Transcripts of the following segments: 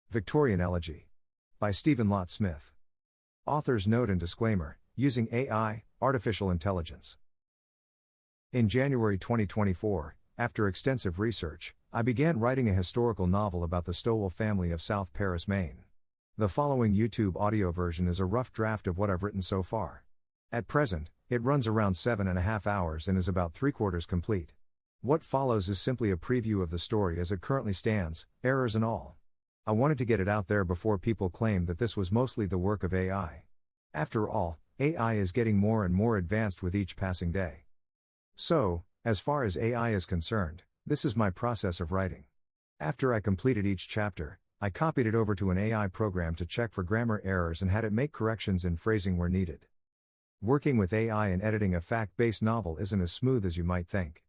Victorian Elegy. By Stephen Lott Smith. Author's note and disclaimer, using AI, artificial intelligence. In January 2024, after extensive research, I began writing a historical novel about the Stowell family of South Paris, Maine. The following YouTube audio version is a rough draft of what I've written so far. At present, it runs around 7.5 hours and is about 3/4 complete. What follows is simply a preview of the story as it currently stands, errors and all. I wanted to get it out there before people claimed that this was mostly the work of AI. After all, AI is getting more and more advanced with each passing day. So, as far as AI is concerned, this is my process of writing. After I completed each chapter, I copied it over to an AI program to check for grammar errors and had it make corrections in phrasing where needed. Working with AI and editing a fact-based novel isn't as smooth as you might think.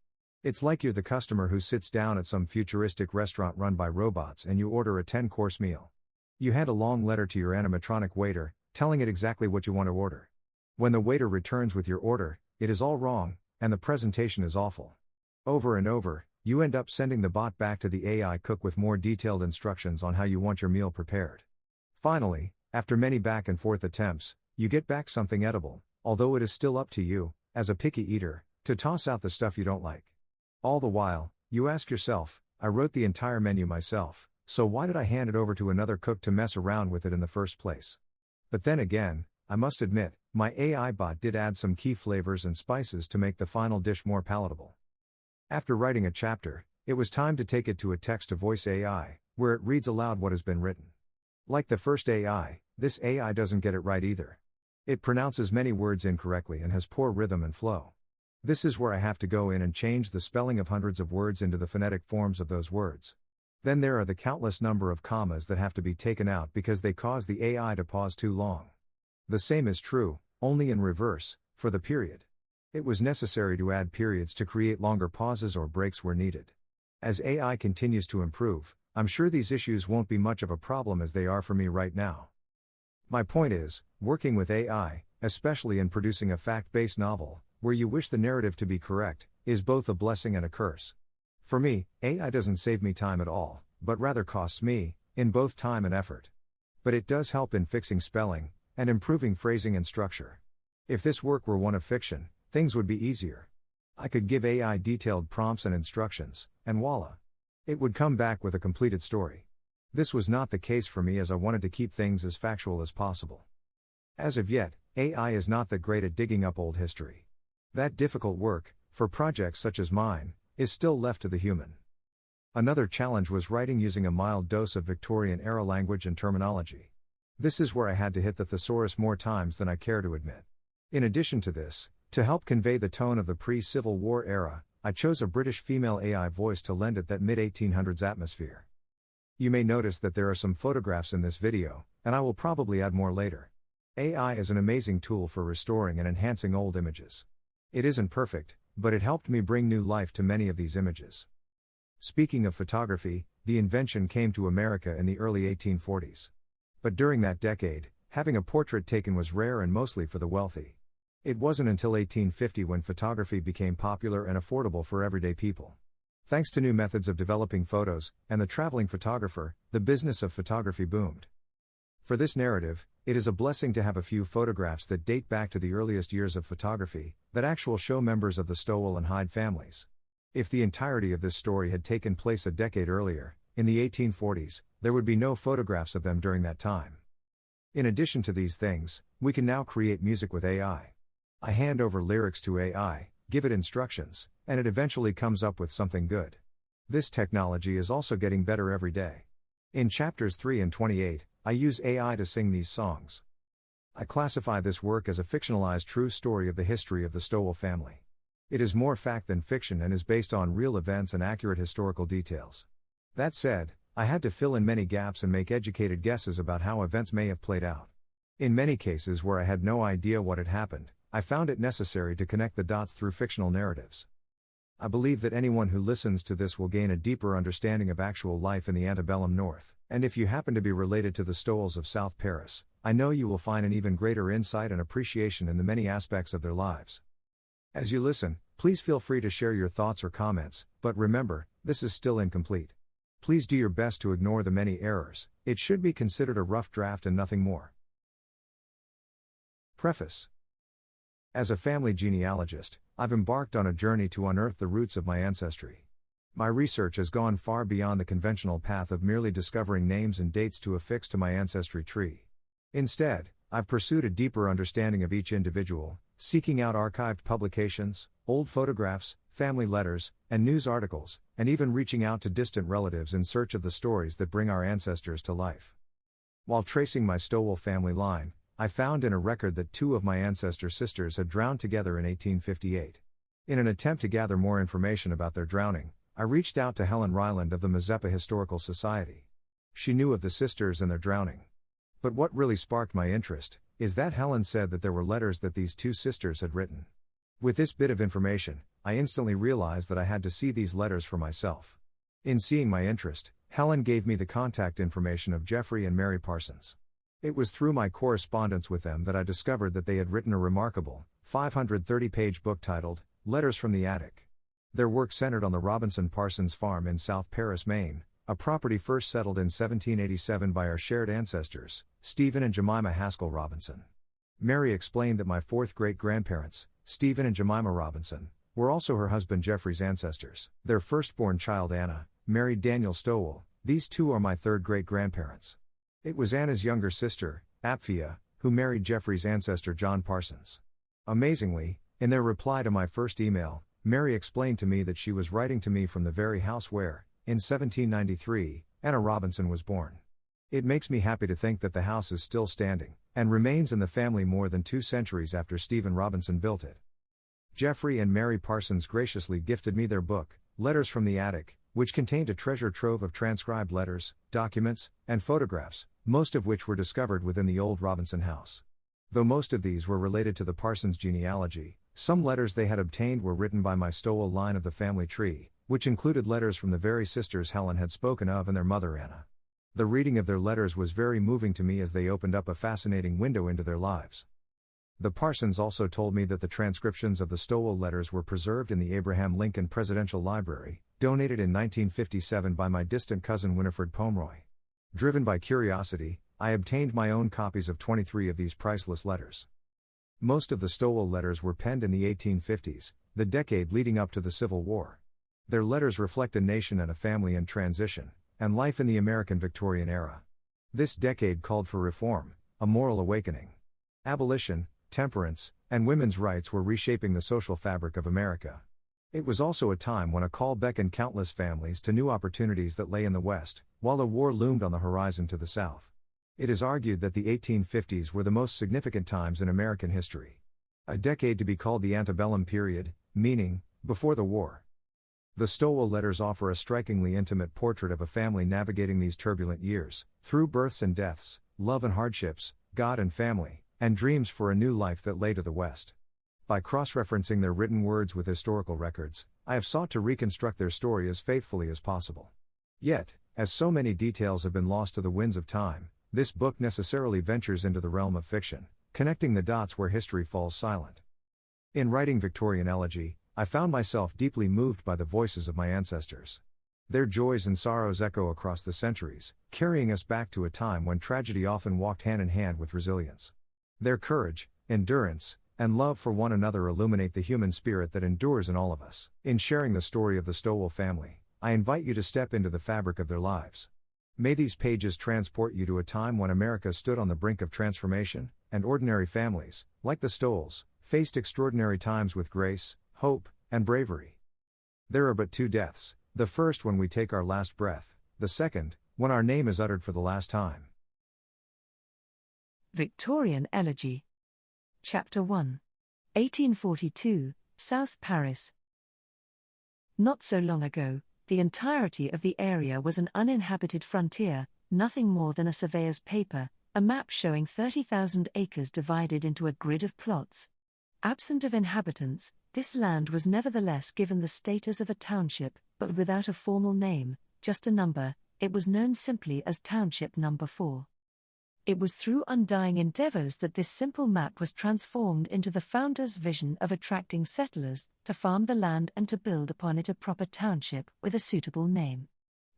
It's like you're the customer who sits down at some futuristic restaurant run by robots and you order a 10-course meal. You hand a long letter to your animatronic waiter, telling it exactly what you want to order. When the waiter returns with your order, it is all wrong, and the presentation is awful. Over and over, you end up sending the bot back to the AI cook with more detailed instructions on how you want your meal prepared. Finally, after many back and forth attempts, you get back something edible, although it is still up to you, as a picky eater, to toss out the stuff you don't like. All the while, you ask yourself, I wrote the entire menu myself, so why did I hand it over to another cook to mess around with it in the first place? But then again, I must admit, my AI bot did add some key flavors and spices to make the final dish more palatable. After writing a chapter, it was time to take it to a text-to-voice AI, where it reads aloud what has been written. Like the first AI, this AI doesn't get it right either. It pronounces many words incorrectly and has poor rhythm and flow. This is where I have to go in and change the spelling of hundreds of words into the phonetic forms of those words. Then there are the countless number of commas that have to be taken out because they cause the AI to pause too long. The same is true, only in reverse, for the period. It was necessary to add periods to create longer pauses or breaks where needed. As AI continues to improve, I'm sure these issues won't be much of a problem as they are for me right now. My point is, working with AI, especially in producing a fact-based novel, where you wish the narrative to be correct, is both a blessing and a curse. For me, AI doesn't save me time at all, but rather costs me, in both time and effort. But it does help in fixing spelling, and improving phrasing and structure. If this work were one of fiction, things would be easier. I could give AI detailed prompts and instructions, and voila! It would come back with a completed story. This was not the case for me as I wanted to keep things as factual as possible. As of yet, AI is not that great at digging up old history. That difficult work, for projects such as mine, is still left to the human. Another challenge was writing using a mild dose of Victorian-era language and terminology. This is where I had to hit the thesaurus more times than I care to admit. In addition to this, to help convey the tone of the pre-Civil War era, I chose a British female AI voice to lend it that mid-1800s atmosphere. You may notice that there are some photographs in this video, and I will probably add more later. AI is an amazing tool for restoring and enhancing old images. It isn't perfect, but it helped me bring new life to many of these images. Speaking of photography, the invention came to America in the early 1840s. But during that decade, having a portrait taken was rare and mostly for the wealthy. It wasn't until 1850 when photography became popular and affordable for everyday people. Thanks to new methods of developing photos, and the traveling photographer, the business of photography boomed. For this narrative, it is a blessing to have a few photographs that date back to the earliest years of photography, that actual show members of the Stowell and Hyde families. If the entirety of this story had taken place a decade earlier, in the 1840s, there would be no photographs of them during that time. In addition to these things, we can now create music with AI. I hand over lyrics to AI, give it instructions, and it eventually comes up with something good. This technology is also getting better every day. In chapters 3 and 28, I use AI to sing these songs. I classify this work as a fictionalized true story of the history of the Stowell family. It is more fact than fiction and is based on real events and accurate historical details. That said, I had to fill in many gaps and make educated guesses about how events may have played out. In many cases where I had no idea what had happened, I found it necessary to connect the dots through fictional narratives. I believe that anyone who listens to this will gain a deeper understanding of actual life in the antebellum North, and if you happen to be related to the Stowells of South Paris, I know you will find an even greater insight and appreciation in the many aspects of their lives. As you listen, please feel free to share your thoughts or comments, but remember, this is still incomplete. Please do your best to ignore the many errors. It should be considered a rough draft and nothing more. Preface. As a family genealogist, I've embarked on a journey to unearth the roots of my ancestry. My research has gone far beyond the conventional path of merely discovering names and dates to affix to my ancestry tree. Instead, I've pursued a deeper understanding of each individual, seeking out archived publications, old photographs, family letters, and news articles, and even reaching out to distant relatives in search of the stories that bring our ancestors to life. While tracing my Stowell family line, I found in a record that two of my ancestor sisters had drowned together in 1858. In an attempt to gather more information about their drowning, I reached out to Helen Ryland of the Mazeppa Historical Society. She knew of the sisters and their drowning. But what really sparked my interest is that Helen said that there were letters that these two sisters had written. With this bit of information, I instantly realized that I had to see these letters for myself. In seeing my interest, Helen gave me the contact information of Geoffrey and Mary Parsons. It was through my correspondence with them that I discovered that they had written a remarkable, 530-page book titled, Letters from the Attic. Their work centered on the Robinson Parsons farm in South Paris, Maine, a property first settled in 1787 by our shared ancestors, Stephen and Jemima Haskell Robinson. Mary explained that my fourth great-grandparents, Stephen and Jemima Robinson, were also her husband Geoffrey's ancestors. Their firstborn child Anna married Daniel Stowell. These two are my third great-grandparents. It was Anna's younger sister, Apphia, who married Geoffrey's ancestor John Parsons. Amazingly, in their reply to my first email, Mary explained to me that she was writing to me from the very house where, in 1793, Anna Robinson was born. It makes me happy to think that the house is still standing, and remains in the family more than 2 centuries after Stephen Robinson built it. Geoffrey and Mary Parsons graciously gifted me their book, Letters from the Attic, which contained a treasure trove of transcribed letters, documents, and photographs, most of which were discovered within the old Robinson house. Though most of these were related to the Parsons genealogy, some letters they had obtained were written by my Stowell line of the family tree, which included letters from the very sisters Helen had spoken of and their mother Anna. The reading of their letters was very moving to me as they opened up a fascinating window into their lives. The Parsons also told me that the transcriptions of the Stowell letters were preserved in the Abraham Lincoln Presidential Library, donated in 1957 by my distant cousin Winifred Pomeroy. Driven by curiosity, I obtained my own copies of 23 of these priceless letters. Most of the Stowell letters were penned in the 1850s, the decade leading up to the Civil War. Their letters reflect a nation and a family in transition, and life in the American Victorian era. This decade called for reform, a moral awakening. Abolition, temperance, and women's rights were reshaping the social fabric of America. It was also a time when a call beckoned countless families to new opportunities that lay in the West, while a war loomed on the horizon to the South. It is argued that the 1850s were the most significant times in American history. A decade to be called the antebellum period, meaning, before the war. The Stowell letters offer a strikingly intimate portrait of a family navigating these turbulent years, through births and deaths, love and hardships, God and family, and dreams for a new life that lay to the West. By cross-referencing their written words with historical records, I have sought to reconstruct their story as faithfully as possible. Yet, as so many details have been lost to the winds of time, this book necessarily ventures into the realm of fiction, connecting the dots where history falls silent. In writing Victorian Elegy, I found myself deeply moved by the voices of my ancestors. Their joys and sorrows echo across the centuries, carrying us back to a time when tragedy often walked hand in hand with resilience. Their courage, endurance, and love for one another illuminate the human spirit that endures in all of us. In sharing the story of the Stowell family, I invite you to step into the fabric of their lives. May these pages transport you to a time when America stood on the brink of transformation, and ordinary families, like the Stowells, faced extraordinary times with grace, hope, and bravery. There are but 2 deaths, the first when we take our last breath, the second, when our name is uttered for the last time. Victorian Elegy. Chapter 1. 1842, South Paris. Not so long ago, the entirety of the area was an uninhabited frontier, nothing more than a surveyor's paper, a map showing 30,000 acres divided into a grid of plots. Absent of inhabitants, this land was nevertheless given the status of a township, but without a formal name, just a number. It was known simply as Township Number 4. It was through undying endeavors that this simple map was transformed into the founder's vision of attracting settlers to farm the land and to build upon it a proper township with a suitable name.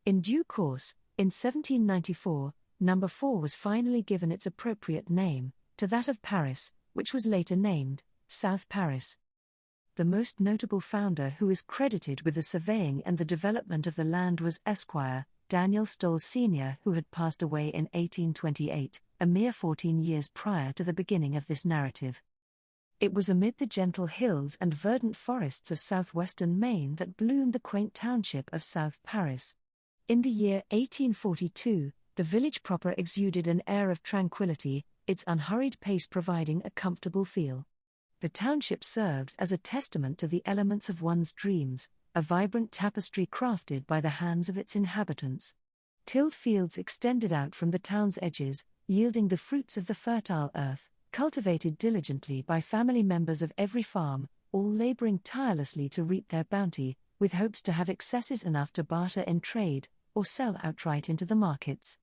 In due course, in 1794, Number 4 was finally given its appropriate name, to that of Paris, which was later named South Paris. The most notable founder who is credited with the surveying and the development of the land was Esquire Daniel Stoll Sr., who had passed away in 1828, a mere 14 years prior to the beginning of this narrative. It was amid the gentle hills and verdant forests of southwestern Maine that bloomed the quaint township of South Paris. In the year 1842, the village proper exuded an air of tranquility, its unhurried pace providing a comfortable feel. The township served as a testament to the elements of one's dreams, a vibrant tapestry crafted by the hands of its inhabitants. Tilled fields extended out from the town's edges, yielding the fruits of the fertile earth, cultivated diligently by family members of every farm, all laboring tirelessly to reap their bounty, with hopes to have excesses enough to barter in trade, or sell outright into the markets.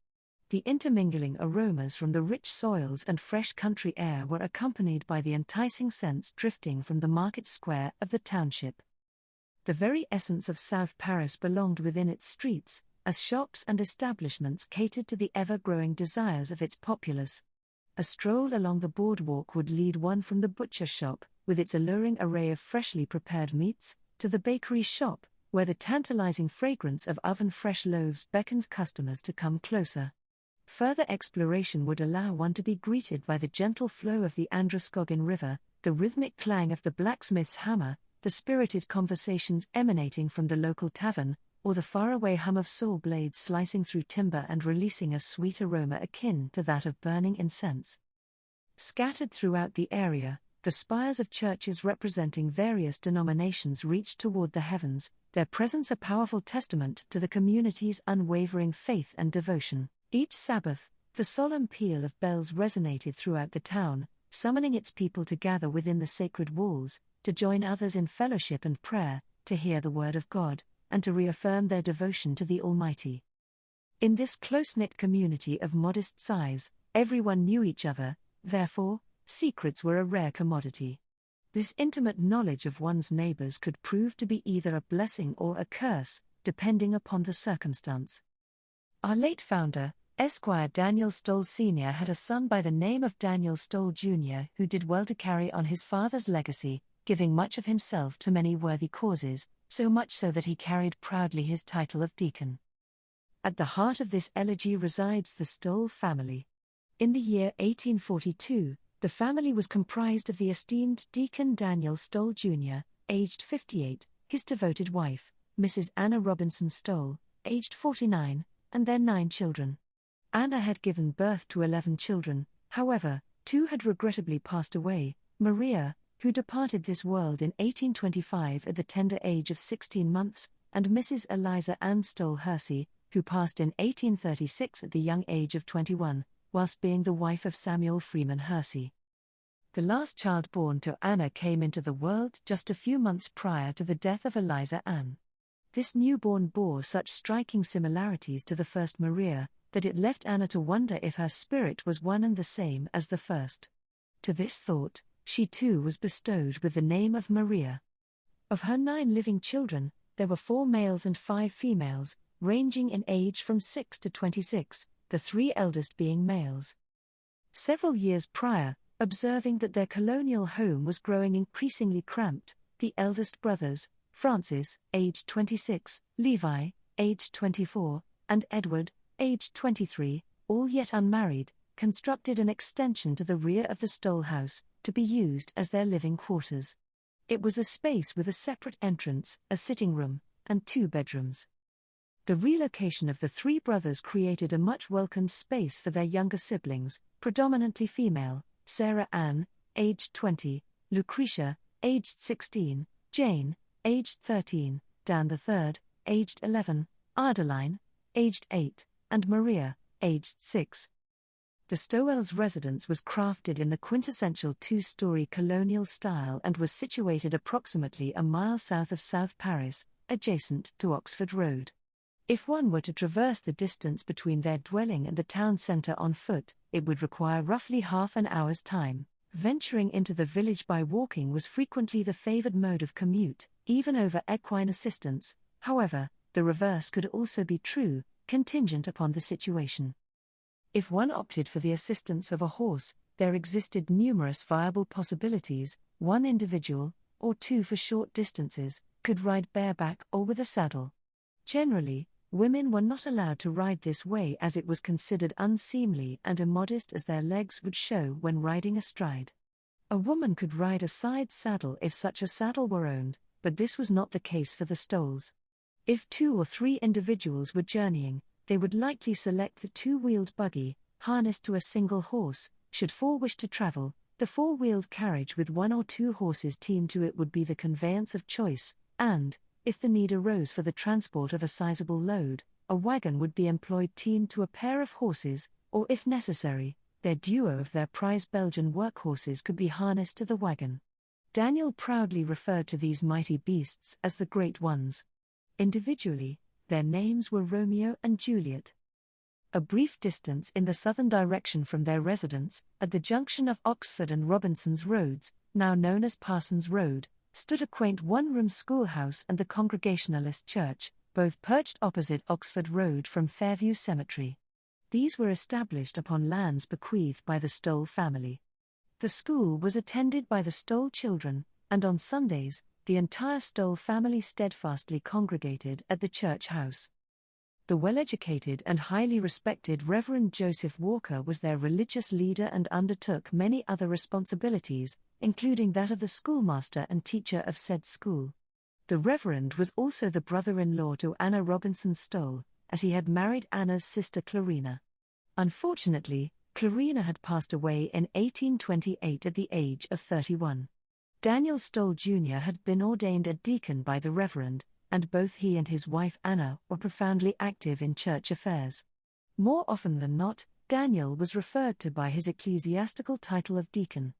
The intermingling aromas from the rich soils and fresh country air were accompanied by the enticing scents drifting from the market square of the township. The very essence of South Paris belonged within its streets, as shops and establishments catered to the ever-growing desires of its populace. A stroll along the boardwalk would lead one from the butcher shop, with its alluring array of freshly prepared meats, to the bakery shop, where the tantalizing fragrance of oven-fresh loaves beckoned customers to come closer. Further exploration would allow one to be greeted by the gentle flow of the Androscoggin River, the rhythmic clang of the blacksmith's hammer, the spirited conversations emanating from the local tavern, or the faraway hum of saw blades slicing through timber and releasing a sweet aroma akin to that of burning incense. Scattered throughout the area, the spires of churches representing various denominations reached toward the heavens, their presence a powerful testament to the community's unwavering faith and devotion. Each Sabbath, the solemn peal of bells resonated throughout the town, summoning its people to gather within the sacred walls, to join others in fellowship and prayer, to hear the word of God, and to reaffirm their devotion to the Almighty. In this close-knit community of modest size, everyone knew each other, therefore, secrets were a rare commodity. This intimate knowledge of one's neighbors could prove to be either a blessing or a curse, depending upon the circumstance. Our late founder, Esquire Daniel Stoll Sr., had a son by the name of Daniel Stoll Jr., who did well to carry on his father's legacy, giving much of himself to many worthy causes, so much so that he carried proudly his title of deacon. At the heart of this elegy resides the Stoll family. In the year 1842, the family was comprised of the esteemed Deacon Daniel Stoll Jr., aged 58, his devoted wife, Mrs. Anna Robinson Stoll, aged 49, and their 9 children. Anna had given birth to 11 children, however, 2 had regrettably passed away: Maria, who departed this world in 1825 at the tender age of 16 months, and Mrs. Eliza Ann Stoll Hersey, who passed in 1836 at the young age of 21, whilst being the wife of Samuel Freeman Hersey. The last child born to Anna came into the world just a few months prior to the death of Eliza Ann. This newborn bore such striking similarities to the first Maria, that it left Anna to wonder if her spirit was one and the same as the first. To this thought, she too was bestowed with the name of Maria. Of her 9 living children, there were 4 males and 5 females, ranging in age from 6 to 26, the 3 eldest being males. Several years prior, observing that their colonial home was growing increasingly cramped, the eldest brothers, Francis, aged 26, Levi, aged 24, and Edward, aged 23, all yet unmarried, constructed an extension to the rear of the Stoll house, to be used as their living quarters. It was a space with a separate entrance, a sitting room, and 2 bedrooms. The relocation of the 3 brothers created a much welcomed space for their younger siblings, predominantly female: Sarah Ann, aged 20, Lucretia, aged 16, Jane, aged 13, Dan III, aged 11, Adeline, aged 8, and Maria, aged 6. The Stowells' residence was crafted in the quintessential 2-story colonial style and was situated approximately a mile south of South Paris, adjacent to Oxford Road. If one were to traverse the distance between their dwelling and the town centre on foot, it would require roughly half an hour's time. Venturing into the village by walking was frequently the favoured mode of commute, even over equine assistance. However, The reverse could also be true, contingent upon the situation. If one opted for the assistance of a horse, there existed numerous viable possibilities. One individual, or two for short distances, could ride bareback or with a saddle. Generally, women were not allowed to ride this way as it was considered unseemly and immodest, as their legs would show when riding astride. A woman could ride a side saddle if such a saddle were owned, but this was not the case for the stoles. If 2 or 3 individuals were journeying, they would likely select the 2-wheeled buggy, harnessed to a single horse. Should 4 wish to travel, the 4-wheeled carriage with 1 or 2 horses teamed to it would be the conveyance of choice, and, if the need arose for the transport of a sizable load, a wagon would be employed teamed to a pair of horses, or if necessary, their duo of their prize Belgian workhorses could be harnessed to the wagon. Daniel proudly referred to these mighty beasts as the Great Ones. Individually, their names were Romeo and Juliet. A brief distance in the southern direction from their residence, at the junction of Oxford and Robinson's Roads, now known as Parsons Road, stood a quaint one-room schoolhouse and the Congregationalist Church, both perched opposite Oxford Road from Fairview Cemetery. These were established upon lands bequeathed by the Stoll family. The school was attended by the Stoll children, and on Sundays, the entire Stoll family steadfastly congregated at the church house. The well-educated and highly respected Reverend Joseph Walker was their religious leader and undertook many other responsibilities, including that of the schoolmaster and teacher of said school. The Reverend was also the brother-in-law to Anna Robinson Stoll, as he had married Anna's sister Clarina. Unfortunately, Clarina had passed away in 1828 at the age of 31. Daniel Stoll Jr. had been ordained a deacon by the Reverend, and both he and his wife Anna were profoundly active in church affairs. More often than not, Daniel was referred to by his ecclesiastical title of deacon.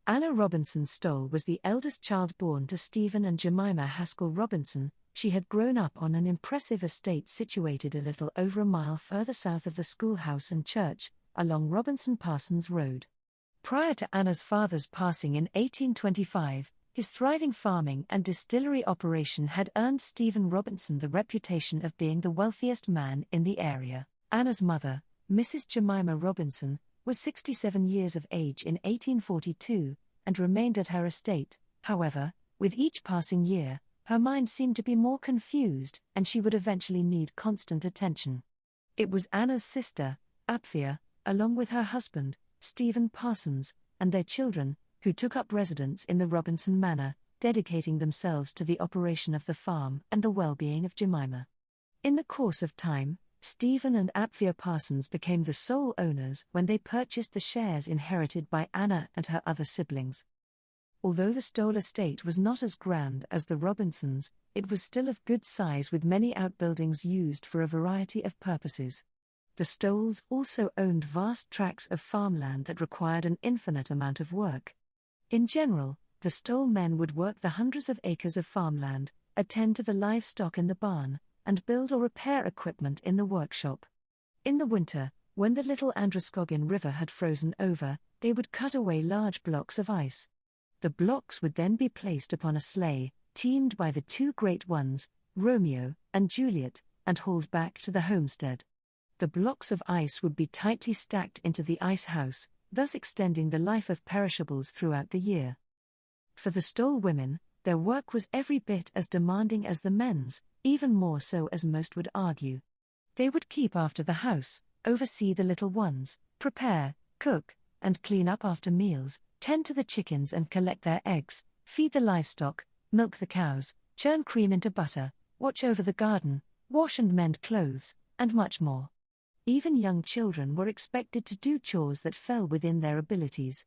Anna Robinson Stoll was the eldest child born to Stephen and Jemima Haskell Robinson. She had grown up on an impressive estate situated a little over a mile further south of the schoolhouse and church, along Robinson Parsons Road. Prior to Anna's father's passing in 1825, his thriving farming and distillery operation had earned Stephen Robinson the reputation of being the wealthiest man in the area. Anna's mother, Mrs. Jemima Robinson, was 67 years of age in 1842, and remained at her estate. However, with each passing year, her mind seemed to be more confused, and she would eventually need constant attention. It was Anna's sister, Apphia, along with her husband, Stephen Parsons, and their children, who took up residence in the Robinson Manor, dedicating themselves to the operation of the farm and the well-being of Jemima. In the course of time, Stephen and Apphia Parsons became the sole owners when they purchased the shares inherited by Anna and her other siblings. Although the Stoll estate was not as grand as the Robinsons, it was still of good size with many outbuildings used for a variety of purposes. The Stolls also owned vast tracts of farmland that required an infinite amount of work. In general, the Stoll men would work the hundreds of acres of farmland, attend to the livestock in the barn, and build or repair equipment in the workshop. In the winter, when the Little Androscoggin River had frozen over, they would cut away large blocks of ice. The blocks would then be placed upon a sleigh, teamed by the 2 great ones, Romeo and Juliet, and hauled back to the homestead. The blocks of ice would be tightly stacked into the ice house, thus extending the life of perishables throughout the year. For the Stoll women, their work was every bit as demanding as the men's, even more so as most would argue. They would keep after the house, oversee the little ones, prepare, cook, and clean up after meals, tend to the chickens and collect their eggs, feed the livestock, milk the cows, churn cream into butter, watch over the garden, wash and mend clothes, and much more. Even young children were expected to do chores that fell within their abilities.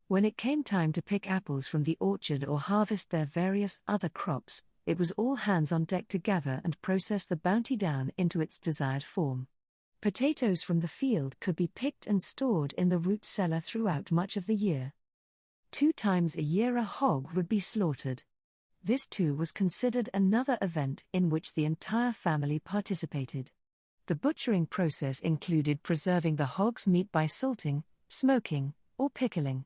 When it came time to pick apples from the orchard or harvest their various other crops, it was all hands on deck to gather and process the bounty down into its desired form. Potatoes from the field could be picked and stored in the root cellar throughout much of the year. 2 times a year a hog would be slaughtered. This too was considered another event in which the entire family participated. The butchering process included preserving the hog's meat by salting, smoking, or pickling.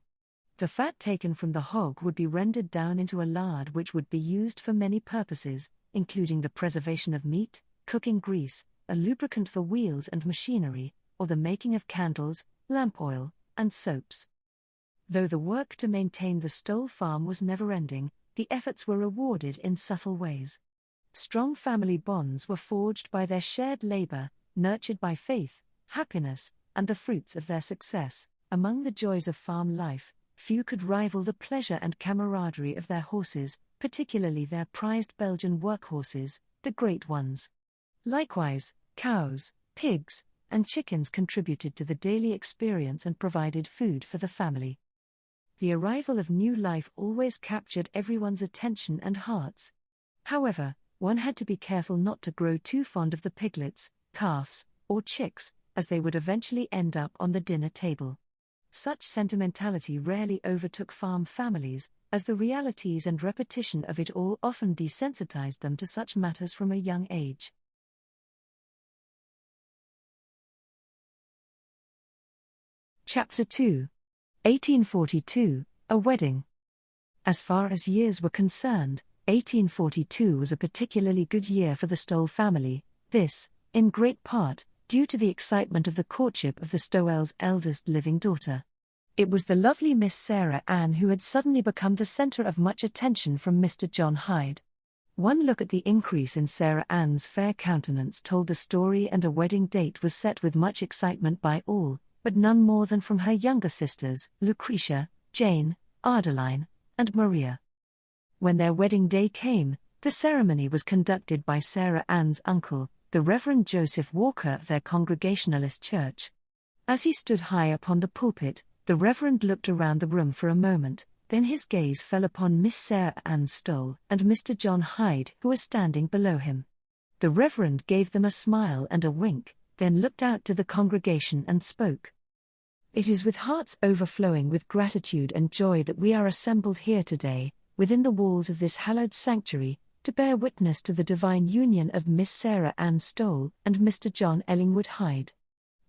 The fat taken from the hog would be rendered down into a lard which would be used for many purposes, including the preservation of meat, cooking grease, a lubricant for wheels and machinery, or the making of candles, lamp oil, and soaps. Though the work to maintain the Stoll farm was never-ending, the efforts were rewarded in subtle ways. Strong family bonds were forged by their shared labor, nurtured by faith, happiness, and the fruits of their success. Among the joys of farm life, few could rival the pleasure and camaraderie of their horses, particularly their prized Belgian workhorses, the Great Ones. Likewise, cows, pigs, and chickens contributed to the daily experience and provided food for the family. The arrival of new life always captured everyone's attention and hearts. However, one had to be careful not to grow too fond of the piglets, calves, or chicks, as they would eventually end up on the dinner table. Such sentimentality rarely overtook farm families, as the realities and repetition of it all often desensitized them to such matters from a young age. Chapter 2. 1842, A Wedding. As far as years were concerned, 1842 was a particularly good year for the Stoll family, this, in great part, due to the excitement of the courtship of the Stowells' eldest living daughter. It was the lovely Miss Sarah Ann who had suddenly become the centre of much attention from Mr. John Hyde. One look at the increase in Sarah Ann's fair countenance told the story, and a wedding date was set with much excitement by all, but none more than from her younger sisters, Lucretia, Jane, Adeline, and Maria. When their wedding day came, the ceremony was conducted by Sarah Ann's uncle, the Reverend Joseph Walker of their Congregationalist church. As he stood high upon the pulpit, the Reverend looked around the room for a moment, then his gaze fell upon Miss Sarah Ann Stoll and Mr. John Hyde, who was standing below him. The Reverend gave them a smile and a wink, then looked out to the congregation and spoke. "It is with hearts overflowing with gratitude and joy that we are assembled here today, within the walls of this hallowed sanctuary, to bear witness to the divine union of Miss Sarah Ann Stoll and Mr. John Ellingwood Hyde.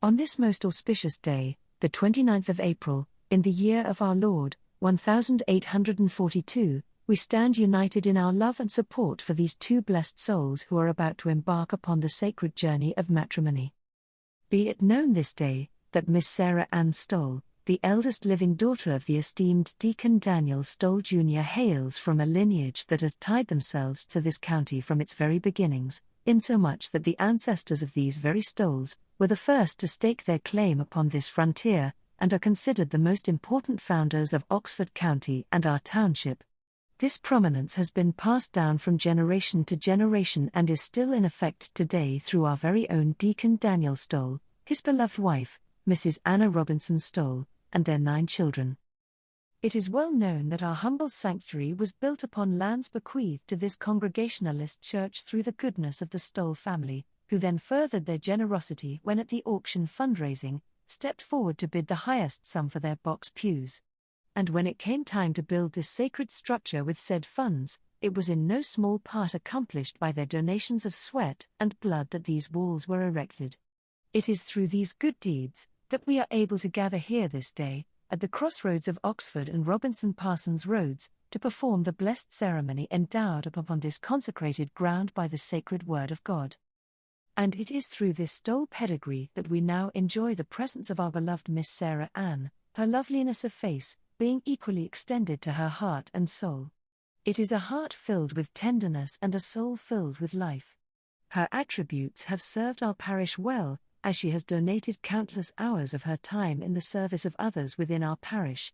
On this most auspicious day, the 29th of April, in the year of our Lord, 1842, we stand united in our love and support for these two blessed souls who are about to embark upon the sacred journey of matrimony. Be it known this day, that Miss Sarah Ann Stoll, the eldest living daughter of the esteemed Deacon Daniel Stoll Jr., hails from a lineage that has tied themselves to this county from its very beginnings, insomuch that the ancestors of these very Stolls were the first to stake their claim upon this frontier, and are considered the most important founders of Oxford County and our township. This prominence has been passed down from generation to generation and is still in effect today through our very own Deacon Daniel Stoll, his beloved wife, Mrs. Anna Robinson Stoll, and their 9 children. It is well known that our humble sanctuary was built upon lands bequeathed to this Congregationalist church through the goodness of the Stoll family, who then furthered their generosity when at the auction fundraising, stepped forward to bid the highest sum for their box pews. And when it came time to build this sacred structure with said funds, it was in no small part accomplished by their donations of sweat and blood that these walls were erected. It is through these good deeds that we are able to gather here this day, at the crossroads of Oxford and Robinson Parsons roads, to perform the blessed ceremony endowed upon this consecrated ground by the sacred word of God. And it is through this Stoll pedigree that we now enjoy the presence of our beloved Miss Sarah Ann, her loveliness of face being equally extended to her heart and soul. It is a heart filled with tenderness and a soul filled with life. Her attributes have served our parish well, as she has donated countless hours of her time in the service of others within our parish.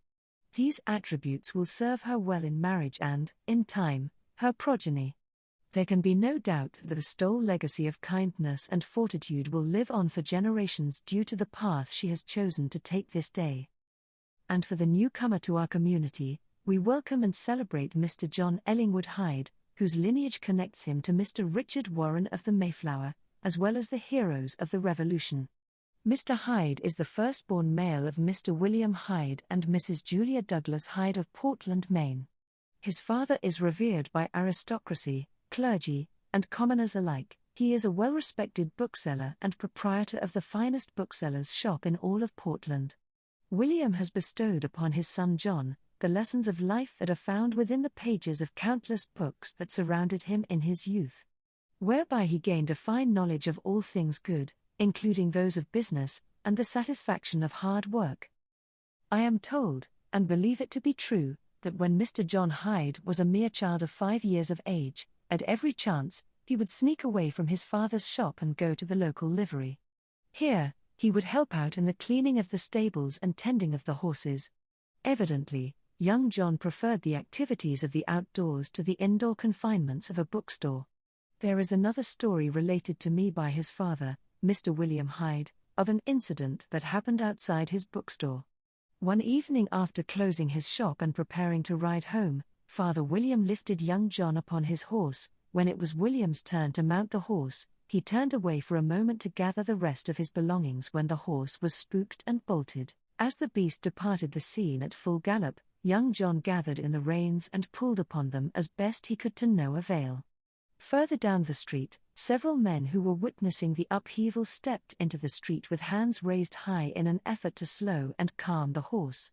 These attributes will serve her well in marriage and, in time, her progeny. There can be no doubt that the Stoll legacy of kindness and fortitude will live on for generations due to the path she has chosen to take this day. And for the newcomer to our community, we welcome and celebrate Mr. John Ellingwood Hyde, whose lineage connects him to Mr. Richard Warren of the Mayflower, as well as the heroes of the Revolution. Mr. Hyde is the firstborn male of Mr. William Hyde and Mrs. Julia Douglas Hyde of Portland, Maine. His father is revered by aristocracy, clergy, and commoners alike. He is a well-respected bookseller and proprietor of the finest booksellers' shop in all of Portland. William has bestowed upon his son John the lessons of life that are found within the pages of countless books that surrounded him in his youth. whereby he gained a fine knowledge of all things good, including those of business, and the satisfaction of hard work. I am told, and believe it to be true, that when Mr. John Hyde was a mere child of 5 years of age, at every chance, he would sneak away from his father's shop and go to the local livery. Here, he would help out in the cleaning of the stables and tending of the horses. Evidently, young John preferred the activities of the outdoors to the indoor confinements of a bookstore. There is another story related to me by his father, Mr. William Hyde, of an incident that happened outside his bookstore. One evening after closing his shop and preparing to ride home, Father William lifted young John upon his horse. When it was William's turn to mount the horse, he turned away for a moment to gather the rest of his belongings when the horse was spooked and bolted. As the beast departed the scene at full gallop, young John gathered in the reins and pulled upon them as best he could to no avail. Further down the street, several men who were witnessing the upheaval stepped into the street with hands raised high in an effort to slow and calm the horse.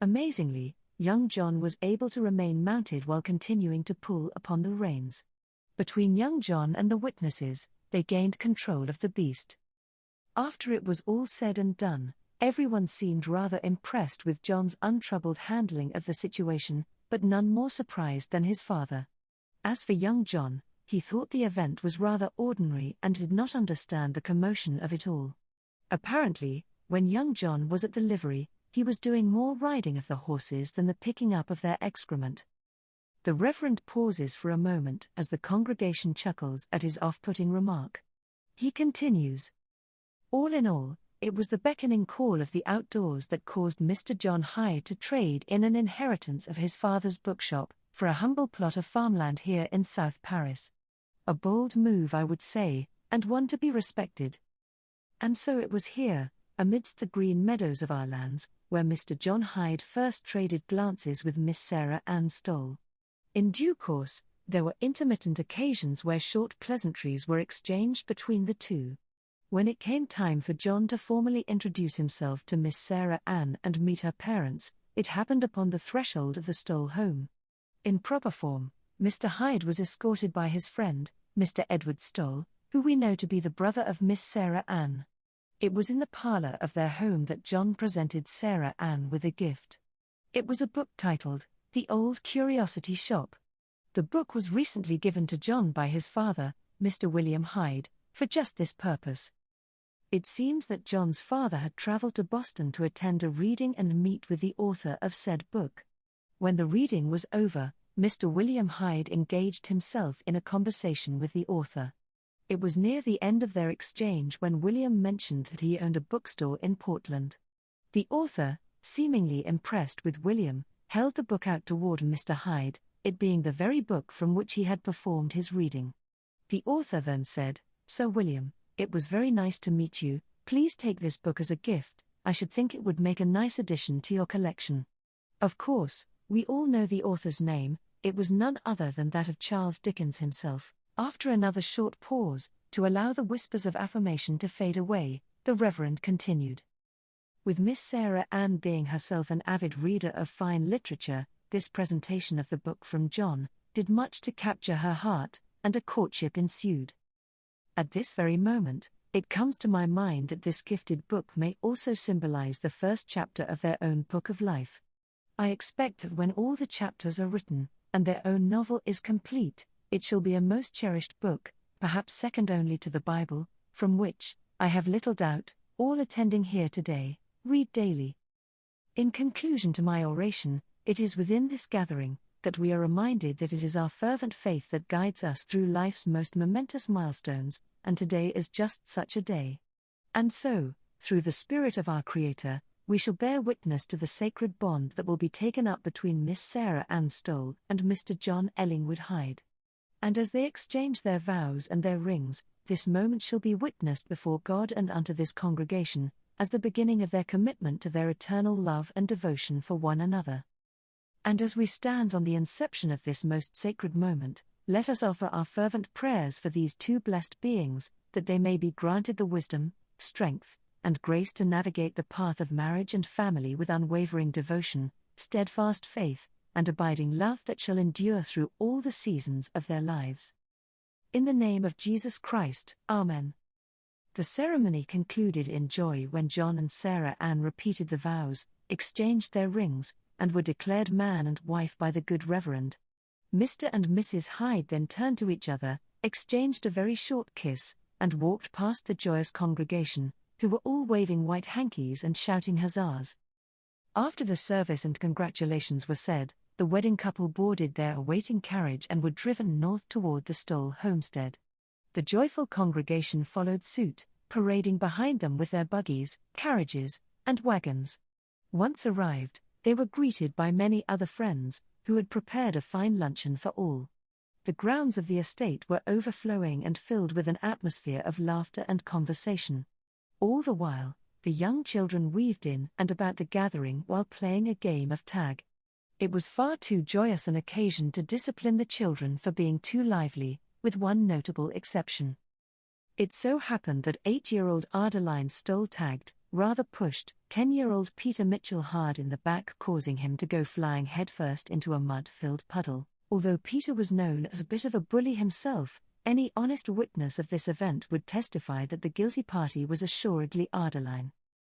Amazingly, young John was able to remain mounted while continuing to pull upon the reins. Between young John and the witnesses, they gained control of the beast. After it was all said and done, everyone seemed rather impressed with John's untroubled handling of the situation, but none more surprised than his father. As for young John, he thought the event was rather ordinary and did not understand the commotion of it all. Apparently, when young John was at the livery, he was doing more riding of the horses than the picking up of their excrement. The Reverend pauses for a moment as the congregation chuckles at his off-putting remark. He continues. All in all, it was the beckoning call of the outdoors that caused Mr. John Hyde to trade in an inheritance of his father's bookshop for a humble plot of farmland here in South Paris. A bold move, I would say, and one to be respected. And so it was here, amidst the green meadows of our lands, where Mr. John Hyde first traded glances with Miss Sarah Ann Stoll. In due course, there were intermittent occasions where short pleasantries were exchanged between the two. When it came time for John to formally introduce himself to Miss Sarah Ann and meet her parents, it happened upon the threshold of the Stoll home. In proper form, Mr. Hyde was escorted by his friend, Mr. Edward Stoll, who we know to be the brother of Miss Sarah Ann. It was in the parlour of their home that John presented Sarah Ann with a gift. It was a book titled, The Old Curiosity Shop. The book was recently given to John by his father, Mr. William Hyde, for just this purpose. It seems that John's father had travelled to Boston to attend a reading and meet with the author of said book. When the reading was over, Mr. William Hyde engaged himself in a conversation with the author. It was near the end of their exchange when William mentioned that he owned a bookstore in Portland. The author, seemingly impressed with William, held the book out toward Mr. Hyde, it being the very book from which he had performed his reading. The author then said, "Sir William, it was very nice to meet you, please take this book as a gift, I should think it would make a nice addition to your collection." Of course, we all know the author's name, it was none other than that of Charles Dickens himself. After another short pause, to allow the whispers of affirmation to fade away, the Reverend continued. With Miss Sarah Ann being herself an avid reader of fine literature, this presentation of the book from John did much to capture her heart, and a courtship ensued. At this very moment, it comes to my mind that this gifted book may also symbolize the first chapter of their own book of life. I expect that when all the chapters are written, and their own novel is complete, it shall be a most cherished book, perhaps second only to the Bible, from which, I have little doubt, all attending here today, read daily. In conclusion to my oration, it is within this gathering that we are reminded that it is our fervent faith that guides us through life's most momentous milestones, and today is just such a day. And so, through the Spirit of our Creator, we shall bear witness to the sacred bond that will be taken up between Miss Sarah Ann Stoll and Mr. John Ellingwood Hyde. And as they exchange their vows and their rings, this moment shall be witnessed before God and unto this congregation, as the beginning of their commitment to their eternal love and devotion for one another. And as we stand on the inception of this most sacred moment, let us offer our fervent prayers for these two blessed beings, that they may be granted the wisdom, strength, and grace to navigate the path of marriage and family with unwavering devotion, steadfast faith, and abiding love that shall endure through all the seasons of their lives. In the name of Jesus Christ, Amen. The ceremony concluded in joy when John and Sarah Ann repeated the vows, exchanged their rings, and were declared man and wife by the good Reverend. Mr. and Mrs. Hyde then turned to each other, exchanged a very short kiss, and walked past the joyous congregation, who were all waving white hankies and shouting huzzas. After the service and congratulations were said, the wedding couple boarded their awaiting carriage and were driven north toward the Stoll homestead. The joyful congregation followed suit, parading behind them with their buggies, carriages, and wagons. Once arrived, they were greeted by many other friends, who had prepared a fine luncheon for all. The grounds of the estate were overflowing and filled with an atmosphere of laughter and conversation. All the while, the young children weaved in and about the gathering while playing a game of tag. It was far too joyous an occasion to discipline the children for being too lively, with one notable exception. It so happened that 8-year-old Adeline Stoll tagged, rather pushed, 10-year-old Peter Mitchell hard in the back, causing him to go flying headfirst into a mud-filled puddle. Although Peter was known as a bit of a bully himself, any honest witness of this event would testify that the guilty party was assuredly Adeline.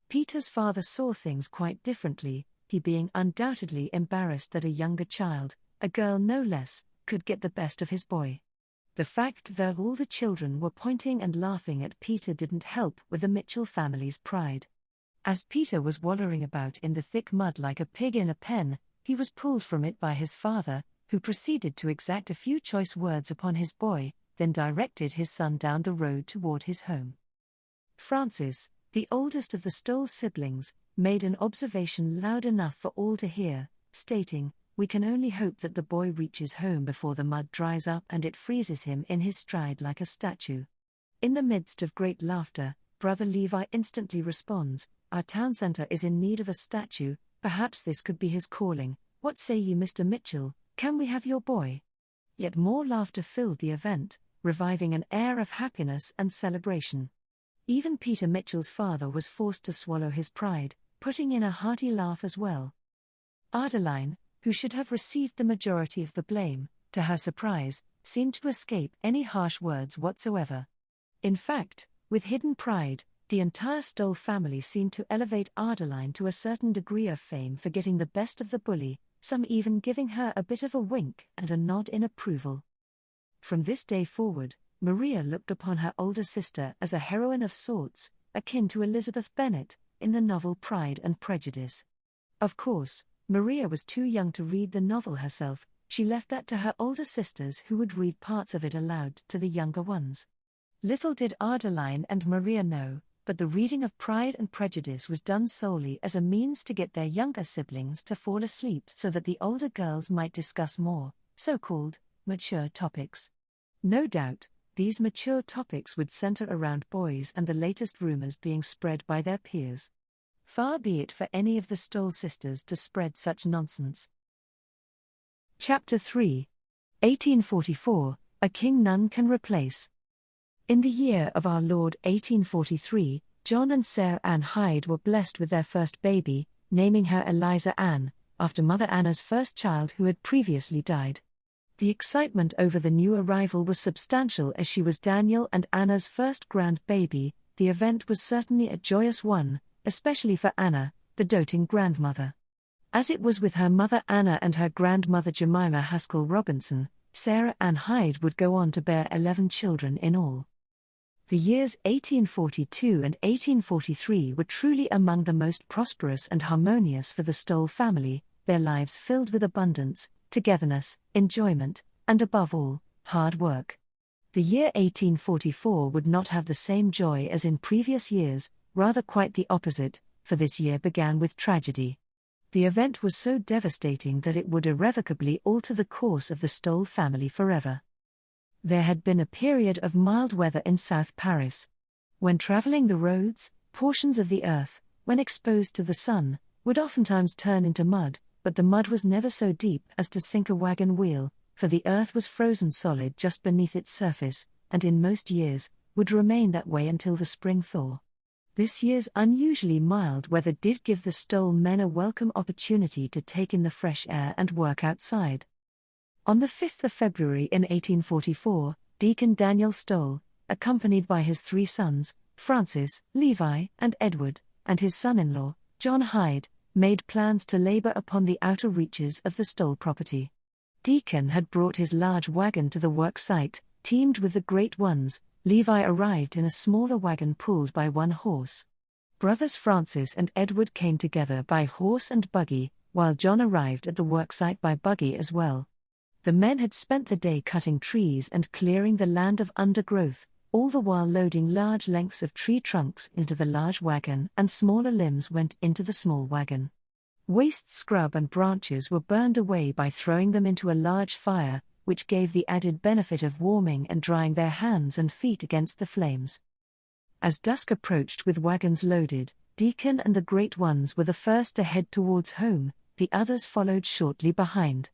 Peter's father saw things quite differently, he being undoubtedly embarrassed that a younger child, a girl no less, could get the best of his boy. The fact that all the children were pointing and laughing at Peter didn't help with the Mitchell family's pride. As Peter was wallowing about in the thick mud like a pig in a pen, he was pulled from it by his father, who proceeded to exact a few choice words upon his boy, then directed his son down the road toward his home. Francis, the oldest of the Stoll siblings, made an observation loud enough for all to hear, stating, "We can only hope that the boy reaches home before the mud dries up and it freezes him in his stride like a statue." In the midst of great laughter, Brother Levi instantly responds, "Our town centre is in need of a statue, perhaps this could be his calling. What say ye, Mr. Mitchell, can we have your boy?" Yet more laughter filled the event, reviving an air of happiness and celebration. Even Peter Mitchell's father was forced to swallow his pride, putting in a hearty laugh as well. Adeline, who should have received the majority of the blame, to her surprise, seemed to escape any harsh words whatsoever. In fact, with hidden pride, the entire Stoll family seemed to elevate Adeline to a certain degree of fame for getting the best of the bully, some even giving her a bit of a wink and a nod in approval. From this day forward, Maria looked upon her older sister as a heroine of sorts, akin to Elizabeth Bennet, in the novel Pride and Prejudice. Of course, Maria was too young to read the novel herself, she left that to her older sisters who would read parts of it aloud to the younger ones. Little did Adeline and Maria know, but the reading of Pride and Prejudice was done solely as a means to get their younger siblings to fall asleep so that the older girls might discuss more, so-called, mature topics. No doubt, these mature topics would center around boys and the latest rumors being spread by their peers. Far be it for any of the Stoll sisters to spread such nonsense. Chapter 3. 1844, A King None Can Replace. In the year of our Lord 1843, John and Sarah Ann Hyde were blessed with their first baby, naming her Eliza Ann, after Mother Anna's first child who had previously died. The excitement over the new arrival was substantial as she was Daniel and Anna's first grand baby. The event was certainly a joyous one, especially for Anna, the doting grandmother. As it was with her mother Anna and her grandmother Jemima Haskell Robinson, Sarah Ann Hyde would go on to bear 11 children in all. The years 1842 and 1843 were truly among the most prosperous and harmonious for the Stoll family, their lives filled with abundance, togetherness, enjoyment, and above all, hard work. The year 1844 would not have the same joy as in previous years, rather quite the opposite, for this year began with tragedy. The event was so devastating that it would irrevocably alter the course of the Stoll family forever. There had been a period of mild weather in South Paris. When traveling the roads, portions of the earth, when exposed to the sun, would oftentimes turn into mud, but the mud was never so deep as to sink a wagon wheel, for the earth was frozen solid just beneath its surface, and in most years, would remain that way until the spring thaw. This year's unusually mild weather did give the Stoll men a welcome opportunity to take in the fresh air and work outside. On the 5th of February in 1844, Deacon Daniel Stoll, accompanied by his 3 sons, Francis, Levi, and Edward, and his son-in-law, John Hyde, made plans to labor upon the outer reaches of the Stoll property. Deacon had brought his large wagon to the work site, teamed with the great ones. Levi arrived in a smaller wagon pulled by 1 horse. Brothers Francis and Edward came together by horse and buggy, while John arrived at the worksite by buggy as well. The men had spent the day cutting trees and clearing the land of undergrowth, all the while loading large lengths of tree trunks into the large wagon, and smaller limbs went into the small wagon. Waste scrub and branches were burned away by throwing them into a large fire, which gave the added benefit of warming and drying their hands and feet against the flames. As dusk approached with wagons loaded, Deacon and the great ones were the first to head towards home, the others followed shortly behind.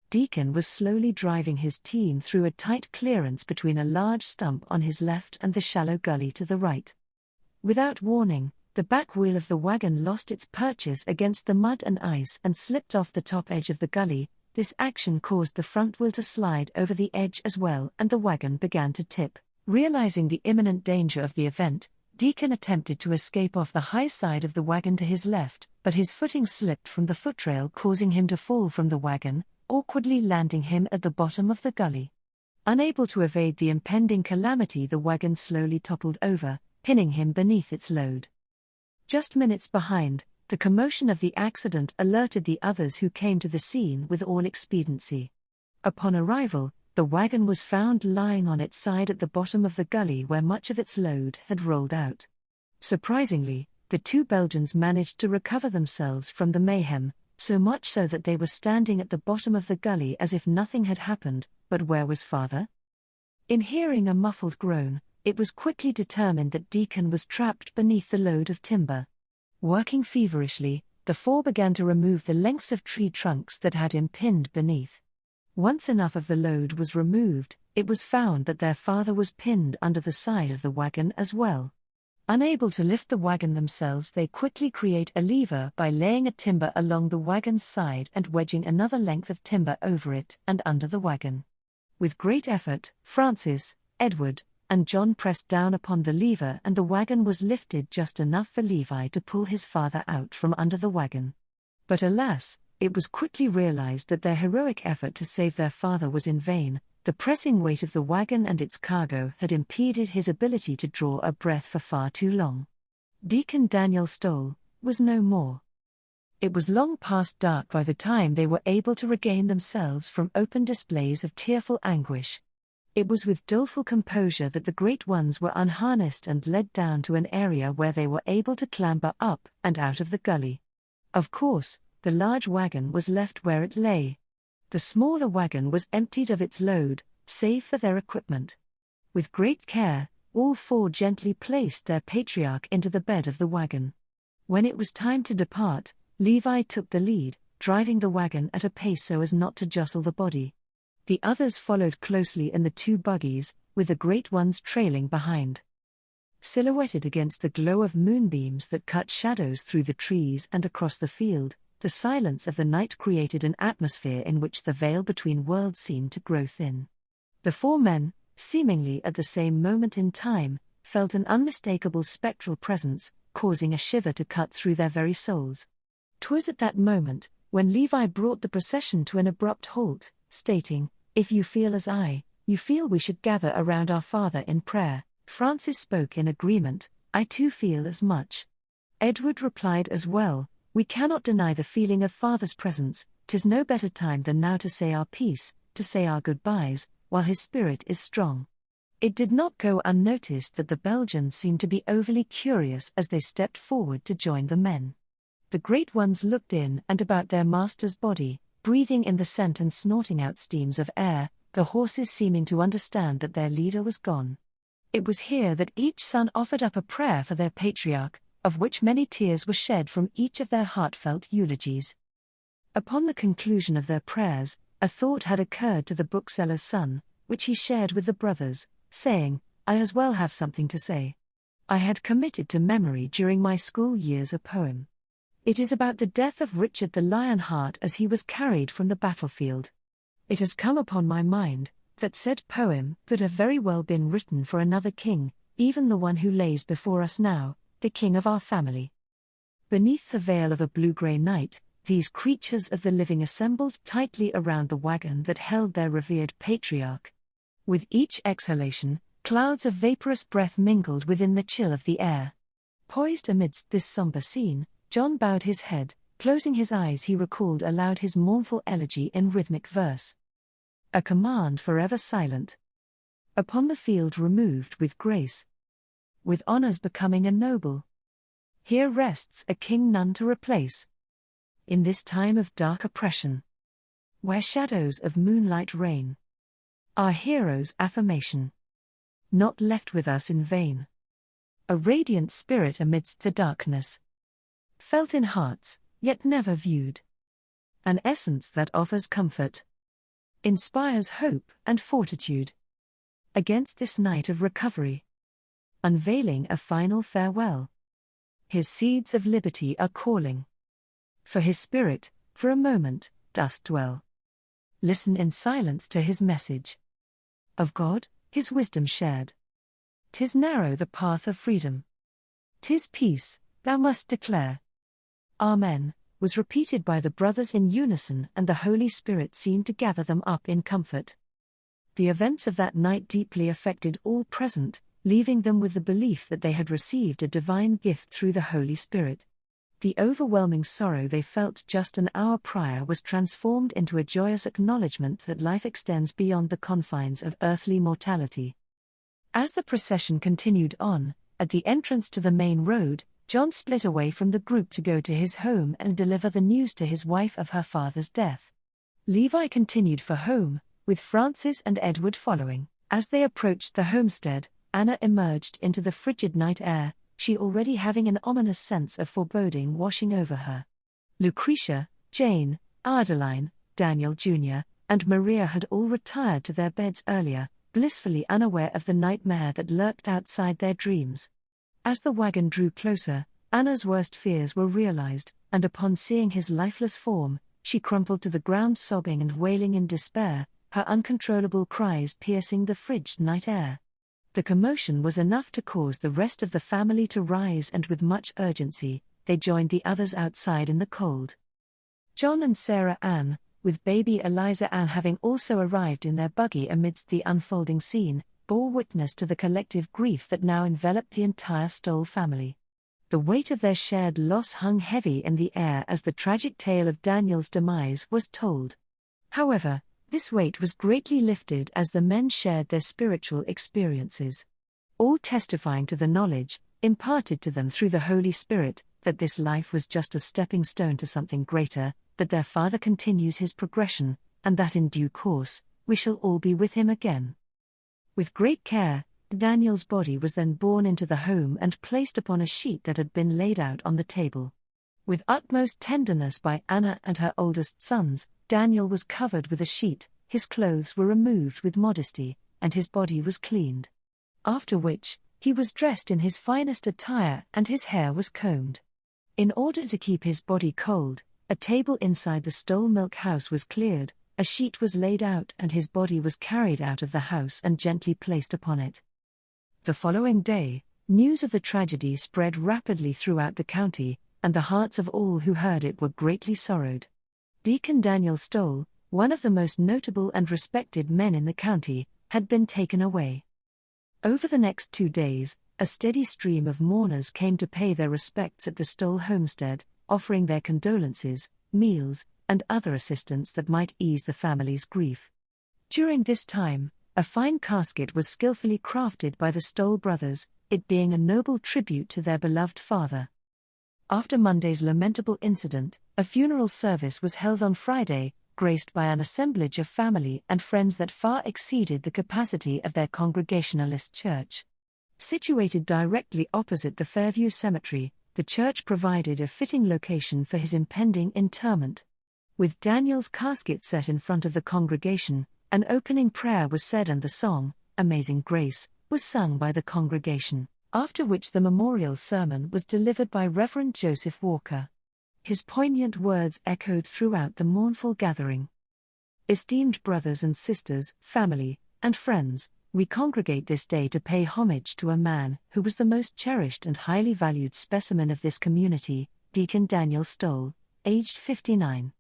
Deacon was slowly driving his team through a tight clearance between a large stump on his left and the shallow gully to the right. Without warning, the back wheel of the wagon lost its purchase against the mud and ice and slipped off the top edge of the gully. This action caused the front wheel to slide over the edge as well, and the wagon began to tip. Realizing the imminent danger of the event, Deacon attempted to escape off the high side of the wagon to his left, but his footing slipped from the footrail, causing him to fall from the wagon, awkwardly landing him at the bottom of the gully. Unable to evade the impending calamity, the wagon slowly toppled over, pinning him beneath its load. Just minutes behind, the commotion of the accident alerted the others, who came to the scene with all expediency. Upon arrival, the wagon was found lying on its side at the bottom of the gully where much of its load had rolled out. Surprisingly, the 2 Belgians managed to recover themselves from the mayhem, so much so that they were standing at the bottom of the gully as if nothing had happened. But where was father? In hearing a muffled groan, it was quickly determined that Deacon was trapped beneath the load of timber. Working feverishly, the 4 began to remove the lengths of tree trunks that had him pinned beneath. Once enough of the load was removed, it was found that their father was pinned under the side of the wagon as well. Unable to lift the wagon themselves, they quickly create a lever by laying a timber along the wagon's side and wedging another length of timber over it and under the wagon. With great effort, Francis, Edward, and John pressed down upon the lever, and the wagon was lifted just enough for Levi to pull his father out from under the wagon. But alas, it was quickly realized that their heroic effort to save their father was in vain. The pressing weight of the wagon and its cargo had impeded his ability to draw a breath for far too long. Deacon Daniel Stoll was no more. It was long past dark by the time they were able to regain themselves from open displays of tearful anguish. It was with doleful composure that the great ones were unharnessed and led down to an area where they were able to clamber up and out of the gully. Of course, the large wagon was left where it lay. The smaller wagon was emptied of its load, save for their equipment. With great care, all 4 gently placed their patriarch into the bed of the wagon. When it was time to depart, Levi took the lead, driving the wagon at a pace so as not to jostle the body. The others followed closely in the 2 buggies, with the great ones trailing behind. Silhouetted against the glow of moonbeams that cut shadows through the trees and across the field, the silence of the night created an atmosphere in which the veil between worlds seemed to grow thin. The 4 men, seemingly at the same moment in time, felt an unmistakable spectral presence, causing a shiver to cut through their very souls. 'Twas at that moment, when Levi brought the procession to an abrupt halt, stating, "If you feel as I, you feel we should gather around our Father in prayer." Francis spoke in agreement, "I too feel as much." Edward replied as well, "We cannot deny the feeling of Father's presence. 'Tis no better time than now to say our piece, to say our goodbyes, while his spirit is strong." It did not go unnoticed that the Belgians seemed to be overly curious as they stepped forward to join the men. The great ones looked in and about their master's body, breathing in the scent and snorting out steams of air, the horses seeming to understand that their leader was gone. It was here that each son offered up a prayer for their patriarch, of which many tears were shed from each of their heartfelt eulogies. Upon the conclusion of their prayers, a thought had occurred to the bookseller's son, which he shared with the brothers, saying, "I as well have something to say. I had committed to memory during my school years a poem. It is about the death of Richard the Lionheart as he was carried from the battlefield. It has come upon my mind, That said poem could have very well been written for another king, even the one who lays before us now, the king of our family. Beneath the veil of a blue-grey night, these creatures of the living assembled tightly around the wagon that held their revered patriarch. With each exhalation, clouds of vaporous breath mingled within the chill of the air. Poised amidst this somber scene, John bowed his head. Closing his eyes, he recalled aloud his mournful elegy in rhythmic verse. A command forever silent. Upon the field removed with grace. With honors becoming a noble. Here rests a king none to replace. In this time of dark oppression. Where shadows of moonlight reign. Our hero's affirmation. Not left with us in vain. A radiant spirit amidst the darkness. Felt in hearts, yet never viewed. An essence that offers comfort. Inspires hope and fortitude. Against this night of recovery. Unveiling a final farewell. His seeds of liberty are calling. For his spirit, for a moment, dost dwell. Listen in silence to his message. Of God, his wisdom shared. 'Tis narrow the path of freedom. 'Tis peace, thou must declare. Amen, was repeated by the brothers in unison, and the Holy Spirit seemed to gather them up in comfort. The events of that night deeply affected all present, leaving them with the belief that they had received a divine gift through the Holy Spirit. The overwhelming sorrow they felt just an hour prior was transformed into a joyous acknowledgement that life extends beyond the confines of earthly mortality. As the procession continued on, at the entrance to the main road, John split away from the group to go to his home and deliver the news to his wife of her father's death. Levi continued for home, with Francis and Edward following. As they approached the homestead, Anna emerged into the frigid night air, she already having an ominous sense of foreboding washing over her. Lucretia, Jane, Adeline, Daniel Jr., and Maria had all retired to their beds earlier, blissfully unaware of the nightmare that lurked outside their dreams. As the wagon drew closer, Anna's worst fears were realized, and upon seeing his lifeless form, she crumpled to the ground sobbing and wailing in despair, her uncontrollable cries piercing the frigid night air. The commotion was enough to cause the rest of the family to rise, and with much urgency, they joined the others outside in the cold. John and Sarah Ann, with baby Eliza Ann having also arrived in their buggy amidst the unfolding scene, bore witness to the collective grief that now enveloped the entire Stoll family. The weight of their shared loss hung heavy in the air as the tragic tale of Daniel's demise was told. However, this weight was greatly lifted as the men shared their spiritual experiences. All testifying to the knowledge, imparted to them through the Holy Spirit, that this life was just a stepping stone to something greater, that their Father continues his progression, and that in due course, we shall all be with him again. With great care, Daniel's body was then borne into the home and placed upon a sheet that had been laid out on the table. With utmost tenderness by Anna and her oldest sons, Daniel was covered with a sheet, his clothes were removed with modesty, and his body was cleaned. After which, he was dressed in his finest attire and his hair was combed. In order to keep his body cold, a table inside the Stoll milk house was cleared, a sheet was laid out and his body was carried out of the house and gently placed upon it. The following day, news of the tragedy spread rapidly throughout the county, and the hearts of all who heard it were greatly sorrowed. Deacon Daniel Stoll, one of the most notable and respected men in the county, had been taken away. Over the next 2 days, a steady stream of mourners came to pay their respects at the Stoll homestead, offering their condolences, meals, and other assistance that might ease the family's grief. During this time, a fine casket was skillfully crafted by the Stoll brothers, it being a noble tribute to their beloved father. After Monday's lamentable incident, a funeral service was held on Friday, graced by an assemblage of family and friends that far exceeded the capacity of their Congregationalist church. Situated directly opposite the Fairview Cemetery, the church provided a fitting location for his impending interment. With Daniel's casket set in front of the congregation, an opening prayer was said and the song, Amazing Grace, was sung by the congregation, after which the memorial sermon was delivered by Reverend Joseph Walker. His poignant words echoed throughout the mournful gathering. Esteemed brothers and sisters, family, and friends, we congregate this day to pay homage to a man who was the most cherished and highly valued specimen of this community, Deacon Daniel Stoll, aged 59.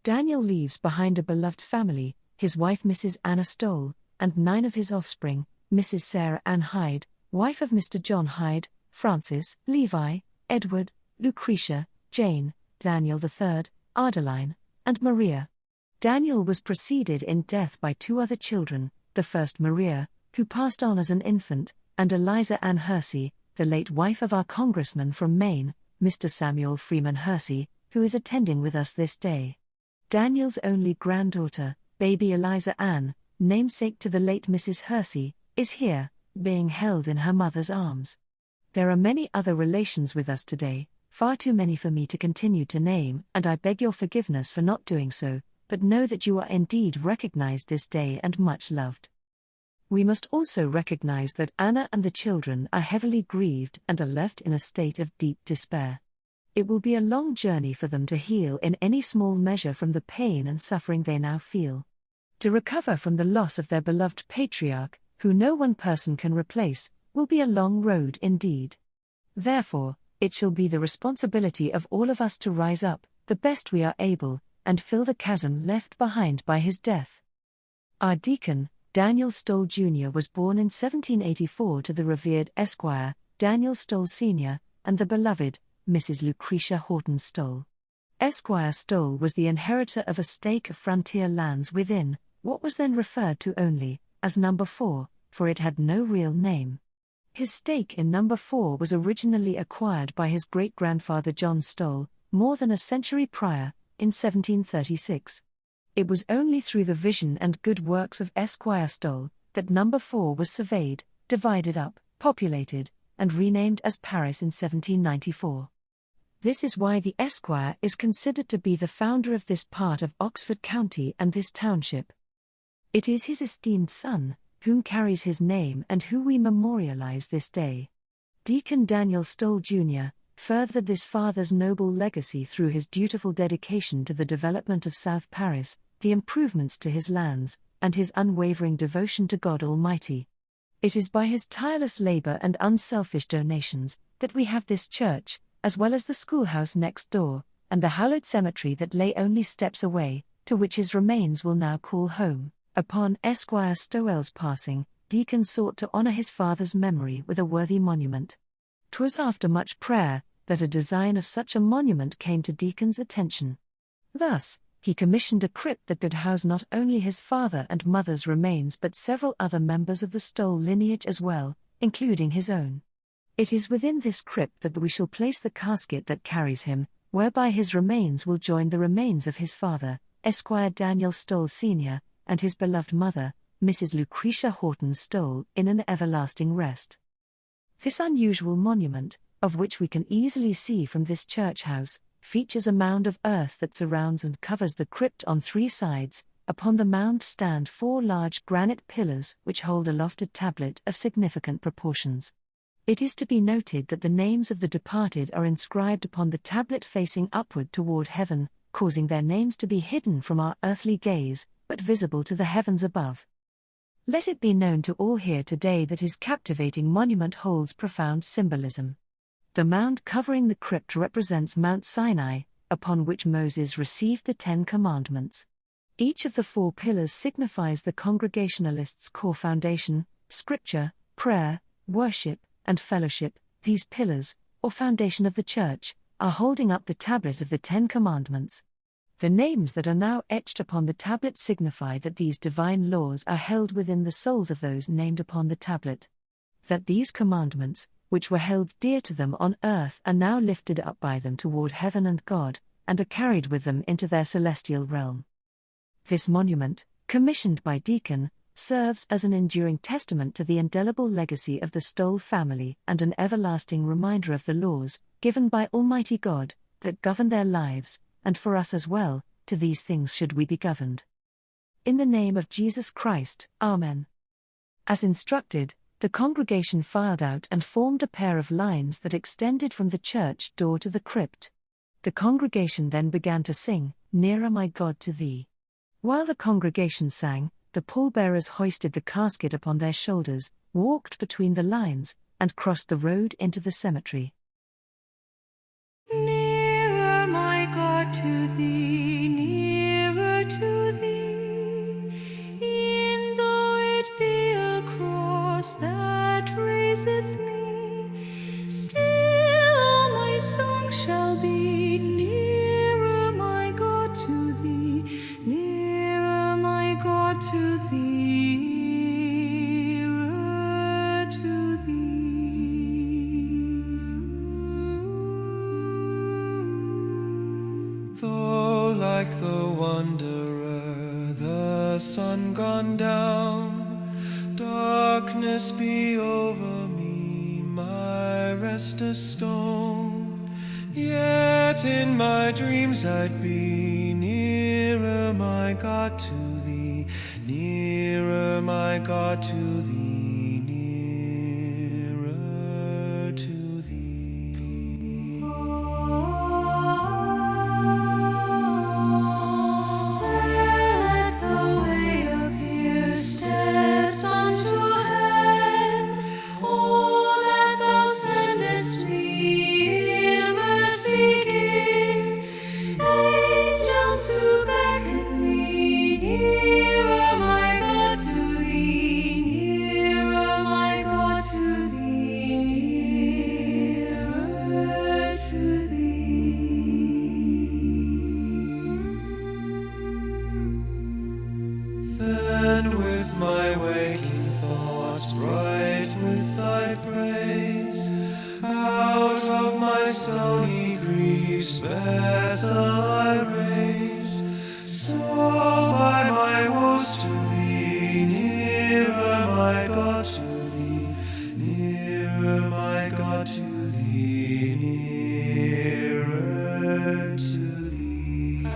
Daniel leaves behind a beloved family, his wife Mrs. Anna Stoll, and 9 of his offspring, Mrs. Sarah Ann Hyde, wife of Mr. John Hyde, Francis, Levi, Edward, Lucretia, Jane, Daniel III, Adeline, and Maria. Daniel was preceded in death by 2 other children, the first Maria, who passed on as an infant, and Eliza Ann Hersey, the late wife of our congressman from Maine, Mr. Samuel Freeman Hersey, who is attending with us this day. Daniel's only granddaughter, baby Eliza Ann, namesake to the late Mrs. Hersey, is here, being held in her mother's arms. There are many other relations with us today, far too many for me to continue to name, and I beg your forgiveness for not doing so, but know that you are indeed recognized this day and much loved. We must also recognize that Anna and the children are heavily grieved and are left in a state of deep despair. It will be a long journey for them to heal in any small measure from the pain and suffering they now feel. To recover from the loss of their beloved patriarch, who no one person can replace, will be a long road indeed. Therefore, it shall be the responsibility of all of us to rise up, the best we are able, and fill the chasm left behind by his death. Our deacon, Daniel Stoll Jr. was born in 1784 to the revered Esquire, Daniel Stoll Sr., and the beloved, Mrs. Lucretia Horton Stoll. Esquire Stoll was the inheritor of a stake of frontier lands within, what was then referred to only, as Number 4, for it had no real name. His stake in Number 4 was originally acquired by his great-grandfather John Stoll, more than a century prior, in 1736. It was only through the vision and good works of Esquire Stoll that Number 4 was surveyed, divided up, populated, and renamed as Paris in 1794. This is why the Esquire is considered to be the founder of this part of Oxford County and this township. It is his esteemed son, whom carries his name and who we memorialize this day. Deacon Daniel Stoll Jr. furthered this father's noble legacy through his dutiful dedication to the development of South Paris, the improvements to his lands, and his unwavering devotion to God Almighty. It is by his tireless labor and unselfish donations that we have this church, as well as the schoolhouse next door, and the hallowed cemetery that lay only steps away, to which his remains will now call home. Upon Esquire Stowell's passing, Deacon sought to honor his father's memory with a worthy monument. 'Twas after much prayer that a design of such a monument came to Deacon's attention. Thus, he commissioned a crypt that could house not only his father and mother's remains but several other members of the Stoll lineage as well, including his own. It is within this crypt that we shall place the casket that carries him, whereby his remains will join the remains of his father, Esquire Daniel Stoll Sr., and his beloved mother, Mrs. Lucretia Horton Stoll, in an everlasting rest. This unusual monument, of which we can easily see from this church house, features a mound of earth that surrounds and covers the crypt on 3 sides. Upon the mound stand 4 large granite pillars which hold a lofted tablet of significant proportions. It is to be noted that the names of the departed are inscribed upon the tablet facing upward toward heaven, causing their names to be hidden from our earthly gaze, but visible to the heavens above. Let it be known to all here today that his captivating monument holds profound symbolism. The mound covering the crypt represents Mount Sinai, upon which Moses received the 10 Commandments. Each of the 4 pillars signifies the Congregationalists' core foundation: scripture, prayer, worship, and fellowship. These pillars, or foundation of the church, are holding up the tablet of the 10 Commandments. The names that are now etched upon the tablet signify that these divine laws are held within the souls of those named upon the tablet. That these commandments, which were held dear to them on earth, are now lifted up by them toward heaven and God, and are carried with them into their celestial realm. This monument, commissioned by Deacon, serves as an enduring testament to the indelible legacy of the Stoll family and an everlasting reminder of the laws, given by Almighty God, that govern their lives, and for us as well, to these things should we be governed. In the name of Jesus Christ, Amen. As instructed, the congregation filed out and formed a pair of lines that extended from the church door to the crypt. The congregation then began to sing, "Nearer My God to Thee." While the congregation sang, the pallbearers hoisted the casket upon their shoulders, walked between the lines, and crossed the road into the cemetery. Nearer, my God, to thee, nearer to thee, e'en though it be a cross that raiseth me, still all my song shall be nearer, my God, to thee, nearer, my God, to thee, nearer to thee. Though like the wanderer, the sun gone down, darkness be over me, my rest a stone, yet in my dreams I'd be nearer, my God, to thee, nearer, my God, to thee, nearer to thee. Let the way appear, steps unto heaven. Oh, that thou sendest me in mercy give. Angels to beckon me nearer, my God, to thee, nearer, my God, to thee, nearer to thee. Then with my waking thoughts, bright with thy praise, out of my stony griefs, Bethel I raise. So by my woes to be nearer, my God, to thee, nearer, my God, to thee, nearer to thee.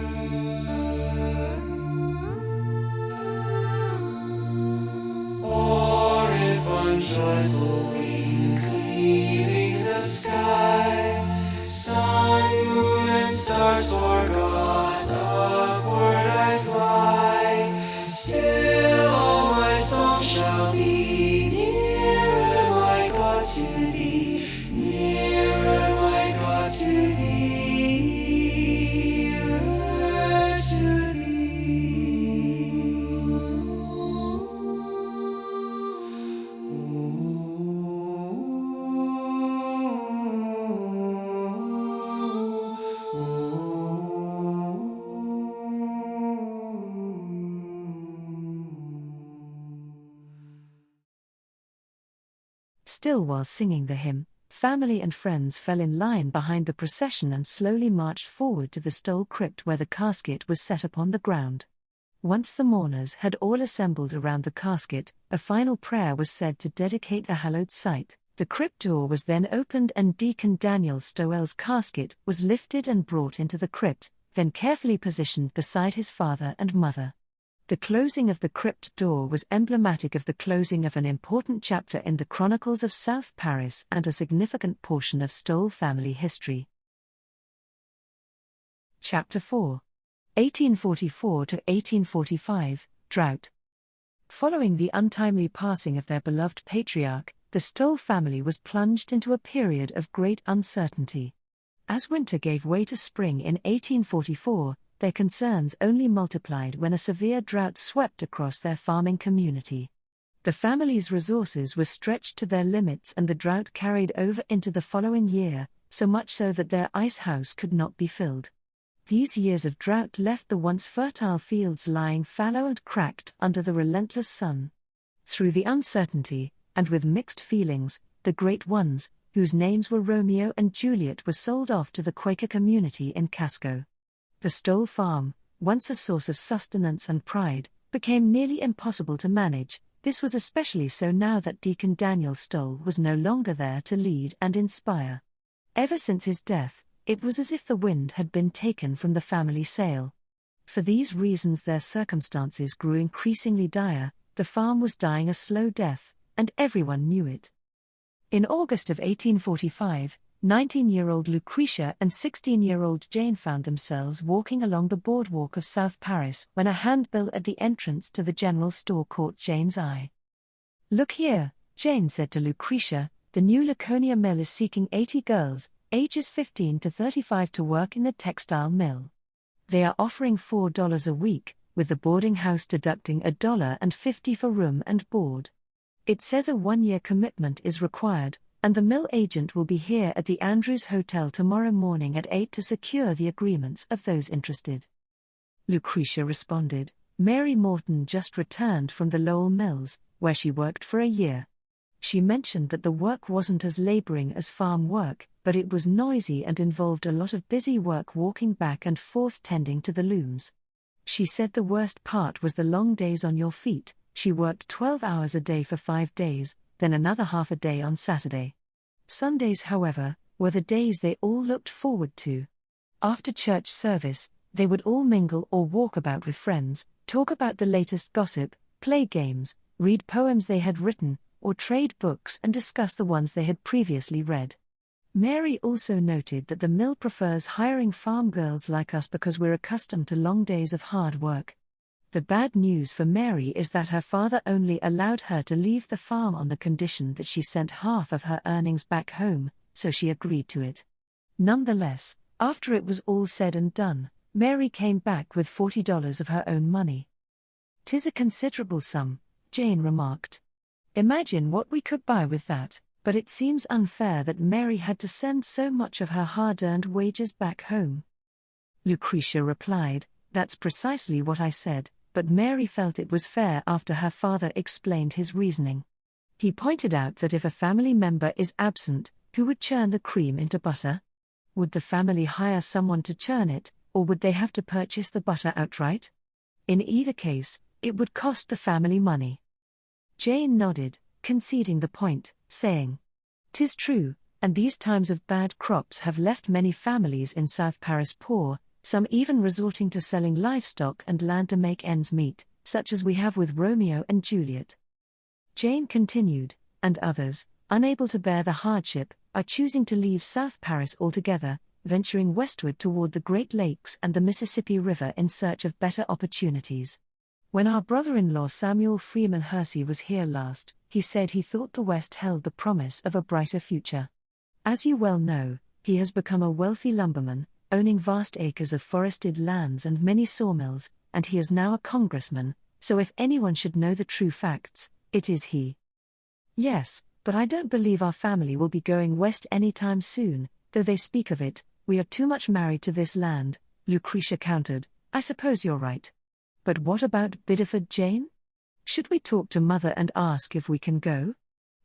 Or if on joyful wing cleaving the sky, sun, moon, and stars forgot, upward I fly, still all my song shall be nearer, my God, to thee, nearer, my God, to thee, nearer to thee. Still while singing the hymn, family and friends fell in line behind the procession and slowly marched forward to the Stole crypt where the casket was set upon the ground. Once the mourners had all assembled around the casket, a final prayer was said to dedicate the hallowed site. The crypt door was then opened and Deacon Daniel Stowell's casket was lifted and brought into the crypt, then carefully positioned beside his father and mother. The closing of the crypt door was emblematic of the closing of an important chapter in the Chronicles of South Paris and a significant portion of Stole family history. Chapter 4. 1844 to 1845, Drought. Following the untimely passing of their beloved patriarch, the Stole family was plunged into a period of great uncertainty. As winter gave way to spring in 1844, their concerns only multiplied when a severe drought swept across their farming community. The family's resources were stretched to their limits and the drought carried over into the following year, so much so that their ice house could not be filled. These years of drought left the once fertile fields lying fallow and cracked under the relentless sun. Through the uncertainty, and with mixed feelings, the great ones, whose names were Romeo and Juliet, were sold off to the Quaker community in Casco. The Stole farm, once a source of sustenance and pride, became nearly impossible to manage. This was especially so now that Deacon Daniel Stole was no longer there to lead and inspire. Ever since his death, it was as if the wind had been taken from the family sail. For these reasons their circumstances grew increasingly dire, the farm was dying a slow death, and everyone knew it. In August of 1845, 19-year-old Lucretia and 16-year-old Jane found themselves walking along the boardwalk of South Paris when a handbill at the entrance to the general store caught Jane's eye. "Look here," Jane said to Lucretia, "the new Laconia mill is seeking 80 girls, ages 15 to 35 to work in the textile mill. They are offering $4 a week, with the boarding house deducting $1.50 for room and board. It says a 1-year commitment is required, and the mill agent will be here at the Andrews Hotel tomorrow morning at 8 to secure the agreements of those interested." Lucretia responded, "Mary Morton just returned from the Lowell Mills, where she worked for a year. She mentioned that the work wasn't as laboring as farm work, but it was noisy and involved a lot of busy work walking back and forth tending to the looms. She said the worst part was the long days on your feet. She worked 12 hours a day for 5 days, then another half a day on Saturday. Sundays, however, were the days they all looked forward to. After church service, they would all mingle or walk about with friends, talk about the latest gossip, play games, read poems they had written, or trade books and discuss the ones they had previously read. Mary also noted that the mill prefers hiring farm girls like us because we're accustomed to long days of hard work. The bad news for Mary is that her father only allowed her to leave the farm on the condition that she sent half of her earnings back home, so she agreed to it. Nonetheless, after it was all said and done, Mary came back with $40 of her own money. "'Tis a considerable sum," Jane remarked. "Imagine what we could buy with that, but it seems unfair that Mary had to send so much of her hard-earned wages back home." Lucretia replied, "That's precisely what I said, but Mary felt it was fair after her father explained his reasoning. He pointed out that if a family member is absent, who would churn the cream into butter? Would the family hire someone to churn it, or would they have to purchase the butter outright? In either case, it would cost the family money." Jane nodded, conceding the point, saying, "'Tis true, and these times of bad crops have left many families in South Paris poor, some even resorting to selling livestock and land to make ends meet, such as we have with Romeo and Juliet." Jane continued, "And others, unable to bear the hardship, are choosing to leave South Paris altogether, venturing westward toward the Great Lakes and the Mississippi River in search of better opportunities. When our brother-in-law Samuel Freeman Hersey was here last, he said he thought the West held the promise of a brighter future. As you well know, he has become a wealthy lumberman, owning vast acres of forested lands and many sawmills, and he is now a congressman, so if anyone should know the true facts, it is he." "Yes, but I don't believe our family will be going west anytime soon, though they speak of it. We are too much married to this land," Lucretia countered. "I suppose you're right. But what about Biddeford, Jane? Should we talk to Mother and ask if we can go?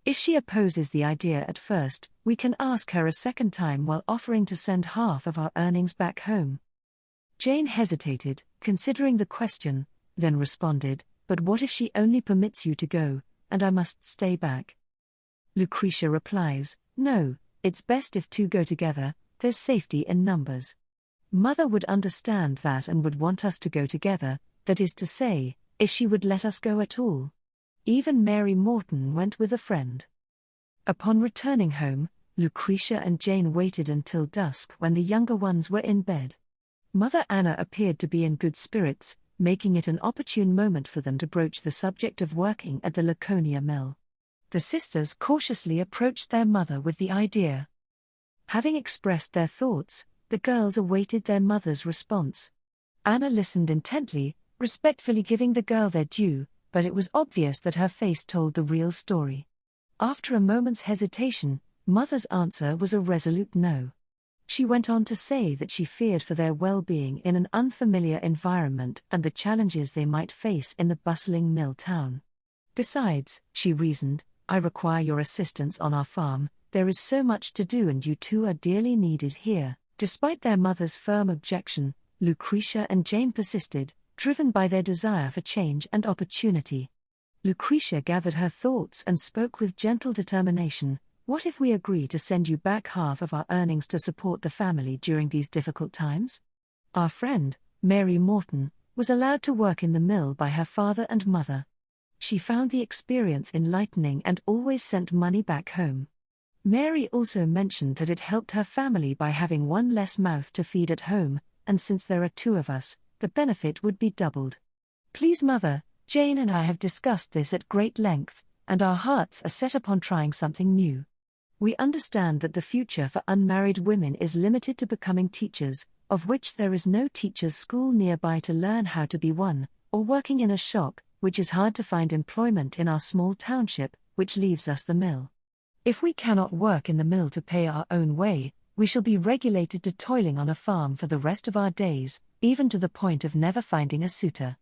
If she opposes the idea at first, we can ask her a second time while offering to send half of our earnings back home." Jane hesitated, considering the question, then responded, "But what if she only permits you to go, and I must stay back?" Lucretia replies, "No, it's best if two go together, there's safety in numbers. Mother would understand that and would want us to go together, that is to say, if she would let us go at all." Even Mary Morton went with a friend. Upon returning home, Lucretia and Jane waited until dusk when the younger ones were in bed. Mother Anna appeared to be in good spirits, making it an opportune moment for them to broach the subject of working at the Laconia mill. The sisters cautiously approached their mother with the idea. Having expressed their thoughts, the girls awaited their mother's response. Anna listened intently, respectfully giving the girl their due, but it was obvious that her face told the real story. After a moment's hesitation, Mother's answer was a resolute no. She went on to say that she feared for their well-being in an unfamiliar environment and the challenges they might face in the bustling mill town. "Besides," she reasoned, "I require your assistance on our farm, there is so much to do and you two are dearly needed here." Despite their mother's firm objection, Lucretia and Jane persisted, driven by their desire for change and opportunity. Lucretia gathered her thoughts and spoke with gentle determination. "What if we agree to send you back half of our earnings to support the family during these difficult times?" Our friend, Mary Morton, was allowed to work in the mill by her father and mother. She found the experience enlightening and always sent money back home. Mary also mentioned that it helped her family by having one less mouth to feed at home, and since there are 2 of us, the benefit would be doubled. Please, Mother, Jane and I have discussed this at great length, and our hearts are set upon trying something new. We understand that the future for unmarried women is limited to becoming teachers, of which there is no teachers' school nearby to learn how to be one, or working in a shop, which is hard to find employment in our small township, which leaves us the mill. If we cannot work in the mill to pay our own way, we shall be regulated to toiling on a farm for the rest of our days, even to the point of never finding a suitor.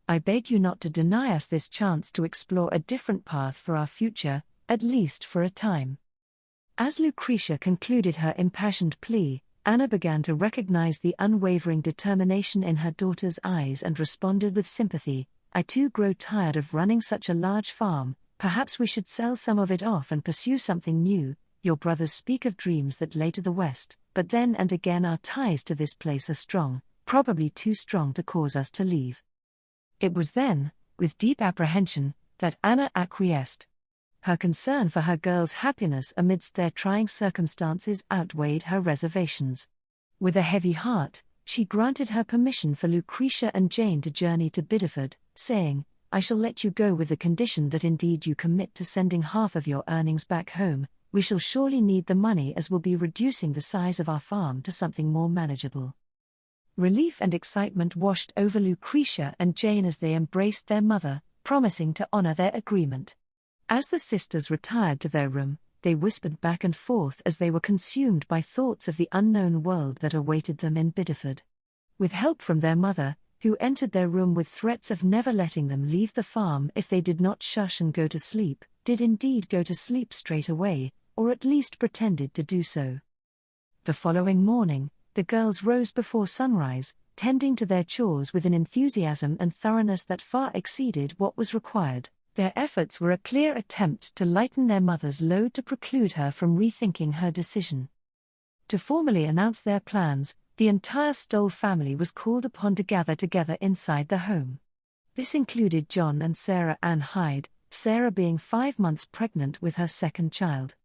I beg you not to deny us this chance to explore a different path for our future, at least for a time. As Lucretia concluded her impassioned plea, Anna began to recognize the unwavering determination in her daughter's eyes and responded with sympathy. I too grow tired of running such a large farm. Perhaps we should sell some of it off and pursue something new. Your brothers speak of dreams that lay to the west, but then and again our ties to this place are strong, probably too strong to cause us to leave. It was then, with deep apprehension, that Anna acquiesced. Her concern for her girls' happiness amidst their trying circumstances outweighed her reservations. With a heavy heart, she granted her permission for Lucretia and Jane to journey to Biddeford, saying, I shall let you go with the condition that indeed you commit to sending half of your earnings back home. We shall surely need the money as we'll be reducing the size of our farm to something more manageable. Relief and excitement washed over Lucretia and Jane as they embraced their mother, promising to honor their agreement. As the sisters retired to their room, they whispered back and forth as they were consumed by thoughts of the unknown world that awaited them in Biddeford. With help from their mother, who entered their room with threats of never letting them leave the farm if they did not shush and go to sleep, did indeed go to sleep straight away, or at least pretended to do so. The following morning, the girls rose before sunrise, tending to their chores with an enthusiasm and thoroughness that far exceeded what was required. Their efforts were a clear attempt to lighten their mother's load to preclude her from rethinking her decision. To formally announce their plans, the entire Stoll family was called upon to gather together inside the home. This included John and Sarah Ann Hyde, Sarah being 5 months pregnant with her second child.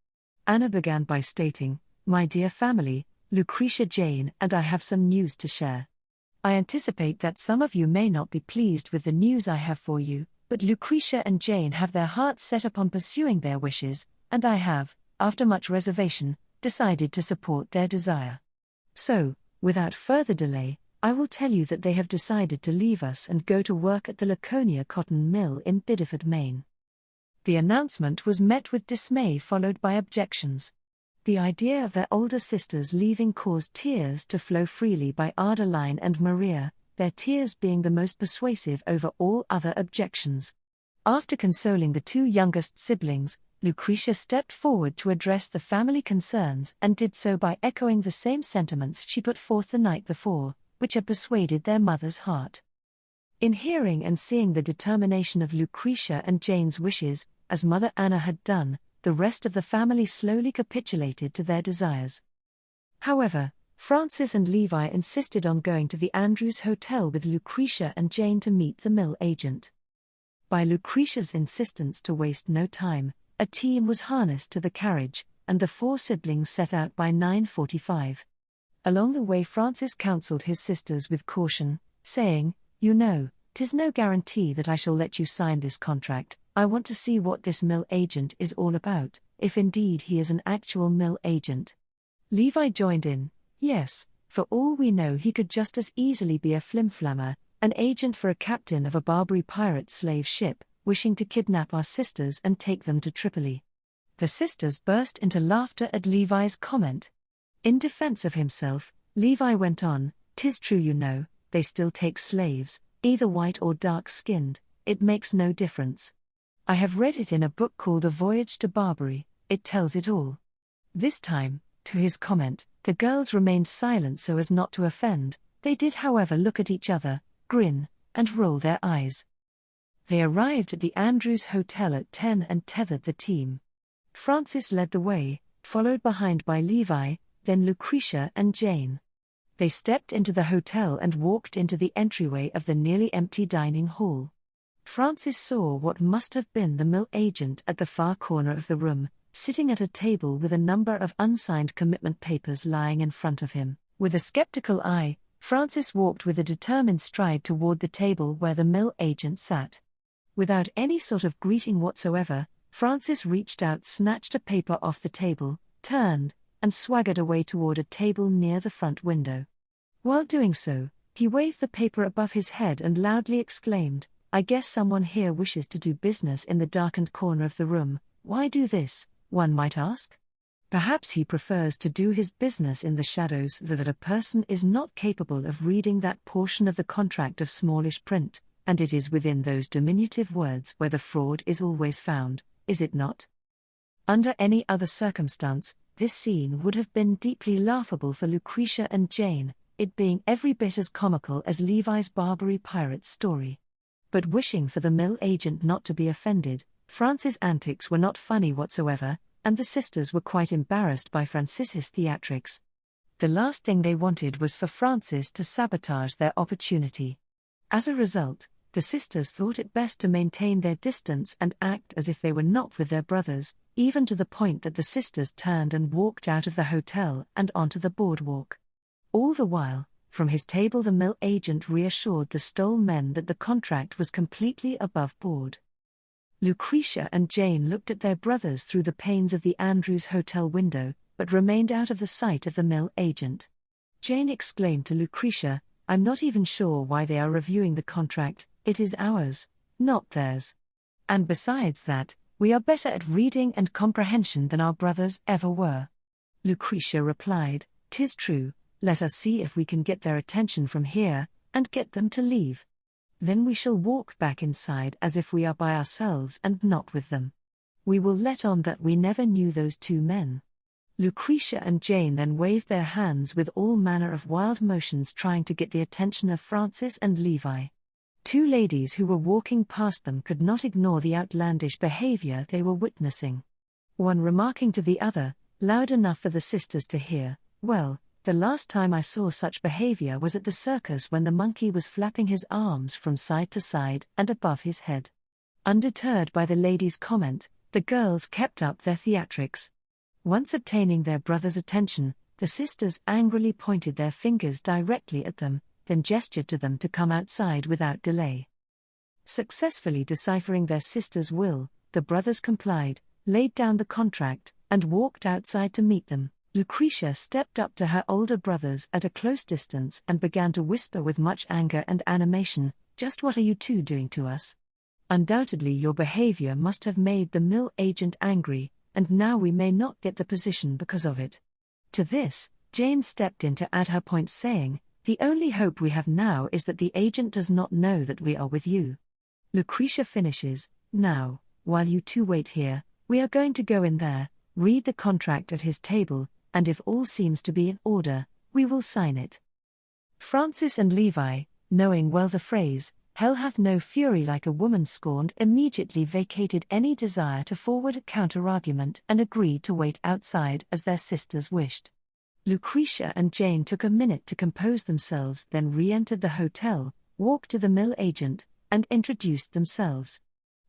Anna began by stating, My dear family, Lucretia, Jane, and I have some news to share. I anticipate that some of you may not be pleased with the news I have for you, but Lucretia and Jane have their hearts set upon pursuing their wishes, and I have, after much reservation, decided to support their desire. So, without further delay, I will tell you that they have decided to leave us and go to work at the Laconia Cotton Mill in Biddeford, Maine. The announcement was met with dismay followed by objections. The idea of their older sisters leaving caused tears to flow freely by Adeline and Maria, their tears being the most persuasive over all other objections. After consoling the 2 youngest siblings, Lucretia stepped forward to address the family concerns and did so by echoing the same sentiments she put forth the night before, which had persuaded their mother's heart. In hearing and seeing the determination of Lucretia and Jane's wishes, as Mother Anna had done, the rest of the family slowly capitulated to their desires. However, Francis and Levi insisted on going to the Andrews Hotel with Lucretia and Jane to meet the mill agent. By Lucretia's insistence to waste no time, a team was harnessed to the carriage, and the 4 siblings set out by 9:45. Along the way Francis counselled his sisters with caution, saying, You know, 'tis no guarantee that I shall let you sign this contract. I want to see what this mill agent is all about, if indeed he is an actual mill agent. Levi joined in, Yes, for all we know he could just as easily be a flimflammer, an agent for a captain of a Barbary pirate slave ship, wishing to kidnap our sisters and take them to Tripoli. The sisters burst into laughter at Levi's comment. In defense of himself, Levi went on, 'Tis true, you know, they still take slaves, either white or dark-skinned, it makes no difference. I have read it in a book called A Voyage to Barbary, it tells it all. This time, to his comment, the girls remained silent so as not to offend. They did however look at each other, grin, and roll their eyes. They arrived at the Andrews Hotel at 10 and tethered the team. Francis led the way, followed behind by Levi, then Lucretia and Jane. They stepped into the hotel and walked into the entryway of the nearly empty dining hall. Francis saw what must have been the mill agent at the far corner of the room, sitting at a table with a number of unsigned commitment papers lying in front of him. With a skeptical eye, Francis walked with a determined stride toward the table where the mill agent sat. Without any sort of greeting whatsoever, Francis reached out, snatched a paper off the table, turned, and swaggered away toward a table near the front window. While doing so, he waved the paper above his head and loudly exclaimed, "I guess someone here wishes to do business in the darkened corner of the room. Why do this, one might ask? Perhaps he prefers to do his business in the shadows so that a person is not capable of reading that portion of the contract of smallish print, and it is within those diminutive words where the fraud is always found, is it not?" Under any other circumstance, this scene would have been deeply laughable for Lucretia and Jane, it being every bit as comical as Levi's Barbary pirate's story. But wishing for the mill agent not to be offended, Francis' antics were not funny whatsoever, and the sisters were quite embarrassed by Francis's theatrics. The last thing they wanted was for Francis to sabotage their opportunity. As a result, the sisters thought it best to maintain their distance and act as if they were not with their brothers, even to the point that the sisters turned and walked out of the hotel and onto the boardwalk. All the while, from his table the mill agent reassured the Stoll men that the contract was completely above board. Lucretia and Jane looked at their brothers through the panes of the Andrews Hotel window, but remained out of the sight of the mill agent. Jane exclaimed to Lucretia, "I'm not even sure why they are reviewing the contract, it is ours, not theirs. And besides that, we are better at reading and comprehension than our brothers ever were." Lucretia replied, "'Tis true, let us see if we can get their attention from here, and get them to leave. Then we shall walk back inside as if we are by ourselves and not with them. We will let on that we never knew those two men." Lucretia and Jane then waved their hands with all manner of wild motions, trying to get the attention of Francis and Levi. Two ladies who were walking past them could not ignore the outlandish behavior they were witnessing. One remarking to the other, loud enough for the sisters to hear, "Well, the last time I saw such behavior was at the circus when the monkey was flapping his arms from side to side and above his head." Undeterred by the lady's comment, the girls kept up their theatrics. Once obtaining their brother's attention, the sisters angrily pointed their fingers directly at them, then gestured to them to come outside without delay. Successfully deciphering their sister's will, the brothers complied, laid down the contract, and walked outside to meet them. Lucretia stepped up to her older brothers at a close distance and began to whisper with much anger and animation, "Just what are you two doing to us? Undoubtedly your behavior must have made the mill agent angry, and now we may not get the position because of it." To this, Jane stepped in to add her point, saying, "The only hope we have now is that the agent does not know that we are with you." Lucretia finishes, "Now, while you two wait here, we are going to go in there, read the contract at his table, and if all seems to be in order, we will sign it." Francis and Levi, knowing well the phrase, "Hell hath no fury like a woman scorned," immediately vacated any desire to forward a counter-argument and agreed to wait outside as their sisters wished. Lucretia and Jane took a minute to compose themselves, then re-entered the hotel, walked to the mill agent, and introduced themselves.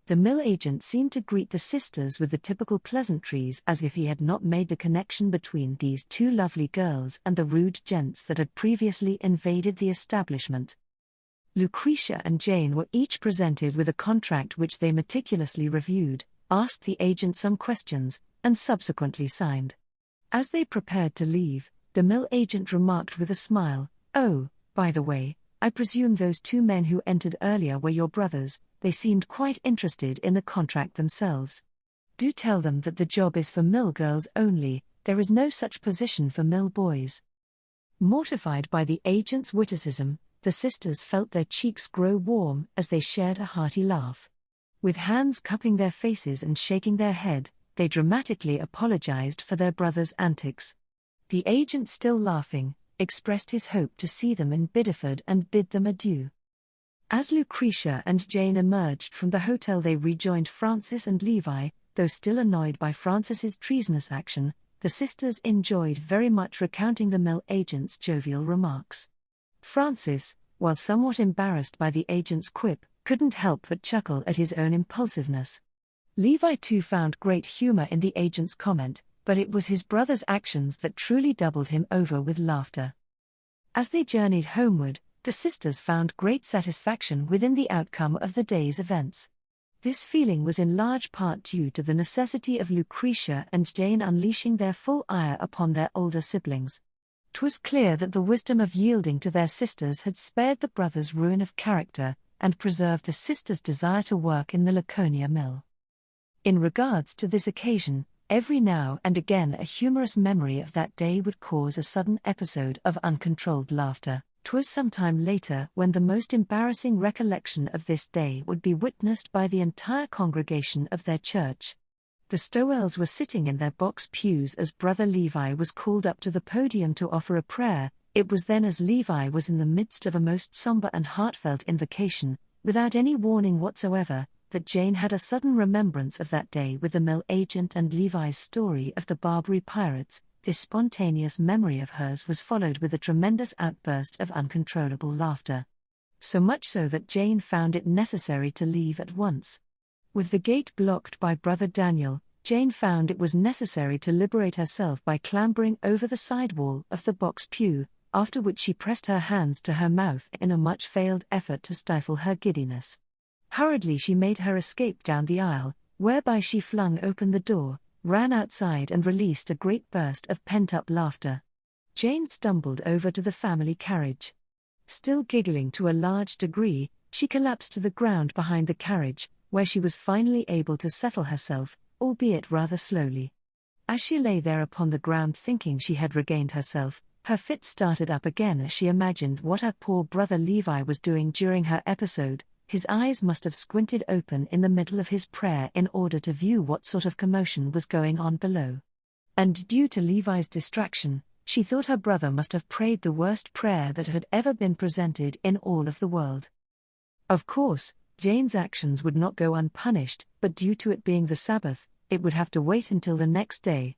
The mill agent seemed to greet the sisters with the typical pleasantries as if he had not made the connection between these two lovely girls and the rude gents that had previously invaded the establishment. Lucretia and Jane were each presented with a contract which they meticulously reviewed, asked the agent some questions, and subsequently signed. As they prepared to leave, the mill agent remarked with a smile, "Oh, by the way, I presume those two men who entered earlier were your brothers. They seemed quite interested in the contract themselves. Do tell them that the job is for mill girls only, there is no such position for mill boys." Mortified by the agent's witticism, the sisters felt their cheeks grow warm as they shared a hearty laugh. With hands cupping their faces and shaking their head, they dramatically apologized for their brother's antics. The agent, still laughing, expressed his hope to see them in Biddeford and bid them adieu. As Lucretia and Jane emerged from the hotel, they rejoined Francis and Levi. Though still annoyed by Francis's treasonous action, the sisters enjoyed very much recounting the mill agent's jovial remarks. Francis, while somewhat embarrassed by the agent's quip, couldn't help but chuckle at his own impulsiveness. Levi too found great humor in the agent's comment, but it was his brother's actions that truly doubled him over with laughter. As they journeyed homeward, the sisters found great satisfaction within the outcome of the day's events. This feeling was in large part due to the necessity of Lucretia and Jane unleashing their full ire upon their older siblings. 'Twas clear that the wisdom of yielding to their sisters had spared the brothers' ruin of character, and preserved the sisters' desire to work in the Laconia mill. In regards to this occasion, every now and again a humorous memory of that day would cause a sudden episode of uncontrolled laughter. 'Twas some time later when the most embarrassing recollection of this day would be witnessed by the entire congregation of their church. The Stowells were sitting in their box pews as Brother Levi was called up to the podium to offer a prayer. It was then, as Levi was in the midst of a most somber and heartfelt invocation, without any warning whatsoever, that Jane had a sudden remembrance of that day with the mill agent and Levi's story of the Barbary pirates. This spontaneous memory of hers was followed with a tremendous outburst of uncontrollable laughter. So much so that Jane found it necessary to leave at once. With the gate blocked by Brother Daniel, Jane found it was necessary to liberate herself by clambering over the side wall of the box pew, after which she pressed her hands to her mouth in a much failed effort to stifle her giddiness. Hurriedly she made her escape down the aisle, whereby she flung open the door, ran outside and released a great burst of pent-up laughter. Jane stumbled over to the family carriage. Still giggling to a large degree, she collapsed to the ground behind the carriage, where she was finally able to settle herself, albeit rather slowly. As she lay there upon the ground thinking she had regained herself, her fit started up again as she imagined what her poor brother Levi was doing during her episode. His eyes must have squinted open in the middle of his prayer in order to view what sort of commotion was going on below. And due to Levi's distraction, she thought her brother must have prayed the worst prayer that had ever been presented in all of the world. Of course, Jane's actions would not go unpunished, but due to it being the Sabbath, it would have to wait until the next day.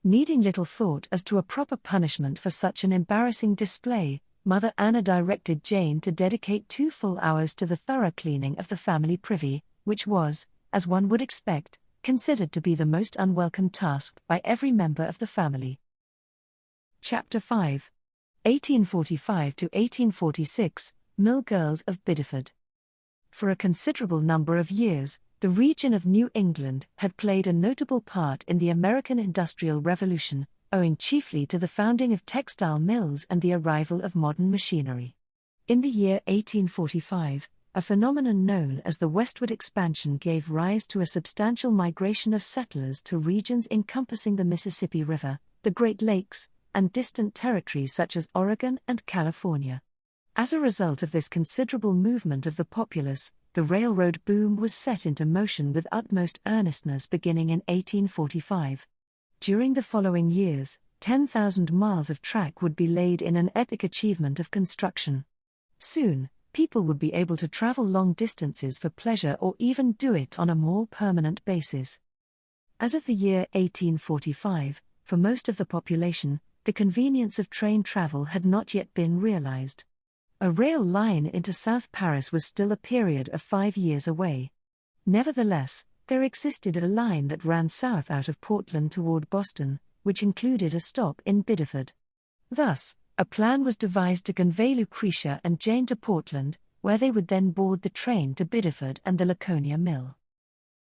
Needing little thought as to a proper punishment for such an embarrassing display, Mother Anna directed Jane to dedicate 2 full hours to the thorough cleaning of the family privy, which was, as one would expect, considered to be the most unwelcome task by every member of the family. Chapter 5. 1845 to 1846, Mill Girls of Biddeford. For a considerable number of years, the region of New England had played a notable part in the American Industrial Revolution, owing chiefly to the founding of textile mills and the arrival of modern machinery. In the year 1845, a phenomenon known as the westward expansion gave rise to a substantial migration of settlers to regions encompassing the Mississippi River, the Great Lakes, and distant territories such as Oregon and California. As a result of this considerable movement of the populace, the railroad boom was set into motion with utmost earnestness beginning in 1845. During the following years, 10,000 miles of track would be laid in an epic achievement of construction. Soon, people would be able to travel long distances for pleasure or even do it on a more permanent basis. As of the year 1845, for most of the population, the convenience of train travel had not yet been realized. A rail line into South Paris was still a period of 5 years away. Nevertheless, there existed a line that ran south out of Portland toward Boston, which included a stop in Biddeford. Thus, a plan was devised to convey Lucretia and Jane to Portland, where they would then board the train to Biddeford and the Laconia mill.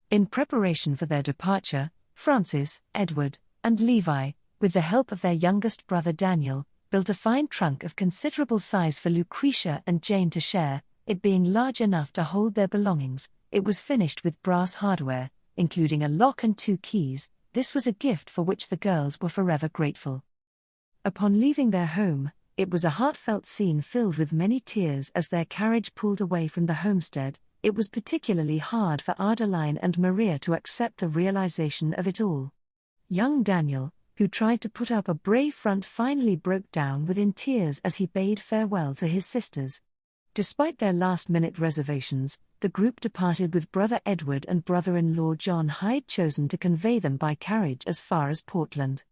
In preparation for their departure, Francis, Edward, and Levi, with the help of their youngest brother Daniel, built a fine trunk of considerable size for Lucretia and Jane to share, it being large enough to hold their belongings. It was finished with brass hardware, including a lock and 2 keys. This was a gift for which the girls were forever grateful. Upon leaving their home, it was a heartfelt scene filled with many tears as their carriage pulled away from the homestead. It was particularly hard for Adeline and Maria to accept the realization of it all. Young Daniel, who tried to put up a brave front, finally broke down within tears as he bade farewell to his sisters. Despite their last-minute reservations, the group departed with Brother Edward and brother-in-law John Hyde chosen to convey them by carriage as far as Portland.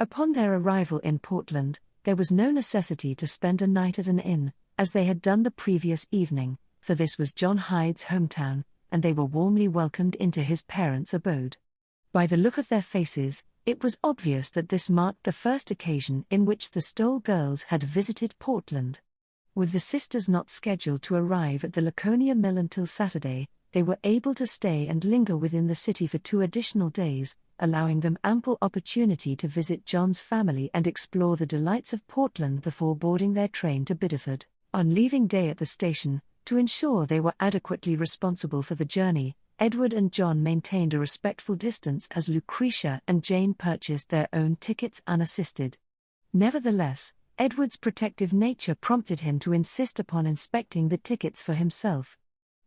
Upon their arrival in Portland, there was no necessity to spend a night at an inn, as they had done the previous evening, for this was John Hyde's hometown, and they were warmly welcomed into his parents' abode. By the look of their faces, it was obvious that this marked the first occasion in which the Stoll girls had visited Portland. With the sisters not scheduled to arrive at the Laconia Mill until Saturday, they were able to stay and linger within the city for 2 additional days, allowing them ample opportunity to visit John's family and explore the delights of Portland before boarding their train to Biddeford. On leaving day at the station, to ensure they were adequately responsible for the journey, Edward and John maintained a respectful distance as Lucretia and Jane purchased their own tickets unassisted. Nevertheless, Edward's protective nature prompted him to insist upon inspecting the tickets for himself.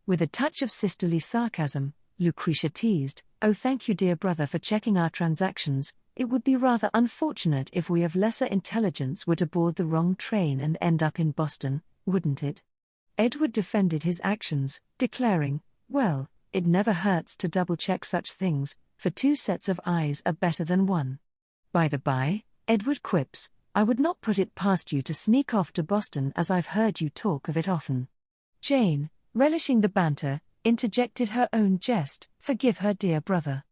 With a touch of sisterly sarcasm, Lucretia teased, "Oh, thank you, dear brother, for checking our transactions. It would be rather unfortunate if we of lesser intelligence were to board the wrong train and end up in Boston, wouldn't it?" Edward defended his actions, declaring, "Well, it never hurts to double-check such things, for 2 sets of eyes are better than 1. By the by, Edward quips, I would not put it past you to sneak off to Boston, as I've heard you talk of it often." Jane, relishing the banter, interjected her own jest, "Forgive her, dear brother."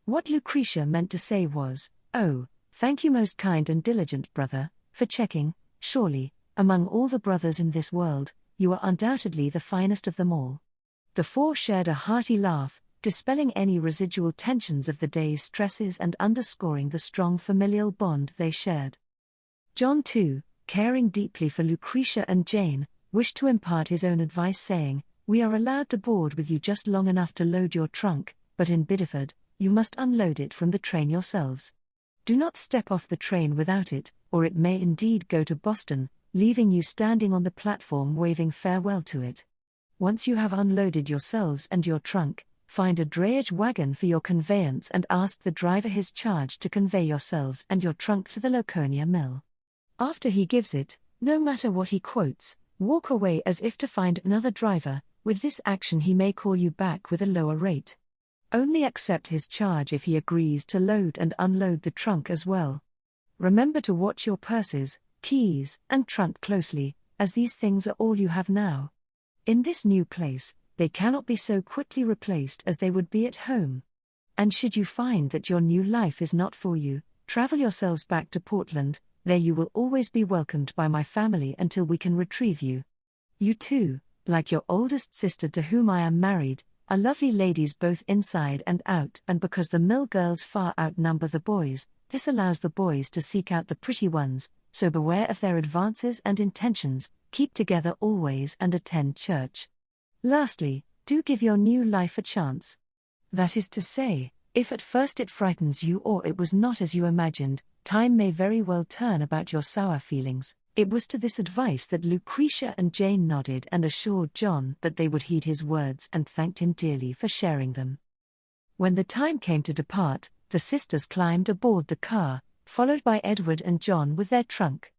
What Lucretia meant to say was, "Oh, thank you, most kind and diligent brother, for checking. Surely, among all the brothers in this world, you are undoubtedly the finest of them all." The 4 shared a hearty laugh, dispelling any residual tensions of the day's stresses and underscoring the strong familial bond they shared. John, too, caring deeply for Lucretia and Jane, wished to impart his own advice, saying, "We are allowed to board with you just long enough to load your trunk, but in Biddeford, you must unload it from the train yourselves. Do not step off the train without it, or it may indeed go to Boston, leaving you standing on the platform waving farewell to it. Once you have unloaded yourselves and your trunk, find a drayage wagon for your conveyance and ask the driver his charge to convey yourselves and your trunk to the Laconia Mill. After he gives it, no matter what he quotes, walk away as if to find another driver. With this action he may call you back with a lower rate. Only accept his charge if he agrees to load and unload the trunk as well. Remember to watch your purses, keys, and trunk closely, as these things are all you have now. In this new place, they cannot be so quickly replaced as they would be at home. And should you find that your new life is not for you, travel yourselves back to Portland. There you will always be welcomed by my family until we can retrieve you. You too, like your oldest sister to whom I am married, are lovely ladies both inside and out, and because the mill girls far outnumber the boys, this allows the boys to seek out the pretty ones, so beware of their advances and intentions, keep together always and attend church. Lastly, do give your new life a chance. That is to say, if at first it frightens you or it was not as you imagined, time may very well turn about your sour feelings." It was to this advice that Lucretia and Jane nodded and assured John that they would heed his words and thanked him dearly for sharing them. When the time came to depart, the sisters climbed aboard the car, followed by Edward and John with their trunk.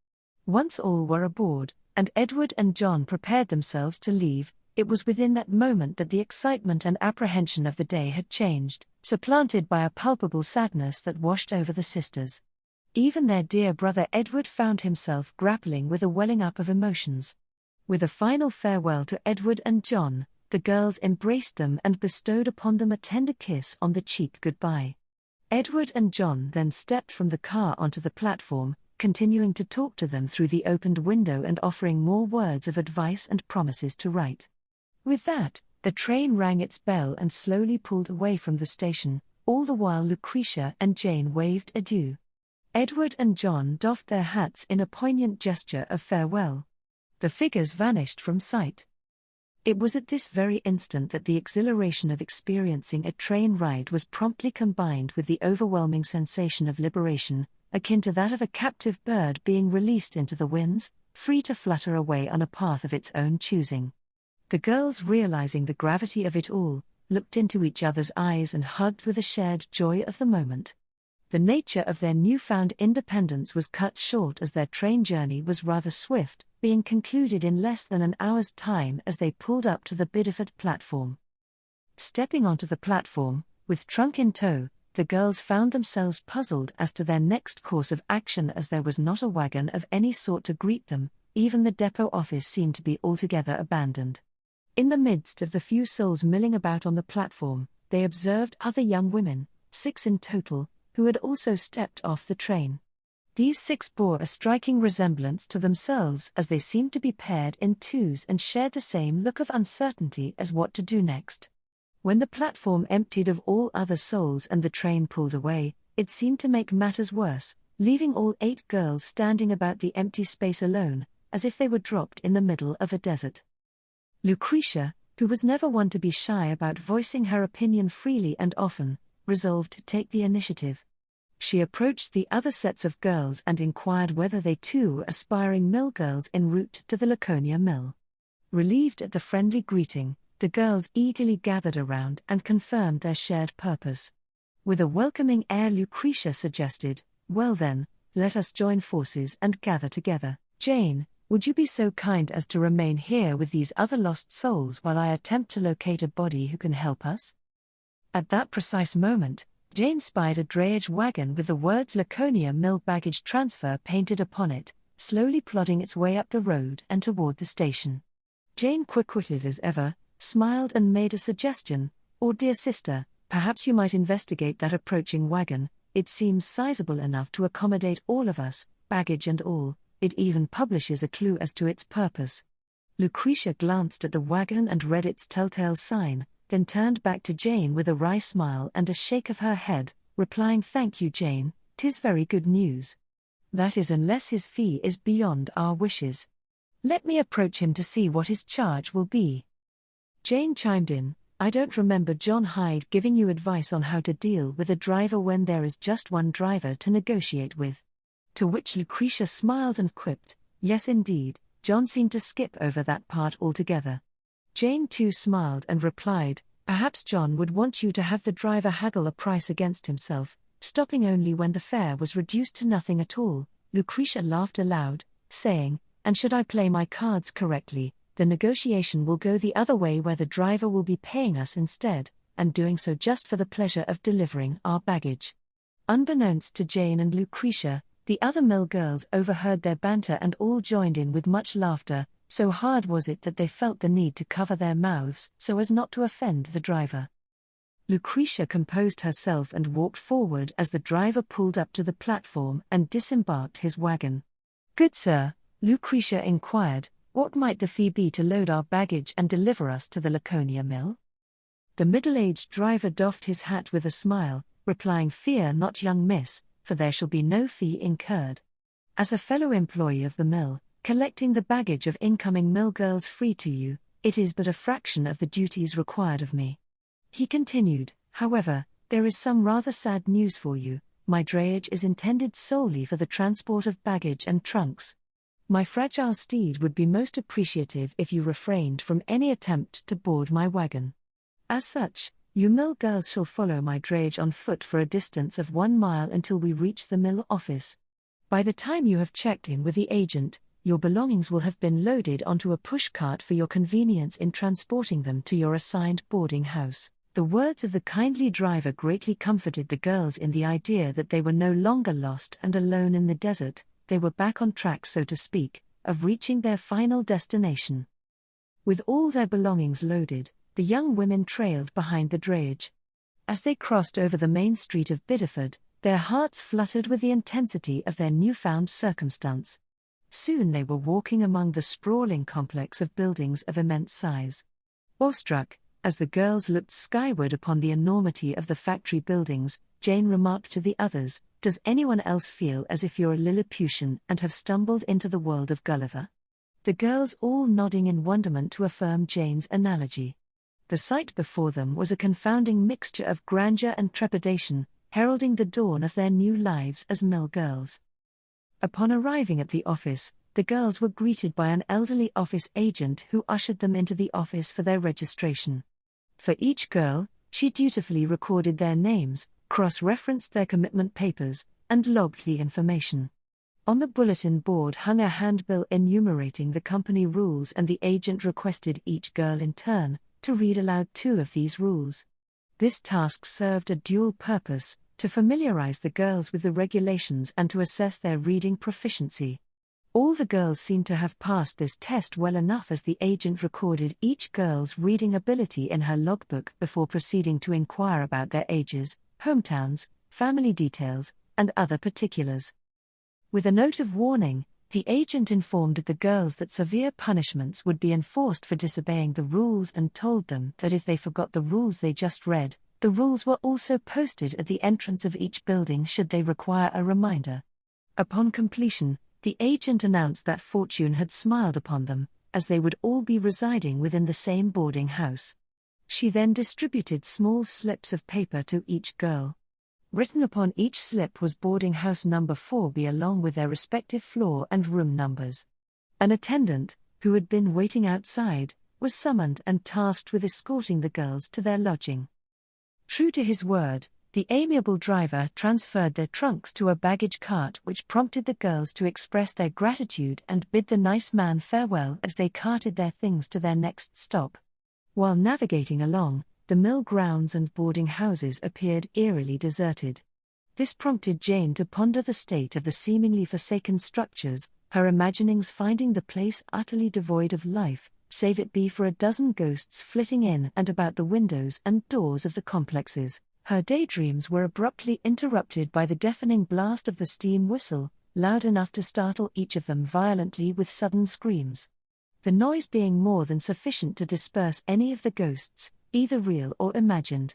Once all were aboard, and Edward and John prepared themselves to leave, it was within that moment that the excitement and apprehension of the day had changed, supplanted by a palpable sadness that washed over the sisters. Even their dear brother Edward found himself grappling with a welling up of emotions. With a final farewell to Edward and John, the girls embraced them and bestowed upon them a tender kiss on the cheek goodbye. Edward and John then stepped from the car onto the platform, continuing to talk to them through the opened window and offering more words of advice and promises to write. With that, the train rang its bell and slowly pulled away from the station, all the while Lucretia and Jane waved adieu. Edward and John doffed their hats in a poignant gesture of farewell. The figures vanished from sight. It was at this very instant that the exhilaration of experiencing a train ride was promptly combined with the overwhelming sensation of liberation, akin to that of a captive bird being released into the winds, free to flutter away on a path of its own choosing. The girls, realizing the gravity of it all, looked into each other's eyes and hugged with the shared joy of the moment. The nature of their newfound independence was cut short as their train journey was rather swift, being concluded in less than an hour's time as they pulled up to the Biddeford platform. Stepping onto the platform, with trunk in tow, the girls found themselves puzzled as to their next course of action, as there was not a wagon of any sort to greet them. Even the depot office seemed to be altogether abandoned. In the midst of the few souls milling about on the platform, they observed other young women, 6 in total, who had also stepped off the train. These 6 bore a striking resemblance to themselves, as they seemed to be paired in twos and shared the same look of uncertainty as what to do next. When the platform emptied of all other souls and the train pulled away, it seemed to make matters worse, leaving all 8 girls standing about the empty space alone, as if they were dropped in the middle of a desert. Lucretia, who was never one to be shy about voicing her opinion freely and often, resolved to take the initiative. She approached the other sets of girls and inquired whether they too were aspiring mill girls en route to the Laconia mill. Relieved at the friendly greeting, the girls eagerly gathered around and confirmed their shared purpose. With a welcoming air, Lucretia suggested, "Well then, let us join forces and gather together. Jane, would you be so kind as to remain here with these other lost souls while I attempt to locate a body who can help us?" At that precise moment, Jane spied a drayage wagon with the words Laconia Mill Baggage Transfer painted upon it, slowly plodding its way up the road and toward the station. Jane, quick-witted as ever, smiled and made a suggestion, "Oh dear sister, perhaps you might investigate that approaching wagon. It seems sizable enough to accommodate all of us, baggage and all. It even publishes a clue as to its purpose." Lucretia glanced at the wagon and read its telltale sign, then turned back to Jane with a wry smile and a shake of her head, replying, "Thank you, Jane, 'tis very good news. That is, unless his fee is beyond our wishes. Let me approach him to see what his charge will be." Jane chimed in, "I don't remember John Hyde giving you advice on how to deal with a driver when there is just one driver to negotiate with." To which Lucretia smiled and quipped, "Yes indeed, John seemed to skip over that part altogether." Jane too smiled and replied, "Perhaps John would want you to have the driver haggle a price against himself, stopping only when the fare was reduced to nothing at all." Lucretia laughed aloud, saying, "And should I play my cards correctly, the negotiation will go the other way, where the driver will be paying us instead, and doing so just for the pleasure of delivering our baggage." Unbeknownst to Jane and Lucretia, the other mill girls overheard their banter and all joined in with much laughter, so hard was it that they felt the need to cover their mouths so as not to offend the driver. Lucretia composed herself and walked forward as the driver pulled up to the platform and disembarked his wagon. "Good sir," Lucretia inquired, "what might the fee be to load our baggage and deliver us to the Laconia mill?" The middle-aged driver doffed his hat with a smile, replying, "Fear not, young miss, for there shall be no fee incurred. As a fellow employee of the mill, collecting the baggage of incoming mill girls free to you, it is but a fraction of the duties required of me." He continued, "However, there is some rather sad news for you. My drayage is intended solely for the transport of baggage and trunks. My fragile steed would be most appreciative if you refrained from any attempt to board my wagon. As such, you mill girls shall follow my drayage on foot for a distance of 1 mile until we reach the mill office. By the time you have checked in with the agent, your belongings will have been loaded onto a push cart for your convenience in transporting them to your assigned boarding house." The words of the kindly driver greatly comforted the girls in the idea that they were no longer lost and alone in the desert. They were back on track, so to speak, of reaching their final destination. With all their belongings loaded, the young women trailed behind the drayage. As they crossed over the main street of Biddeford, their hearts fluttered with the intensity of their newfound circumstance. Soon they were walking among the sprawling complex of buildings of immense size. Awestruck, as the girls looked skyward upon the enormity of the factory buildings, Jane remarked to the others, "Does anyone else feel as if you're a Lilliputian and have stumbled into the world of Gulliver?" The girls all nodding in wonderment to affirm Jane's analogy. The sight before them was a confounding mixture of grandeur and trepidation, heralding the dawn of their new lives as mill girls. Upon arriving at the office, the girls were greeted by an elderly office agent who ushered them into the office for their registration. For each girl, she dutifully recorded their names, cross-referenced their commitment papers, and logged the information. On the bulletin board hung a handbill enumerating the company rules, and the agent requested each girl in turn to read aloud 2 of these rules. This task served a dual purpose: to familiarize the girls with the regulations and to assess their reading proficiency. All the girls seemed to have passed this test well enough, as the agent recorded each girl's reading ability in her logbook before proceeding to inquire about their ages, hometowns, family details, and other particulars. With a note of warning, the agent informed the girls that severe punishments would be enforced for disobeying the rules, and told them that if they forgot the rules they just read, the rules were also posted at the entrance of each building should they require a reminder. Upon completion, the agent announced that fortune had smiled upon them, as they would all be residing within the same boarding house. She then distributed small slips of paper to each girl. Written upon each slip was boarding house number 4B along with their respective floor and room numbers. An attendant, who had been waiting outside, was summoned and tasked with escorting the girls to their lodging. True to his word, the amiable driver transferred their trunks to a baggage cart, which prompted the girls to express their gratitude and bid the nice man farewell as they carted their things to their next stop. While navigating along, the mill grounds and boarding houses appeared eerily deserted. This prompted Jane to ponder the state of the seemingly forsaken structures, her imaginings finding the place utterly devoid of life, save it be for a dozen ghosts flitting in and about the windows and doors of the complexes. Her daydreams were abruptly interrupted by the deafening blast of the steam whistle, loud enough to startle each of them violently with sudden screams. The noise being more than sufficient to disperse any of the ghosts, either real or imagined.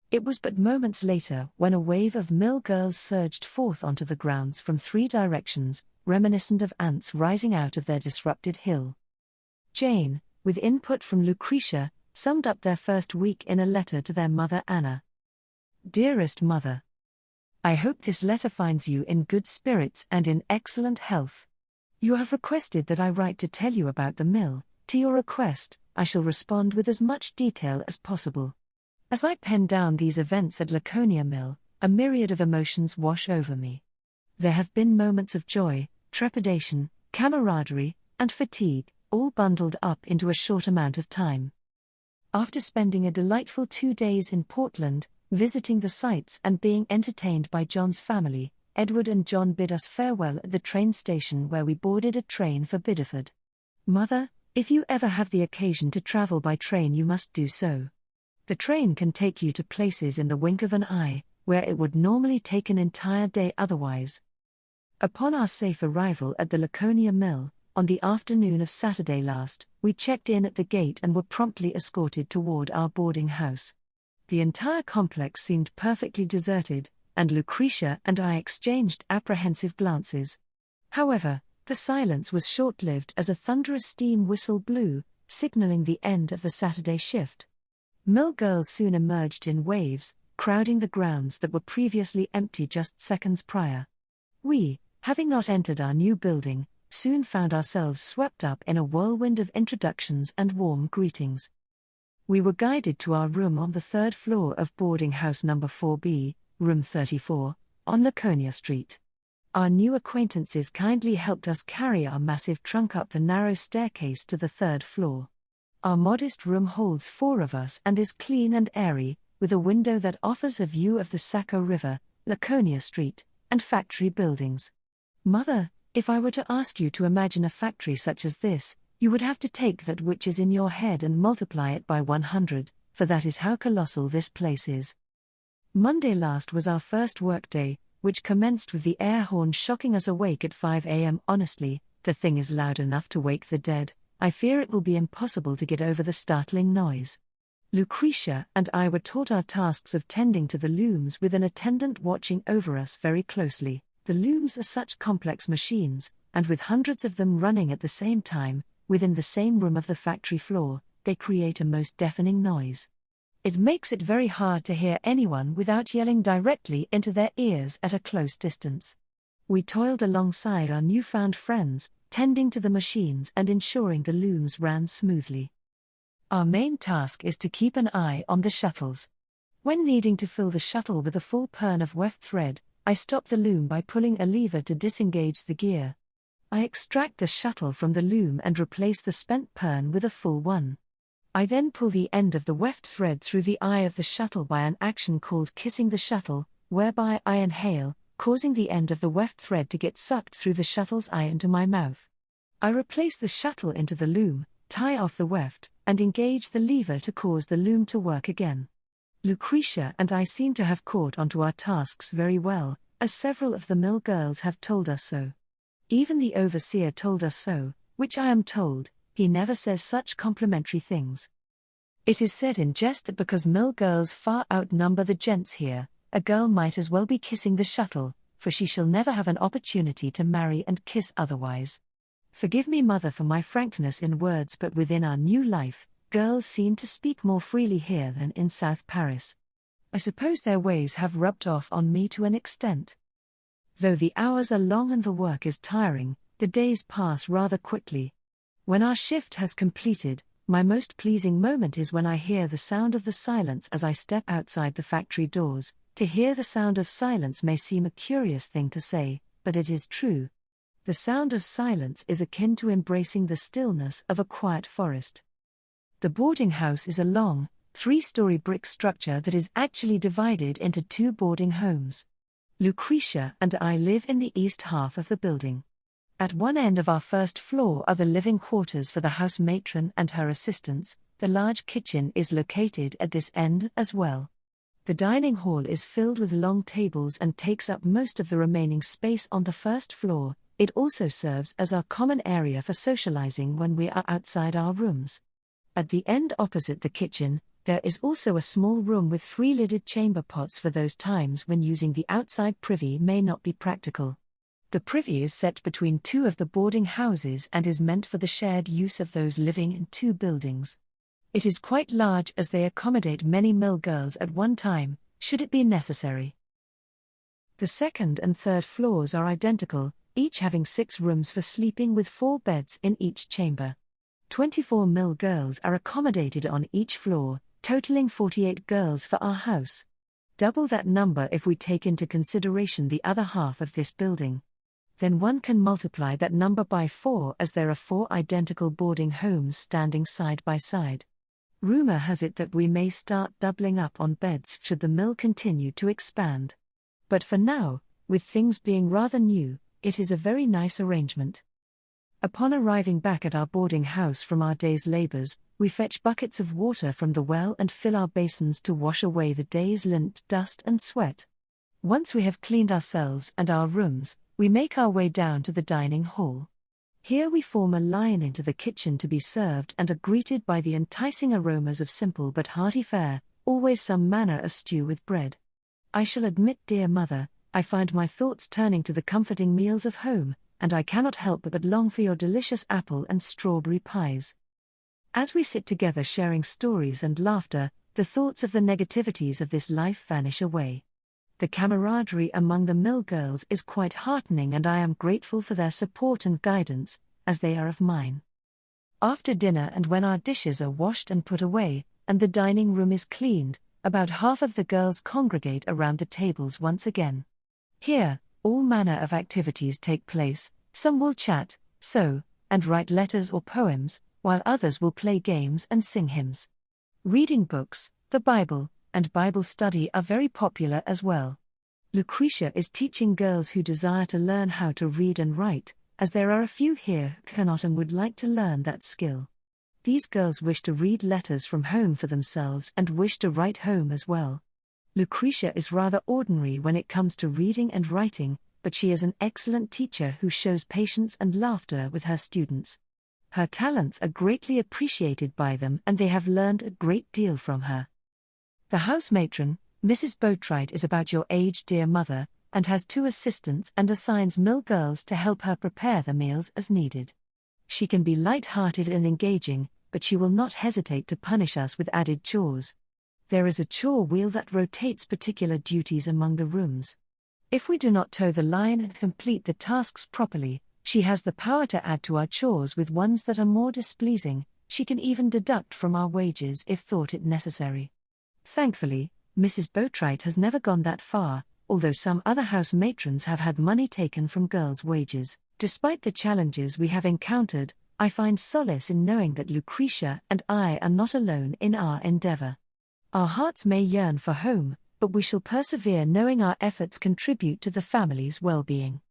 It was but moments later when a wave of mill girls surged forth onto the grounds from 3 directions, reminiscent of ants rising out of their disrupted hill. Jane, with input from Lucretia, summed up their first week in a letter to their mother Anna. Dearest Mother, I hope this letter finds you in good spirits and in excellent health. You have requested that I write to tell you about the mill. To your request, I shall respond with as much detail as possible. As I pen down these events at Laconia Mill, a myriad of emotions wash over me. There have been moments of joy, trepidation, camaraderie, and fatigue, all bundled up into a short amount of time. After spending a delightful 2 days in Portland, visiting the sights and being entertained by John's family, Edward and John bid us farewell at the train station where we boarded a train for Biddeford. Mother, if you ever have the occasion to travel by train, you must do so. The train can take you to places in the wink of an eye, where it would normally take an entire day otherwise. Upon our safe arrival at the Laconia Mill, on the afternoon of Saturday last, we checked in at the gate and were promptly escorted toward our boarding house. The entire complex seemed perfectly deserted, and Lucretia and I exchanged apprehensive glances. However, the silence was short-lived as a thunderous steam whistle blew, signaling the end of the Saturday shift. Mill girls soon emerged in waves, crowding the grounds that were previously empty just seconds prior. We, having not entered our new building, soon found ourselves swept up in a whirlwind of introductions and warm greetings. We were guided to our room on the 3rd floor of boarding house number 4B, room 34, on Laconia Street. Our new acquaintances kindly helped us carry our massive trunk up the narrow staircase to the 3rd floor. Our modest room holds 4 of us and is clean and airy, with a window that offers a view of the Saco River, Laconia Street, and factory buildings. Mother, if I were to ask you to imagine a factory such as this, you would have to take that which is in your head and multiply it by 100, for that is how colossal this place is. Monday last was our first workday, which commenced with the air horn shocking us awake at 5 a.m. Honestly, the thing is loud enough to wake the dead. I fear it will be impossible to get over the startling noise. Lucretia and I were taught our tasks of tending to the looms with an attendant watching over us very closely. The looms are such complex machines, and with hundreds of them running at the same time, within the same room of the factory floor, they create a most deafening noise. It makes it very hard to hear anyone without yelling directly into their ears at a close distance. We toiled alongside our newfound friends, tending to the machines and ensuring the looms ran smoothly. Our main task is to keep an eye on the shuttles. When needing to fill the shuttle with a full pern of weft thread, I stop the loom by pulling a lever to disengage the gear. I extract the shuttle from the loom and replace the spent pern with a full one. I then pull the end of the weft thread through the eye of the shuttle by an action called kissing the shuttle, whereby I inhale, causing the end of the weft thread to get sucked through the shuttle's eye into my mouth. I replace the shuttle into the loom, tie off the weft, and engage the lever to cause the loom to work again. Lucretia and I seem to have caught onto our tasks very well, as several of the mill girls have told us so. Even the overseer told us so, which I am told, he never says such complimentary things. It is said in jest that because mill girls far outnumber the gents here, a girl might as well be kissing the shuttle, for she shall never have an opportunity to marry and kiss otherwise. Forgive me, mother, for my frankness in words, but within our new life, girls seem to speak more freely here than in South Paris. I suppose their ways have rubbed off on me to an extent. Though the hours are long and the work is tiring, the days pass rather quickly. When our shift has completed, my most pleasing moment is when I hear the sound of the silence as I step outside the factory doors. To hear the sound of silence may seem a curious thing to say, but it is true. The sound of silence is akin to embracing the stillness of a quiet forest. The boarding house is a long, 3-story brick structure that is actually divided into 2 boarding homes. Lucretia and I live in the east half of the building. At one end of our first floor are the living quarters for the house matron and her assistants. The large kitchen is located at this end as well. The dining hall is filled with long tables and takes up most of the remaining space on the first floor. It also serves as our common area for socializing when we are outside our rooms. At the end opposite the kitchen, there is also a small room with 3 lidded chamber pots for those times when using the outside privy may not be practical. The privy is set between 2 of the boarding houses and is meant for the shared use of those living in 2 buildings. It is quite large as they accommodate many mill girls at one time, should it be necessary. The second and third floors are identical, each having 6 rooms for sleeping with 4 beds in each chamber. 24 mill girls are accommodated on each floor, totaling 48 girls for our house. Double that number if we take into consideration the other half of this building. Then one can multiply that number by 4 as there are 4 identical boarding homes standing side by side. Rumor has it that we may start doubling up on beds should the mill continue to expand. But for now, with things being rather new, it is a very nice arrangement. Upon arriving back at our boarding house from our day's labors, we fetch buckets of water from the well and fill our basins to wash away the day's lint, dust and sweat. Once we have cleaned ourselves and our rooms, we make our way down to the dining hall. Here we form a line into the kitchen to be served and are greeted by the enticing aromas of simple but hearty fare, always some manner of stew with bread. I shall admit, dear mother, I find my thoughts turning to the comforting meals of home, and I cannot help but long for your delicious apple and strawberry pies. As we sit together sharing stories and laughter, the thoughts of the negativities of this life vanish away. The camaraderie among the mill girls is quite heartening, and I am grateful for their support and guidance, as they are of mine. After dinner and when our dishes are washed and put away, and the dining room is cleaned, about half of the girls congregate around the tables once again. Here, all manner of activities take place. Some will chat, sew, and write letters or poems, while others will play games and sing hymns. Reading books, the Bible, and Bible study are very popular as well. Lucretia is teaching girls who desire to learn how to read and write, as there are a few here who cannot and would like to learn that skill. These girls wish to read letters from home for themselves and wish to write home as well. Lucretia is rather ordinary when it comes to reading and writing, but she is an excellent teacher who shows patience and laughter with her students. Her talents are greatly appreciated by them and they have learned a great deal from her. The house matron, Mrs. Boatwright, is about your age, dear mother, and has 2 assistants and assigns mill girls to help her prepare the meals as needed. She can be light-hearted and engaging, but she will not hesitate to punish us with added chores. There is a chore wheel that rotates particular duties among the rooms. If we do not toe the line and complete the tasks properly, she has the power to add to our chores with ones that are more displeasing. She can even deduct from our wages if thought it necessary. Thankfully, Mrs. Boatwright has never gone that far, although some other house matrons have had money taken from girls' wages. Despite the challenges we have encountered, I find solace in knowing that Lucretia and I are not alone in our endeavor. Our hearts may yearn for home, but we shall persevere knowing our efforts contribute to the family's well-being.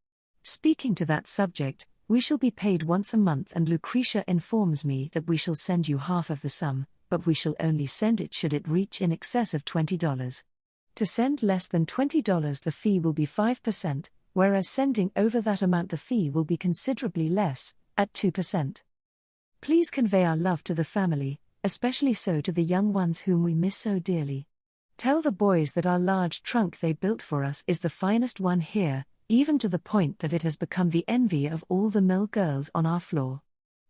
Speaking to that subject, we shall be paid once a month, and Lucretia informs me that we shall send you half of the sum, but we shall only send it should it reach in excess of $20. To send less than $20 the fee will be 5%, whereas sending over that amount the fee will be considerably less, at 2%. Please convey our love to the family, especially so to the young ones whom we miss so dearly. Tell the boys that our large trunk they built for us is the finest one here, even to the point that it has become the envy of all the mill girls on our floor.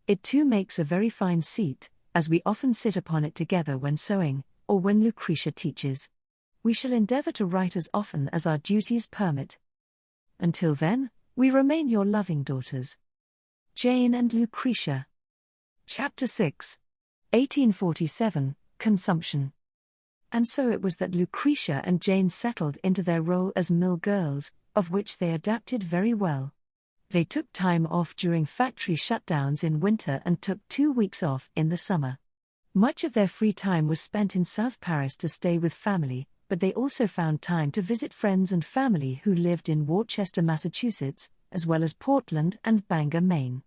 It too makes a very fine seat, as we often sit upon it together when sewing, or when Lucretia teaches. We shall endeavor to write as often as our duties permit. Until then, we remain your loving daughters, Jane and Lucretia. Chapter 6. 1847, Consumption. And so it was that Lucretia and Jane settled into their role as mill girls, of which they adapted very well. They took time off during factory shutdowns in winter and took 2 weeks off in the summer. Much of their free time was spent in South Paris to stay with family, but they also found time to visit friends and family who lived in Worcester, Massachusetts, as well as Portland and Bangor, Maine.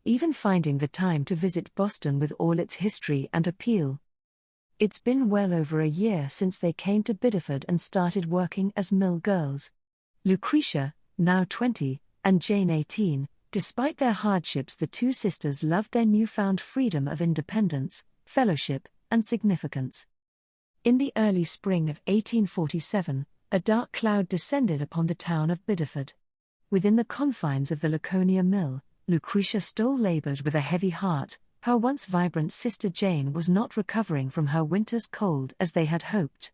Even finding the time to visit Boston with all its history and appeal. It's been well over a year since they came to Biddeford and started working as mill girls. Lucretia, now 20, and Jane 18, despite their hardships, the two sisters loved their newfound freedom of independence, fellowship, and significance. In the early spring of 1847, a dark cloud descended upon the town of Biddeford. Within the confines of the Laconia mill, Lucretia still labored with a heavy heart. Her once vibrant sister Jane was not recovering from her winter's cold as they had hoped.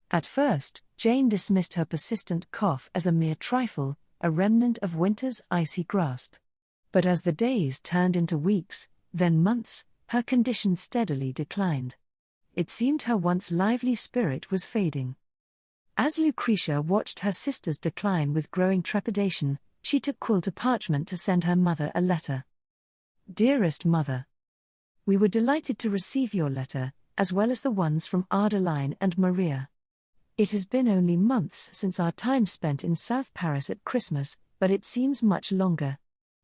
At first, Jane dismissed her persistent cough as a mere trifle, a remnant of winter's icy grasp. But as the days turned into weeks, then months, her condition steadily declined. It seemed her once lively spirit was fading. As Lucretia watched her sister's decline with growing trepidation, she took quill to parchment to send her mother a letter. Dearest Mother, we were delighted to receive your letter, as well as the ones from Adeline and Maria. It has been only months since our time spent in South Paris at Christmas, but it seems much longer.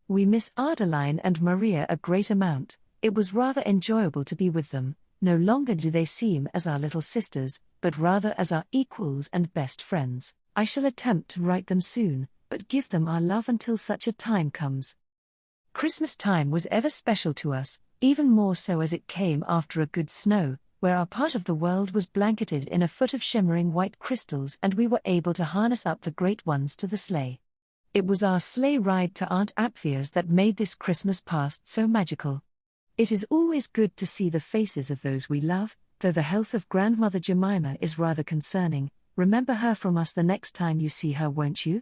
We miss Adeline and Maria a great amount. It was rather enjoyable to be with them. No longer do they seem as our little sisters, but rather as our equals and best friends. I shall attempt to write them soon, but give them our love until such a time comes. Christmas time was ever special to us, even more so as it came after a good snow, where our part of the world was blanketed in a foot of shimmering white crystals and we were able to harness up the great ones to the sleigh. It was our sleigh ride to Aunt Apfia's that made this Christmas past so magical. It is always good to see the faces of those we love, though the health of Grandmother Jemima is rather concerning. Remember her from us the next time you see her, won't you?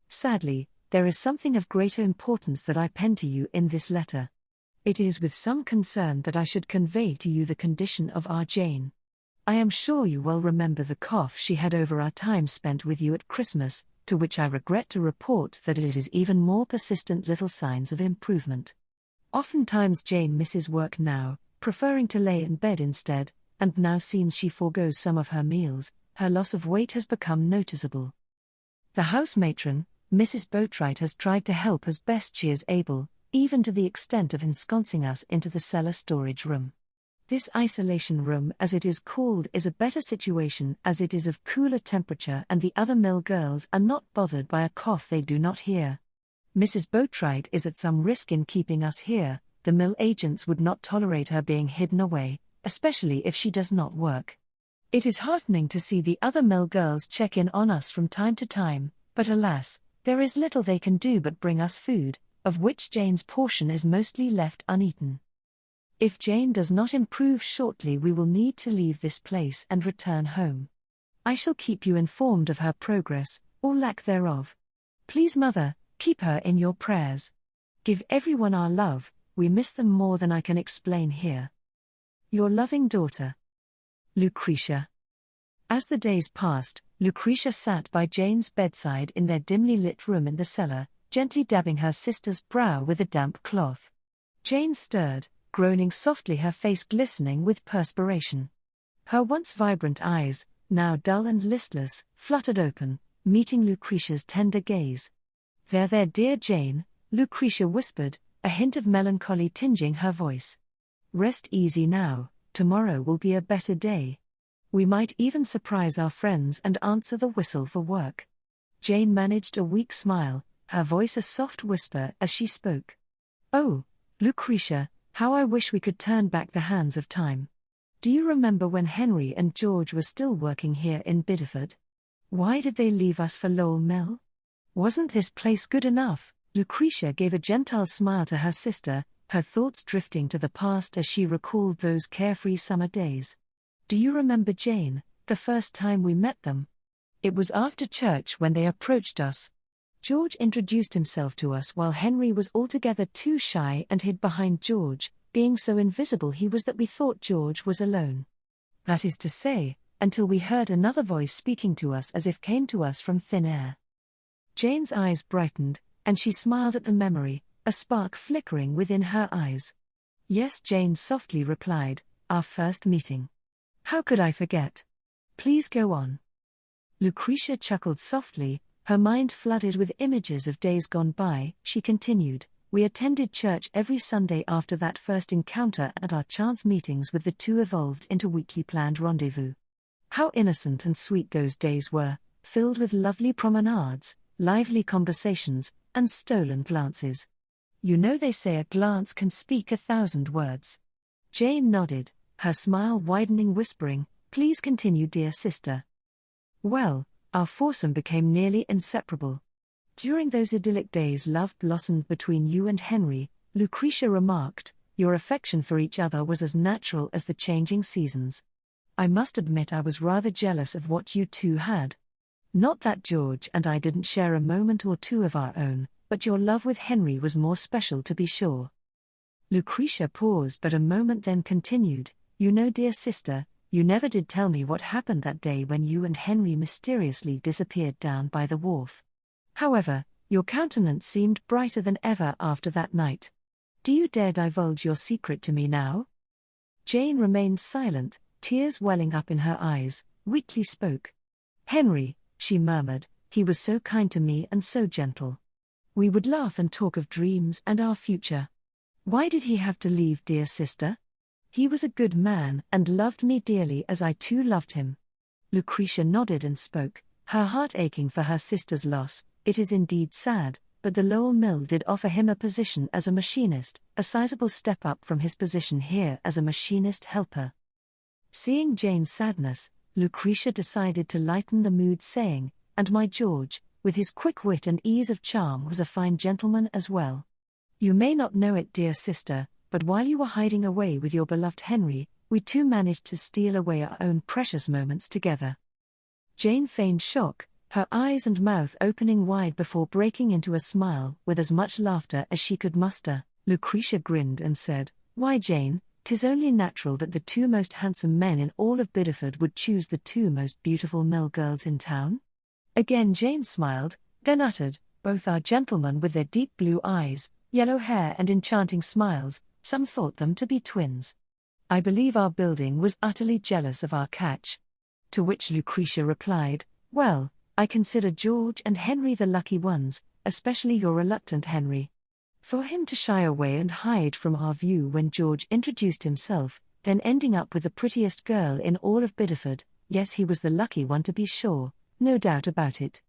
Sadly, there is something of greater importance that I pen to you in this letter. It is with some concern that I should convey to you the condition of our Jane. I am sure you well remember the cough she had over our time spent with you at Christmas, to which I regret to report that it is even more persistent. Little signs of improvement. Oftentimes Jane misses work now, preferring to lay in bed instead, and now seems she forgoes some of her meals. Her loss of weight has become noticeable. The house matron, Mrs. Boatwright, has tried to help as best she is able, even to the extent of ensconcing us into the cellar storage room. This isolation room, as it is called, is a better situation as it is of cooler temperature and the other mill girls are not bothered by a cough they do not hear. Mrs. Boatwright is at some risk in keeping us here. The mill agents would not tolerate her being hidden away, especially if she does not work. It is heartening to see the other mill girls check in on us from time to time, but alas, there is little they can do but bring us food, of which Jane's portion is mostly left uneaten. If Jane does not improve shortly, we will need to leave this place and return home. I shall keep you informed of her progress, or lack thereof. Please, Mother, keep her in your prayers. Give everyone our love, we miss them more than I can explain here. Your loving daughter, Lucretia. As the days passed, Lucretia sat by Jane's bedside in their dimly lit room in the cellar, gently dabbing her sister's brow with a damp cloth. Jane stirred, groaning softly, her face glistening with perspiration. Her once vibrant eyes, now dull and listless, fluttered open, meeting Lucretia's tender gaze. There, dear Jane," Lucretia whispered, a hint of melancholy tinging her voice. "Rest easy now, tomorrow will be a better day. We might even surprise our friends and answer the whistle for work." Jane managed a weak smile, her voice a soft whisper as she spoke. "Oh, Lucretia, how I wish we could turn back the hands of time. Do you remember when Henry and George were still working here in Biddeford? Why did they leave us for Lowell Mill? Wasn't this place good enough?" Lucretia gave a gentle smile to her sister, her thoughts drifting to the past as she recalled those carefree summer days. "Do you remember, Jane, the first time we met them? It was after church when they approached us. George introduced himself to us while Henry was altogether too shy and hid behind George, being so invisible he was that we thought George was alone. That is to say, until we heard another voice speaking to us as if came to us from thin air." Jane's eyes brightened, and she smiled at the memory, a spark flickering within her eyes. "Yes," Jane softly replied, "our first meeting. How could I forget? Please go on." Lucretia chuckled softly, her mind flooded with images of days gone by. She continued, "We attended church every Sunday after that first encounter, and our chance meetings with the two evolved into weekly planned rendezvous. How innocent and sweet those days were, filled with lovely promenades, lively conversations, and stolen glances. You know they say a glance can speak 1,000 words." Jane nodded, her smile widening, whispering, "Please continue, dear sister." "Well, our foursome became nearly inseparable. During those idyllic days love blossomed between you and Henry," Lucretia remarked. "Your affection for each other was as natural as the changing seasons. I must admit I was rather jealous of what you two had. Not that George and I didn't share a moment or two of our own, but your love with Henry was more special, to be sure." Lucretia paused but a moment, then continued, "You know, dear sister, you never did tell me what happened that day when you and Henry mysteriously disappeared down by the wharf. However, your countenance seemed brighter than ever after that night. Do you dare divulge your secret to me now?" Jane remained silent, tears welling up in her eyes, weakly spoke. "Henry," she murmured, "he was so kind to me and so gentle. We would laugh and talk of dreams and our future. Why did he have to leave, dear sister? He was a good man and loved me dearly as I too loved him." Lucretia nodded and spoke, her heart aching for her sister's loss. "It is indeed sad, but the Lowell Mill did offer him a position as a machinist, a sizable step up from his position here as a machinist helper." Seeing Jane's sadness, Lucretia decided to lighten the mood, saying, "And my George, with his quick wit and ease of charm, was a fine gentleman as well. You may not know it, dear sister, but while you were hiding away with your beloved Henry, we too managed to steal away our own precious moments together." Jane feigned shock, her eyes and mouth opening wide before breaking into a smile with as much laughter as she could muster. Lucretia grinned and said, "Why, Jane, 'tis only natural that the two most handsome men in all of Biddeford would choose the two most beautiful mill girls in town." Again Jane smiled, then uttered, "Both are gentlemen with their deep blue eyes, yellow hair and enchanting smiles. Some thought them to be twins. I believe our building was utterly jealous of our catch." To which Lucretia replied, "Well, I consider George and Henry the lucky ones, especially your reluctant Henry. For him to shy away and hide from our view when George introduced himself, then ending up with the prettiest girl in all of Biddeford, yes, he was the lucky one, to be sure, no doubt about it."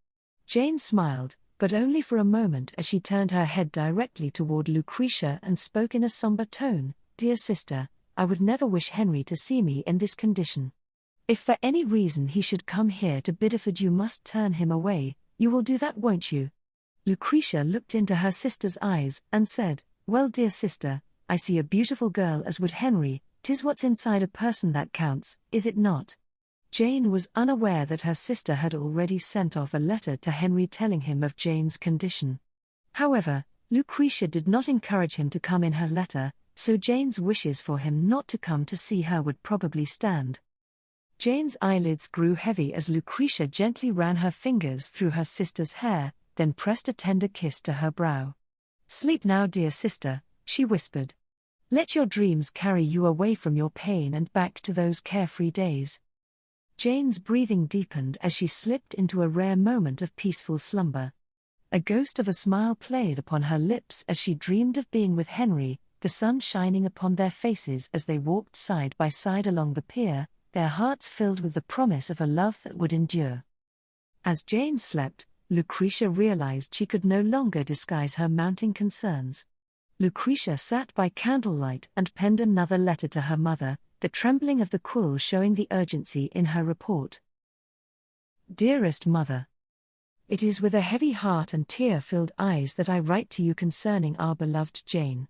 Jane smiled, but only for a moment, as she turned her head directly toward Lucretia and spoke in a somber tone, "Dear sister, I would never wish Henry to see me in this condition. If for any reason he should come here to Biddeford, you must turn him away. You will do that, won't you?" Lucretia looked into her sister's eyes and said, "Well, dear sister, I see a beautiful girl as would Henry. 'Tis what's inside a person that counts, is it not?" Jane was unaware that her sister had already sent off a letter to Henry telling him of Jane's condition. However, Lucretia did not encourage him to come in her letter, so Jane's wishes for him not to come to see her would probably stand. Jane's eyelids grew heavy as Lucretia gently ran her fingers through her sister's hair, then pressed a tender kiss to her brow. "Sleep now, dear sister," she whispered. "Let your dreams carry you away from your pain and back to those carefree days." Jane's breathing deepened as she slipped into a rare moment of peaceful slumber. A ghost of a smile played upon her lips as she dreamed of being with Henry, the sun shining upon their faces as they walked side by side along the pier, their hearts filled with the promise of a love that would endure. As Jane slept, Lucretia realized she could no longer disguise her mounting concerns. Lucretia sat by candlelight and penned another letter to her mother, the trembling of the quill showing the urgency in her report. Dearest Mother, it is with a heavy heart and tear-filled eyes that I write to you concerning our beloved Jane.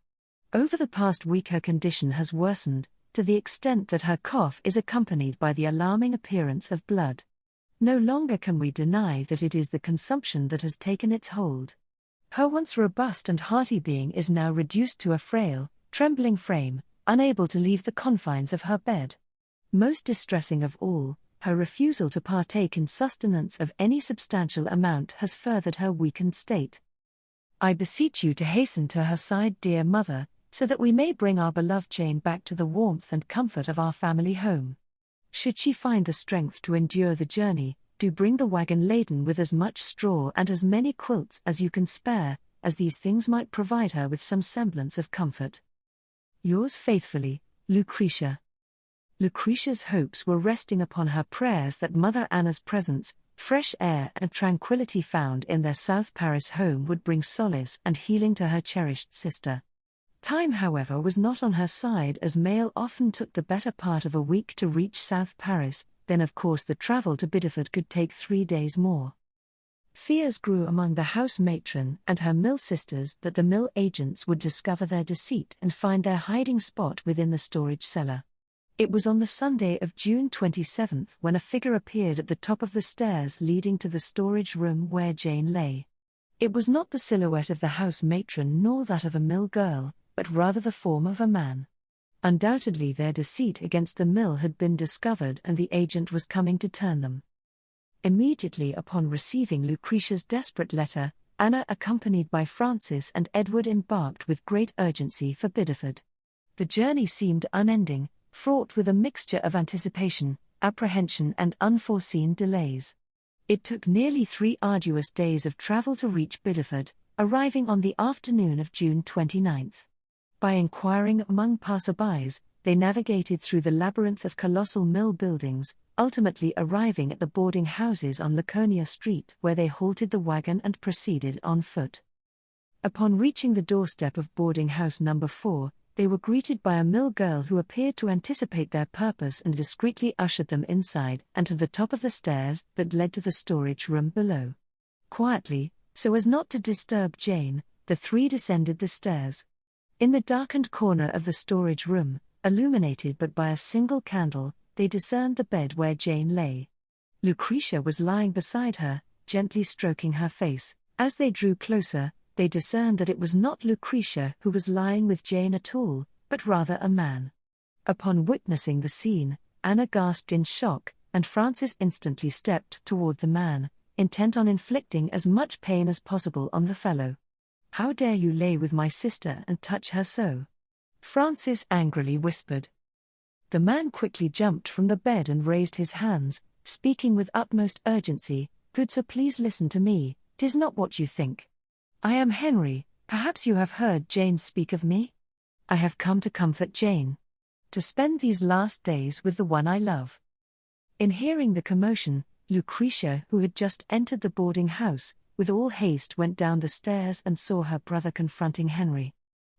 Over the past week her condition has worsened, to the extent that her cough is accompanied by the alarming appearance of blood. No longer can we deny that it is the consumption that has taken its hold. Her once robust and hearty being is now reduced to a frail, trembling frame, unable to leave the confines of her bed. Most distressing of all, her refusal to partake in sustenance of any substantial amount has furthered her weakened state. I beseech you to hasten to her side, dear mother, so that we may bring our beloved Jane back to the warmth and comfort of our family home. Should she find the strength to endure the journey, do bring the wagon laden with as much straw and as many quilts as you can spare, as these things might provide her with some semblance of comfort. Yours faithfully, Lucretia. Lucretia's hopes were resting upon her prayers that Mother Anna's presence, fresh air and tranquility found in their South Paris home would bring solace and healing to her cherished sister. Time, however, was not on her side, as mail often took the better part of a week to reach South Paris, then of course the travel to Biddeford could take 3 days more. Fears grew among the house matron and her mill sisters that the mill agents would discover their deceit and find their hiding spot within the storage cellar. It was on the Sunday of June 27th when a figure appeared at the top of the stairs leading to the storage room where Jane lay. It was not the silhouette of the house matron nor that of a mill girl, but rather the form of a man. Undoubtedly their deceit against the mill had been discovered and the agent was coming to turn them. Immediately upon receiving Lucretia's desperate letter, Anna, accompanied by Francis and Edward, embarked with great urgency for Biddeford. The journey seemed unending, fraught with a mixture of anticipation, apprehension and unforeseen delays. It took nearly 3 arduous days of travel to reach Biddeford, arriving on the afternoon of June 29th. By inquiring among passerbys, they navigated through the labyrinth of colossal mill buildings, ultimately arriving at the boarding houses on Laconia Street, where they halted the wagon and proceeded on foot. Upon reaching the doorstep of boarding house number 4, they were greeted by a mill girl who appeared to anticipate their purpose and discreetly ushered them inside and to the top of the stairs that led to the storage room below. Quietly, so as not to disturb Jane, the 3 descended the stairs. In the darkened corner of the storage room, illuminated but by a single candle, they discerned the bed where Jane lay. Lucretia was lying beside her, gently stroking her face. As they drew closer, they discerned that it was not Lucretia who was lying with Jane at all, but rather a man. Upon witnessing the scene, Anna gasped in shock, and Francis instantly stepped toward the man, intent on inflicting as much pain as possible on the fellow. "How dare you lay with my sister and touch her so?" Francis angrily whispered. The man quickly jumped from the bed and raised his hands, speaking with utmost urgency. "Good sir, please listen to me, 'tis not what you think. I am Henry, perhaps you have heard Jane speak of me? I have come to comfort Jane. To spend these last days with the one I love." In hearing the commotion, Lucretia, who had just entered the boarding house, with all haste went down the stairs and saw her brother confronting Henry.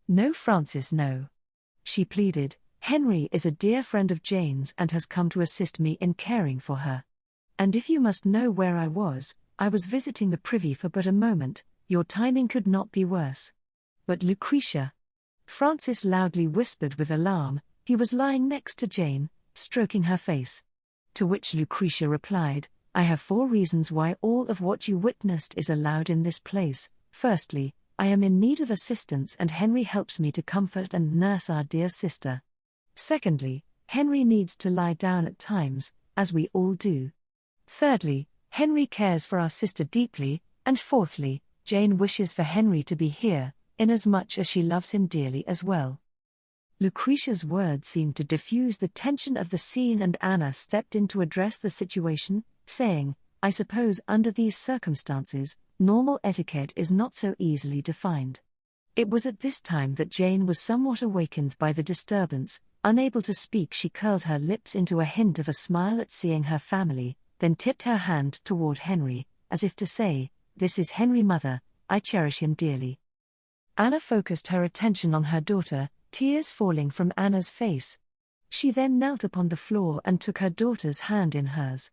"No, Francis, no," she pleaded. "Henry is a dear friend of Jane's and has come to assist me in caring for her. And if you must know where I was visiting the privy for but a moment. Your timing could not be worse." "But Lucretia," Francis loudly whispered with alarm. He was lying next to Jane, stroking her face. To which Lucretia replied, "I have 4 reasons why all of what you witnessed is allowed in this place. Firstly, I am in need of assistance and Henry helps me to comfort and nurse our dear sister. Secondly, Henry needs to lie down at times, as we all do. Thirdly, Henry cares for our sister deeply, and fourthly, Jane wishes for Henry to be here, inasmuch as she loves him dearly as well." Lucretia's words seemed to diffuse the tension of the scene, and Anna stepped in to address the situation, saying, "I suppose under these circumstances, normal etiquette is not so easily defined." It was at this time that Jane was somewhat awakened by the disturbance. Unable to speak, she curled her lips into a hint of a smile at seeing her family, then tipped her hand toward Henry, as if to say, "This is Henry, mother, I cherish him dearly." Anna focused her attention on her daughter, tears falling from Anna's face. She then knelt upon the floor and took her daughter's hand in hers.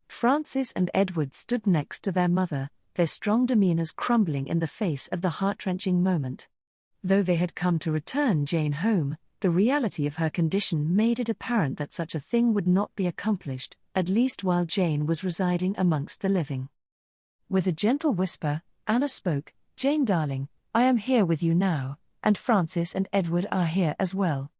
Francis and Edward stood next to their mother, their strong demeanors crumbling in the face of the heart-wrenching moment. Though they had come to return Jane home, the reality of her condition made it apparent that such a thing would not be accomplished, at least while Jane was residing amongst the living. With a gentle whisper, Anna spoke, "Jane darling, I am here with you now, and Francis and Edward are here as well."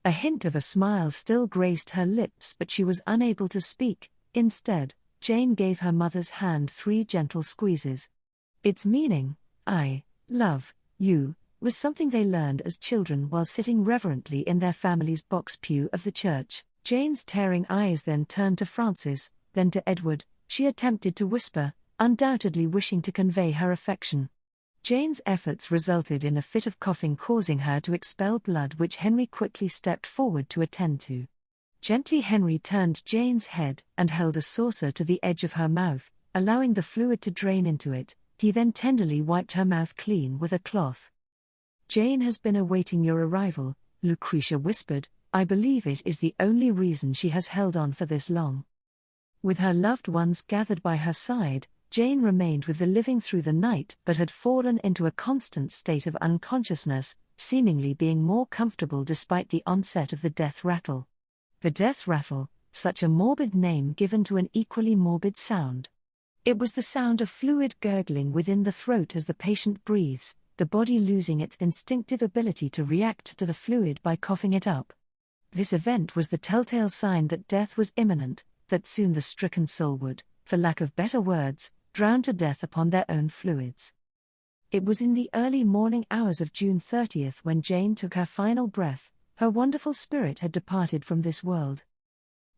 A hint of a smile still graced her lips, but she was unable to speak. Instead, Jane gave her mother's hand 3 gentle squeezes. Its meaning, "I love you," was something they learned as children while sitting reverently in their family's box pew of the church. Jane's tearing eyes then turned to Francis, then to Edward. She attempted to whisper, undoubtedly wishing to convey her affection. Jane's efforts resulted in a fit of coughing, causing her to expel blood, which Henry quickly stepped forward to attend to. Gently Henry turned Jane's head and held a saucer to the edge of her mouth, allowing the fluid to drain into it. He then tenderly wiped her mouth clean with a cloth. "Jane has been awaiting your arrival," Lucretia whispered. "I believe it is the only reason she has held on for this long." With her loved ones gathered by her side, Jane remained with the living through the night, but had fallen into a constant state of unconsciousness, seemingly being more comfortable despite the onset of the death rattle. The death rattle, such a morbid name given to an equally morbid sound. It was the sound of fluid gurgling within the throat as the patient breathes, the body losing its instinctive ability to react to the fluid by coughing it up. This event was the telltale sign that death was imminent, that soon the stricken soul would, for lack of better words, drown to death upon their own fluids. It was in the early morning hours of June 30th when Jane took her final breath. Her wonderful spirit had departed from this world.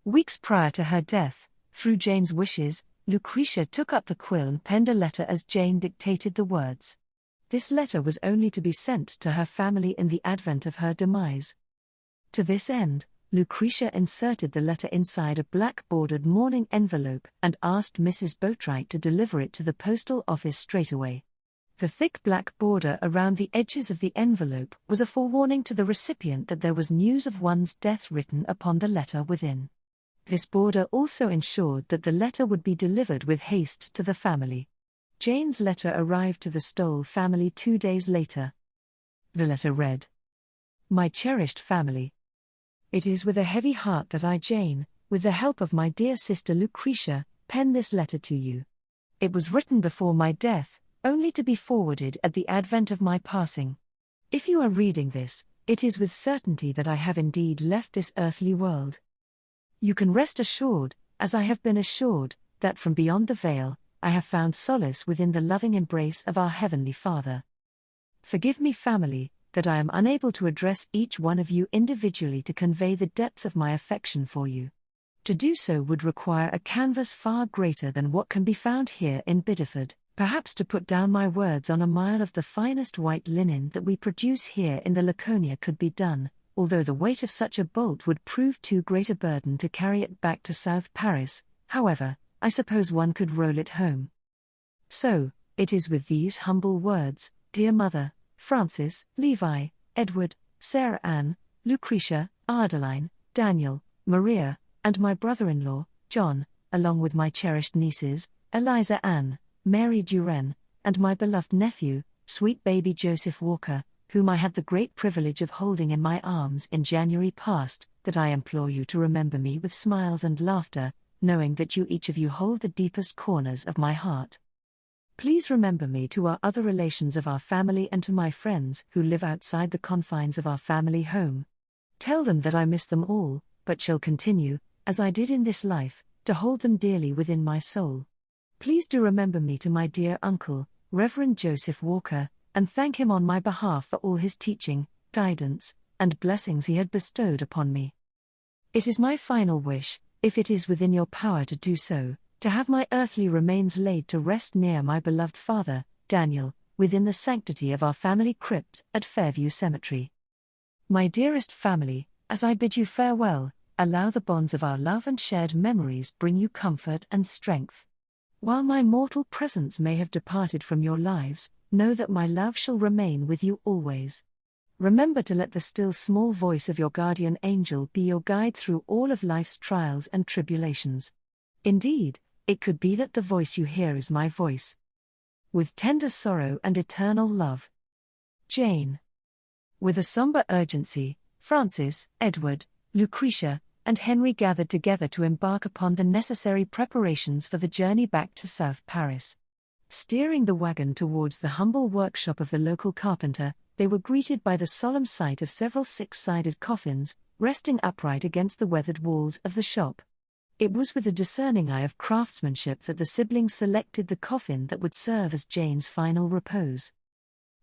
Weeks prior to her death, through Jane's wishes, Lucretia took up the quill and penned a letter as Jane dictated the words. This letter was only to be sent to her family in the advent of her demise. To this end, Lucretia inserted the letter inside a black-bordered mourning envelope and asked Mrs. Boatwright to deliver it to the postal office straight away. The thick black border around the edges of the envelope was a forewarning to the recipient that there was news of one's death written upon the letter within. This border also ensured that the letter would be delivered with haste to the family. Jane's letter arrived to the Stoll family 2 days later. The letter read, "My cherished family. It is with a heavy heart that I, Jane, with the help of my dear sister Lucretia, pen this letter to you. It was written before my death, only to be forwarded at the advent of my passing. If you are reading this, it is with certainty that I have indeed left this earthly world. You can rest assured, as I have been assured, that from beyond the veil, I have found solace within the loving embrace of our Heavenly Father. Forgive me, family, that I am unable to address each one of you individually to convey the depth of my affection for you. To do so would require a canvas far greater than what can be found here in Biddeford. Perhaps to put down my words on a mile of the finest white linen that we produce here in the Laconia could be done, although the weight of such a bolt would prove too great a burden to carry it back to South Paris. However, I suppose one could roll it home. So, it is with these humble words, dear Mother, Francis, Levi, Edward, Sarah Ann, Lucretia, Adeline, Daniel, Maria, and my brother-in-law, John, along with my cherished nieces, Eliza Ann, Mary Duren, and my beloved nephew, sweet baby Joseph Walker, whom I had the great privilege of holding in my arms in January past, that I implore you to remember me with smiles and laughter, knowing that you each of you hold the deepest corners of my heart. Please remember me to our other relations of our family and to my friends who live outside the confines of our family home. Tell them that I miss them all, but shall continue, as I did in this life, to hold them dearly within my soul. Please do remember me to my dear uncle, Reverend Joseph Walker, and thank him on my behalf for all his teaching, guidance, and blessings he had bestowed upon me. It is my final wish, if it is within your power to do so, to have my earthly remains laid to rest near my beloved father, Daniel, within the sanctity of our family crypt at Fairview Cemetery. My dearest family, as I bid you farewell, allow the bonds of our love and shared memories bring you comfort and strength. While my mortal presence may have departed from your lives, know that my love shall remain with you always. Remember to let the still small voice of your guardian angel be your guide through all of life's trials and tribulations. Indeed, it could be that the voice you hear is my voice. With tender sorrow and eternal love. Jane. With a somber urgency, Francis, Edward, Lucretia, and Henry gathered together to embark upon the necessary preparations for the journey back to South Paris. Steering the wagon towards the humble workshop of the local carpenter, they were greeted by the solemn sight of several six-sided coffins, resting upright against the weathered walls of the shop. It was with a discerning eye of craftsmanship that the siblings selected the coffin that would serve as Jane's final repose.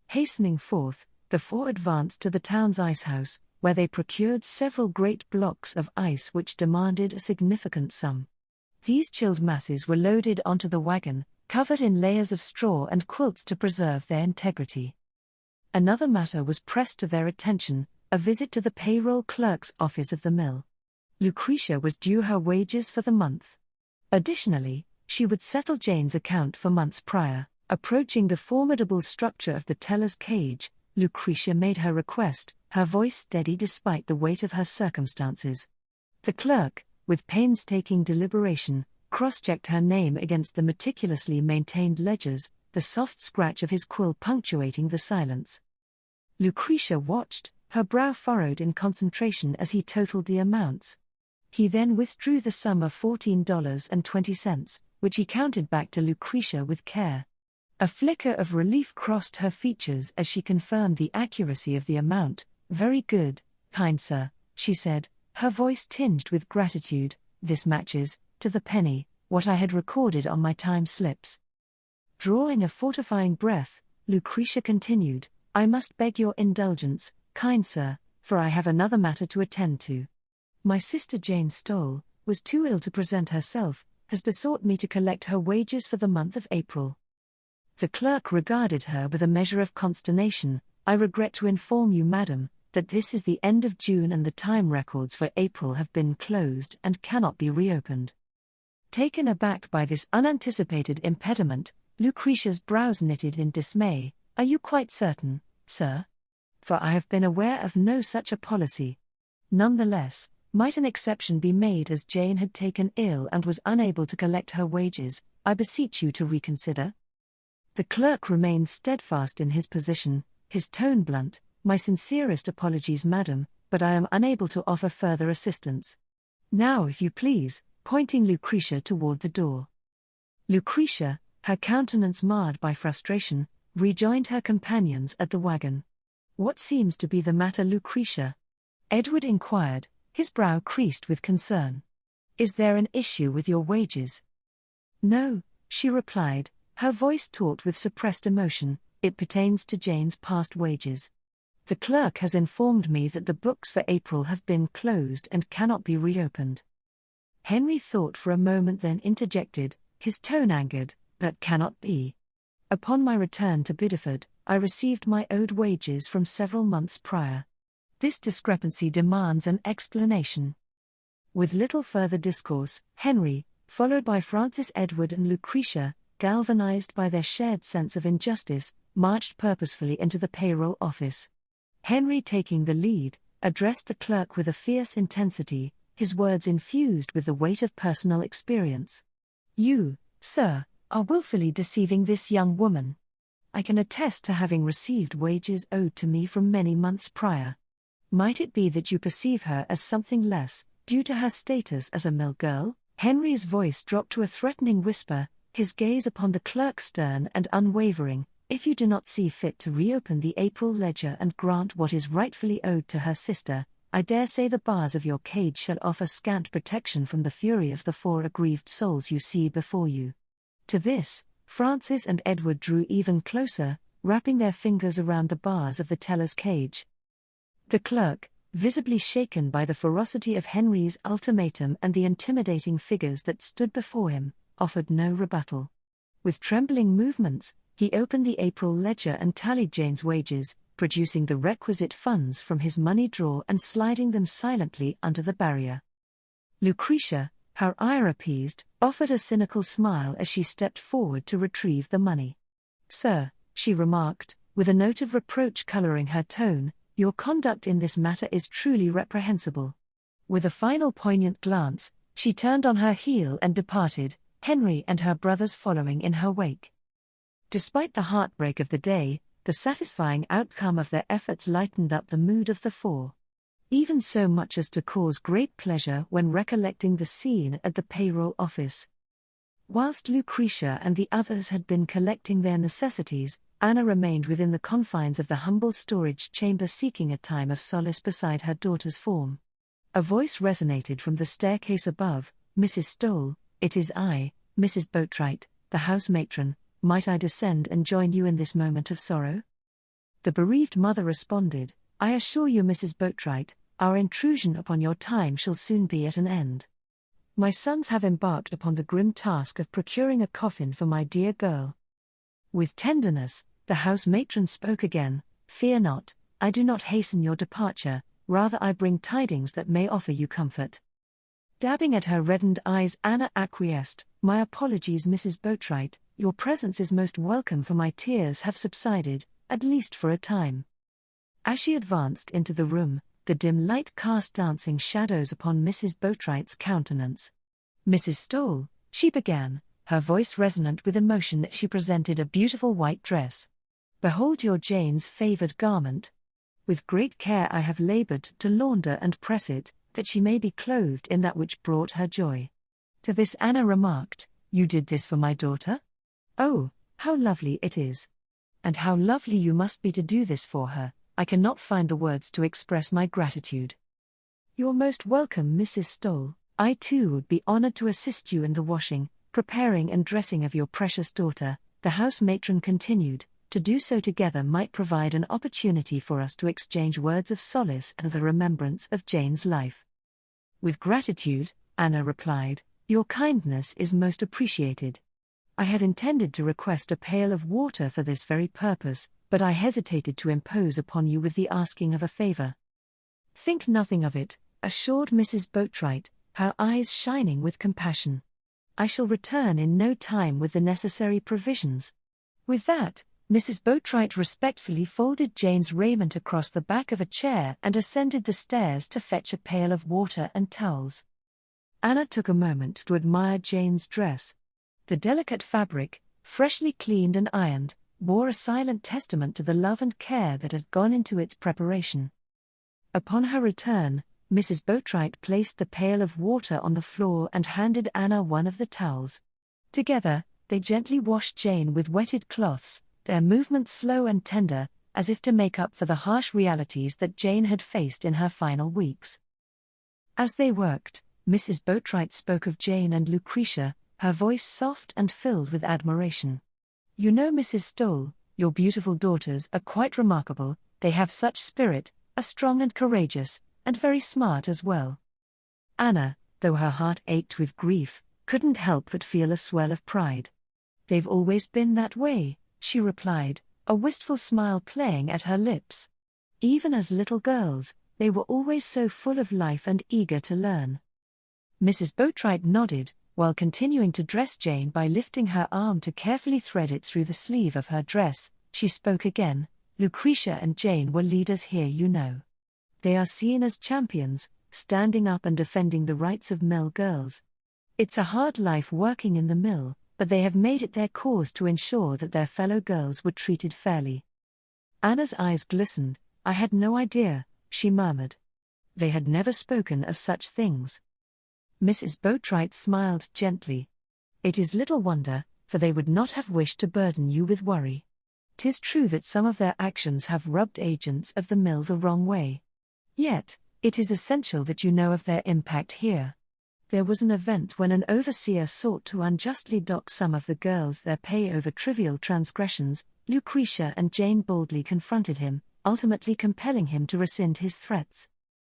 Hastening forth, the four advanced to the town's icehouse, where they procured several great blocks of ice which demanded a significant sum. These chilled masses were loaded onto the wagon, covered in layers of straw and quilts to preserve their integrity. Another matter was pressed to their attention, a visit to the payroll clerk's office of the mill. Lucretia was due her wages for the month. Additionally, she would settle Jane's account for months prior. Approaching the formidable structure of the teller's cage, Lucretia made her request, her voice steady despite the weight of her circumstances. The clerk, with painstaking deliberation, cross-checked her name against the meticulously maintained ledgers, the soft scratch of his quill punctuating the silence. Lucretia watched, her brow furrowed in concentration as he totaled the amounts. He then withdrew the sum of $14.20, which he counted back to Lucretia with care. A flicker of relief crossed her features as she confirmed the accuracy of the amount. "Very good, kind sir," she said, her voice tinged with gratitude. "This matches, to the penny, what I had recorded on my time slips." Drawing a fortifying breath, Lucretia continued, "I must beg your indulgence, kind sir, for I have another matter to attend to. My sister Jane Stoll was too ill to present herself, has besought me to collect her wages for the month of April." The clerk regarded her with a measure of consternation. "I regret to inform you, madam, that this is the end of June and the time records for April have been closed and cannot be reopened." Taken aback by this unanticipated impediment, Lucretia's brows knitted in dismay. "Are you quite certain, sir? For I have been aware of no such a policy." Nonetheless, might an exception be made as Jane had taken ill and was unable to collect her wages? "I beseech you to reconsider." The clerk remained steadfast in his position, his tone blunt. "My sincerest apologies, madam, but I am unable to offer further assistance. Now, if you please," pointing Lucretia toward the door. Lucretia, her countenance marred by frustration, rejoined her companions at the wagon. "What seems to be the matter, Lucretia?" Edward inquired, his brow creased with concern. "Is there an issue with your wages?" "No," she replied, her voice taut with suppressed emotion. "It pertains to Jane's past wages. The clerk has informed me that the books for April have been closed and cannot be reopened." Henry thought for a moment, then interjected, his tone angered. "That cannot be. Upon my return to Biddeford, I received my owed wages from several months prior. This discrepancy demands an explanation." With little further discourse, Henry, followed by Francis, Edward and Lucretia, galvanized by their shared sense of injustice, marched purposefully into the payroll office. Henry, taking the lead, addressed the clerk with a fierce intensity, his words infused with the weight of personal experience. "You, sir, are willfully deceiving this young woman. I can attest to having received wages owed to me from many months prior. Might it be that you perceive her as something less, due to her status as a mill girl?" Henry's voice dropped to a threatening whisper, his gaze upon the clerk stern and unwavering. "If you do not see fit to reopen the April ledger and grant what is rightfully owed to her sister, I dare say the bars of your cage shall offer scant protection from the fury of the four aggrieved souls you see before you." To this, Francis and Edward drew even closer, wrapping their fingers around the bars of the teller's cage. The clerk, visibly shaken by the ferocity of Henry's ultimatum and the intimidating figures that stood before him, offered no rebuttal. With trembling movements, he opened the April ledger and tallied Jane's wages, producing the requisite funds from his money drawer and sliding them silently under the barrier. Lucretia, her ire appeased, offered a cynical smile as she stepped forward to retrieve the money. "Sir," she remarked, with a note of reproach colouring her tone, "your conduct in this matter is truly reprehensible." With a final poignant glance, she turned on her heel and departed, Henry and her brothers following in her wake. Despite the heartbreak of the day, the satisfying outcome of their efforts lightened up the mood of the four. Even so much as to cause great pleasure when recollecting the scene at the payroll office. Whilst Lucretia and the others had been collecting their necessities, Anna remained within the confines of the humble storage chamber seeking a time of solace beside her daughter's form. A voice resonated from the staircase above, "Mrs. Stoll, it is I, Mrs. Boatwright, the house matron. Might I descend and join you in this moment of sorrow?" The bereaved mother responded, "I assure you, Mrs. Boatwright, our intrusion upon your time shall soon be at an end. My sons have embarked upon the grim task of procuring a coffin for my dear girl." With tenderness, the house matron spoke again, "Fear not, I do not hasten your departure, rather I bring tidings that may offer you comfort." Dabbing at her reddened eyes, Anna acquiesced, "My apologies, Mrs. Boatwright, your presence is most welcome, for my tears have subsided, at least for a time." As she advanced into the room, the dim light cast dancing shadows upon Mrs. Boatwright's countenance. "Mrs. Stoll," she began, her voice resonant with emotion as she presented a beautiful white dress. "Behold your Jane's favoured garment. With great care I have laboured to launder and press it, that she may be clothed in that which brought her joy." To this Anna remarked, "You did this for my daughter? Oh, how lovely it is! And how lovely you must be to do this for her. I cannot find the words to express my gratitude." "You're most welcome, Mrs. Stoll. I too would be honoured to assist you in the washing, preparing and dressing of your precious daughter," the house matron continued. "To do so together might provide an opportunity for us to exchange words of solace and the remembrance of Jane's life." "With gratitude," Anna replied, "your kindness is most appreciated. I had intended to request a pail of water for this very purpose, but I hesitated to impose upon you with the asking of a favour." "Think nothing of it," assured Mrs. Boatwright, her eyes shining with compassion. "I shall return in no time with the necessary provisions." With that, Mrs. Boatwright respectfully folded Jane's raiment across the back of a chair and ascended the stairs to fetch a pail of water and towels. Anna took a moment to admire Jane's dress. The delicate fabric, freshly cleaned and ironed, bore a silent testament to the love and care that had gone into its preparation. Upon her return, Mrs. Boatwright placed the pail of water on the floor and handed Anna one of the towels. Together, they gently washed Jane with wetted cloths, their movements slow and tender, as if to make up for the harsh realities that Jane had faced in her final weeks. As they worked, Mrs. Boatwright spoke of Jane and Lucretia, her voice soft and filled with admiration. "You know, Mrs. Stoll, your beautiful daughters are quite remarkable. They have such spirit, are strong and courageous, and very smart as well." Anna, though her heart ached with grief, couldn't help but feel a swell of pride. "They've always been that way," she replied, a wistful smile playing at her lips. "Even as little girls, they were always so full of life and eager to learn." Mrs. Boatwright nodded, while continuing to dress Jane by lifting her arm to carefully thread it through the sleeve of her dress. She spoke again, "Lucretia and Jane were leaders here, you know. They are seen as champions, standing up and defending the rights of mill girls. It's a hard life working in the mill, but they have made it their cause to ensure that their fellow girls were treated fairly." Anna's eyes glistened. "I had no idea," she murmured. They had never spoken of such things. Mrs. Boatwright smiled gently. "It is little wonder, for they would not have wished to burden you with worry. 'Tis true that some of their actions have rubbed agents of the mill the wrong way. Yet, it is essential that you know of their impact here. There was an event when an overseer sought to unjustly dock some of the girls their pay over trivial transgressions. Lucretia and Jane boldly confronted him, ultimately compelling him to rescind his threats.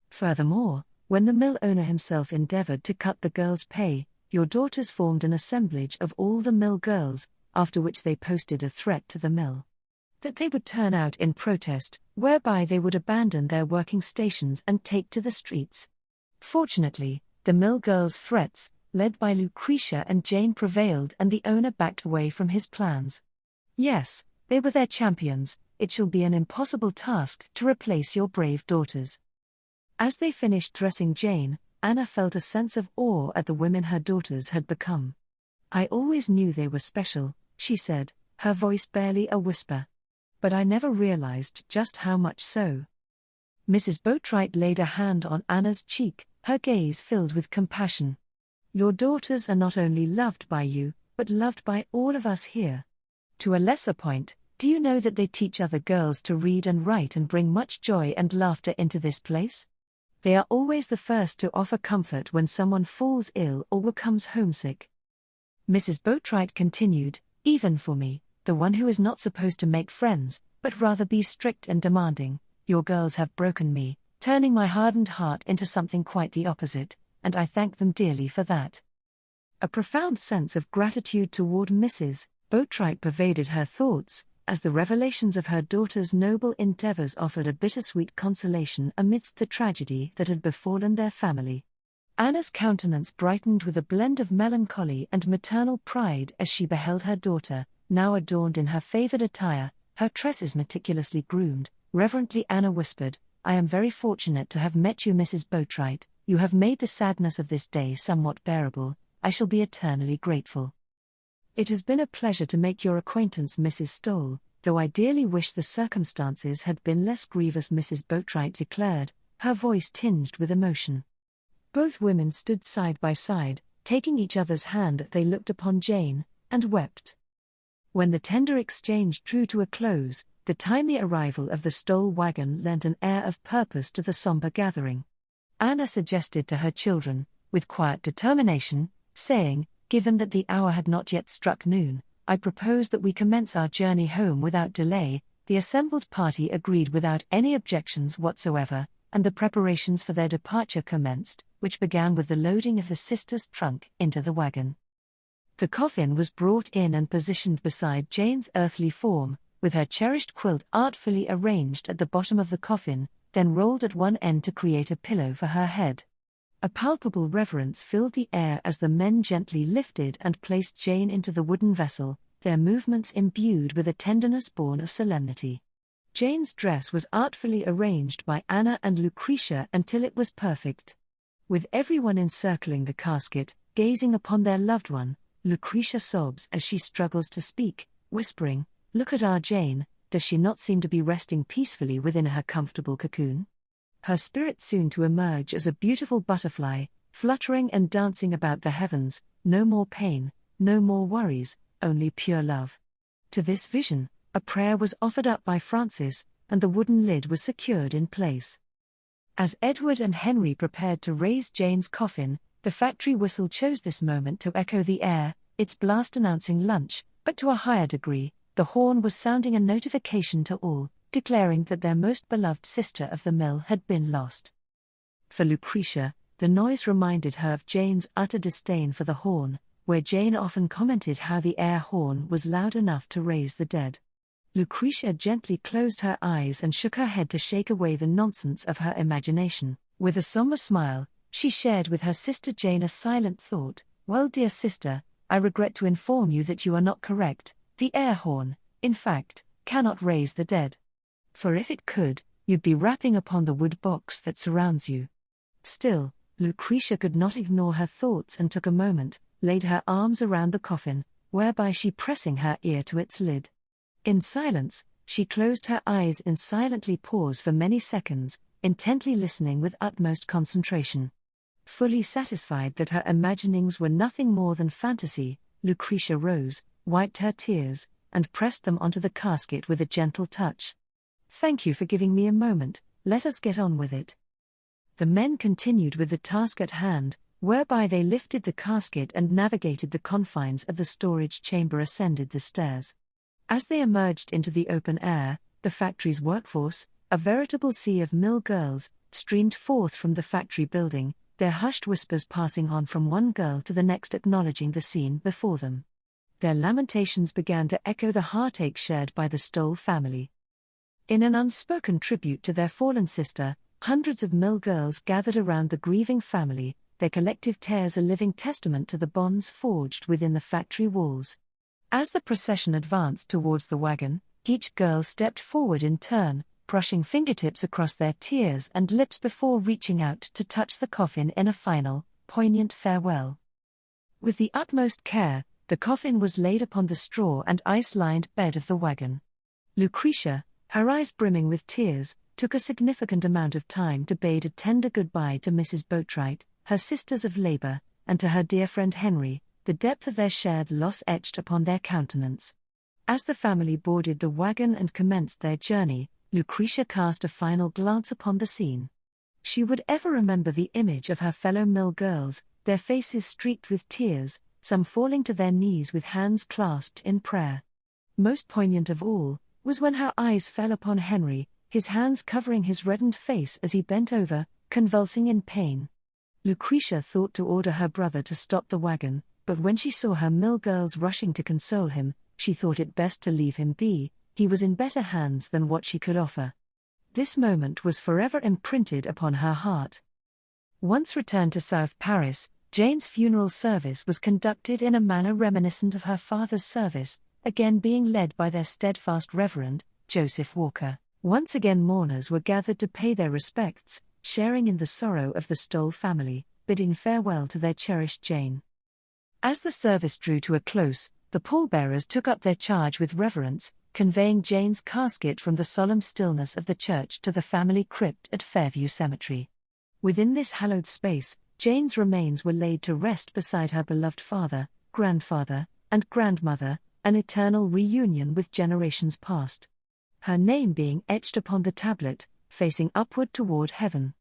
Furthermore, when the mill owner himself endeavored to cut the girls' pay, your daughters formed an assemblage of all the mill girls, after which they posted a threat to the mill that they would turn out in protest, whereby they would abandon their working stations and take to the streets. Fortunately, the mill girls' threats, led by Lucretia and Jane, prevailed, and the owner backed away from his plans. Yes, they were their champions. It shall be an impossible task to replace your brave daughters. As they finished dressing Jane, Anna felt a sense of awe at the women her daughters had become. "I always knew they were special," she said, her voice barely a whisper. "But I never realized just how much so." Mrs. Boatwright laid a hand on Anna's cheek, her gaze filled with compassion. "Your daughters are not only loved by you, but loved by all of us here. To a lesser point, do you know that they teach other girls to read and write and bring much joy and laughter into this place? They are always the first to offer comfort when someone falls ill or becomes homesick." Mrs. Boatwright continued, "Even for me, the one who is not supposed to make friends, but rather be strict and demanding, your girls have broken me, turning my hardened heart into something quite the opposite, and I thank them dearly for that." A profound sense of gratitude toward Mrs. Boatwright pervaded her thoughts, as the revelations of her daughter's noble endeavors offered a bittersweet consolation amidst the tragedy that had befallen their family. Anna's countenance brightened with a blend of melancholy and maternal pride as she beheld her daughter, now adorned in her favored attire, her tresses meticulously groomed. Reverently Anna whispered, "I am very fortunate to have met you, Mrs. Boatwright. You have made the sadness of this day somewhat bearable. I shall be eternally grateful." "It has been a pleasure to make your acquaintance, Mrs. Stoll, though I dearly wish the circumstances had been less grievous," Mrs. Boatwright declared, her voice tinged with emotion. Both women stood side by side, taking each other's hand. They looked upon Jane, and wept. When the tender exchange drew to a close, the timely arrival of the Stoll wagon lent an air of purpose to the somber gathering. Anna suggested to her children, with quiet determination, saying, "Given that the hour had not yet struck noon, I propose that we commence our journey home without delay." The assembled party agreed without any objections whatsoever, and the preparations for their departure commenced, which began with the loading of the sisters' trunk into the wagon. The coffin was brought in and positioned beside Jane's earthly form, with her cherished quilt artfully arranged at the bottom of the coffin, then rolled at one end to create a pillow for her head. A palpable reverence filled the air as the men gently lifted and placed Jane into the wooden vessel, their movements imbued with a tenderness born of solemnity. Jane's dress was artfully arranged by Anna and Lucretia until it was perfect. With everyone encircling the casket, gazing upon their loved one, Lucretia sobs as she struggles to speak, whispering, "Look at our Jane, does she not seem to be resting peacefully within her comfortable cocoon? Her spirit soon to emerge as a beautiful butterfly, fluttering and dancing about the heavens, no more pain, no more worries, only pure love." To this vision, a prayer was offered up by Francis, and the wooden lid was secured in place. As Edward and Henry prepared to raise Jane's coffin, the factory whistle chose this moment to echo the air, its blast announcing lunch, but to a higher degree, the horn was sounding a notification to all, declaring that their most beloved sister of the mill had been lost. For Lucretia, the noise reminded her of Jane's utter disdain for the horn, where Jane often commented how the air horn was loud enough to raise the dead. Lucretia gently closed her eyes and shook her head to shake away the nonsense of her imagination. With a somber smile, she shared with her sister Jane a silent thought. "Well, dear sister, I regret to inform you that you are not correct. The air horn, in fact, cannot raise the dead. For if it could, you'd be rapping upon the wood box that surrounds you." Still, Lucretia could not ignore her thoughts and took a moment, laid her arms around the coffin, whereby she pressing her ear to its lid. In silence, she closed her eyes and silently paused for many seconds, intently listening with utmost concentration. Fully satisfied that her imaginings were nothing more than fantasy, Lucretia rose, wiped her tears, and pressed them onto the casket with a gentle touch. "Thank you for giving me a moment, let us get on with it." The men continued with the task at hand, whereby they lifted the casket and navigated the confines of the storage chamber, ascended the stairs. As they emerged into the open air, the factory's workforce, A veritable sea of mill girls streamed forth from the factory building, their hushed whispers passing on from one girl to the next, acknowledging the scene before them. Their lamentations began to echo the heartache shared by the Stoll family. In an unspoken tribute to their fallen sister, hundreds of mill girls gathered around the grieving family, their collective tears a living testament to the bonds forged within the factory walls. As the procession advanced towards the wagon, each girl stepped forward in turn, brushing fingertips across their tears and lips before reaching out to touch the coffin in a final, poignant farewell. With the utmost care, the coffin was laid upon the straw and ice-lined bed of the wagon. Lucretia, her eyes brimming with tears, took a significant amount of time to bid a tender goodbye to Mrs. Boatwright, her sisters of labour, and to her dear friend Henry, the depth of their shared loss etched upon their countenance. As the family boarded the wagon and commenced their journey, Lucretia cast a final glance upon the scene. She would ever remember the image of her fellow mill girls, their faces streaked with tears, some falling to their knees with hands clasped in prayer. Most poignant of all was when her eyes fell upon Henry, his hands covering his reddened face as he bent over, convulsing in pain. Lucretia thought to order her brother to stop the wagon, but when she saw her mill girls rushing to console him, she thought it best to leave him be. He was in better hands than what she could offer. This moment was forever imprinted upon her heart. Once returned to South Paris, Jane's funeral service was conducted in a manner reminiscent of her father's service, again being led by their steadfast Reverend, Joseph Walker. Once again mourners were gathered to pay their respects, sharing in the sorrow of the Stoll family, bidding farewell to their cherished Jane. As the service drew to a close, the pallbearers took up their charge with reverence, conveying Jane's casket from the solemn stillness of the church to the family crypt at Fairview Cemetery. Within this hallowed space, Jane's remains were laid to rest beside her beloved father, grandfather, and grandmother, an eternal reunion with generations past. Her name being etched upon the tablet, facing upward toward heaven.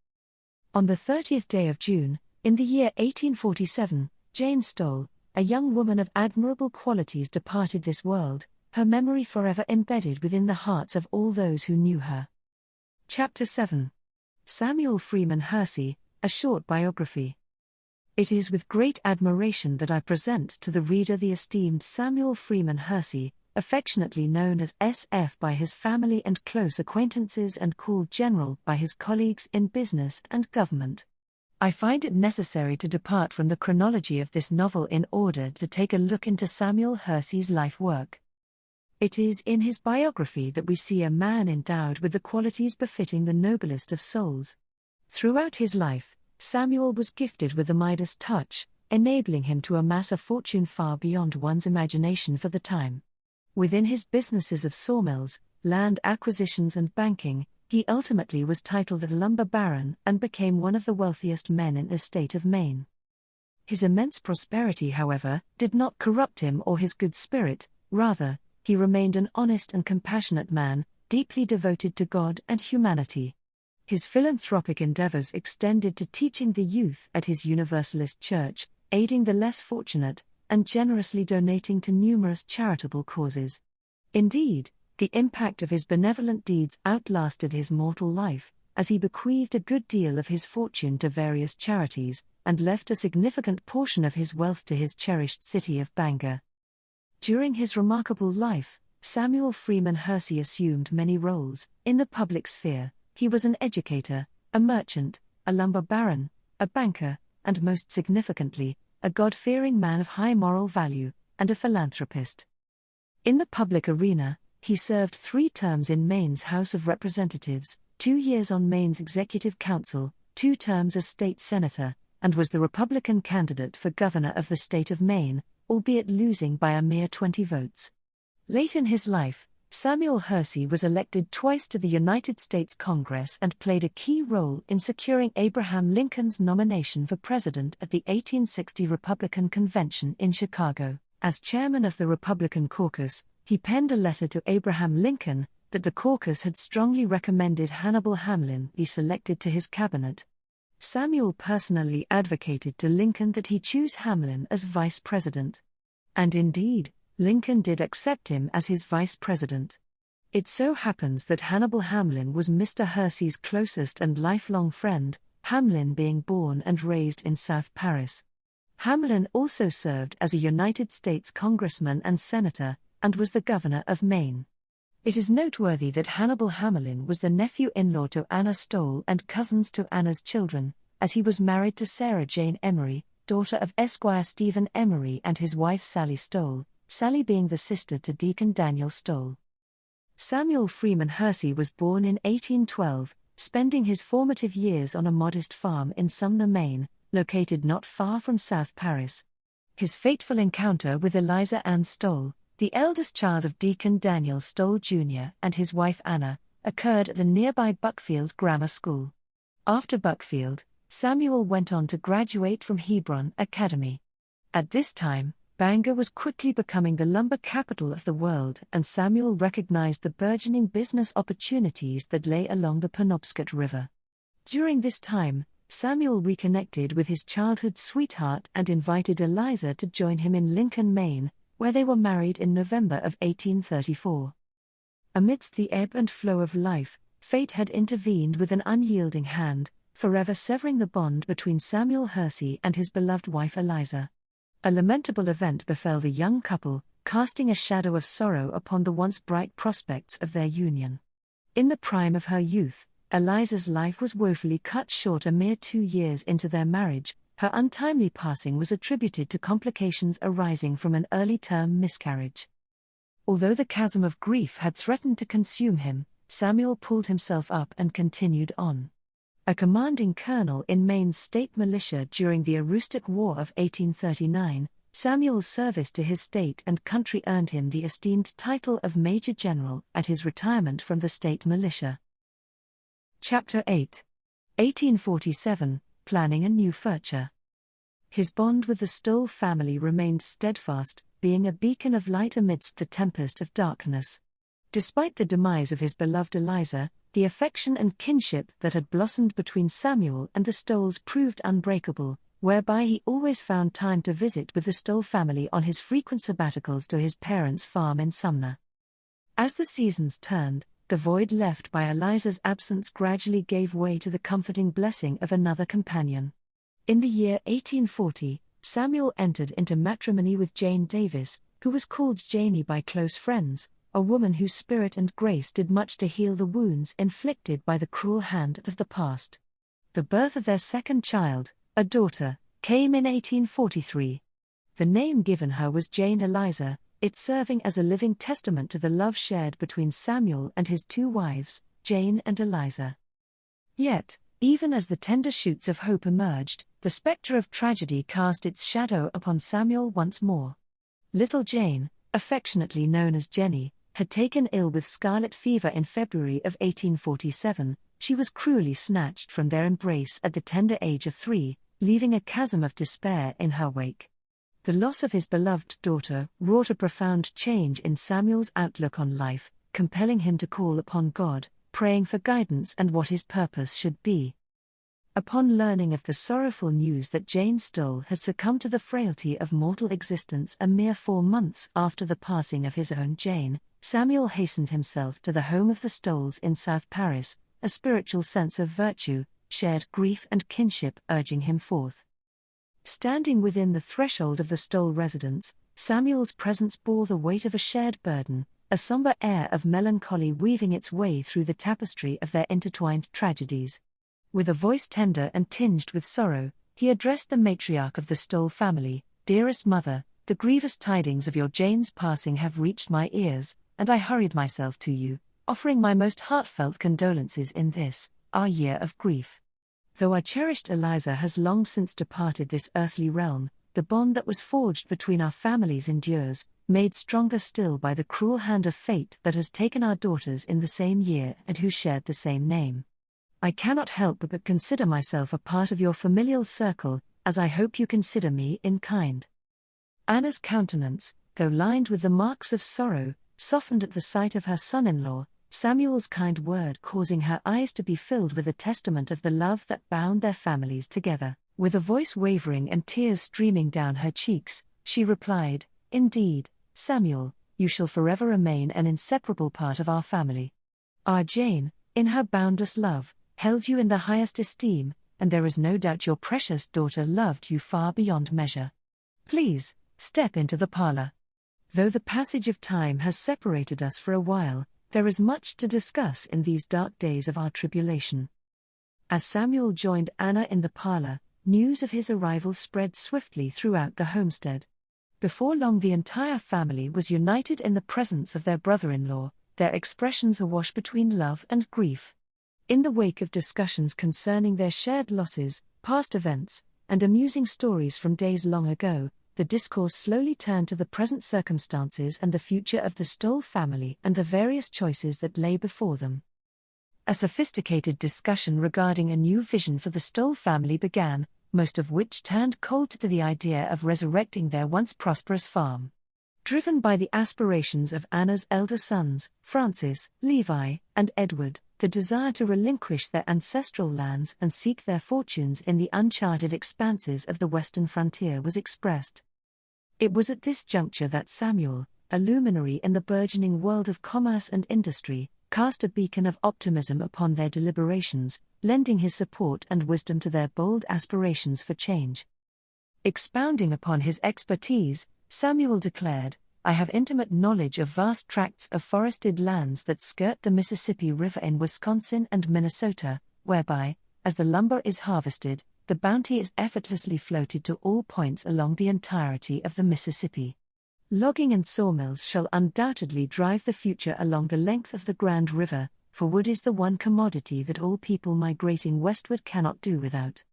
On the 30th day of June, in the year 1847, Jane Stoll, a young woman of admirable qualities, departed this world, her memory forever embedded within the hearts of all those who knew her. Chapter 7. Samuel Freeman Hersey, a short biography. It is with great admiration that I present to the reader the esteemed Samuel Freeman Hersey, affectionately known as SF by his family and close acquaintances and called General by his colleagues in business and government. I find it necessary to depart from the chronology of this novel in order to take a look into Samuel Hersey's life work. It is in his biography that we see a man endowed with the qualities befitting the noblest of souls. Throughout his life, Samuel was gifted with the Midas touch, enabling him to amass a fortune far beyond one's imagination for the time. Within his businesses of sawmills, land acquisitions and banking, he ultimately was titled a lumber baron and became one of the wealthiest men in the state of Maine. His immense prosperity, however, did not corrupt him or his good spirit, rather, he remained an honest and compassionate man, deeply devoted to God and humanity. His philanthropic endeavors extended to teaching the youth at his Universalist church, aiding the less fortunate, and generously donating to numerous charitable causes. Indeed, the impact of his benevolent deeds outlasted his mortal life, as he bequeathed a good deal of his fortune to various charities, and left a significant portion of his wealth to his cherished city of Bangor. During his remarkable life, Samuel Freeman Hersey assumed many roles. In the public sphere, he was an educator, a merchant, a lumber baron, a banker, and most significantly, a God-fearing man of high moral value, and a philanthropist. In the public arena, he served 3 terms in Maine's House of Representatives, 2 years on Maine's Executive Council, 2 terms as state senator, and was the Republican candidate for governor of the state of Maine, albeit losing by a mere 20 votes. Late in his life, Samuel Hersey was elected twice to the United States Congress and played a key role in securing Abraham Lincoln's nomination for president at the 1860 Republican Convention in Chicago. As chairman of the Republican caucus, he penned a letter to Abraham Lincoln that the caucus had strongly recommended Hannibal Hamlin be selected to his cabinet. Samuel personally advocated to Lincoln that he choose Hamlin as vice president. And indeed, Lincoln did accept him as his vice president. It so happens that Hannibal Hamlin was Mr. Hersey's closest and lifelong friend, Hamlin being born and raised in South Paris. Hamlin also served as a United States congressman and senator, and was the governor of Maine. It is noteworthy that Hannibal Hamlin was the nephew-in-law to Anna Stoll and cousins to Anna's children, as he was married to Sarah Jane Emery, daughter of Esquire Stephen Emery and his wife Sally Stoll, Sally being the sister to Deacon Daniel Stoll. Samuel Freeman Hersey was born in 1812, spending his formative years on a modest farm in Sumner, Maine, located not far from South Paris. His fateful encounter with Eliza Ann Stoll, the eldest child of Deacon Daniel Stoll Jr. and his wife Anna, occurred at the nearby Buckfield Grammar School. After Buckfield, Samuel went on to graduate from Hebron Academy. At this time, Bangor was quickly becoming the lumber capital of the world, and Samuel recognized the burgeoning business opportunities that lay along the Penobscot River. During this time, Samuel reconnected with his childhood sweetheart and invited Eliza to join him in Lincoln, Maine, where they were married in November of 1834. Amidst the ebb and flow of life, fate had intervened with an unyielding hand, forever severing the bond between Samuel Hersey and his beloved wife Eliza. A lamentable event befell the young couple, casting a shadow of sorrow upon the once bright prospects of their union. In the prime of her youth, Eliza's life was woefully cut short a mere 2 years into their marriage. Her untimely passing was attributed to complications arising from an early-term miscarriage. Although the chasm of grief had threatened to consume him, Samuel pulled himself up and continued on. A commanding colonel in Maine's state militia during the Aroostook War of 1839, Samuel's service to his state and country earned him the esteemed title of Major General at his retirement from the state militia. Chapter 8. 1847, Planning a New Future. His bond with the Stoll family remained steadfast, being a beacon of light amidst the tempest of darkness. Despite the demise of his beloved Eliza, the affection and kinship that had blossomed between Samuel and the Stolls proved unbreakable, whereby he always found time to visit with the Stoll family on his frequent sabbaticals to his parents' farm in Sumner. As the seasons turned, the void left by Eliza's absence gradually gave way to the comforting blessing of another companion. In the year 1840, Samuel entered into matrimony with Jane Davis, who was called Janie by close friends, a woman whose spirit and grace did much to heal the wounds inflicted by the cruel hand of the past. The birth of their second child, a daughter, came in 1843. The name given her was Jane Eliza, it serving as a living testament to the love shared between Samuel and his 2 wives, Jane and Eliza. Yet, even as the tender shoots of hope emerged, the spectre of tragedy cast its shadow upon Samuel once more. Little Jane, affectionately known as Jenny, had taken ill with scarlet fever in February of 1847. She was cruelly snatched from their embrace at the tender age of 3, leaving a chasm of despair in her wake. The loss of his beloved daughter wrought a profound change in Samuel's outlook on life, compelling him to call upon God, praying for guidance and what his purpose should be. Upon learning of the sorrowful news that Jane Stoll had succumbed to the frailty of mortal existence a mere 4 months after the passing of his own Jane, Samuel hastened himself to the home of the Stolls in South Paris, a spiritual sense of virtue, shared grief and kinship urging him forth. Standing within the threshold of the Stoll residence, Samuel's presence bore the weight of a shared burden, a somber air of melancholy weaving its way through the tapestry of their intertwined tragedies. With a voice tender and tinged with sorrow, he addressed the matriarch of the Stoll family, "Dearest mother, the grievous tidings of your Jane's passing have reached my ears, and I hurried myself to you, offering my most heartfelt condolences in this, our year of grief. Though our cherished Eliza has long since departed this earthly realm, the bond that was forged between our families endures, made stronger still by the cruel hand of fate that has taken our daughters in the same year and who shared the same name. I cannot help but consider myself a part of your familial circle, as I hope you consider me in kind." Anna's countenance, though lined with the marks of sorrow, softened at the sight of her son-in-law, Samuel's kind word causing her eyes to be filled with a testament of the love that bound their families together. With a voice wavering and tears streaming down her cheeks, she replied, "Indeed, Samuel, you shall forever remain an inseparable part of our family. Our Jane, in her boundless love, held you in the highest esteem, and there is no doubt your precious daughter loved you far beyond measure. Please, step into the parlor. Though the passage of time has separated us for a while, there is much to discuss in these dark days of our tribulation. As Samuel joined Anna in the parlor, news of his arrival spread swiftly throughout the homestead. Before long the entire family was united in the presence of their brother-in-law, their expressions awash between love and grief. In the wake of discussions concerning their shared losses, past events, and amusing stories from days long ago, the discourse slowly turned to the present circumstances and the future of the Stoll family and the various choices that lay before them. A sophisticated discussion regarding a new vision for the Stoll family began, most of which turned cold to the idea of resurrecting their once prosperous farm. Driven by the aspirations of Anna's elder sons, Francis, Levi, and Edward, the desire to relinquish their ancestral lands and seek their fortunes in the uncharted expanses of the western frontier was expressed. It was at this juncture that Samuel, a luminary in the burgeoning world of commerce and industry, cast a beacon of optimism upon their deliberations, lending his support and wisdom to their bold aspirations for change. Expounding upon his expertise, Samuel declared, "I have intimate knowledge of vast tracts of forested lands that skirt the Mississippi River in Wisconsin and Minnesota, whereby, as the lumber is harvested, the bounty is effortlessly floated to all points along the entirety of the Mississippi. Logging and sawmills shall undoubtedly drive the future along the length of the Grand River, for wood is the one commodity that all people migrating westward cannot do without."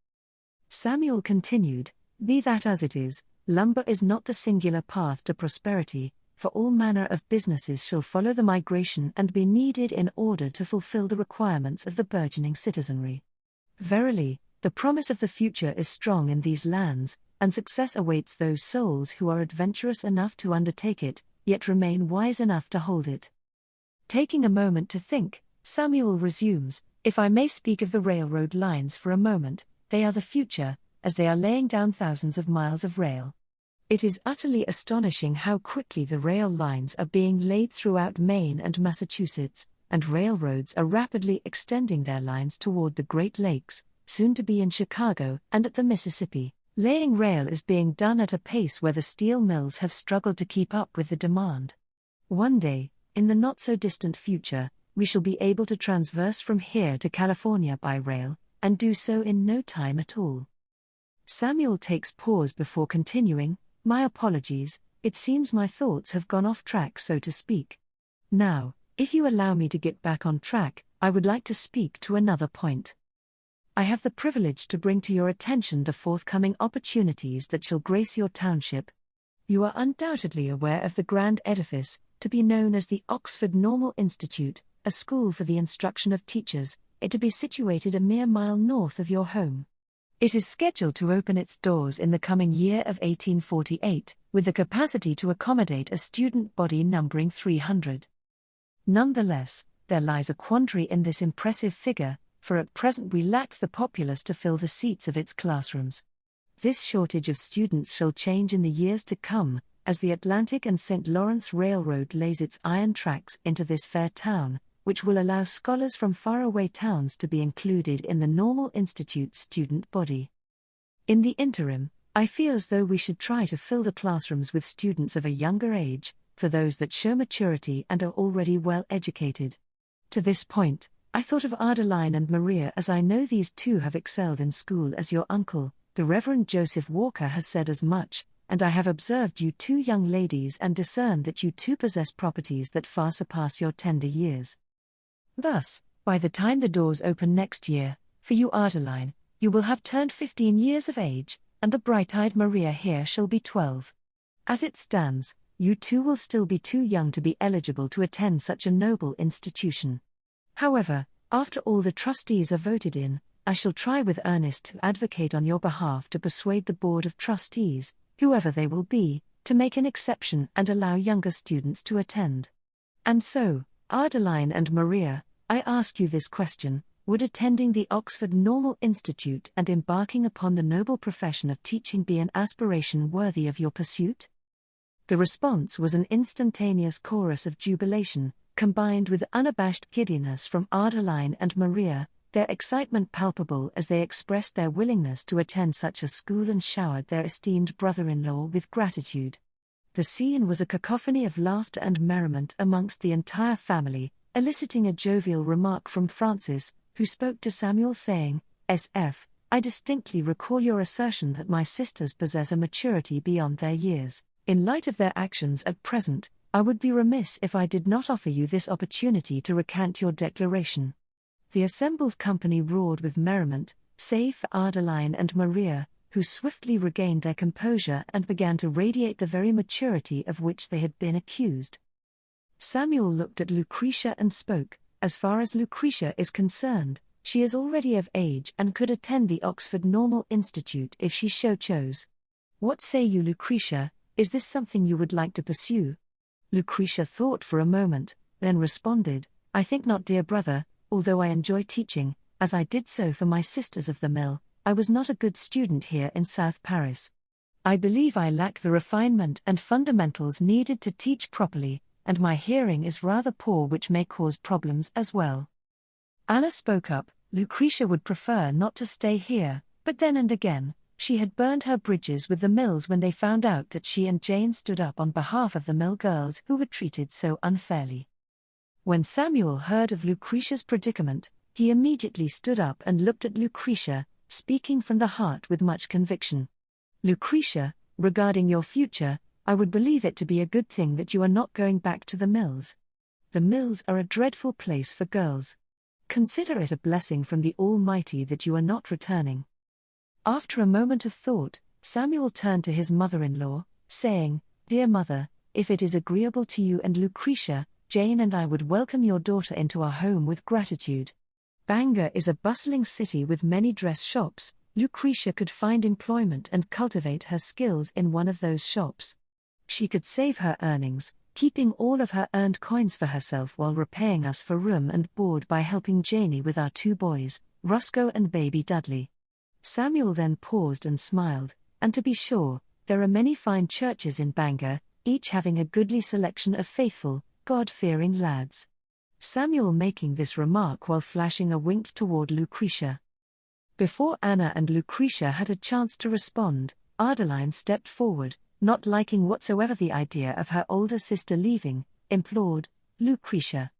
Samuel continued, "Be that as it is, lumber is not the singular path to prosperity, for all manner of businesses shall follow the migration and be needed in order to fulfill the requirements of the burgeoning citizenry. Verily, the promise of the future is strong in these lands, and success awaits those souls who are adventurous enough to undertake it, yet remain wise enough to hold it." Taking a moment to think, Samuel resumes, "If I may speak of the railroad lines for a moment, they are the future, as they are laying down thousands of miles of rail. It is utterly astonishing how quickly the rail lines are being laid throughout Maine and Massachusetts, and railroads are rapidly extending their lines toward the Great Lakes, soon to be in Chicago and at the Mississippi. Laying rail is being done at a pace where the steel mills have struggled to keep up with the demand. One day, in the not-so-distant future, we shall be able to transverse from here to California by rail, and do so in no time at all." Samuel takes pause before continuing, "My apologies, it seems my thoughts have gone off track, so to speak. Now, if you allow me to get back on track, I would like to speak to another point. I have the privilege to bring to your attention the forthcoming opportunities that shall grace your township. You are undoubtedly aware of the grand edifice, to be known as the Oxford Normal Institute, a school for the instruction of teachers, it to be situated a mere mile north of your home. It is scheduled to open its doors in the coming year of 1848, with the capacity to accommodate a student body numbering 300. Nonetheless, there lies a quandary in this impressive figure, for at present we lack the populace to fill the seats of its classrooms. This shortage of students shall change in the years to come, as the Atlantic and St. Lawrence Railroad lays its iron tracks into this fair town, which will allow scholars from faraway towns to be included in the Normal Institute student body. In the interim, I feel as though we should try to fill the classrooms with students of a younger age, for those that show maturity and are already well educated. To this point, I thought of Adeline and Maria, as I know these two have excelled in school, as your uncle, the Reverend Joseph Walker, has said as much, and I have observed you two young ladies and discerned that you two possess properties that far surpass your tender years. Thus, by the time the doors open next year, for you Adeline, you will have turned 15 years of age, and the bright-eyed Maria here shall be 12. As it stands, you two will still be too young to be eligible to attend such a noble institution. However, after all the trustees are voted in, I shall try with earnest to advocate on your behalf to persuade the Board of Trustees, whoever they will be, to make an exception and allow younger students to attend. And so, Adeline and Maria, I ask you this question: would attending the Oxford Normal Institute and embarking upon the noble profession of teaching be an aspiration worthy of your pursuit? The response was an instantaneous chorus of jubilation, combined with unabashed giddiness from Adeline and Maria, their excitement palpable as they expressed their willingness to attend such a school and showered their esteemed brother-in-law with gratitude. The scene was a cacophony of laughter and merriment amongst the entire family, eliciting a jovial remark from Francis, who spoke to Samuel saying, "SF, I distinctly recall your assertion that my sisters possess a maturity beyond their years. In light of their actions at present, I would be remiss if I did not offer you this opportunity to recant your declaration." The assembled company roared with merriment, save for Adeline and Maria, who swiftly regained their composure and began to radiate the very maturity of which they had been accused. Samuel looked at Lucretia and spoke, "As far as Lucretia is concerned, she is already of age and could attend the Oxford Normal Institute if she so chose. What say you, Lucretia? Is this something you would like to pursue?" Lucretia thought for a moment, then responded, "I think not, dear brother, although I enjoy teaching, as I did so for my sisters of the mill. I was not a good student here in South Paris. I believe I lack the refinement and fundamentals needed to teach properly, and my hearing is rather poor, which may cause problems as well." Anna spoke up. Lucretia would prefer not to stay here, but then and again, she had burned her bridges with the mills when they found out that she and Jane stood up on behalf of the mill girls who were treated so unfairly. When Samuel heard of Lucretia's predicament, he immediately stood up and looked at Lucretia, speaking from the heart with much conviction. "Lucretia, regarding your future, I would believe it to be a good thing that you are not going back to the mills. The mills are a dreadful place for girls. Consider it a blessing from the Almighty that you are not returning." After a moment of thought, Samuel turned to his mother-in-law, saying, "Dear mother, if it is agreeable to you and Lucretia, Jane and I would welcome your daughter into our home with gratitude. Bangor is a bustling city with many dress shops. Lucretia could find employment and cultivate her skills in one of those shops. She could save her earnings, keeping all of her earned coins for herself while repaying us for room and board by helping Janie with our 2 boys, Roscoe and baby Dudley." Samuel then paused and smiled, "And to be sure, there are many fine churches in Bangor, each having a goodly selection of faithful, God-fearing lads." Samuel making this remark while flashing a wink toward Lucretia. Before Anna and Lucretia had a chance to respond, Adeline stepped forward, not liking whatsoever the idea of her older sister leaving, implored, "Lucretia,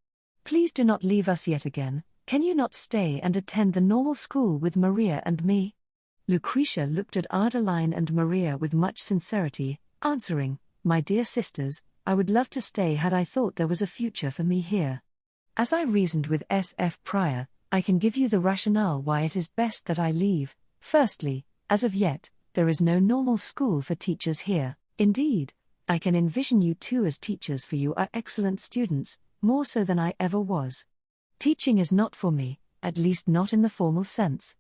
please do not leave us yet again. Can you not stay and attend the normal school with Maria and me?" Lucretia looked at Adeline and Maria with much sincerity, answering, "My dear sisters, I would love to stay had I thought there was a future for me here. As I reasoned with S.F. prior, I can give you the rationale why it is best that I leave. Firstly, as of yet, there is no normal school for teachers here. Indeed, I can envision you two as teachers, for you are excellent students, more so than I ever was. Teaching is not for me, at least not in the formal sense.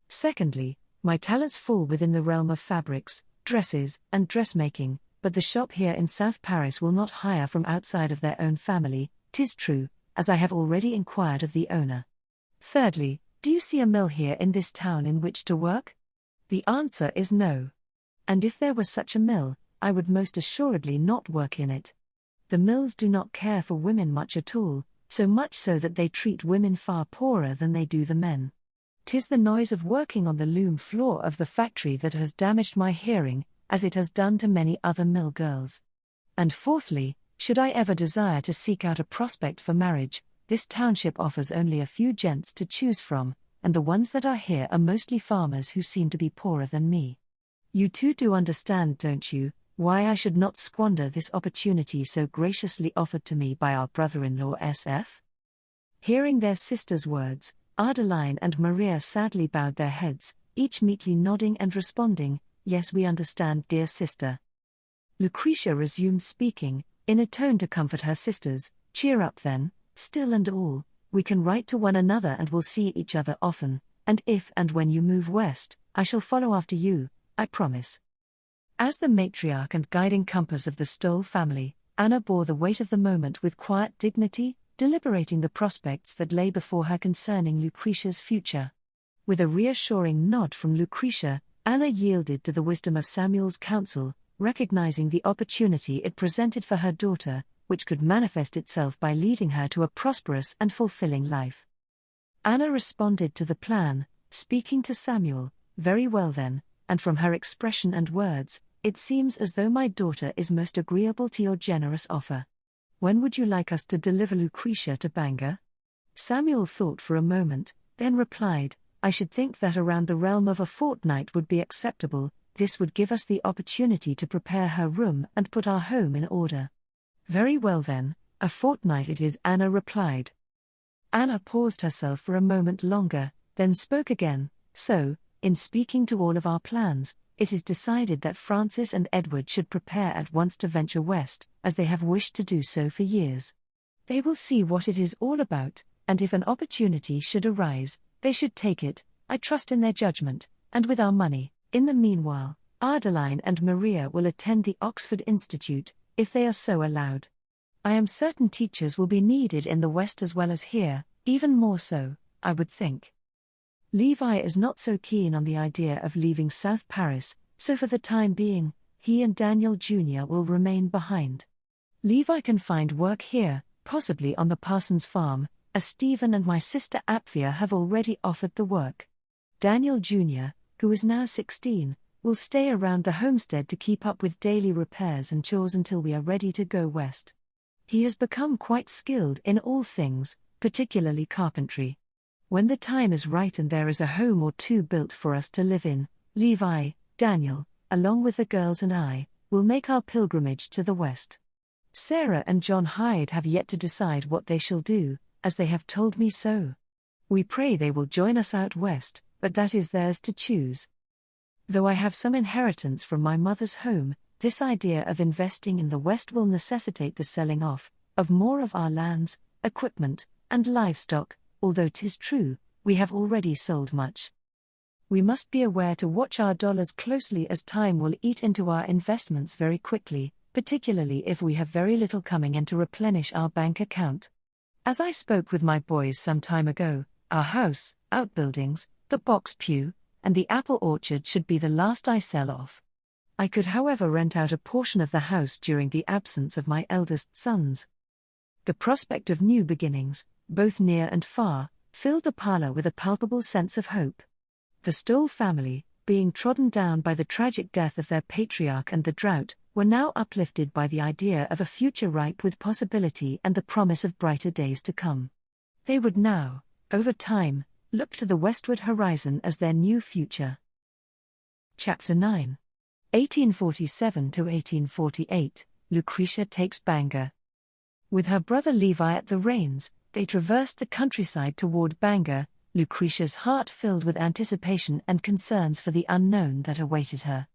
Secondly, my talents fall within the realm of fabrics, dresses, and dressmaking, but the shop here in South Paris will not hire from outside of their own family, 'tis true, as I have already inquired of the owner. Thirdly, do you see a mill here in this town in which to work? The answer is no. And if there was such a mill, I would most assuredly not work in it. The mills do not care for women much at all, so much so that they treat women far poorer than they do the men. 'Tis the noise of working on the loom floor of the factory that has damaged my hearing, as it has done to many other mill girls. And fourthly, should I ever desire to seek out a prospect for marriage, this township offers only a few gents to choose from, and the ones that are here are mostly farmers who seem to be poorer than me. You two do understand, don't you, why I should not squander this opportunity so graciously offered to me by our brother-in-law S.F.? Hearing their sister's words, Adeline and Maria sadly bowed their heads, each meekly nodding and responding, "Yes, we understand, dear sister." Lucretia resumed speaking, in a tone to comfort her sisters, "Cheer up then, still and all, we can write to one another and will see each other often, and if and when you move west, I shall follow after you, I promise." As the matriarch and guiding compass of the Stoll family, Anna bore the weight of the moment with quiet dignity, deliberating the prospects that lay before her concerning Lucretia's future. With a reassuring nod from Lucretia, Anna yielded to the wisdom of Samuel's counsel, recognizing the opportunity it presented for her daughter, which could manifest itself by leading her to a prosperous and fulfilling life. Anna responded to the plan, speaking to Samuel, "Very well then, and from her expression and words, it seems as though my daughter is most agreeable to your generous offer. When would you like us to deliver Lucretia to Bangor?" Samuel thought for a moment, then replied, "I should think that around the realm of a fortnight would be acceptable. This would give us the opportunity to prepare her room and put our home in order." "Very well then, a fortnight it is," Anna replied. Anna paused herself for a moment longer, then spoke again. "So, in speaking to all of our plans, it is decided that Francis and Edward should prepare at once to venture west, as they have wished to do so for years. They will see what it is all about, and if an opportunity should arise, they should take it. I trust in their judgment, and with our money. In the meanwhile, Adeline and Maria will attend the Oxford Institute, if they are so allowed. I am certain teachers will be needed in the West as well as here, even more so, I would think. Levi is not so keen on the idea of leaving South Paris, so for the time being, he and Daniel Jr. will remain behind. Levi can find work here, possibly on the parson's farm, as Stephen and my sister Apphia have already offered the work. Daniel Jr., who is now 16, will stay around the homestead to keep up with daily repairs and chores until we are ready to go west. He has become quite skilled in all things, particularly carpentry. When the time is right and there is a home or two built for us to live in, Levi, Daniel, along with the girls and I, will make our pilgrimage to the west. Sarah and John Hyde have yet to decide what they shall do, as they have told me so. We pray they will join us out west, but that is theirs to choose. Though I have some inheritance from my mother's home, this idea of investing in the west will necessitate the selling off of more of our lands, equipment, and livestock, although 'tis true, we have already sold much. We must be aware to watch our dollars closely, as time will eat into our investments very quickly, particularly if we have very little coming in to replenish our bank account. As I spoke with my boys some time ago, our house, outbuildings, the box pew, and the apple orchard should be the last I sell off. I could however rent out a portion of the house during the absence of my eldest sons. The prospect of new beginnings, both near and far, filled the parlor with a palpable sense of hope. The Stoll family, being trodden down by the tragic death of their patriarch and the drought, were now uplifted by the idea of a future ripe with possibility and the promise of brighter days to come. They would now, over time, look to the westward horizon as their new future. Chapter 9. 1847 to 1848, Lucretia takes Bangor. With her brother Levi at the reins, they traversed the countryside toward Bangor, Lucretia's heart filled with anticipation and concerns for the unknown that awaited her.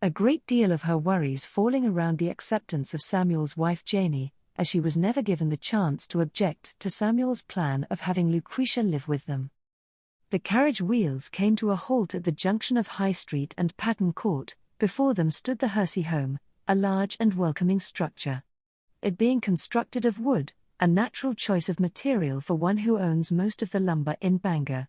A great deal of her worries falling around the acceptance of Samuel's wife Janey, as she was never given the chance to object to Samuel's plan of having Lucretia live with them. The carriage wheels came to a halt at the junction of High Street and Pattern Court. Before them stood the Hersey home, a large and welcoming structure. It being constructed of wood, a natural choice of material for one who owns most of the lumber in Bangor.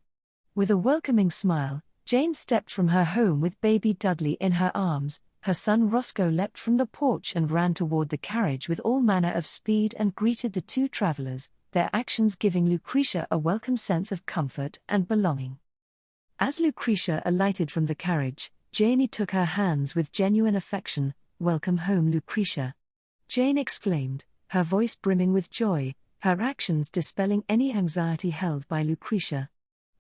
With a welcoming smile, Jane stepped from her home with baby Dudley in her arms. Her son Roscoe leapt from the porch and ran toward the carriage with all manner of speed and greeted the two travelers, their actions giving Lucretia a welcome sense of comfort and belonging. As Lucretia alighted from the carriage, Janey took her hands with genuine affection. "Welcome home, Lucretia," Jane exclaimed, her voice brimming with joy, her actions dispelling any anxiety held by Lucretia.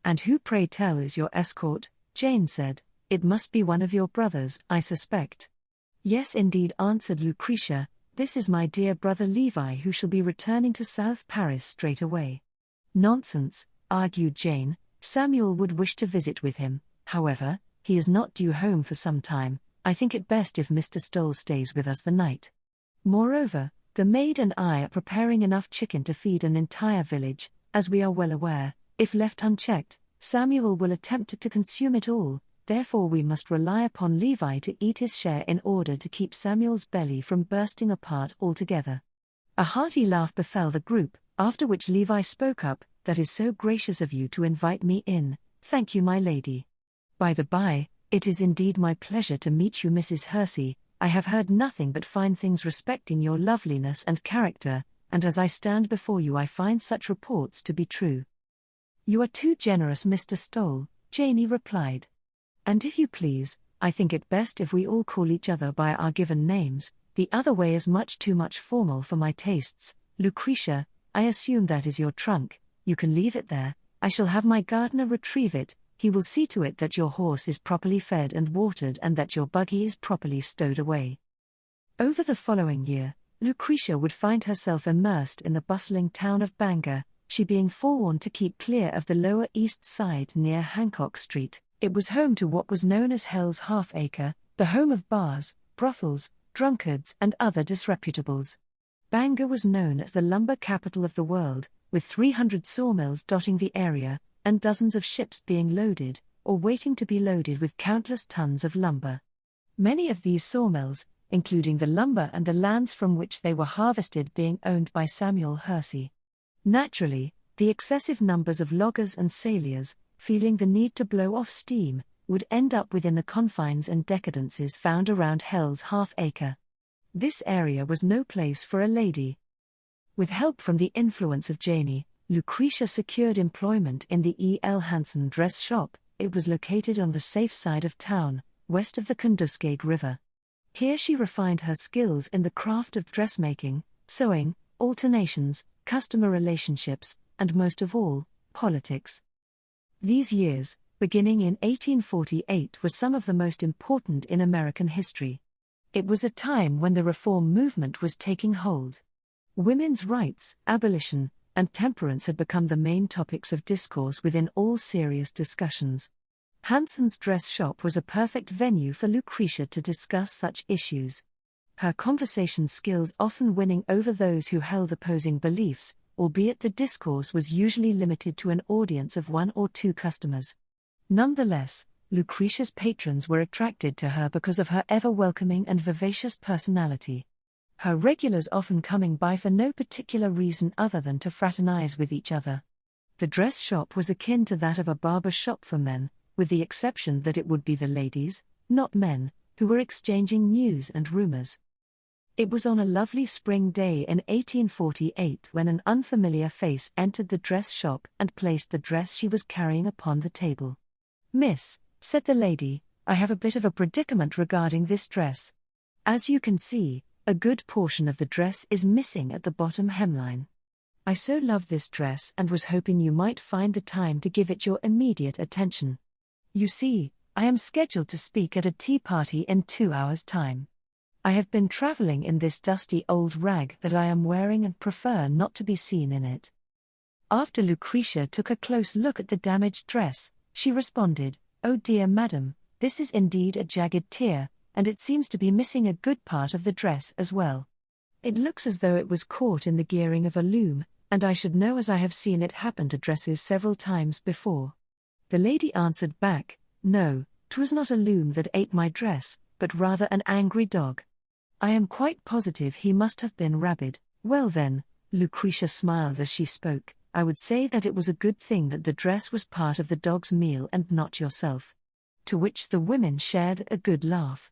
"And who, pray tell, is your escort?" Jane said. "It must be one of your brothers, I suspect." "Yes indeed," answered Lucretia, "this is my dear brother Levi, who shall be returning to South Paris straight away." "Nonsense," argued Jane, "Samuel would wish to visit with him, however. He is not due home for some time. I think it best if Mr. Stoll stays with us the night. Moreover, the maid and I are preparing enough chicken to feed an entire village, as we are well aware. If left unchecked, Samuel will attempt to consume it all, therefore we must rely upon Levi to eat his share in order to keep Samuel's belly from bursting apart altogether." A hearty laugh befell the group, after which Levi spoke up, "That is so gracious of you to invite me in, thank you my lady. By the by, it is indeed my pleasure to meet you Mrs. Hersey, I have heard nothing but fine things respecting your loveliness and character, and as I stand before you I find such reports to be true. You are too generous, Mr. Stowell, Janey replied. And if you please, I think it best if we all call each other by our given names. The other way is much too much formal for my tastes. Lucretia, I assume that is your trunk. You can leave it there. I shall have my gardener retrieve it. He will see to it that your horse is properly fed and watered and that your buggy is properly stowed away. Over the following year, Lucretia would find herself immersed in the bustling town of Bangor, she being forewarned to keep clear of the Lower East Side near Hancock Street. It was home to what was known as Hell's Half-Acre, the home of bars, brothels, drunkards and other disreputables. Bangor was known as the lumber capital of the world, with 300 sawmills dotting the area, and dozens of ships being loaded, or waiting to be loaded with countless tons of lumber. Many of these sawmills, including the lumber and the lands from which they were harvested, being owned by Samuel Hersey. Naturally, the excessive numbers of loggers and sailors, feeling the need to blow off steam, would end up within the confines and decadences found around Hell's Half-Acre. This area was no place for a lady. With help from the influence of Janey, Lucretia secured employment in the E.L. Hanson dress shop. It was located on the safe side of town, west of the Conduskeg River. Here she refined her skills in the craft of dressmaking, sewing, alternations, customer relationships, and most of all, politics. These years, beginning in 1848, were some of the most important in American history. It was a time when the reform movement was taking hold. Women's rights, abolition, and temperance had become the main topics of discourse within all serious discussions. Hanson's dress shop was a perfect venue for Lucretia to discuss such issues. Her conversation skills often winning over those who held opposing beliefs, albeit the discourse was usually limited to an audience of 1 or 2 customers. Nonetheless, Lucretia's patrons were attracted to her because of her ever-welcoming and vivacious personality. Her regulars often coming by for no particular reason other than to fraternize with each other. The dress shop was akin to that of a barber shop for men, with the exception that it would be the ladies, not men, who were exchanging news and rumors. It was on a lovely spring day in 1848 when an unfamiliar face entered the dress shop and placed the dress she was carrying upon the table. "Miss," said the lady, "I have a bit of a predicament regarding this dress. As you can see, a good portion of the dress is missing at the bottom hemline. I so love this dress and was hoping you might find the time to give it your immediate attention. You see, I am scheduled to speak at a tea party in 2 hours' time. I have been traveling in this dusty old rag that I am wearing and prefer not to be seen in it." After Lucretia took a close look at the damaged dress, she responded, "Oh dear madam, this is indeed a jagged tear, and it seems to be missing a good part of the dress as well. It looks as though it was caught in the gearing of a loom, and I should know as I have seen it happen to dresses several times before." The lady answered back, "No, 'twas not a loom that ate my dress, but rather an angry dog. I am quite positive he must have been rabid." "Well then," Lucretia smiled as she spoke, "I would say that it was a good thing that the dress was part of the dog's meal and not yourself." To which the women shared a good laugh.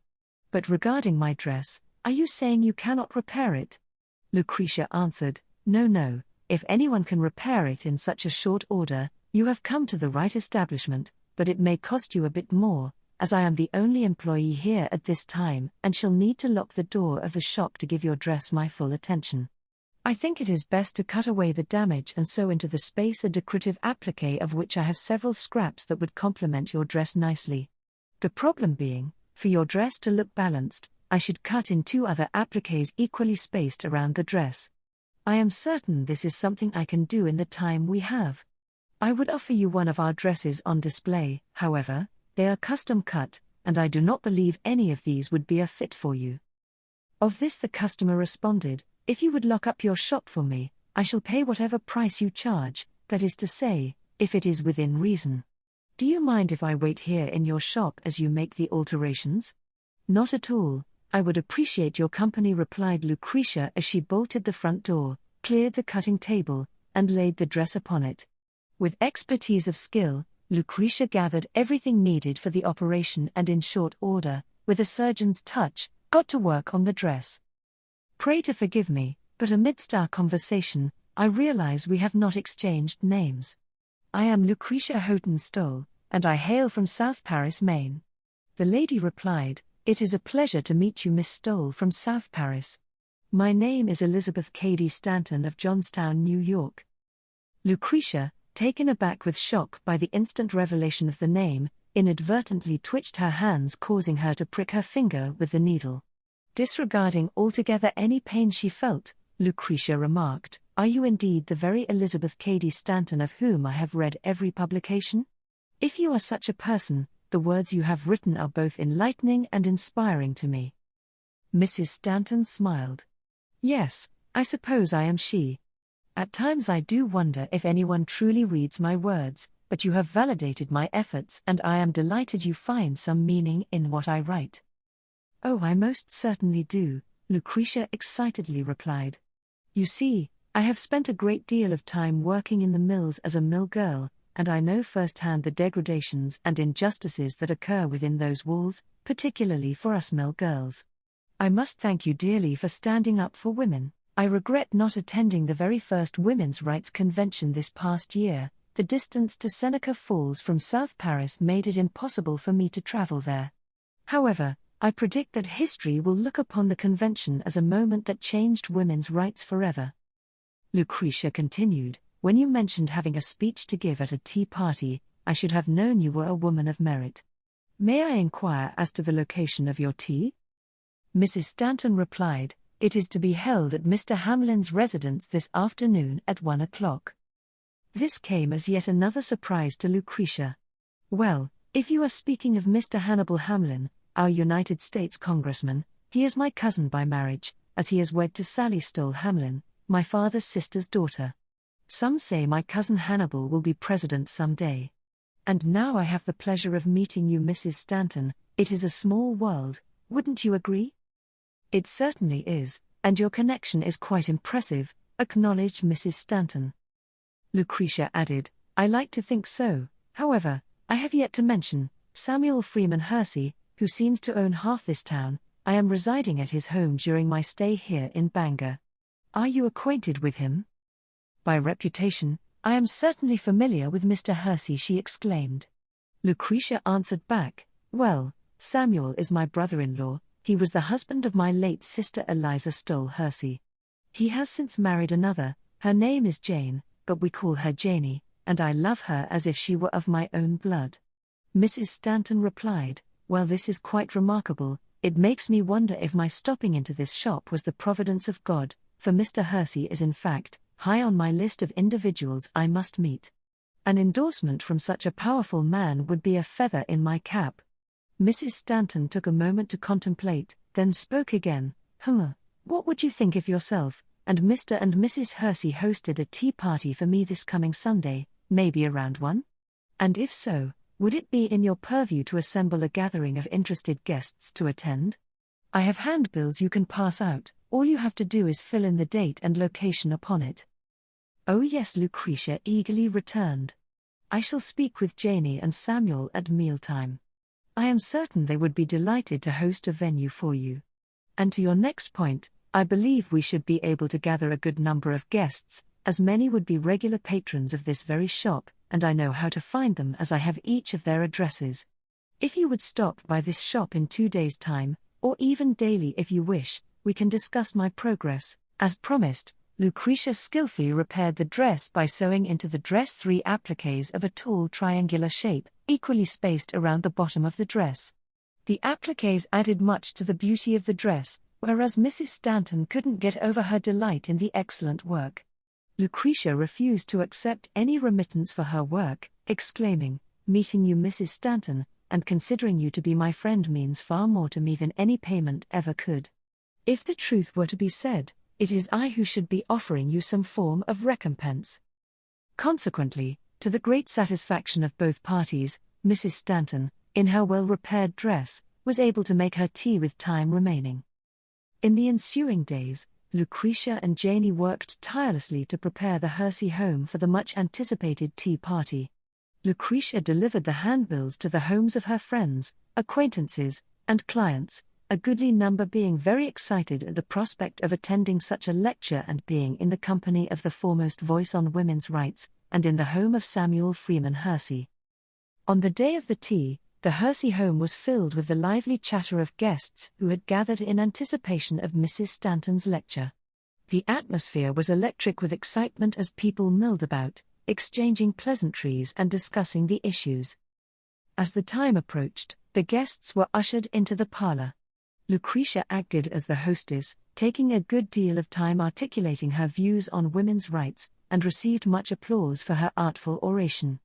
"But regarding my dress, are you saying you cannot repair it?" Lucretia answered, No, if anyone can repair it in such a short order, you have come to the right establishment, but it may cost you a bit more, as I am the only employee here at this time and shall need to lock the door of the shop to give your dress my full attention. I think it is best to cut away the damage and sew into the space a decorative applique of which I have several scraps that would complement your dress nicely. The problem being, for your dress to look balanced, I should cut in 2 other appliques equally spaced around the dress. I am certain this is something I can do in the time we have. I would offer you one of our dresses on display, however. They are custom cut, and I do not believe any of these would be a fit for you." Of this the customer responded, "If you would lock up your shop for me, I shall pay whatever price you charge, that is to say, if it is within reason. Do you mind if I wait here in your shop as you make the alterations?" "Not at all, I would appreciate your company," replied Lucretia as she bolted the front door, cleared the cutting table, and laid the dress upon it. With expertise of skill, Lucretia gathered everything needed for the operation and in short order, with a surgeon's touch, got to work on the dress. Pray to forgive me, but amidst our conversation, I realize we have not exchanged names. I am Lucretia Houghton Stoll, and I hail from South Paris, Maine. The lady replied, "It is a pleasure to meet you, Miss Stoll from South Paris. My name is Elizabeth Cady Stanton of Johnstown, New York." Lucretia, taken aback with shock by the instant revelation of the name, inadvertently twitched her hands, causing her to prick her finger with the needle. Disregarding altogether any pain she felt, Lucretia remarked, "Are you indeed the very Elizabeth Cady Stanton of whom I have read every publication? If you are such a person, the words you have written are both enlightening and inspiring to me." Mrs. Stanton smiled. "Yes, I suppose I am she. At times I do wonder if anyone truly reads my words, but you have validated my efforts and I am delighted you find some meaning in what I write." "Oh, I most certainly do," Lucretia excitedly replied. "You see, I have spent a great deal of time working in the mills as a mill girl, and I know firsthand the degradations and injustices that occur within those walls, particularly for us mill girls. I must thank you dearly for standing up for women. I regret not attending the very first Women's Rights Convention this past year. The distance to Seneca Falls from South Paris made it impossible for me to travel there. However, I predict that history will look upon the convention as a moment that changed women's rights forever." Lucretia continued, "When you mentioned having a speech to give at a tea party, I should have known you were a woman of merit. May I inquire as to the location of your tea?" Mrs. Stanton replied, "It is to be held at Mr. Hamlin's residence this afternoon at 1 o'clock. This came as yet another surprise to Lucretia. "Well, if you are speaking of Mr. Hannibal Hamlin, our United States Congressman, he is my cousin by marriage, as he is wed to Sally Stoll Hamlin, my father's sister's daughter. Some say my cousin Hannibal will be president some day. And now I have the pleasure of meeting you, Mrs. Stanton. It is a small world, wouldn't you agree?" "It certainly is, and your connection is quite impressive," acknowledged Mrs. Stanton. Lucretia added, "I like to think so. However, I have yet to mention Samuel Freeman Hersey, who seems to own half this town. I am residing at his home during my stay here in Bangor. Are you acquainted with him?" "By reputation, I am certainly familiar with Mr. Hersey," she exclaimed. Lucretia answered back, "Well, Samuel is my brother-in-law. He was the husband of my late sister Eliza Stoll Hersey. He has since married another. Her name is Jane, but we call her Janie, and I love her as if she were of my own blood." Mrs. Stanton replied, "Well, this is quite remarkable. It makes me wonder if my stopping into this shop was the providence of God, for Mr. Hersey is in fact high on my list of individuals I must meet. An endorsement from such a powerful man would be a feather in my cap." Mrs. Stanton took a moment to contemplate, then spoke again. What would you think if yourself and Mr. and Mrs. Hersey hosted a tea party for me this coming Sunday, maybe around 1? And if so, would it be in your purview to assemble a gathering of interested guests to attend? I have handbills you can pass out. All you have to do is fill in the date and location upon it." "Oh yes," Lucretia eagerly returned. "I shall speak with Janie and Samuel at mealtime. I am certain they would be delighted to host a venue for you. And to your next point, I believe we should be able to gather a good number of guests, as many would be regular patrons of this very shop, and I know how to find them as I have each of their addresses. If you would stop by this shop in 2 days' time, or even daily if you wish, we can discuss my progress." As promised, Lucretia skillfully repaired the dress by sewing into the dress 3 appliques of a tall triangular shape, equally spaced around the bottom of the dress. The appliques added much to the beauty of the dress, whereas Mrs. Stanton couldn't get over her delight in the excellent work. Lucretia refused to accept any remittance for her work, exclaiming, "Meeting you, Mrs. Stanton, and considering you to be my friend means far more to me than any payment ever could. If the truth were to be said, it is I who should be offering you some form of recompense." Consequently, to the great satisfaction of both parties, Mrs. Stanton, in her well-repaired dress, was able to make her tea with time remaining. In the ensuing days, Lucretia and Janie worked tirelessly to prepare the Hersey home for the much-anticipated tea party. Lucretia delivered the handbills to the homes of her friends, acquaintances, and clients, a goodly number being very excited at the prospect of attending such a lecture and being in the company of the foremost voice on women's rights, and in the home of Samuel Freeman Hersey. On the day of the tea, the Hersey home was filled with the lively chatter of guests who had gathered in anticipation of Mrs. Stanton's lecture. The atmosphere was electric with excitement as people milled about, exchanging pleasantries and discussing the issues. As the time approached, the guests were ushered into the parlor. Lucretia acted as the hostess, taking a good deal of time articulating her views on women's rights, and received much applause for her artful oration.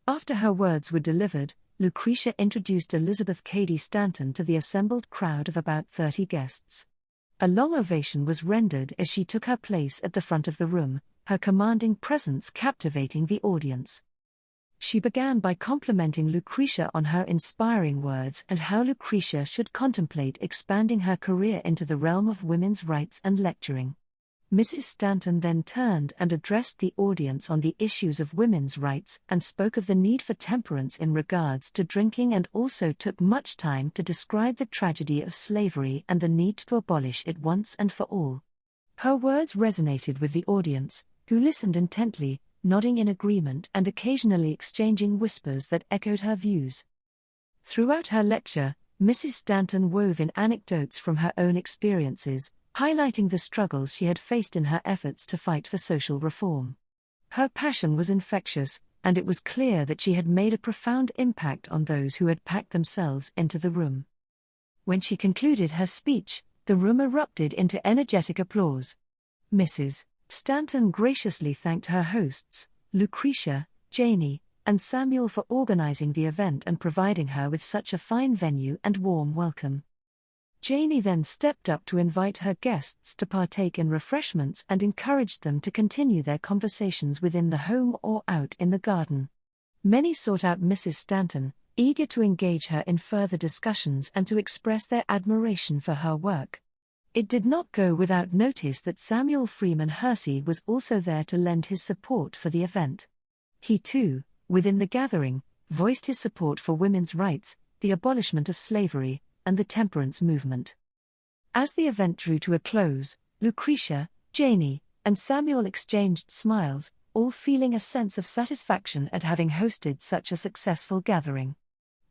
After her words were delivered, Lucretia introduced Elizabeth Cady Stanton to the assembled crowd of about 30 guests. A long ovation was rendered as she took her place at the front of the room, her commanding presence captivating the audience. She began by complimenting Lucretia on her inspiring words and how Lucretia should contemplate expanding her career into the realm of women's rights and lecturing. Mrs. Stanton then turned and addressed the audience on the issues of women's rights and spoke of the need for temperance in regards to drinking, and also took much time to describe the tragedy of slavery and the need to abolish it once and for all. Her words resonated with the audience, who listened intently, nodding in agreement and occasionally exchanging whispers that echoed her views. Throughout her lecture, Mrs. Stanton wove in anecdotes from her own experiences, highlighting the struggles she had faced in her efforts to fight for social reform. Her passion was infectious, and it was clear that she had made a profound impact on those who had packed themselves into the room. When she concluded her speech, the room erupted into energetic applause. Mrs. Stanton graciously thanked her hosts, Lucretia, Janie, and Samuel, for organizing the event and providing her with such a fine venue and warm welcome. Janie then stepped up to invite her guests to partake in refreshments and encouraged them to continue their conversations within the home or out in the garden. Many sought out Mrs. Stanton, eager to engage her in further discussions and to express their admiration for her work. It did not go without notice that Samuel Freeman Hersey was also there to lend his support for the event. He too, within the gathering, voiced his support for women's rights, the abolishment of slavery, and the temperance movement. As the event drew to a close, Lucretia, Janie, and Samuel exchanged smiles, all feeling a sense of satisfaction at having hosted such a successful gathering.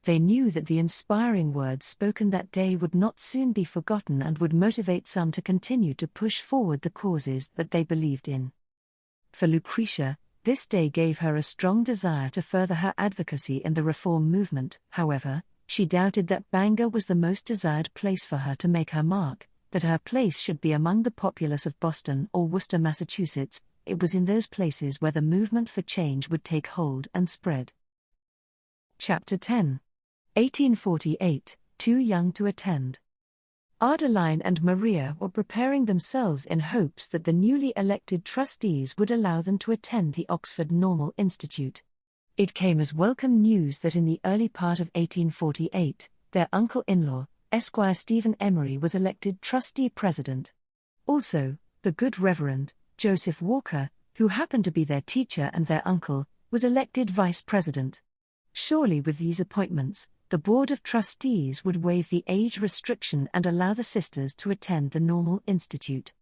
They knew that the inspiring words spoken that day would not soon be forgotten and would motivate some to continue to push forward the causes that they believed in. For Lucretia, this day gave her a strong desire to further her advocacy in the reform movement. However, she doubted that Bangor was the most desired place for her to make her mark, that her place should be among the populace of Boston or Worcester, Massachusetts. It was in those places where the movement for change would take hold and spread. Chapter 10. 1848, Too Young to Attend. Adeline and Maria were preparing themselves in hopes that the newly elected trustees would allow them to attend the Oxford Normal Institute. It came as welcome news that in the early part of 1848, their uncle-in-law, Esquire Stephen Emery, was elected trustee president. Also, the good Reverend Joseph Walker, who happened to be their teacher and their uncle, was elected vice president. Surely with these appointments, the Board of Trustees would waive the age restriction and allow the sisters to attend the Normal Institute.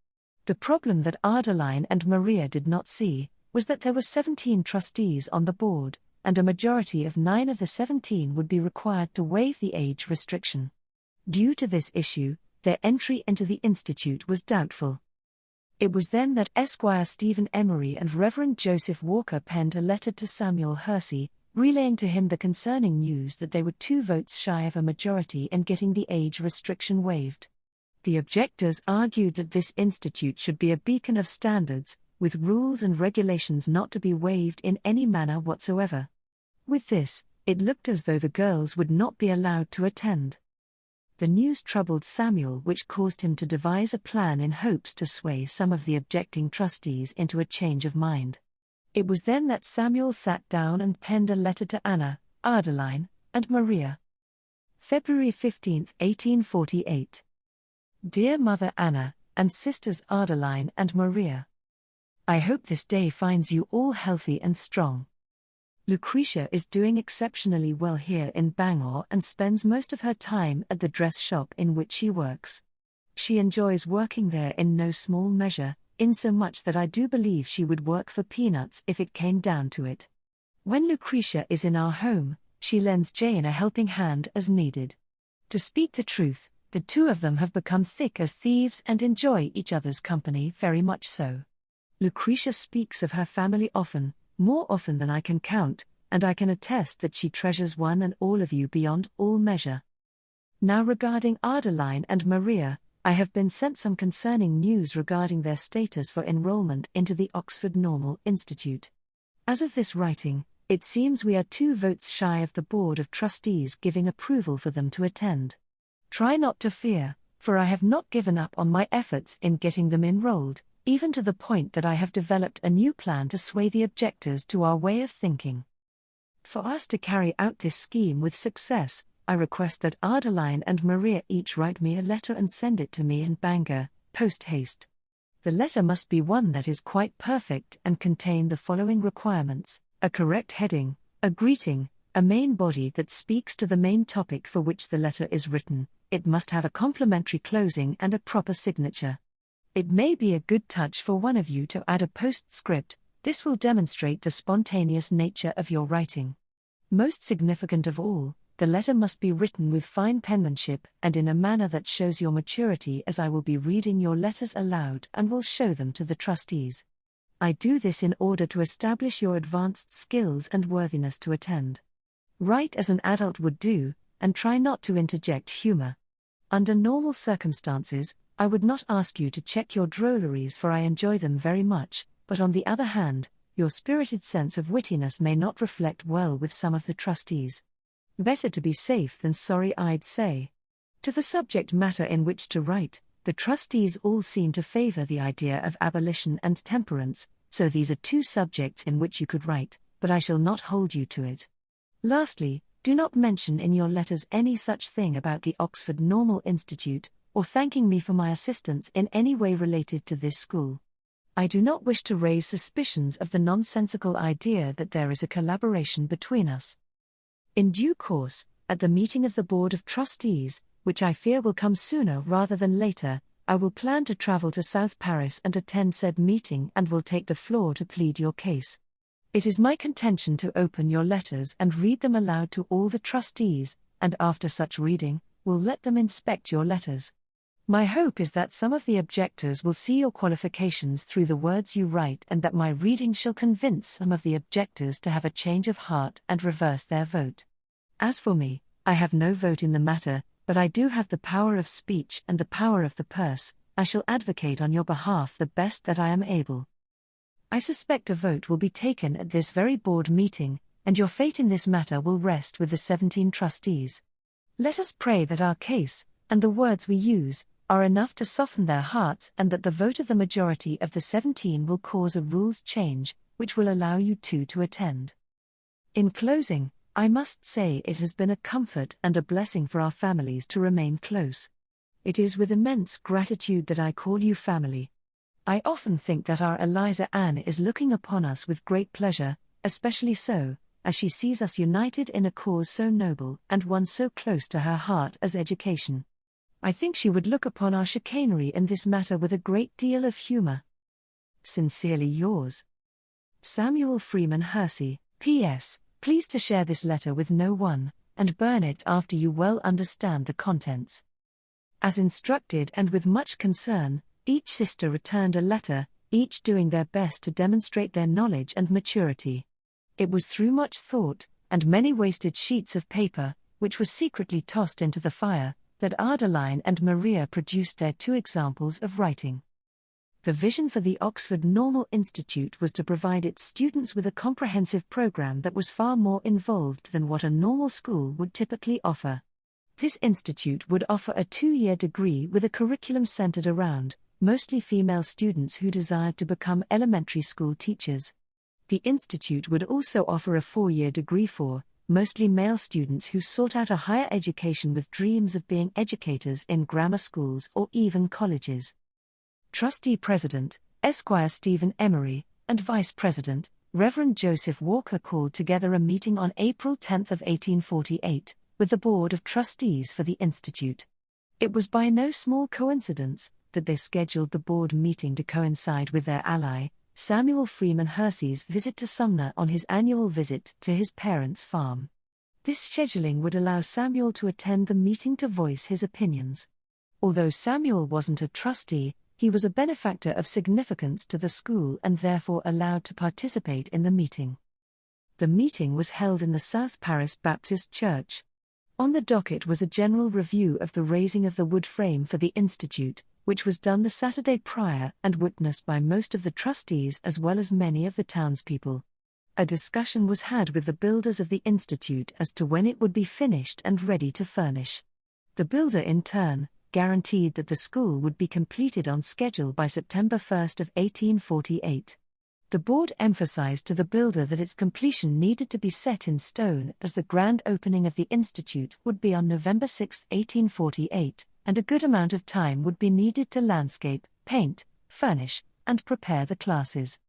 The problem that Adeline and Maria did not see was that there were 17 trustees on the board, and a majority of 9 of the 17 would be required to waive the age restriction. Due to this issue, their entry into the institute was doubtful. It was then that Esquire Stephen Emery and Reverend Joseph Walker penned a letter to Samuel Hersey, relaying to him the concerning news that they were 2 votes shy of a majority in getting the age restriction waived. The objectors argued that this institute should be a beacon of standards, with rules and regulations not to be waived in any manner whatsoever. With this, it looked as though the girls would not be allowed to attend. The news troubled Samuel, which caused him to devise a plan in hopes to sway some of the objecting trustees into a change of mind. It was then that Samuel sat down and penned a letter to Anna, Adeline, and Maria. February 15, 1848. Dear Mother Anna, and Sisters Adeline and Maria, I hope this day finds you all healthy and strong. Lucretia is doing exceptionally well here in Bangor and spends most of her time at the dress shop in which she works. She enjoys working there in no small measure, insomuch that I do believe she would work for peanuts if it came down to it. When Lucretia is in our home, she lends Jane a helping hand as needed. To speak the truth, the two of them have become thick as thieves and enjoy each other's company very much so. Lucretia speaks of her family often, more often than I can count, and I can attest that she treasures one and all of you beyond all measure. Now regarding Adeline and Maria, I have been sent some concerning news regarding their status for enrollment into the Oxford Normal Institute. As of this writing, it seems we are 2 votes shy of the Board of Trustees giving approval for them to attend. Try not to fear, for I have not given up on my efforts in getting them enrolled, even to the point that I have developed a new plan to sway the objectors to our way of thinking. For us to carry out this scheme with success, I request that Adeline and Maria each write me a letter and send it to me in Bangor, post haste. The letter must be one that is quite perfect and contain the following requirements: a correct heading, a greeting, a main body that speaks to the main topic for which the letter is written. It must have a complimentary closing and a proper signature. It may be a good touch for one of you to add a postscript. This will demonstrate the spontaneous nature of your writing. Most significant of all, the letter must be written with fine penmanship and in a manner that shows your maturity, as I will be reading your letters aloud and will show them to the trustees. I do this in order to establish your advanced skills and worthiness to attend. Write as an adult would do, and try not to interject humor. Under normal circumstances, I would not ask you to check your drolleries, for I enjoy them very much, but on the other hand, your spirited sense of wittiness may not reflect well with some of the trustees. Better to be safe than sorry, I'd say. To the subject matter in which to write, the trustees all seem to favor the idea of abolition and temperance, so these are 2 subjects in which you could write, but I shall not hold you to it. Lastly, do not mention in your letters any such thing about the Oxford Normal Institute, or thanking me for my assistance in any way related to this school. I do not wish to raise suspicions of the nonsensical idea that there is a collaboration between us. In due course, at the meeting of the Board of Trustees, which I fear will come sooner rather than later, I will plan to travel to South Paris and attend said meeting and will take the floor to plead your case. It is my contention to open your letters and read them aloud to all the trustees, and after such reading, will let them inspect your letters. My hope is that some of the objectors will see your qualifications through the words you write, and that my reading shall convince some of the objectors to have a change of heart and reverse their vote. As for me, I have no vote in the matter, but I do have the power of speech and the power of the purse. I shall advocate on your behalf the best that I am able. I suspect a vote will be taken at this very board meeting, and your fate in this matter will rest with the 17 trustees. Let us pray that our case, and the words we use, are enough to soften their hearts, and that the vote of the majority of the 17 will cause a rules change, which will allow you two to attend. In closing, I must say it has been a comfort and a blessing for our families to remain close. It is with immense gratitude that I call you family. I often think that our Eliza Ann is looking upon us with great pleasure, especially so, as she sees us united in a cause so noble and one so close to her heart as education. I think she would look upon our chicanery in this matter with a great deal of humor. Sincerely yours, Samuel Freeman Hersey. P.S. Please to share this letter with no one, and burn it after you well understand the contents. As instructed and with much concern, each sister returned a letter, each doing their best to demonstrate their knowledge and maturity. It was through much thought, and many wasted sheets of paper, which were secretly tossed into the fire, that Adeline and Maria produced their 2 examples of writing. The vision for the Oxford Normal Institute was to provide its students with a comprehensive program that was far more involved than what a normal school would typically offer. This institute would offer a 2-year degree with a curriculum centered around, mostly female students who desired to become elementary school teachers. The institute would also offer a 4-year degree for, mostly male students who sought out a higher education with dreams of being educators in grammar schools or even colleges. Trustee President, Esquire Stephen Emery, and Vice President, Reverend Joseph Walker called together a meeting on April 10 of 1848, with the Board of Trustees for the Institute. It was by no small coincidence that they scheduled the board meeting to coincide with their ally, Samuel Freeman Hersey's visit to Sumner on his annual visit to his parents' farm. This scheduling would allow Samuel to attend the meeting to voice his opinions. Although Samuel wasn't a trustee, he was a benefactor of significance to the school and therefore allowed to participate in the meeting. The meeting was held in the South Paris Baptist Church. On the docket was a general review of the raising of the wood frame for the Institute, which was done the Saturday prior and witnessed by most of the trustees as well as many of the townspeople. A discussion was had with the builders of the Institute as to when it would be finished and ready to furnish. The builder in turn guaranteed that the school would be completed on schedule by September 1 of 1848. The board emphasized to the builder that its completion needed to be set in stone as the grand opening of the Institute would be on November 6, 1848, and a good amount of time would be needed to landscape, paint, furnish, and prepare the classes.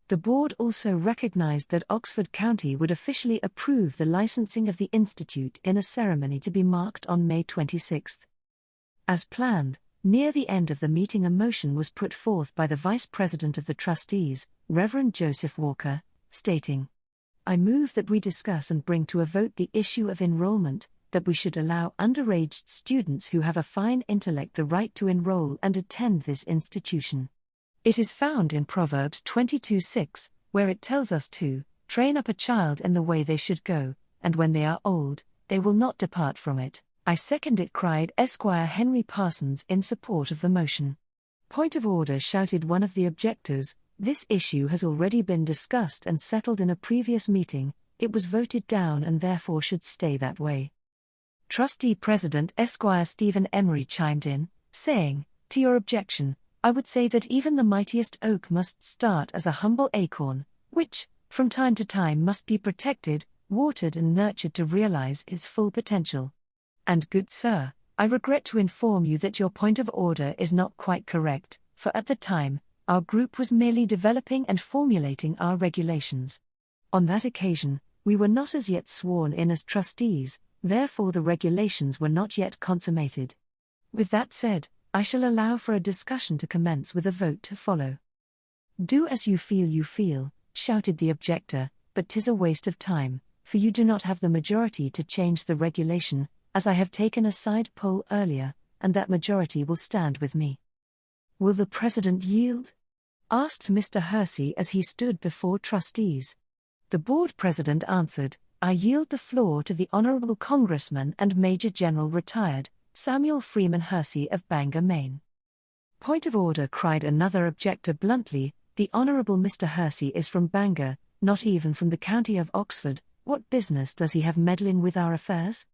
The board also recognized that Oxford County would officially approve the licensing of the Institute in a ceremony to be marked on May 26. As planned, near the end of the meeting a motion was put forth by the Vice President of the Trustees, Reverend Joseph Walker, stating, "I move that we discuss and bring to a vote the issue of enrollment, that we should allow underage students who have a fine intellect the right to enroll and attend this institution. It is found in Proverbs 22:6, where it tells us to train up a child in the way they should go, and when they are old, they will not depart from it. I second it," cried Esquire Henry Parsons in support of the motion. "Point of order," shouted one of the objectors. "This issue has already been discussed and settled in a previous meeting, it was voted down and therefore should stay that way." Trustee President Esquire Stephen Emery chimed in, saying, "To your objection, I would say that even the mightiest oak must start as a humble acorn, which, from time to time must be protected, watered and nurtured to realize its full potential. And good sir, I regret to inform you that your point of order is not quite correct, for at the time, our group was merely developing and formulating our regulations. On that occasion, we were not as yet sworn in as trustees, therefore the regulations were not yet consummated. With that said, I shall allow for a discussion to commence with a vote to follow." "Do as you feel," shouted the objector, "but 'tis a waste of time, for you do not have the majority to change the regulation, as I have taken a side poll earlier, and that majority will stand with me." "Will the President yield?" asked Mr. Hersey as he stood before trustees. The board president answered, "I yield the floor to the Honourable Congressman and Major General retired, Samuel Freeman Hersey of Bangor, Maine." "Point of order," cried another objector bluntly, "the Honourable Mr. Hersey is from Bangor, not even from the county of Oxford. What business does he have meddling with our affairs?"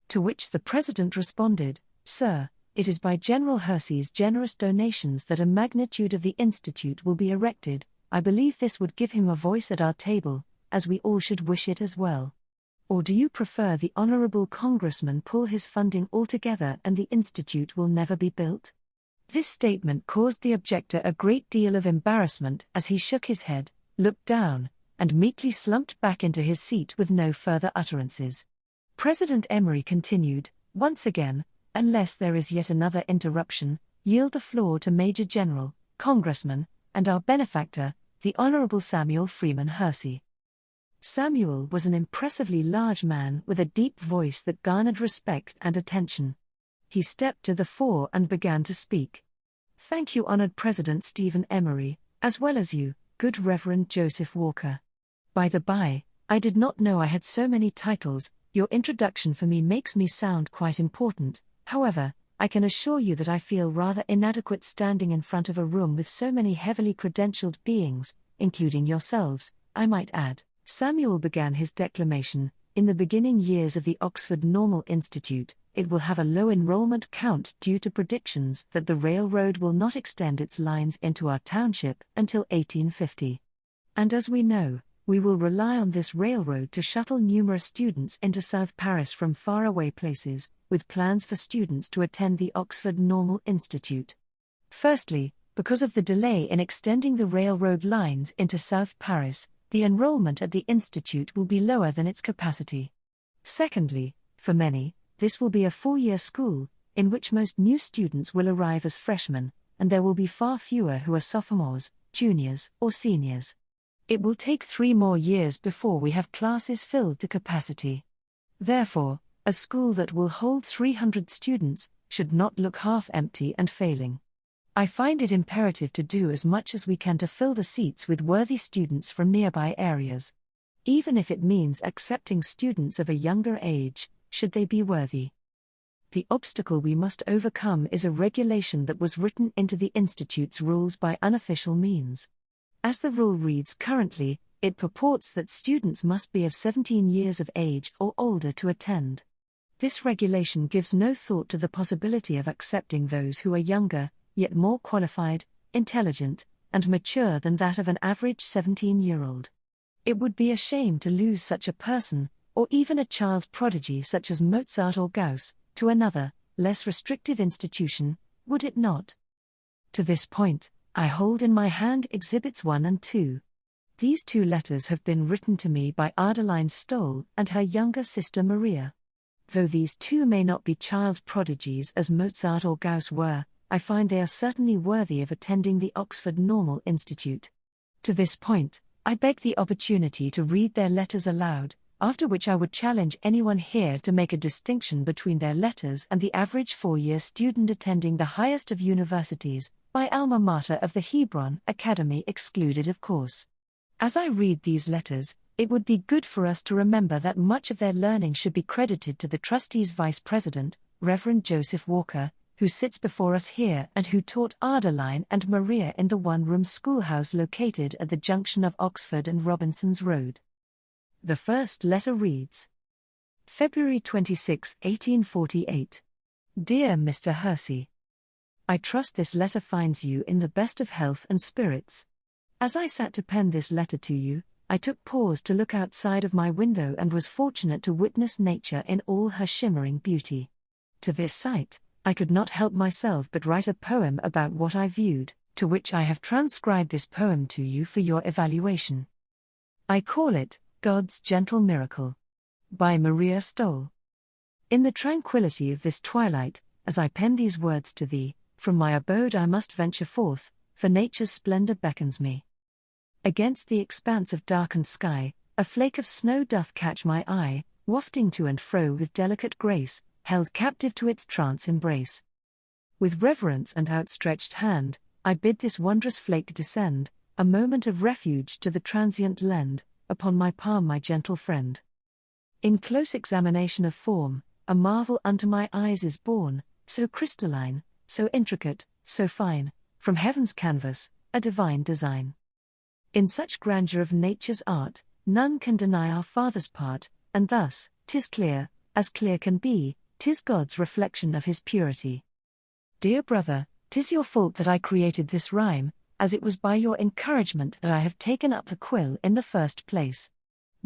To which the President responded, "Sir, it is by General Hersey's generous donations that a magnitude of the Institute will be erected. I believe this would give him a voice at our table, as we all should wish it as well. Or do you prefer the Honourable Congressman pull his funding altogether and the Institute will never be built?" This statement caused the objector a great deal of embarrassment as he shook his head, looked down, and meekly slumped back into his seat with no further utterances. President Emery continued, "Once again, unless there is yet another interruption, yield the floor to Major General, Congressman, and our benefactor, the Honourable Samuel Freeman Hersey." Samuel was an impressively large man with a deep voice that garnered respect and attention. He stepped to the fore and began to speak. "Thank you, Honoured President Stephen Emery, as well as you, good Reverend Joseph Walker. By the by, I did not know I had so many titles. Your introduction for me makes me sound quite important. However, I can assure you that I feel rather inadequate standing in front of a room with so many heavily credentialed beings, including yourselves, I might add." Samuel began his declamation. "In the beginning years of the Oxford Normal Institute, it will have a low enrollment count due to predictions that the railroad will not extend its lines into our township until 1850. And as we know, we will rely on this railroad to shuttle numerous students into South Paris from faraway places, with plans for students to attend the Oxford Normal Institute. Firstly, because of the delay in extending the railroad lines into South Paris, the enrollment at the institute will be lower than its capacity. Secondly, for many, this will be a 4-year school, in which most new students will arrive as freshmen, and there will be far fewer who are sophomores, juniors, or seniors. It will take 3 more years before we have classes filled to capacity. Therefore, a school that will hold 300 students should not look half empty and failing. I find it imperative to do as much as we can to fill the seats with worthy students from nearby areas. Even if it means accepting students of a younger age, should they be worthy. The obstacle we must overcome is a regulation that was written into the Institute's rules by unofficial means. As the rule reads currently, it purports that students must be of 17 years of age or older to attend. This regulation gives no thought to the possibility of accepting those who are younger, yet more qualified, intelligent, and mature than that of an average 17-year-old. It would be a shame to lose such a person, or even a child prodigy such as Mozart or Gauss, to another, less restrictive institution, would it not? To this point, I hold in my hand Exhibits 1 and 2. These 2 letters have been written to me by Adeline Stoll and her younger sister Maria. Though these 2 may not be child prodigies as Mozart or Gauss were, I find they are certainly worthy of attending the Oxford Normal Institute. To this point, I beg the opportunity to read their letters aloud, after which I would challenge anyone here to make a distinction between their letters and the average 4-year student attending the highest of universities, by alma mater of the Hebron Academy excluded of course. As I read these letters, it would be good for us to remember that much of their learning should be credited to the trustees' vice president, Reverend Joseph Walker, who sits before us here and who taught Adeline and Maria in the one-room schoolhouse located at the junction of Oxford and Robinson's Road. The first letter reads: February 26, 1848. Dear Mr. Hersey, I trust this letter finds you in the best of health and spirits. As I sat to pen this letter to you, I took pause to look outside of my window and was fortunate to witness nature in all her shimmering beauty. To this sight, I could not help myself but write a poem about what I viewed, to which I have transcribed this poem to you for your evaluation. I call it God's Gentle Miracle, by Maria Stoll. In the tranquility of this twilight, as I pen these words to thee, from my abode I must venture forth, for nature's splendor beckons me. Against the expanse of darkened sky, a flake of snow doth catch my eye, wafting to and fro with delicate grace, held captive to its trance embrace. With reverence and outstretched hand, I bid this wondrous flake descend, a moment of refuge to the transient lend, upon my palm my gentle friend. In close examination of form, a marvel unto my eyes is born, so crystalline, so intricate, so fine, from heaven's canvas, a divine design. In such grandeur of nature's art, none can deny our Father's part, and thus, 'tis clear, as clear can be, 'tis God's reflection of his purity. Dear brother, 'tis your fault that I created this rhyme, as it was by your encouragement that I have taken up the quill in the first place.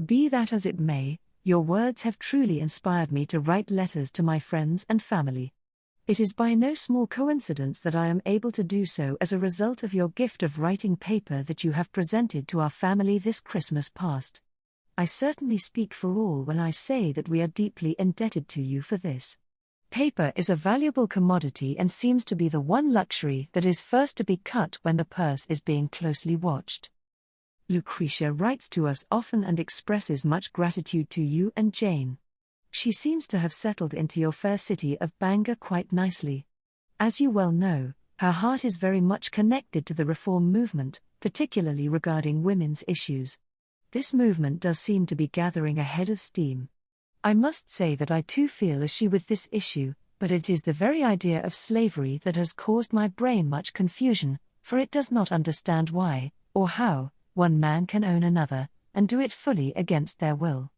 Be that as it may, your words have truly inspired me to write letters to my friends and family. It is by no small coincidence that I am able to do so as a result of your gift of writing paper that you have presented to our family this Christmas past. I certainly speak for all when I say that we are deeply indebted to you for this. Paper is a valuable commodity and seems to be the one luxury that is first to be cut when the purse is being closely watched. Lucretia writes to us often and expresses much gratitude to you and Jane. She seems to have settled into your fair city of Bangor quite nicely. As you well know, her heart is very much connected to the reform movement, particularly regarding women's issues. This movement does seem to be gathering a head of steam. I must say that I too feel as she with this issue, but it is the very idea of slavery that has caused my brain much confusion, for it does not understand why, or how, one man can own another, and do it fully against their will.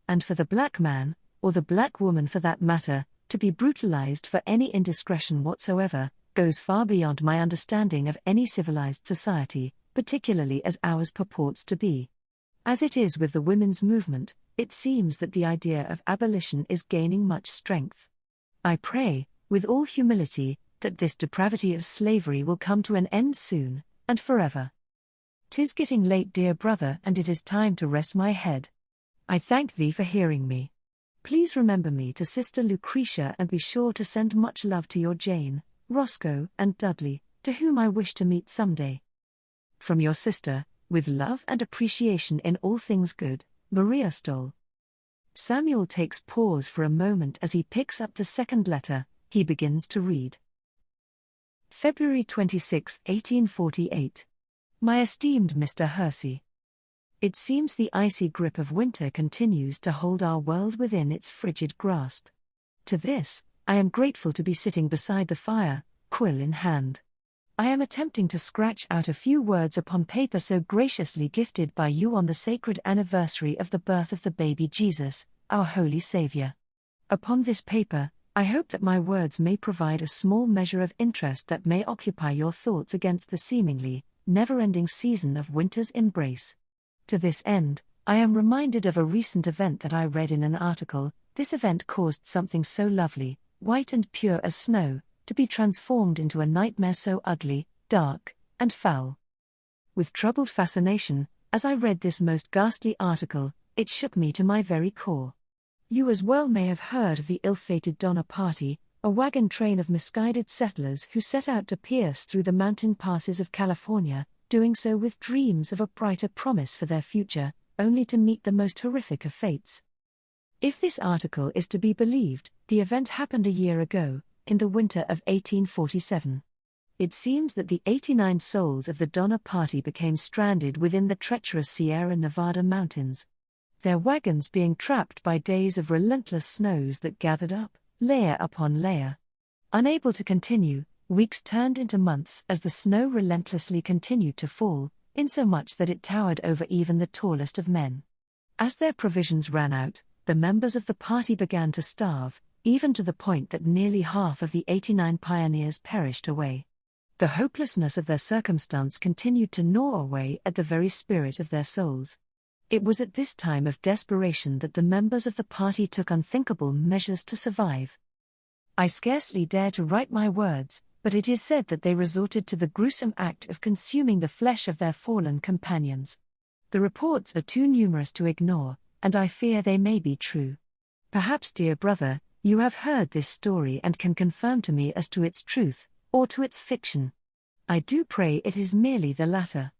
And for the black man, or the black woman for that matter, to be brutalized for any indiscretion whatsoever, goes far beyond my understanding of any civilized society, particularly as ours purports to be. As it is with the women's movement, it seems that the idea of abolition is gaining much strength. I pray, with all humility, that this depravity of slavery will come to an end soon, and forever. 'Tis getting late, dear brother, and it is time to rest my head. I thank thee for hearing me. Please remember me to Sister Lucretia, and be sure to send much love to your Jane, Roscoe, and Dudley, to whom I wish to meet some day. From your sister, with love and appreciation in all things good, Maria Stoll. Samuel takes pause for a moment as he picks up the second letter. He begins to read. February 26, 1848. My esteemed Mr. Hersey. It seems the icy grip of winter continues to hold our world within its frigid grasp. To this, I am grateful to be sitting beside the fire, quill in hand. I am attempting to scratch out a few words upon paper so graciously gifted by you on the sacred anniversary of the birth of the baby Jesus, our Holy Saviour. Upon this paper, I hope that my words may provide a small measure of interest that may occupy your thoughts against the seemingly never-ending season of winter's embrace. To this end, I am reminded of a recent event that I read in an article. This event caused something so lovely, white and pure as snow, to be transformed into a nightmare so ugly, dark, and foul. With troubled fascination, as I read this most ghastly article, it shook me to my very core. You as well may have heard of the ill-fated Donner Party, a wagon train of misguided settlers who set out to pierce through the mountain passes of California, doing so with dreams of a brighter promise for their future, only to meet the most horrific of fates. If this article is to be believed, the event happened a year ago, in the winter of 1847. It seems that the 89 souls of the Donner Party became stranded within the treacherous Sierra Nevada mountains. Their wagons being trapped by days of relentless snows that gathered up, layer upon layer. Unable to continue, weeks turned into months as the snow relentlessly continued to fall, insomuch that it towered over even the tallest of men. As their provisions ran out, the members of the party began to starve, even to the point that nearly half of the 89 pioneers perished away. The hopelessness of their circumstance continued to gnaw away at the very spirit of their souls. It was at this time of desperation that the members of the party took unthinkable measures to survive. I scarcely dare to write my words, but it is said that they resorted to the gruesome act of consuming the flesh of their fallen companions. The reports are too numerous to ignore, and I fear they may be true. Perhaps, dear brother, you have heard this story and can confirm to me as to its truth, or to its fiction. I do pray it is merely the latter.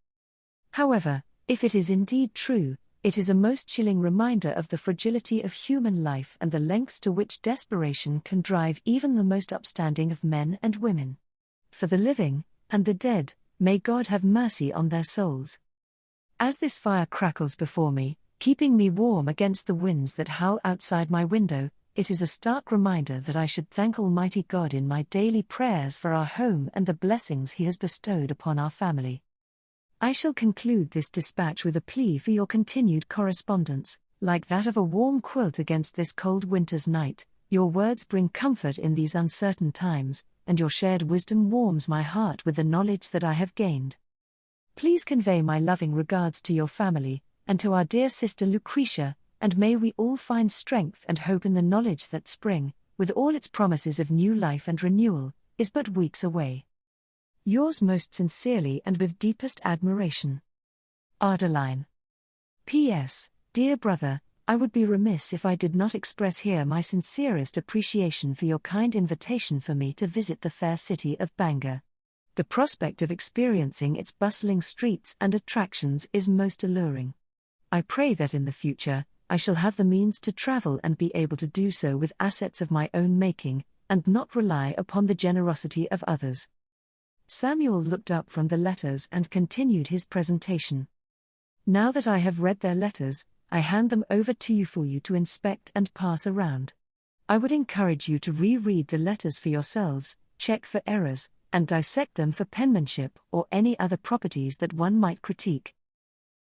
However, if it is indeed true, it is a most chilling reminder of the fragility of human life and the lengths to which desperation can drive even the most upstanding of men and women. For the living, and the dead, may God have mercy on their souls. As this fire crackles before me, keeping me warm against the winds that howl outside my window, it is a stark reminder that I should thank Almighty God in my daily prayers for our home and the blessings He has bestowed upon our family. I shall conclude this dispatch with a plea for your continued correspondence, like that of a warm quilt against this cold winter's night. Your words bring comfort in these uncertain times, and your shared wisdom warms my heart with the knowledge that I have gained. Please convey my loving regards to your family, and to our dear sister Lucretia, and may we all find strength and hope in the knowledge that spring, with all its promises of new life and renewal, is but weeks away. Yours most sincerely and with deepest admiration, Adeline. P.S. Dear brother, I would be remiss if I did not express here my sincerest appreciation for your kind invitation for me to visit the fair city of Bangor. The prospect of experiencing its bustling streets and attractions is most alluring. I pray that in the future, I shall have the means to travel and be able to do so with assets of my own making, and not rely upon the generosity of others. Samuel looked up from the letters and continued his presentation. Now that I have read their letters, I hand them over to you for you to inspect and pass around. I would encourage you to reread the letters for yourselves, check for errors, and dissect them for penmanship or any other properties that one might critique.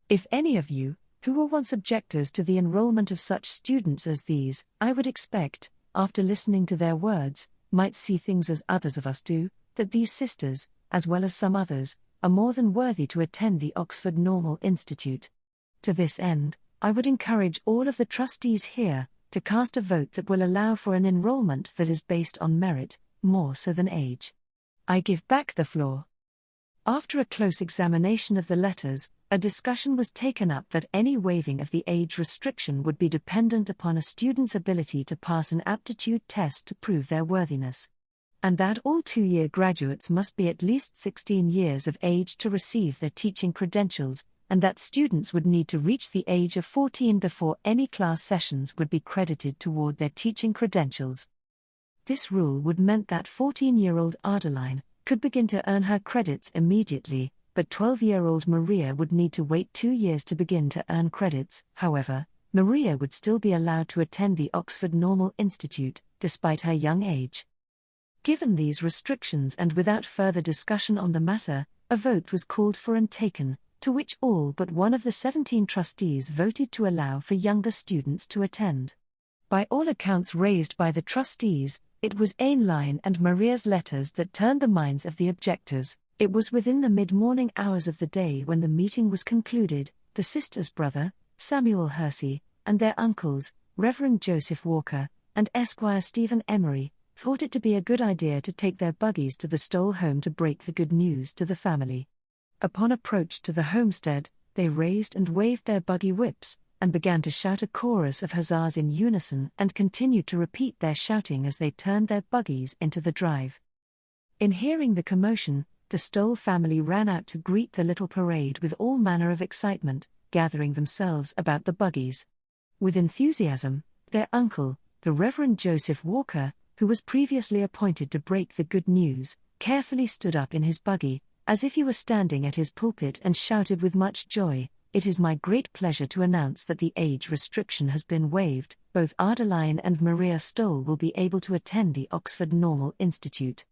If any of you, who were once objectors to the enrollment of such students as these, I would expect, after listening to their words, might see things as others of us do, that these sisters, as well as some others, are more than worthy to attend the Oxford Normal Institute. To this end, I would encourage all of the trustees here to cast a vote that will allow for an enrollment that is based on merit, more so than age. I give back the floor. After a close examination of the letters, A discussion was taken up that any waiving of the age restriction would be dependent upon a student's ability to pass an aptitude test to prove their worthiness, and that all two-year graduates must be at least 16 years of age to receive their teaching credentials, and that students would need to reach the age of 14 before any class sessions would be credited toward their teaching credentials. This rule would mean that 14-year-old Adeline could begin to earn her credits immediately, but 12-year-old Maria would need to wait 2 years to begin to earn credits. However, Maria would still be allowed to attend the Oxford Normal Institute, despite her young age. Given these restrictions and without further discussion on the matter, a vote was called for and taken, to which all but one of the 17 trustees voted to allow for younger students to attend. By all accounts raised by the trustees, it was Adeline and Maria's letters that turned the minds of the objectors. It was within the mid-morning hours of the day when the meeting was concluded. The sisters' brother, Samuel Hersey, and their uncles, Reverend Joseph Walker, and Esquire Stephen Emery, thought it to be a good idea to take their buggies to the Stowell home to break the good news to the family. Upon approach to the homestead, they raised and waved their buggy whips, and began to shout a chorus of huzzas in unison and continued to repeat their shouting as they turned their buggies into the drive. In hearing the commotion, the Stowell family ran out to greet the little parade with all manner of excitement, gathering themselves about the buggies. With enthusiasm, their uncle, the Reverend Joseph Walker, who was previously appointed to break the good news, carefully stood up in his buggy, as if he were standing at his pulpit, and shouted with much joy, "It is my great pleasure to announce that the age restriction has been waived. Both Adeline and Maria Stowell will be able to attend the Oxford Normal Institute."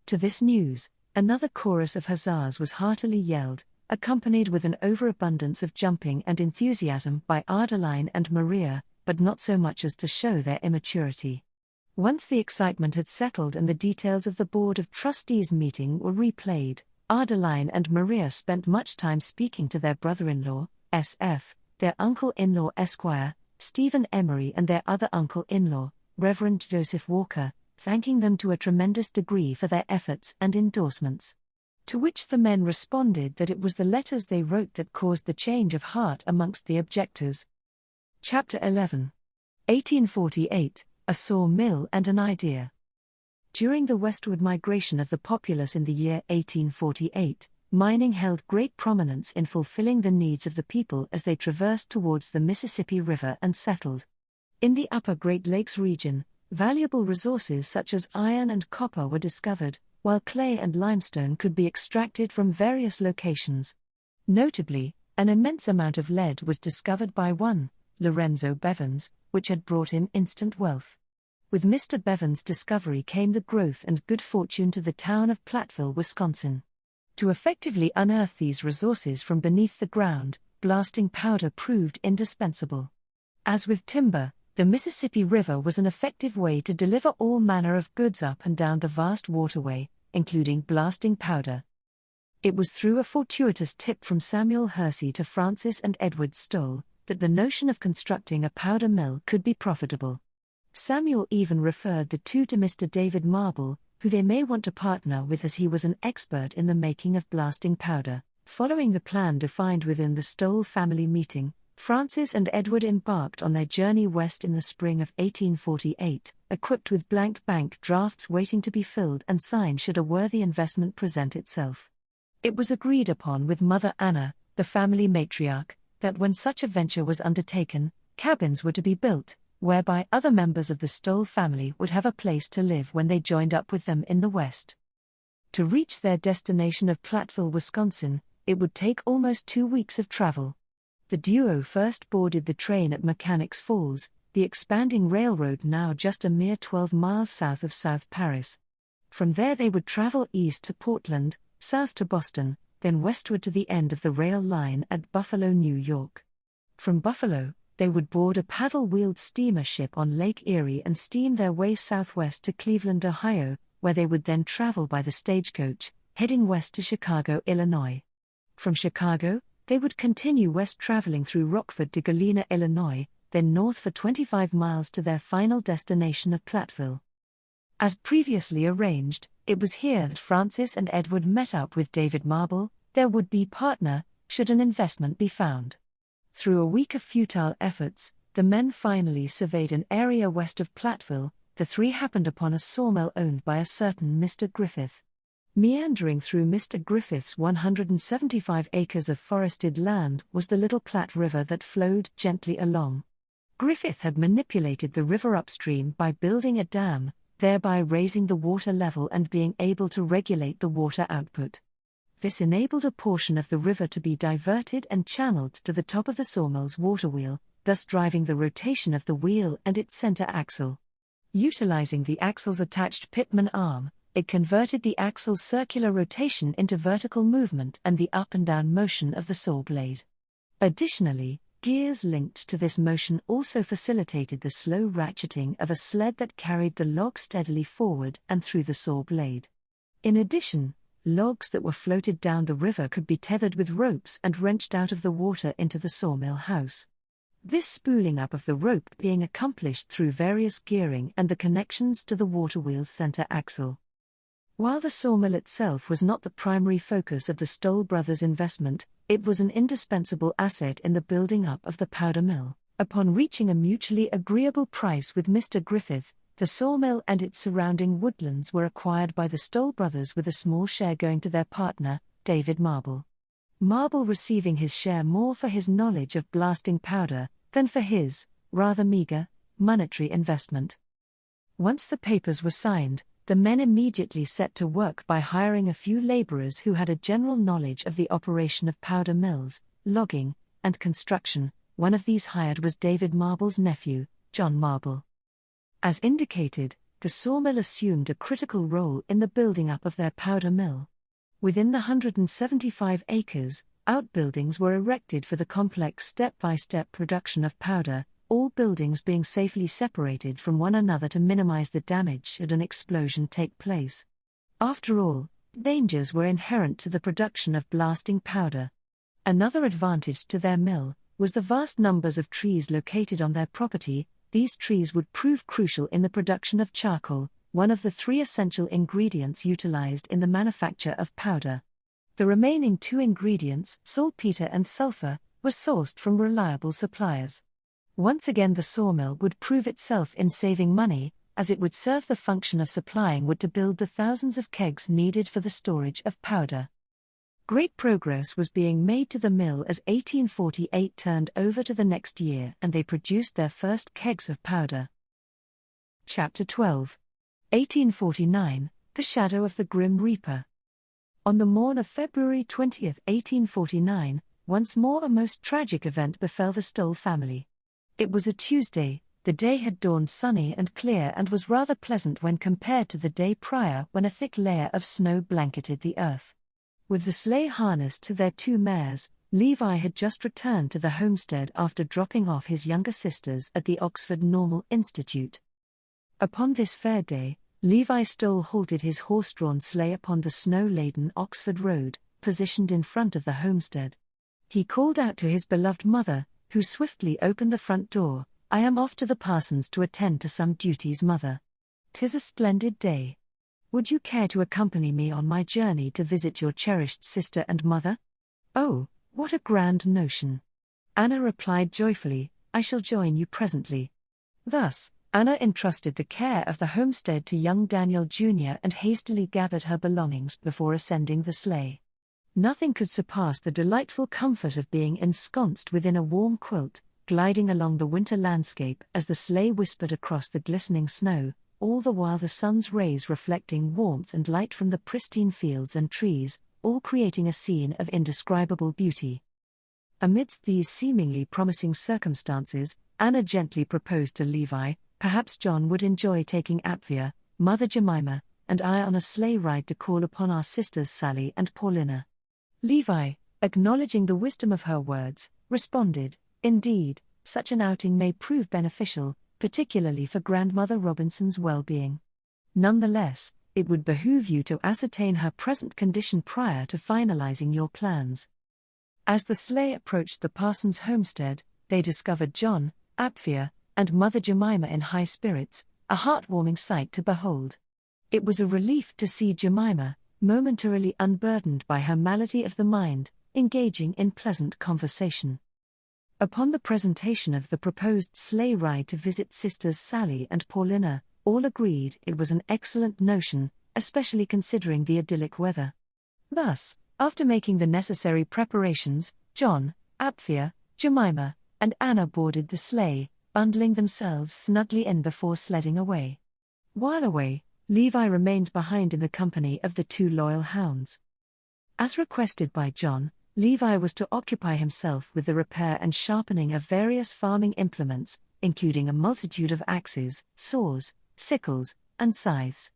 To this news, another chorus of huzzas was heartily yelled, accompanied with an overabundance of jumping and enthusiasm by Adeline and Maria, but not so much as to show their immaturity. Once the excitement had settled and the details of the Board of Trustees meeting were replayed, Adeline and Maria spent much time speaking to their brother-in-law, S.F., their uncle-in-law Esquire Stephen Emery, and their other uncle-in-law, Reverend Joseph Walker, thanking them to a tremendous degree for their efforts and endorsements. To which the men responded that it was the letters they wrote that caused the change of heart amongst the objectors. Chapter 11. 1848, A Saw Mill and an Idea. During the westward migration of the populace in the year 1848, mining held great prominence in fulfilling the needs of the people as they traversed towards the Mississippi River and settled. In the upper Great Lakes region, valuable resources such as iron and copper were discovered, while clay and limestone could be extracted from various locations. Notably, an immense amount of lead was discovered by one, Lorenzo Bevans, which had brought him instant wealth. With Mr. Bevans' discovery came the growth and good fortune to the town of Platteville, Wisconsin. To effectively unearth these resources from beneath the ground, blasting powder proved indispensable. As with timber, the Mississippi River was an effective way to deliver all manner of goods up and down the vast waterway, including blasting powder. It was through a fortuitous tip from Samuel Hersey to Francis and Edward Stowell that the notion of constructing a powder mill could be profitable. Samuel even referred the two to Mr. David Marble, who they may want to partner with, as he was an expert in the making of blasting powder. Following the plan defined within the Stowell family meeting, Francis and Edward embarked on their journey west in the spring of 1848, equipped with blank bank drafts waiting to be filled and signed should a worthy investment present itself. It was agreed upon with Mother Anna, the family matriarch, that when such a venture was undertaken, cabins were to be built, whereby other members of the Stowell family would have a place to live when they joined up with them in the West. To reach their destination of Platteville, Wisconsin, it would take almost 2 weeks of travel. The duo first boarded the train at Mechanics Falls, the expanding railroad now just a mere 12 miles south of South Paris. From there they would travel east to Portland, south to Boston, then westward to the end of the rail line at Buffalo, New York. From Buffalo, they would board a paddle-wheeled steamer ship on Lake Erie and steam their way southwest to Cleveland, Ohio, where they would then travel by the stagecoach, heading west to Chicago, Illinois. From Chicago, they would continue west traveling through Rockford to Galena, Illinois, then north for 25 miles to their final destination of Platteville. As previously arranged, it was here that Francis and Edward met up with David Marble, their would-be partner, should an investment be found. Through a week of futile efforts, the men finally surveyed an area west of Platteville. The three happened upon a sawmill owned by a certain Mr. Griffith. Meandering through Mr. Griffith's 175 acres of forested land was the little Platte River that flowed gently along. Griffith had manipulated the river upstream by building a dam, thereby raising the water level and being able to regulate the water output. This enabled a portion of the river to be diverted and channeled to the top of the sawmill's water wheel, thus driving the rotation of the wheel and its center axle. Utilizing the axle's attached pitman arm, it converted the axle's circular rotation into vertical movement and the up and down motion of the saw blade. Additionally, gears linked to this motion also facilitated the slow ratcheting of a sled that carried the log steadily forward and through the saw blade. In addition, logs that were floated down the river could be tethered with ropes and wrenched out of the water into the sawmill house. This spooling up of the rope being accomplished through various gearing and the connections to the water wheel's center axle. While the sawmill itself was not the primary focus of the Stoll brothers' investment, it was an indispensable asset in the building up of the powder mill. Upon reaching a mutually agreeable price with Mr. Griffith, the sawmill and its surrounding woodlands were acquired by the Stoll brothers, with a small share going to their partner, David Marble. Marble receiving his share more for his knowledge of blasting powder than for his, rather meager, monetary investment. Once the papers were signed, the men immediately set to work by hiring a few laborers who had a general knowledge of the operation of powder mills, logging, and construction. One of these hired was David Marble's nephew, John Marble. As indicated, the sawmill assumed a critical role in the building up of their powder mill. Within the 175 acres, outbuildings were erected for the complex step-by-step production of powder, all buildings being safely separated from one another to minimize the damage should an explosion take place. After all, dangers were inherent to the production of blasting powder. Another advantage to their mill was the vast numbers of trees located on their property. These trees would prove crucial in the production of charcoal, one of the three essential ingredients utilized in the manufacture of powder. The remaining two ingredients, saltpeter and sulfur, were sourced from reliable suppliers. Once again the sawmill would prove itself in saving money, as it would serve the function of supplying wood to build the thousands of kegs needed for the storage of powder. Great progress was being made to the mill as 1848 turned over to the next year and they produced their first kegs of powder. Chapter 12. 1849, The Shadow of the Grim Reaper. On the morn of February 20, 1849, once more a most tragic event befell the Stoll family. It was a Tuesday. The day had dawned sunny and clear and was rather pleasant when compared to the day prior, when a thick layer of snow blanketed the earth. With the sleigh harnessed to their two mares, Levi had just returned to the homestead after dropping off his younger sisters at the Oxford Normal Institute. Upon this fair day, Levi Stoll halted his horse-drawn sleigh upon the snow-laden Oxford road, positioned in front of the homestead. He called out to his beloved mother, who swiftly opened the front door. "I am off to the parson's to attend to some duties, mother. 'Tis a splendid day. Would you care to accompany me on my journey to visit your cherished sister and mother?" "Oh, what a grand notion!" Anna replied joyfully, "I shall join you presently." Thus, Anna entrusted the care of the homestead to young Daniel Jr. and hastily gathered her belongings before ascending the sleigh. Nothing could surpass the delightful comfort of being ensconced within a warm quilt, gliding along the winter landscape as the sleigh whispered across the glistening snow, all the while the sun's rays reflecting warmth and light from the pristine fields and trees, all creating a scene of indescribable beauty. Amidst these seemingly promising circumstances, Anna gently proposed to Levi, perhaps John would enjoy taking Apphia, Mother Jemima, and I on a sleigh ride to call upon our sisters Sally and Paulina. Levi, acknowledging the wisdom of her words, responded, "Indeed, such an outing may prove beneficial, particularly for Grandmother Robinson's well-being. Nonetheless, it would behoove you to ascertain her present condition prior to finalizing your plans." As the sleigh approached the parson's homestead, they discovered John, Apphia, and Mother Jemima in high spirits, a heartwarming sight to behold. It was a relief to see Jemima, momentarily unburdened by her malady of the mind, engaging in pleasant conversation. Upon the presentation of the proposed sleigh ride to visit sisters Sally and Paulina, all agreed it was an excellent notion, especially considering the idyllic weather. Thus, after making the necessary preparations, John, Apphia, Jemima, and Anna boarded the sleigh, bundling themselves snugly in before sledding away. While away, Levi remained behind in the company of the two loyal hounds. As requested by John, Levi was to occupy himself with the repair and sharpening of various farming implements, including a multitude of axes, saws, sickles, and scythes.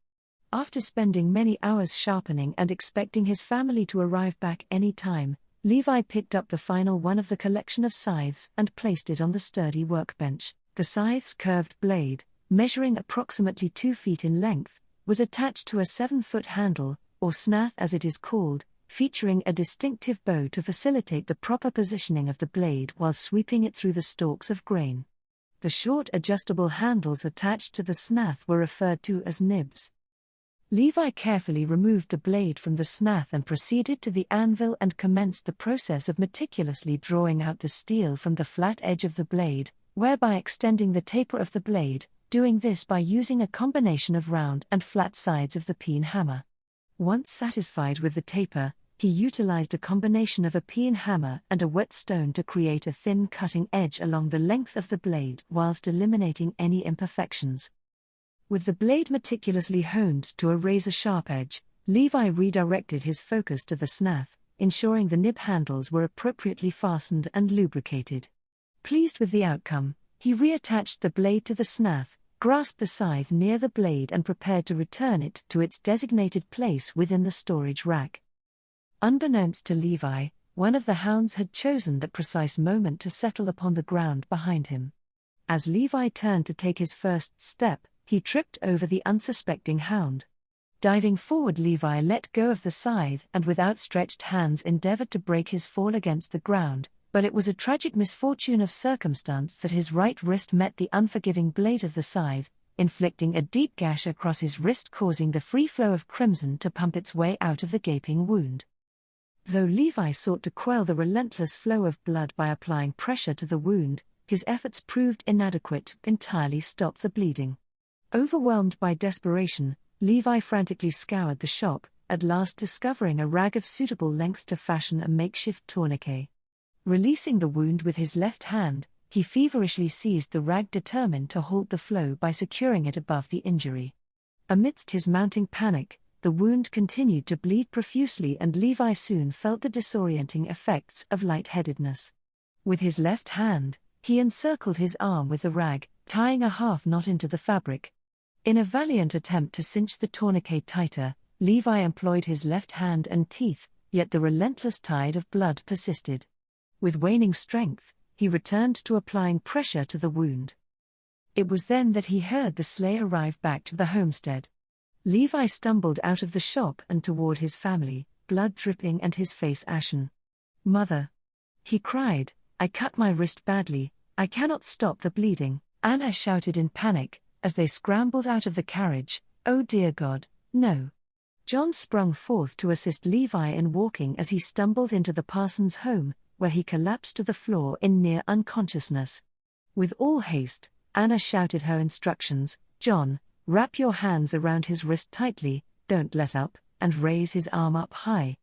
After spending many hours sharpening and expecting his family to arrive back any time, Levi picked up the final one of the collection of scythes and placed it on the sturdy workbench. The scythe's curved blade, measuring approximately 2 feet in length, was attached to a 7-foot handle, or snath as it is called, featuring a distinctive bow to facilitate the proper positioning of the blade while sweeping it through the stalks of grain. The short adjustable handles attached to the snath were referred to as nibs. Levi carefully removed the blade from the snath and proceeded to the anvil and commenced the process of meticulously drawing out the steel from the flat edge of the blade, whereby extending the taper of the blade, doing this by using a combination of round and flat sides of the peen hammer. Once satisfied with the taper, he utilized a combination of a peen hammer and a whetstone to create a thin cutting edge along the length of the blade whilst eliminating any imperfections. With the blade meticulously honed to a razor-sharp edge, Levi redirected his focus to the snath, ensuring the nib handles were appropriately fastened and lubricated. Pleased with the outcome, he reattached the blade to the snath, grasped the scythe near the blade and prepared to return it to its designated place within the storage rack. Unbeknownst to Levi, one of the hounds had chosen that precise moment to settle upon the ground behind him. As Levi turned to take his first step, he tripped over the unsuspecting hound. Diving forward, Levi let go of the scythe and with outstretched hands endeavored to break his fall against the ground, but it was a tragic misfortune of circumstance that his right wrist met the unforgiving blade of the scythe, inflicting a deep gash across his wrist, causing the free flow of crimson to pump its way out of the gaping wound. Though Levi sought to quell the relentless flow of blood by applying pressure to the wound, his efforts proved inadequate to entirely stop the bleeding. Overwhelmed by desperation, Levi frantically scoured the shop, at last discovering a rag of suitable length to fashion a makeshift tourniquet. Releasing the wound with his left hand, he feverishly seized the rag, determined to halt the flow by securing it above the injury. Amidst his mounting panic, the wound continued to bleed profusely and Levi soon felt the disorienting effects of lightheadedness. With his left hand, he encircled his arm with the rag, tying a half knot into the fabric. In a valiant attempt to cinch the tourniquet tighter, Levi employed his left hand and teeth, yet the relentless tide of blood persisted. With waning strength, he returned to applying pressure to the wound. It was then that he heard the sleigh arrive back to the homestead. Levi stumbled out of the shop and toward his family, blood dripping and his face ashen. "Mother," he cried, "I cut my wrist badly, I cannot stop the bleeding." Anna shouted in panic, as they scrambled out of the carriage, "Oh dear God, no." John sprung forth to assist Levi in walking as he stumbled into the parson's home, where he collapsed to the floor in near unconsciousness. With all haste, Anna shouted her instructions, "John, wrap your hands around his wrist tightly, don't let up, and raise his arm up high."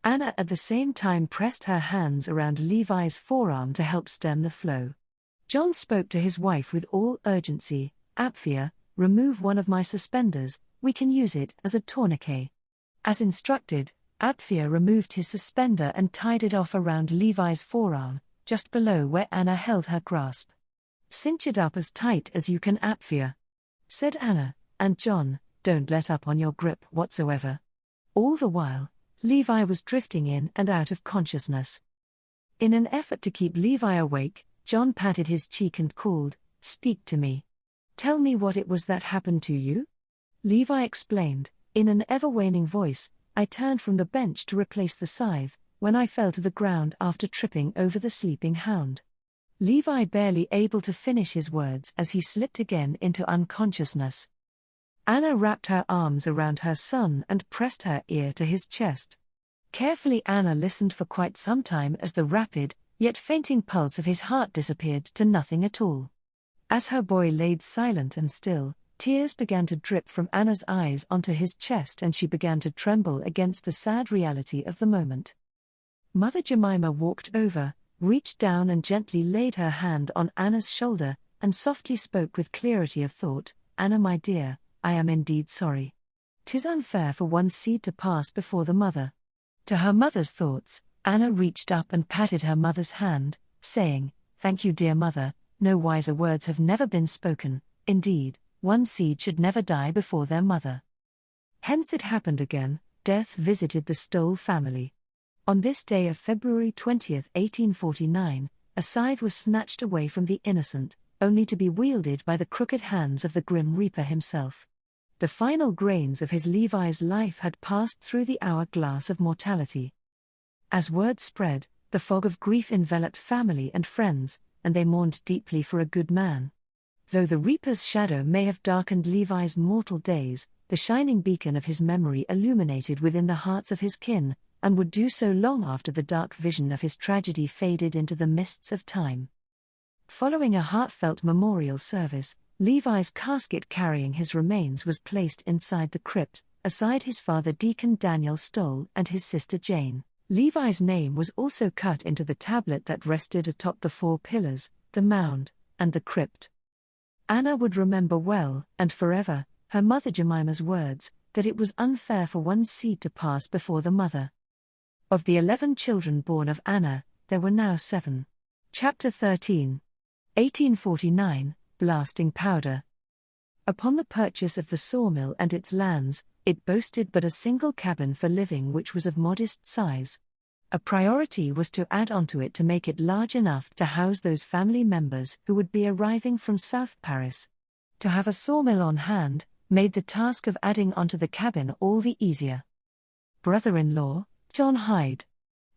Anna at the same time pressed her hands around Levi's forearm to help stem the flow. John spoke to his wife with all urgency, "Apphia, remove one of my suspenders, we can use it as a tourniquet." As instructed, Apphia removed his suspender and tied it off around Levi's forearm, just below where Anna held her grasp. "Cinch it up as tight as you can, Apphia," said Anna, "and John, don't let up on your grip whatsoever." All the while, Levi was drifting in and out of consciousness. In an effort to keep Levi awake, John patted his cheek and called, "Speak to me. Tell me what it was that happened to you." Levi explained, in an ever-waning voice, "I turned from the bench to replace the scythe, when I fell to the ground after tripping over the sleeping hound." Levi barely able to finish his words as he slipped again into unconsciousness. Anna wrapped her arms around her son and pressed her ear to his chest. Carefully Anna listened for quite some time as the rapid, yet fainting pulse of his heart disappeared to nothing at all. As her boy laid silent and still, tears began to drip from Anna's eyes onto his chest and she began to tremble against the sad reality of the moment. Mother Jemima walked over, reached down and gently laid her hand on Anna's shoulder, and softly spoke with clarity of thought, "Anna, my dear, I am indeed sorry. 'Tis unfair for one seed to pass before the mother." To her mother's thoughts, Anna reached up and patted her mother's hand, saying, "Thank you, dear mother, no wiser words have never been spoken. Indeed, one seed should never die before their mother." Hence it happened again, death visited the Stoll family. On this day of February 20, 1849, a scythe was snatched away from the innocent, only to be wielded by the crooked hands of the grim reaper himself. The final grains of his Levi's life had passed through the hourglass of mortality. As word spread, the fog of grief enveloped family and friends, and they mourned deeply for a good man. Though the reaper's shadow may have darkened Levi's mortal days, the shining beacon of his memory illuminated within the hearts of his kin, and would do so long after the dark vision of his tragedy faded into the mists of time. Following a heartfelt memorial service, Levi's casket carrying his remains was placed inside the crypt, aside his father Deacon Daniel Stoll and his sister Jane. Levi's name was also cut into the tablet that rested atop the four pillars, the mound, and the crypt. Anna would remember well, and forever, her mother Jemima's words, that it was unfair for one seed to pass before the mother. Of the 11 children born of Anna, there were now 7. Chapter 13. 1849, Blasting Powder. Upon the purchase of the sawmill and its lands, it boasted but a single cabin for living which was of modest size. A priority was to add onto it to make it large enough to house those family members who would be arriving from South Paris. To have a sawmill on hand made the task of adding onto the cabin all the easier. Brother-in-law, John Hyde.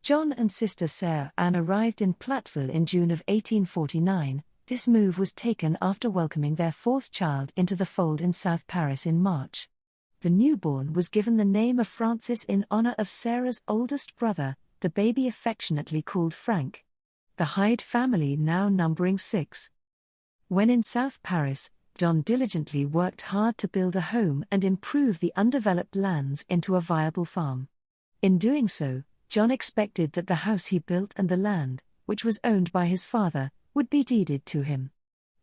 John and sister Sarah Ann arrived in Platteville in June of 1849. This move was taken after welcoming their 4th child into the fold in South Paris in March. The newborn was given the name of Francis in honor of Sarah's oldest brother, the baby affectionately called Frank. The Hyde family now numbering 6. When in South Paris, John diligently worked hard to build a home and improve the undeveloped lands into a viable farm. In doing so, John expected that the house he built and the land, which was owned by his father, would be deeded to him.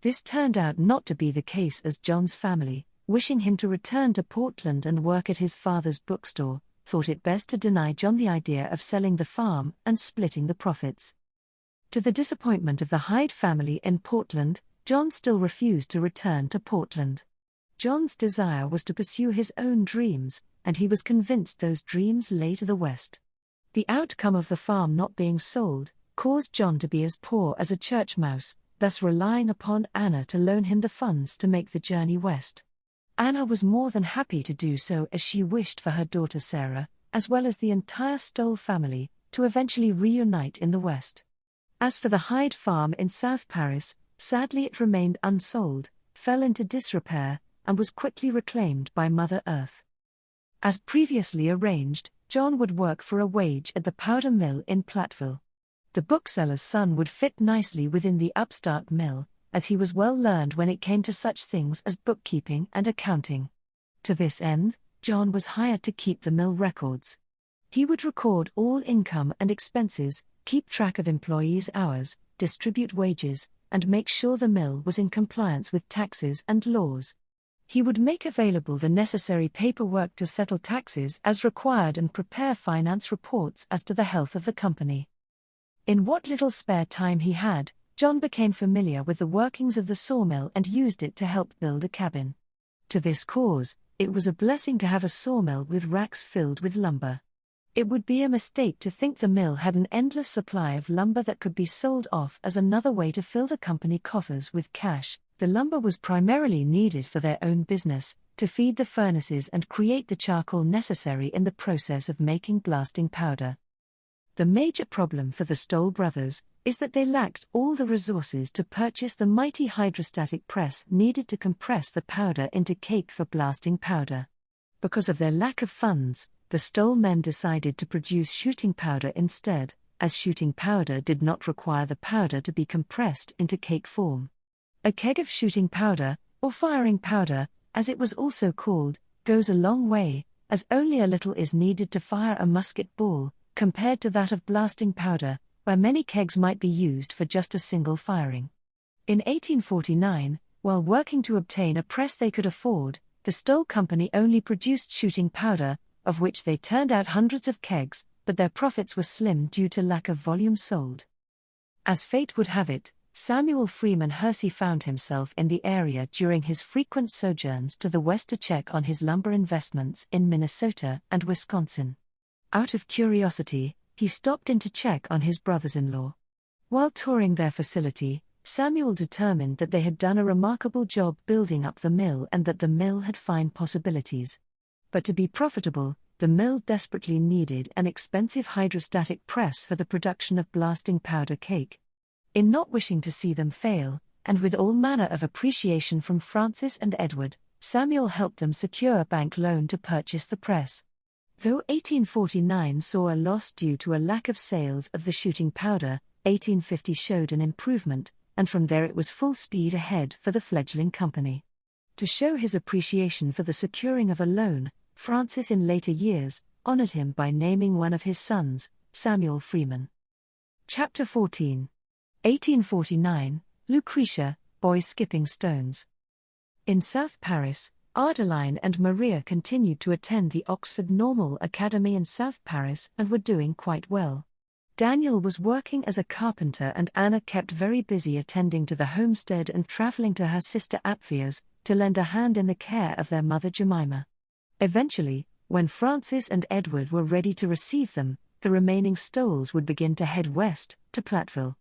This turned out not to be the case, as John's family, wishing him to return to Portland and work at his father's bookstore, thought it best to deny John the idea of selling the farm and splitting the profits. To the disappointment of the Hyde family in Portland, John still refused to return to Portland. John's desire was to pursue his own dreams, and he was convinced those dreams lay to the west. The outcome of the farm not being sold caused John to be as poor as a church mouse, thus relying upon Anna to loan him the funds to make the journey west. Anna was more than happy to do so, as she wished for her daughter Sarah, as well as the entire Stoll family, to eventually reunite in the west. As for the Hyde farm in South Paris, sadly it remained unsold, fell into disrepair, and was quickly reclaimed by Mother Earth. As previously arranged, John would work for a wage at the powder mill in Platteville. The bookseller's son would fit nicely within the upstart mill, as he was well learned when it came to such things as bookkeeping and accounting. To this end, John was hired to keep the mill records. He would record all income and expenses, keep track of employees' hours, distribute wages, and make sure the mill was in compliance with taxes and laws. He would make available the necessary paperwork to settle taxes as required and prepare finance reports as to the health of the company. In what little spare time he had, John became familiar with the workings of the sawmill and used it to help build a cabin. To this cause, it was a blessing to have a sawmill with racks filled with lumber. It would be a mistake to think the mill had an endless supply of lumber that could be sold off as another way to fill the company coffers with cash. The lumber was primarily needed for their own business, to feed the furnaces and create the charcoal necessary in the process of making blasting powder. The major problem for the Stoll brothers is that they lacked all the resources to purchase the mighty hydrostatic press needed to compress the powder into cake for blasting powder. Because of their lack of funds, the Stole men decided to produce shooting powder instead, as shooting powder did not require the powder to be compressed into cake form. A keg of shooting powder, or firing powder, as it was also called, goes a long way, as only a little is needed to fire a musket ball, compared to that of blasting powder, where many kegs might be used for just a single firing. In 1849, while working to obtain a press they could afford, the Stole Company only produced shooting powder, of which they turned out hundreds of kegs, but their profits were slim due to lack of volume sold. As fate would have it, Samuel Freeman Hersey found himself in the area during his frequent sojourns to the West to check on his lumber investments in Minnesota and Wisconsin. Out of curiosity, he stopped in to check on his brothers-in-law. While touring their facility, Samuel determined that they had done a remarkable job building up the mill and that the mill had fine possibilities. But to be profitable, the mill desperately needed an expensive hydrostatic press for the production of blasting powder cake. In not wishing to see them fail, and with all manner of appreciation from Francis and Edward, Samuel helped them secure a bank loan to purchase the press. Though 1849 saw a loss due to a lack of sales of the shooting powder, 1850 showed an improvement, and from there it was full speed ahead for the fledgling company. To show his appreciation for the securing of a loan, Francis in later years honored him by naming one of his sons, Samuel Freeman. Chapter 14. 1849, Lucretia, Boys Skipping Stones. In South Paris, Adeline and Maria continued to attend the Oxford Normal Academy in South Paris and were doing quite well. Daniel was working as a carpenter and Anna kept very busy attending to the homestead and traveling to her sister Apfia's to lend a hand in the care of their mother Jemima. Eventually, when Francis and Edward were ready to receive them, the remaining Stoles would begin to head west, to Platteville.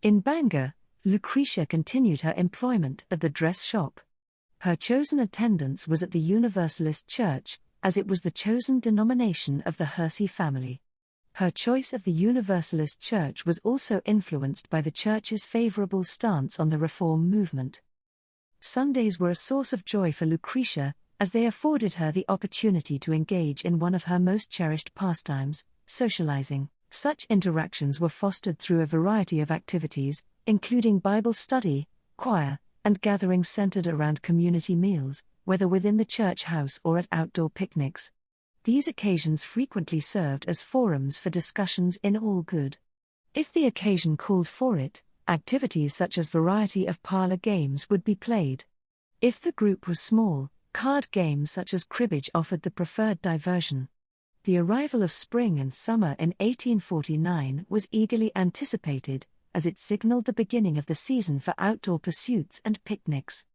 In Bangor, Lucretia continued her employment at the dress shop. Her chosen attendance was at the Universalist Church, as it was the chosen denomination of the Hersey family. Her choice of the Universalist Church was also influenced by the Church's favorable stance on the Reform movement. Sundays were a source of joy for Lucretia, as they afforded her the opportunity to engage in one of her most cherished pastimes, socializing. Such interactions were fostered through a variety of activities, including Bible study, choir, and gatherings centered around community meals, whether within the church house or at outdoor picnics. These occasions frequently served as forums for discussions in all good. If the occasion called for it, activities such as variety of parlor games would be played. If the group was small, card games such as cribbage offered the preferred diversion. The arrival of spring and summer in 1849 was eagerly anticipated, as it signaled the beginning of the season for outdoor pursuits and picnics.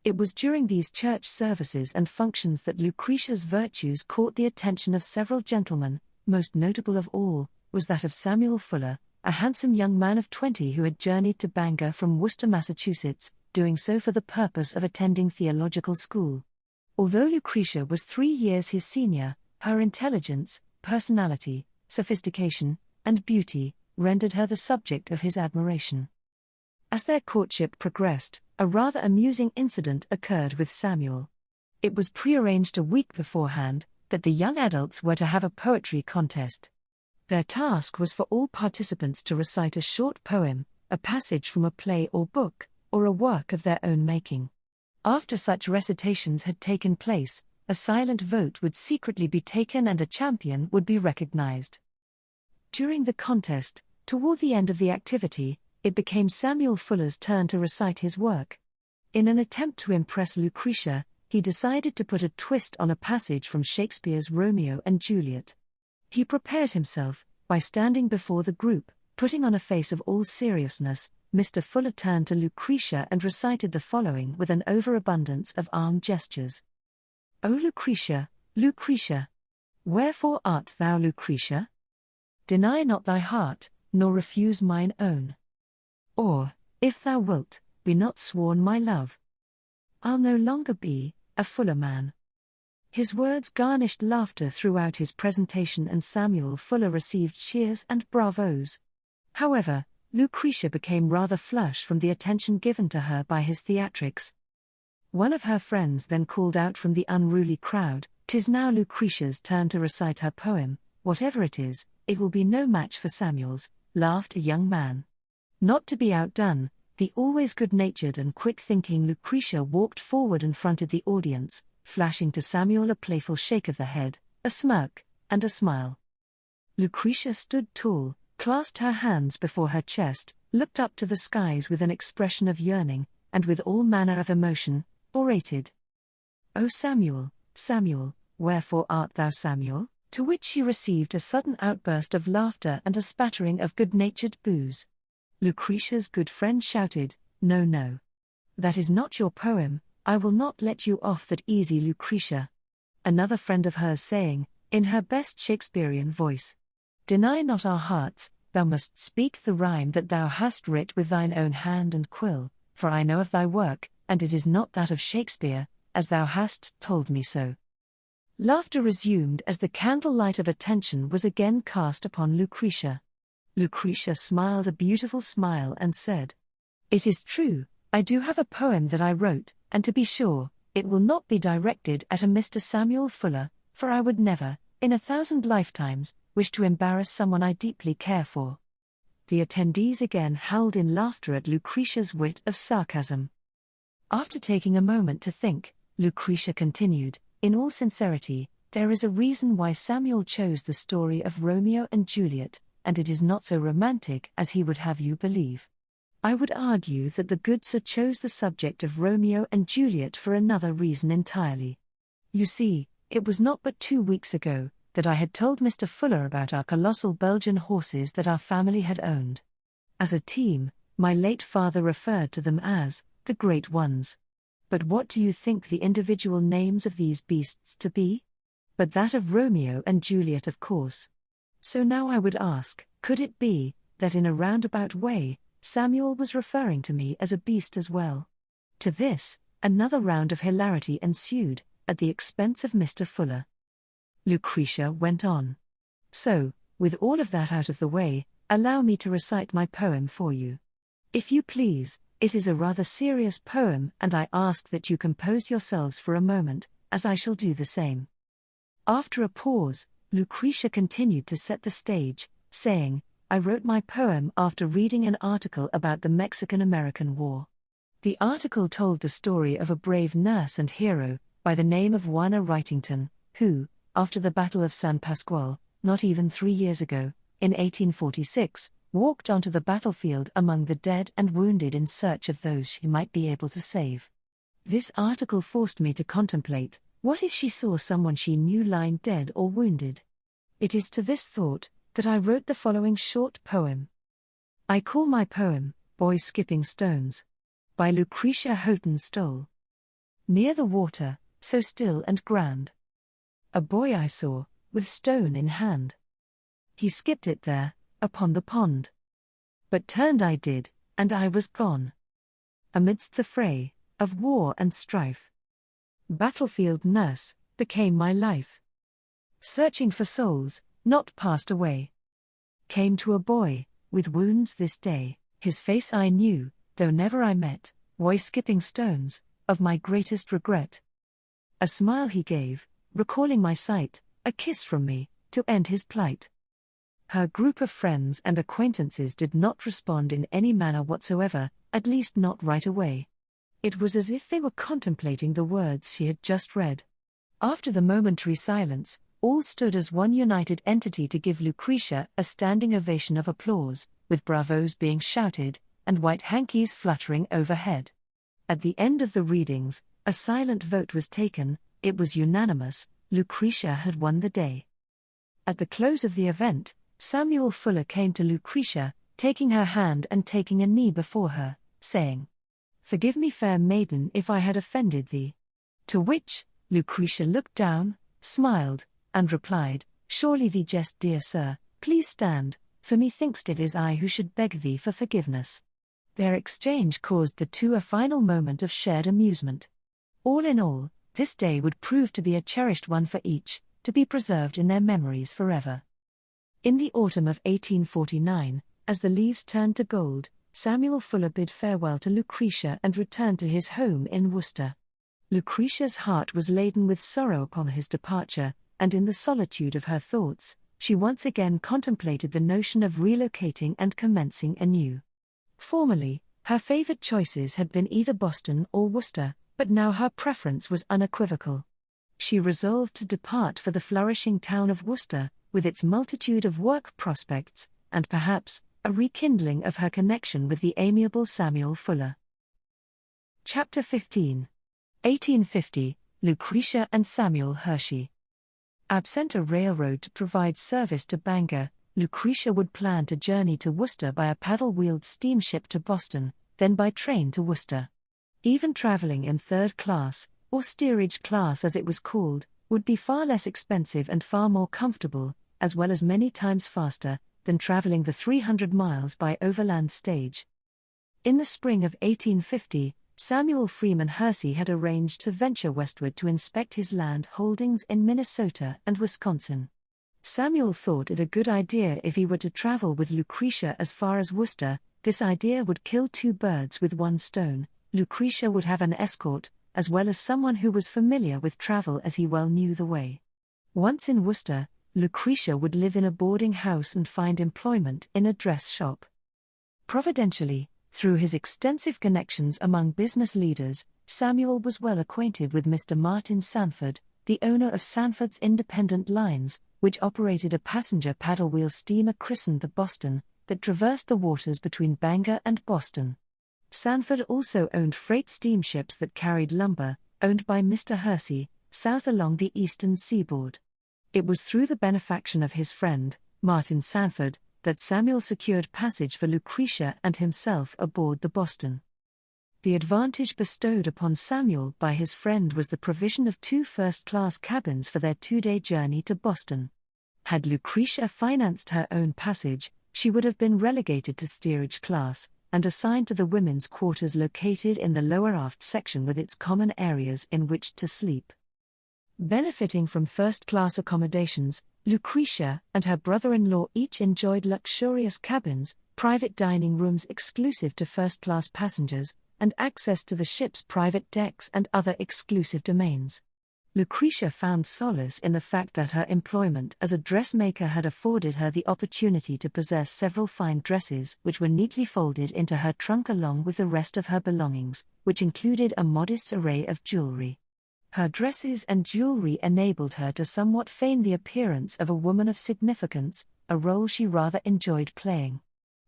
It was during these church services and functions that Lucretia's virtues caught the attention of several gentlemen. Most notable of all was that of Samuel Fuller, a handsome young man of 20 who had journeyed to Bangor from Worcester, Massachusetts, doing so for the purpose of attending theological school. Although Lucretia was 3 years his senior, her intelligence, personality, sophistication, and beauty rendered her the subject of his admiration. As their courtship progressed, a rather amusing incident occurred with Samuel. It was prearranged a week beforehand that the young adults were to have a poetry contest. Their task was for all participants to recite a short poem, a passage from a play or book, or a work of their own making. After such recitations had taken place, a silent vote would secretly be taken and a champion would be recognized. During the contest, toward the end of the activity, it became Samuel Fuller's turn to recite his work. In an attempt to impress Lucretia, he decided to put a twist on a passage from Shakespeare's Romeo and Juliet. He prepared himself, by standing before the group, putting on a face of all seriousness. Mr. Fuller turned to Lucretia and recited the following with an overabundance of arm gestures. O Lucretia, Lucretia! Wherefore art thou Lucretia? Deny not thy heart, nor refuse mine own. Or, if thou wilt, be not sworn my love. I'll no longer be a Fuller man. His words garnished laughter throughout his presentation and Samuel Fuller received cheers and bravos. However, Lucretia became rather flushed from the attention given to her by his theatrics. One of her friends then called out from the unruly crowd, "'Tis now Lucretia's turn to recite her poem. Whatever it is, it will be no match for Samuel's," laughed a young man. Not to be outdone, the always good-natured and quick-thinking Lucretia walked forward and fronted the audience, flashing to Samuel a playful shake of the head, a smirk, and a smile. Lucretia stood tall, clasped her hands before her chest, looked up to the skies with an expression of yearning, and with all manner of emotion, orated. "O Samuel, Samuel, wherefore art thou Samuel?" To which she received a sudden outburst of laughter and a spattering of good-natured boos. Lucretia's good friend shouted, "No, no. That is not your poem, I will not let you off that easy, Lucretia." Another friend of hers saying, in her best Shakespearean voice, "Deny not our hearts, thou must speak the rhyme that thou hast writ with thine own hand and quill, for I know of thy work, and it is not that of Shakespeare, as thou hast told me so." Laughter resumed as the candlelight of attention was again cast upon Lucretia. Lucretia smiled a beautiful smile and said, "It is true, I do have a poem that I wrote, and to be sure, it will not be directed at a Mr. Samuel Fuller, for I would never, in 1,000 lifetimes, wish to embarrass someone I deeply care for." The attendees again howled in laughter at Lucretia's wit of sarcasm. After taking a moment to think, Lucretia continued, "In all sincerity, there is a reason why Samuel chose the story of Romeo and Juliet, and it is not so romantic as he would have you believe. I would argue that the good sir chose the subject of Romeo and Juliet for another reason entirely. You see, it was not but 2 weeks ago that I had told Mr. Fuller about our colossal Belgian horses that our family had owned. As a team, my late father referred to them as the Great Ones. But what do you think the individual names of these beasts to be? But that of Romeo and Juliet, of course. So now I would ask, could it be that in a roundabout way, Samuel was referring to me as a beast as well? To this, another round of hilarity ensued, at the expense of Mr. Fuller. Lucretia went on. "So, with all of that out of the way, allow me to recite my poem for you. If you please, it is a rather serious poem, and I ask that you compose yourselves for a moment, as I shall do the same." After a pause, Lucretia continued to set the stage, saying, "I wrote my poem after reading an article about the Mexican-American War. The article told the story of a brave nurse and hero, by the name of Juana Wrightington, who, after the Battle of San Pascual, not even 3 years ago, in 1846, walked onto the battlefield among the dead and wounded in search of those she might be able to save. This article forced me to contemplate, what if she saw someone she knew lying dead or wounded? It is to this thought that I wrote the following short poem. I call my poem, Boys Skipping Stones. By Lucretia Houghton Stoll. Near the water, so still and grand, a boy I saw, with stone in hand. He skipped it there, upon the pond. But turned I did, and I was gone. Amidst the fray, of war and strife. Battlefield nurse, became my life. Searching for souls, not passed away. Came to a boy, with wounds this day, his face I knew, though never I met, boy skipping stones, of my greatest regret. A smile he gave, recalling my sight, a kiss from me, to end his plight. Her group of friends and acquaintances did not respond in any manner whatsoever, at least not right away. It was as if they were contemplating the words she had just read. After the momentary silence, all stood as one united entity to give Lucretia a standing ovation of applause, with bravos being shouted, and white hankies fluttering overhead. At the end of the readings, a silent vote was taken. It was unanimous, Lucretia had won the day. At the close of the event, Samuel Fuller came to Lucretia, taking her hand and taking a knee before her, saying, "Forgive me, fair maiden, if I had offended thee." To which, Lucretia looked down, smiled, and replied, "Surely thee jest, dear sir, please stand, for methinks it is I who should beg thee for forgiveness." Their exchange caused the two a final moment of shared amusement. All in all, this day would prove to be a cherished one for each, to be preserved in their memories forever. In the autumn of 1849, as the leaves turned to gold, Samuel Fuller bid farewell to Lucretia and returned to his home in Worcester. Lucretia's heart was laden with sorrow upon his departure, and in the solitude of her thoughts, she once again contemplated the notion of relocating and commencing anew. Formerly, her favored choices had been either Boston or Worcester, but now her preference was unequivocal. She resolved to depart for the flourishing town of Worcester, with its multitude of work prospects, and perhaps, a rekindling of her connection with the amiable Samuel Fuller. Chapter 15. 1850, Lucretia and Samuel Hersey. Absent a railroad to provide service to Bangor, Lucretia would plan to journey to Worcester by a paddle-wheeled steamship to Boston, then by train to Worcester. Even travelling in third class, or steerage class as it was called, would be far less expensive and far more comfortable, as well as many times faster, than travelling the 300 miles by overland stage. In the spring of 1850, Samuel Freeman Hersey had arranged to venture westward to inspect his land holdings in Minnesota and Wisconsin. Samuel thought it a good idea if he were to travel with Lucretia as far as Worcester. This idea would kill two birds with one stone. Lucretia would have an escort, as well as someone who was familiar with travel as he well knew the way. Once in Worcester, Lucretia would live in a boarding house and find employment in a dress shop. Providentially, through his extensive connections among business leaders, Samuel was well acquainted with Mr. Martin Sanford, the owner of Sanford's Independent Lines, which operated a passenger paddle-wheel steamer christened the Boston, that traversed the waters between Bangor and Boston. Sanford also owned freight steamships that carried lumber, owned by Mr. Hersey, south along the eastern seaboard. It was through the benefaction of his friend, Martin Sanford, that Samuel secured passage for Lucretia and himself aboard the Boston. The advantage bestowed upon Samuel by his friend was the provision of 2 first-class cabins for their 2-day journey to Boston. Had Lucretia financed her own passage, she would have been relegated to steerage class, and assigned to the women's quarters located in the lower aft section with its common areas in which to sleep. Benefiting from first-class accommodations, Lucretia and her brother-in-law each enjoyed luxurious cabins, private dining rooms exclusive to first-class passengers, and access to the ship's private decks and other exclusive domains. Lucretia found solace in the fact that her employment as a dressmaker had afforded her the opportunity to possess several fine dresses which were neatly folded into her trunk along with the rest of her belongings, which included a modest array of jewelry. Her dresses and jewelry enabled her to somewhat feign the appearance of a woman of significance, a role she rather enjoyed playing.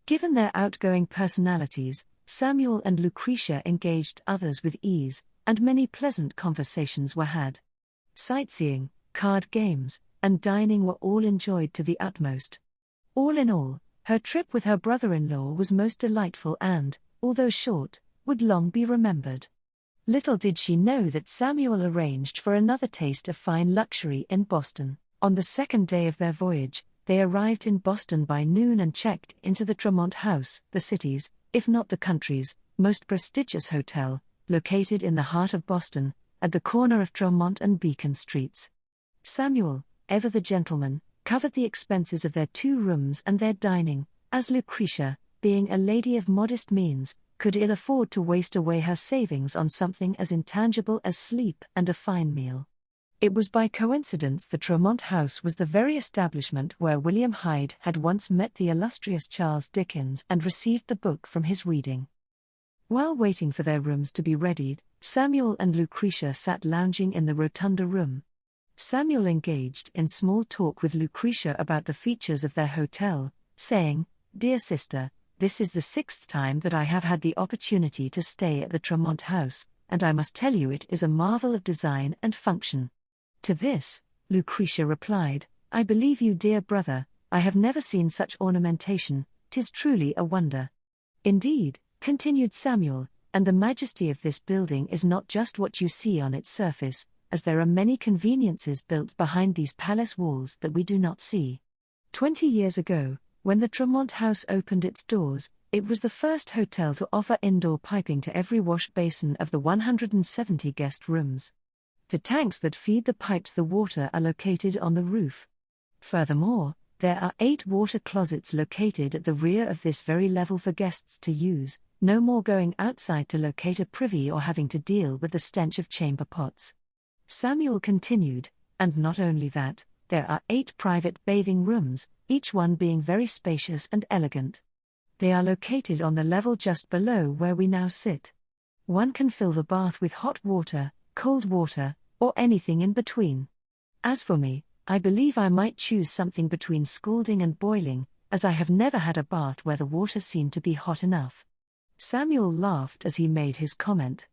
Given their outgoing personalities, Samuel and Lucretia engaged others with ease, and many pleasant conversations were had. Sightseeing, card games, and dining were all enjoyed to the utmost. All in all, her trip with her brother-in-law was most delightful and, although short, would long be remembered. Little did she know that Samuel arranged for another taste of fine luxury in Boston. On the second day of their voyage, they arrived in Boston by noon and checked into the Tremont House, the city's, if not the country's, most prestigious hotel, located in the heart of Boston, at the corner of Tremont and Beacon Streets. Samuel, ever the gentleman, covered the expenses of their 2 rooms and their dining, as Lucretia, being a lady of modest means, could ill afford to waste away her savings on something as intangible as sleep and a fine meal. It was by coincidence the Tremont House was the very establishment where William Hyde had once met the illustrious Charles Dickens and received the book from his reading. While waiting for their rooms to be readied, Samuel and Lucretia sat lounging in the rotunda room. Samuel engaged in small talk with Lucretia about the features of their hotel, saying, "Dear sister, this is the 6th time that I have had the opportunity to stay at the Tremont House, and I must tell you it is a marvel of design and function." To this, Lucretia replied, "I believe you, dear brother, I have never seen such ornamentation, 'tis truly a wonder." "Indeed," continued Samuel, "and the majesty of this building is not just what you see on its surface, as there are many conveniences built behind these palace walls that we do not see. 20 years ago, when the Tremont House opened its doors, it was the first hotel to offer indoor piping to every wash basin of the 170 guest rooms. The tanks that feed the pipes the water are located on the roof. Furthermore, There are 8 water closets located at the rear of this very level for guests to use, no more going outside to locate a privy or having to deal with the stench of chamber pots. Samuel continued, and not only that, there are 8 private bathing rooms, each one being very spacious and elegant. They are located on the level just below where we now sit. One can fill the bath with hot water, cold water, or anything in between. As for me, I believe I might choose something between scalding and boiling, as I have never had a bath where the water seemed to be hot enough. Samuel laughed as he made his comment.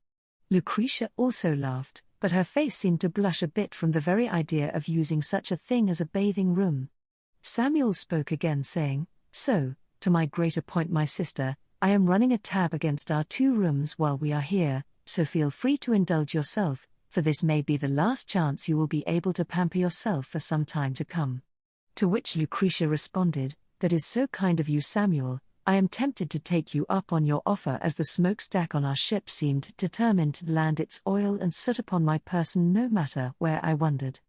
Lucretia also laughed, but her face seemed to blush a bit from the very idea of using such a thing as a bathing room. Samuel spoke again, saying, "So, to my greater point, my sister, I am running a tab against our 2 rooms while we are here, so feel free to indulge yourself, for this may be the last chance you will be able to pamper yourself for some time to come." To which Lucretia responded, "That is so kind of you, Samuel. I am tempted to take you up on your offer, as the smokestack on our ship seemed determined to land its oil and soot upon my person no matter where I wandered."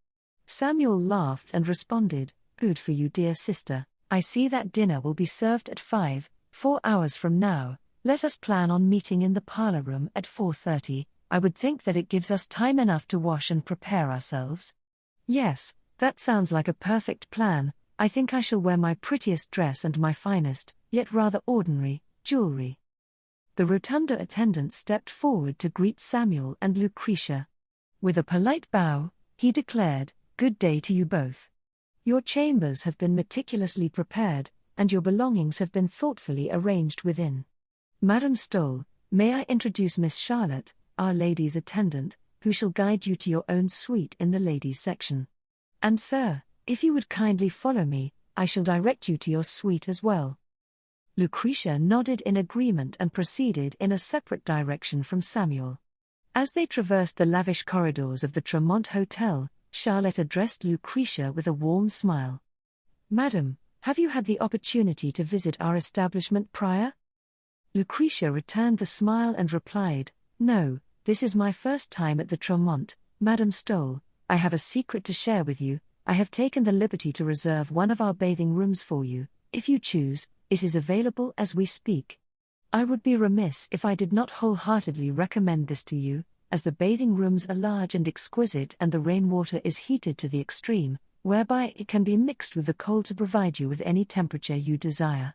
Samuel laughed and responded, "Good for you, dear sister. I see that dinner will be served at 4 hours from now. Let us plan on meeting in the parlor room at 4:30. I would think that it gives us time enough to wash and prepare ourselves." "Yes, that sounds like a perfect plan. I think I shall wear my prettiest dress and my finest, yet rather ordinary, jewelry." The rotunda attendant stepped forward to greet Samuel and Lucretia. With a polite bow, he declared, "Good day to you both. Your chambers have been meticulously prepared, and your belongings have been thoughtfully arranged within. Madam Stowell, may I introduce Miss Charlotte, our ladies' attendant, who shall guide you to your own suite in the ladies' section. And sir, if you would kindly follow me, I shall direct you to your suite as well." Lucretia nodded in agreement and proceeded in a separate direction from Samuel. As they traversed the lavish corridors of the Tremont Hotel, Charlotte addressed Lucretia with a warm smile. "Madam, have you had the opportunity to visit our establishment prior?" Lucretia returned the smile and replied, "No, this is my first time at the Tremont, Madam Stowell. I have a secret to share with you. I have taken the liberty to reserve one of our bathing rooms for you. If you choose, it is available as we speak. I would be remiss if I did not wholeheartedly recommend this to you, as the bathing rooms are large and exquisite, and the rainwater is heated to the extreme, whereby it can be mixed with the cold to provide you with any temperature you desire.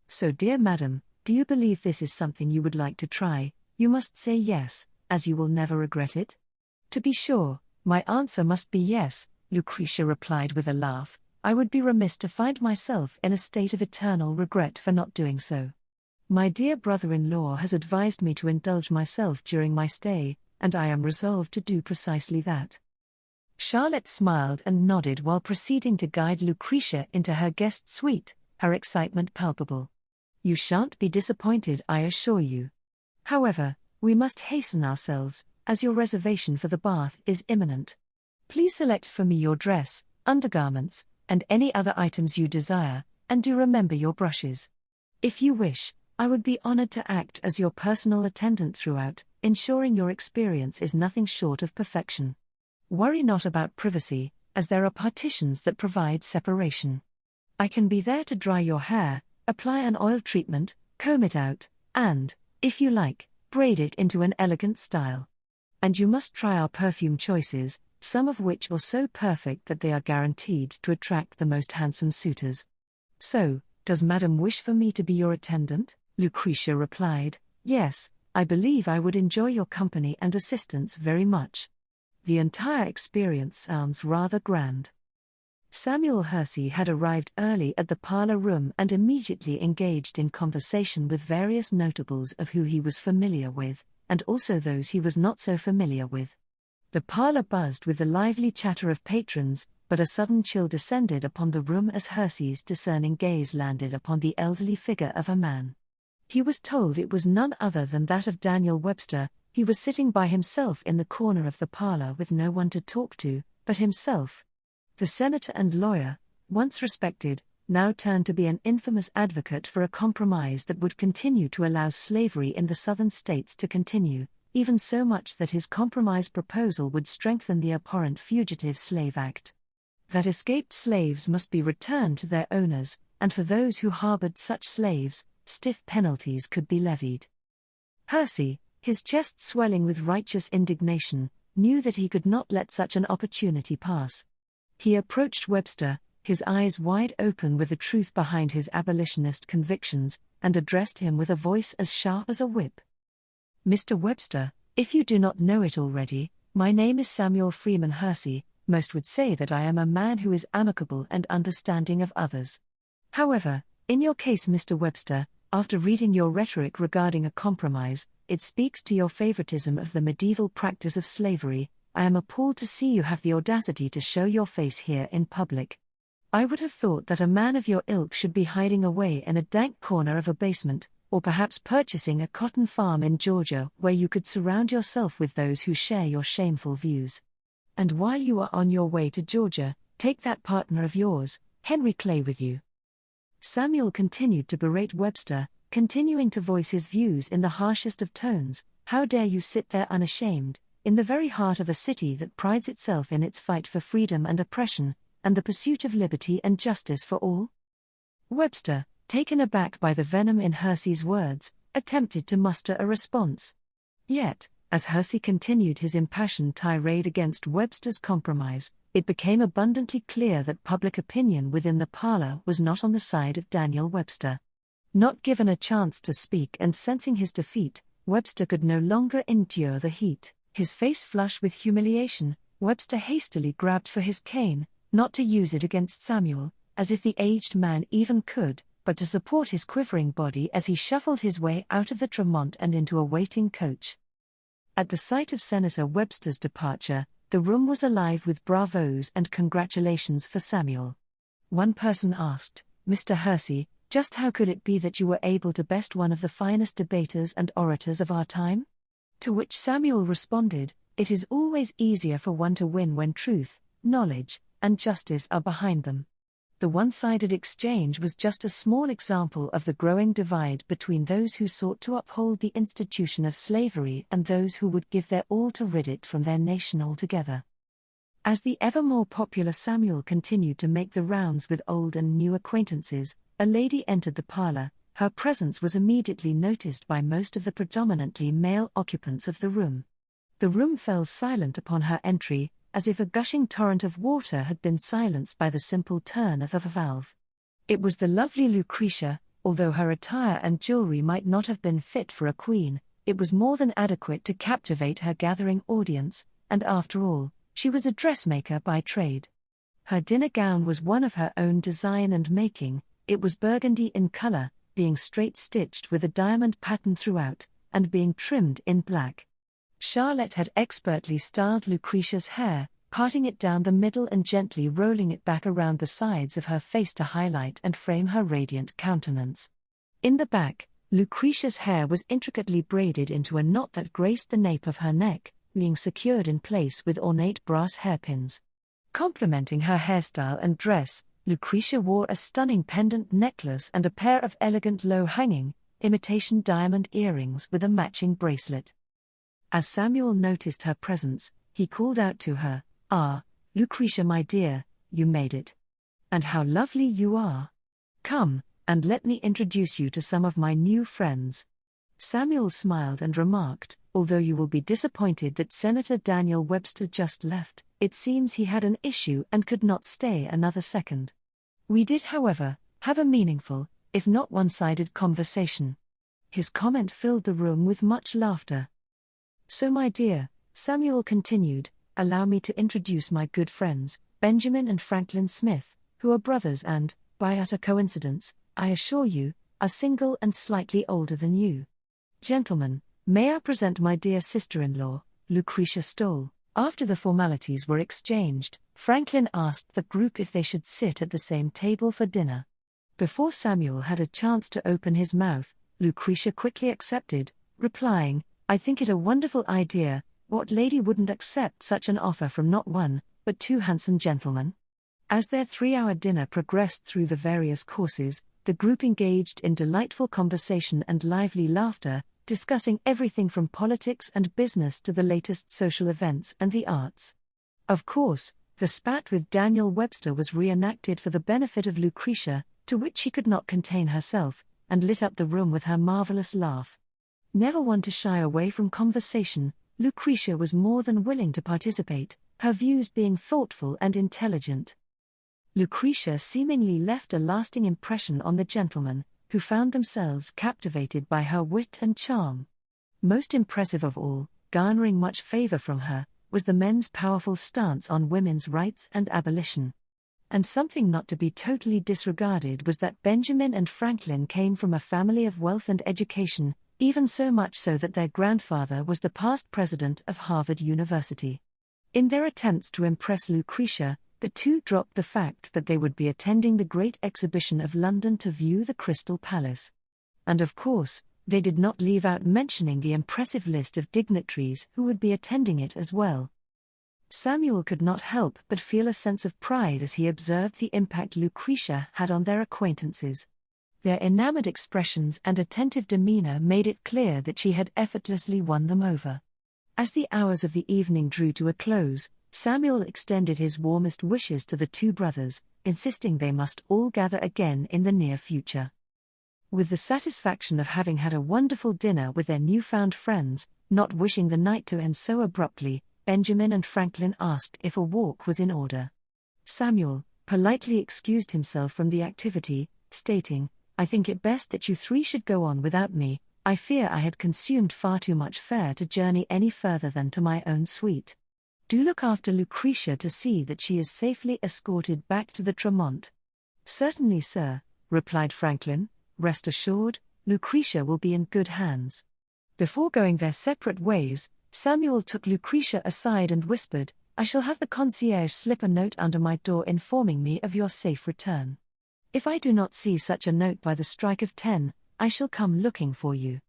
So, dear madam, do you believe this is something you would like to try? You must say yes, as you will never regret it." "To be sure, my answer must be yes," Lucretia replied with a laugh. "I would be remiss to find myself in a state of eternal regret for not doing so. My dear brother-in-law has advised me to indulge myself during my stay, and I am resolved to do precisely that." Charlotte smiled and nodded while proceeding to guide Lucretia into her guest suite, her excitement palpable. "You shan't be disappointed, I assure you. However, we must hasten ourselves, as your reservation for the bath is imminent. Please select for me your dress, undergarments, and any other items you desire, and do remember your brushes. If you wish, I would be honored to act as your personal attendant throughout, ensuring your experience is nothing short of perfection. Worry not about privacy, as there are partitions that provide separation. I can be there to dry your hair, apply an oil treatment, comb it out, and, if you like, braid it into an elegant style. And you must try our perfume choices, some of which are so perfect that they are guaranteed to attract the most handsome suitors." "So, does Madam wish for me to be your attendant?" Lucretia replied, "Yes, I believe I would enjoy your company and assistance very much. The entire experience sounds rather grand." Samuel Hersey had arrived early at the parlor room and immediately engaged in conversation with various notables of who he was familiar with, and also those he was not so familiar with. The parlor buzzed with the lively chatter of patrons, but a sudden chill descended upon the room as Hersey's discerning gaze landed upon the elderly figure of a man. He was told it was none other than that of Daniel Webster. He was sitting by himself in the corner of the parlor with no one to talk to but himself. The senator and lawyer, once respected, now turned to be an infamous advocate for a compromise that would continue to allow slavery in the southern states to continue, even so much that his compromise proposal would strengthen the abhorrent Fugitive Slave Act. that escaped slaves must be returned to their owners, and for those who harbored such slaves, stiff penalties could be levied. Hersey, his chest swelling with righteous indignation, knew that he could not let such an opportunity pass. He approached Webster, his eyes wide open with the truth behind his abolitionist convictions, and addressed him with a voice as sharp as a whip. "Mr. Webster, if you do not know it already, my name is Samuel Freeman Hersey. Most would say that I am a man who is amicable and understanding of others. However, in your case, Mr. Webster, after reading your rhetoric regarding a compromise, it speaks to your favoritism of the medieval practice of slavery. I am appalled to see you have the audacity to show your face here in public. I would have thought that a man of your ilk should be hiding away in a dank corner of a basement, or perhaps purchasing a cotton farm in Georgia where you could surround yourself with those who share your shameful views. And while you are on your way to Georgia, take that partner of yours, Henry Clay, with you." Samuel continued to berate Webster, continuing to voice his views in the harshest of tones. "How dare you sit there unashamed, in the very heart of a city that prides itself in its fight for freedom and oppression, and the pursuit of liberty and justice for all?" Webster, taken aback by the venom in Hersey's words, attempted to muster a response. Yet, as Hersey continued his impassioned tirade against Webster's compromise, it became abundantly clear that public opinion within the parlor was not on the side of Daniel Webster. Not given a chance to speak and sensing his defeat, Webster could no longer endure the heat. His face flushed with humiliation, Webster hastily grabbed for his cane, not to use it against Samuel, as if the aged man even could, but to support his quivering body as he shuffled his way out of the Tremont and into a waiting coach. At the sight of Senator Webster's departure, the room was alive with bravos and congratulations for Samuel. One person asked, "Mr. Hersey, just how could it be that you were able to best one of the finest debaters and orators of our time?" To which Samuel responded, "It is always easier for one to win when truth, knowledge, and justice are behind them." The one-sided exchange was just a small example of the growing divide between those who sought to uphold the institution of slavery and those who would give their all to rid it from their nation altogether. As the ever more popular Samuel continued to make the rounds with old and new acquaintances, a lady entered the parlor. Her presence was immediately noticed by most of the predominantly male occupants of the room. The room fell silent upon her entry, as if a gushing torrent of water had been silenced by the simple turn of a valve. It was the lovely Lucretia. Although her attire and jewelry might not have been fit for a queen, it was more than adequate to captivate her gathering audience, and after all, she was a dressmaker by trade. Her dinner gown was one of her own design and making. It was burgundy in color, being straight-stitched with a diamond pattern throughout, and being trimmed in black. Charlotte had expertly styled Lucretia's hair, parting it down the middle and gently rolling it back around the sides of her face to highlight and frame her radiant countenance. In the back, Lucretia's hair was intricately braided into a knot that graced the nape of her neck, being secured in place with ornate brass hairpins. Complementing her hairstyle and dress, Lucretia wore a stunning pendant necklace and a pair of elegant low-hanging, imitation diamond earrings with a matching bracelet. As Samuel noticed her presence, he called out to her, "Ah, Lucretia, my dear, you made it. And how lovely you are. Come, and let me introduce you to some of my new friends." Samuel smiled and remarked, "Although you will be disappointed that Senator Daniel Webster just left, it seems he had an issue and could not stay another second. We did, however, have a meaningful, if not one-sided conversation." His comment filled the room with much laughter. "So my dear," Samuel continued, "allow me to introduce my good friends, Benjamin and Franklin Smith, who are brothers and, by utter coincidence, I assure you, are single and slightly older than you. Gentlemen, may I present my dear sister-in-law, Lucretia Stoll." After the formalities were exchanged, Franklin asked the group if they should sit at the same table for dinner. Before Samuel had a chance to open his mouth, Lucretia quickly accepted, replying, "I think it a wonderful idea. What lady wouldn't accept such an offer from not one, but two handsome gentlemen?" As their 3-hour dinner progressed through the various courses, the group engaged in delightful conversation and lively laughter, discussing everything from politics and business to the latest social events and the arts. Of course, The spat with Daniel Webster was reenacted for the benefit of Lucretia, to which she could not contain herself, and lit up the room with her marvelous laugh. Never one to shy away from conversation, Lucretia was more than willing to participate, her views being thoughtful and intelligent. Lucretia seemingly left a lasting impression on the gentlemen, who found themselves captivated by her wit and charm. Most impressive of all, garnering much favor from her, was the men's powerful stance on women's rights and abolition. And something not to be totally disregarded was that Benjamin and Franklin came from a family of wealth and education, even so much so that their grandfather was the past president of Harvard University. In their attempts to impress Lucretia, the two dropped the fact that they would be attending the Great Exhibition of London to view the Crystal Palace. And of course, they did not leave out mentioning the impressive list of dignitaries who would be attending it as well. Samuel could not help but feel a sense of pride as he observed the impact Lucretia had on their acquaintances. Their enamored expressions and attentive demeanor made it clear that she had effortlessly won them over. As the hours of the evening drew to a close, Samuel extended his warmest wishes to the two brothers, insisting they must all gather again in the near future. With the satisfaction of having had a wonderful dinner with their newfound friends, not wishing the night to end so abruptly, Benjamin and Franklin asked if a walk was in order. Samuel politely excused himself from the activity, stating, "I think it best that you three should go on without me. I fear I had consumed far too much fare to journey any further than to my own suite. Do look after Lucretia to see that she is safely escorted back to the Tremont." "Certainly, sir," replied Franklin. "Rest assured, Lucretia will be in good hands." Before going their separate ways, Samuel took Lucretia aside and whispered, "I shall have the concierge slip a note under my door informing me of your safe return. If I do not see such a note by the strike of 10, I shall come looking for you.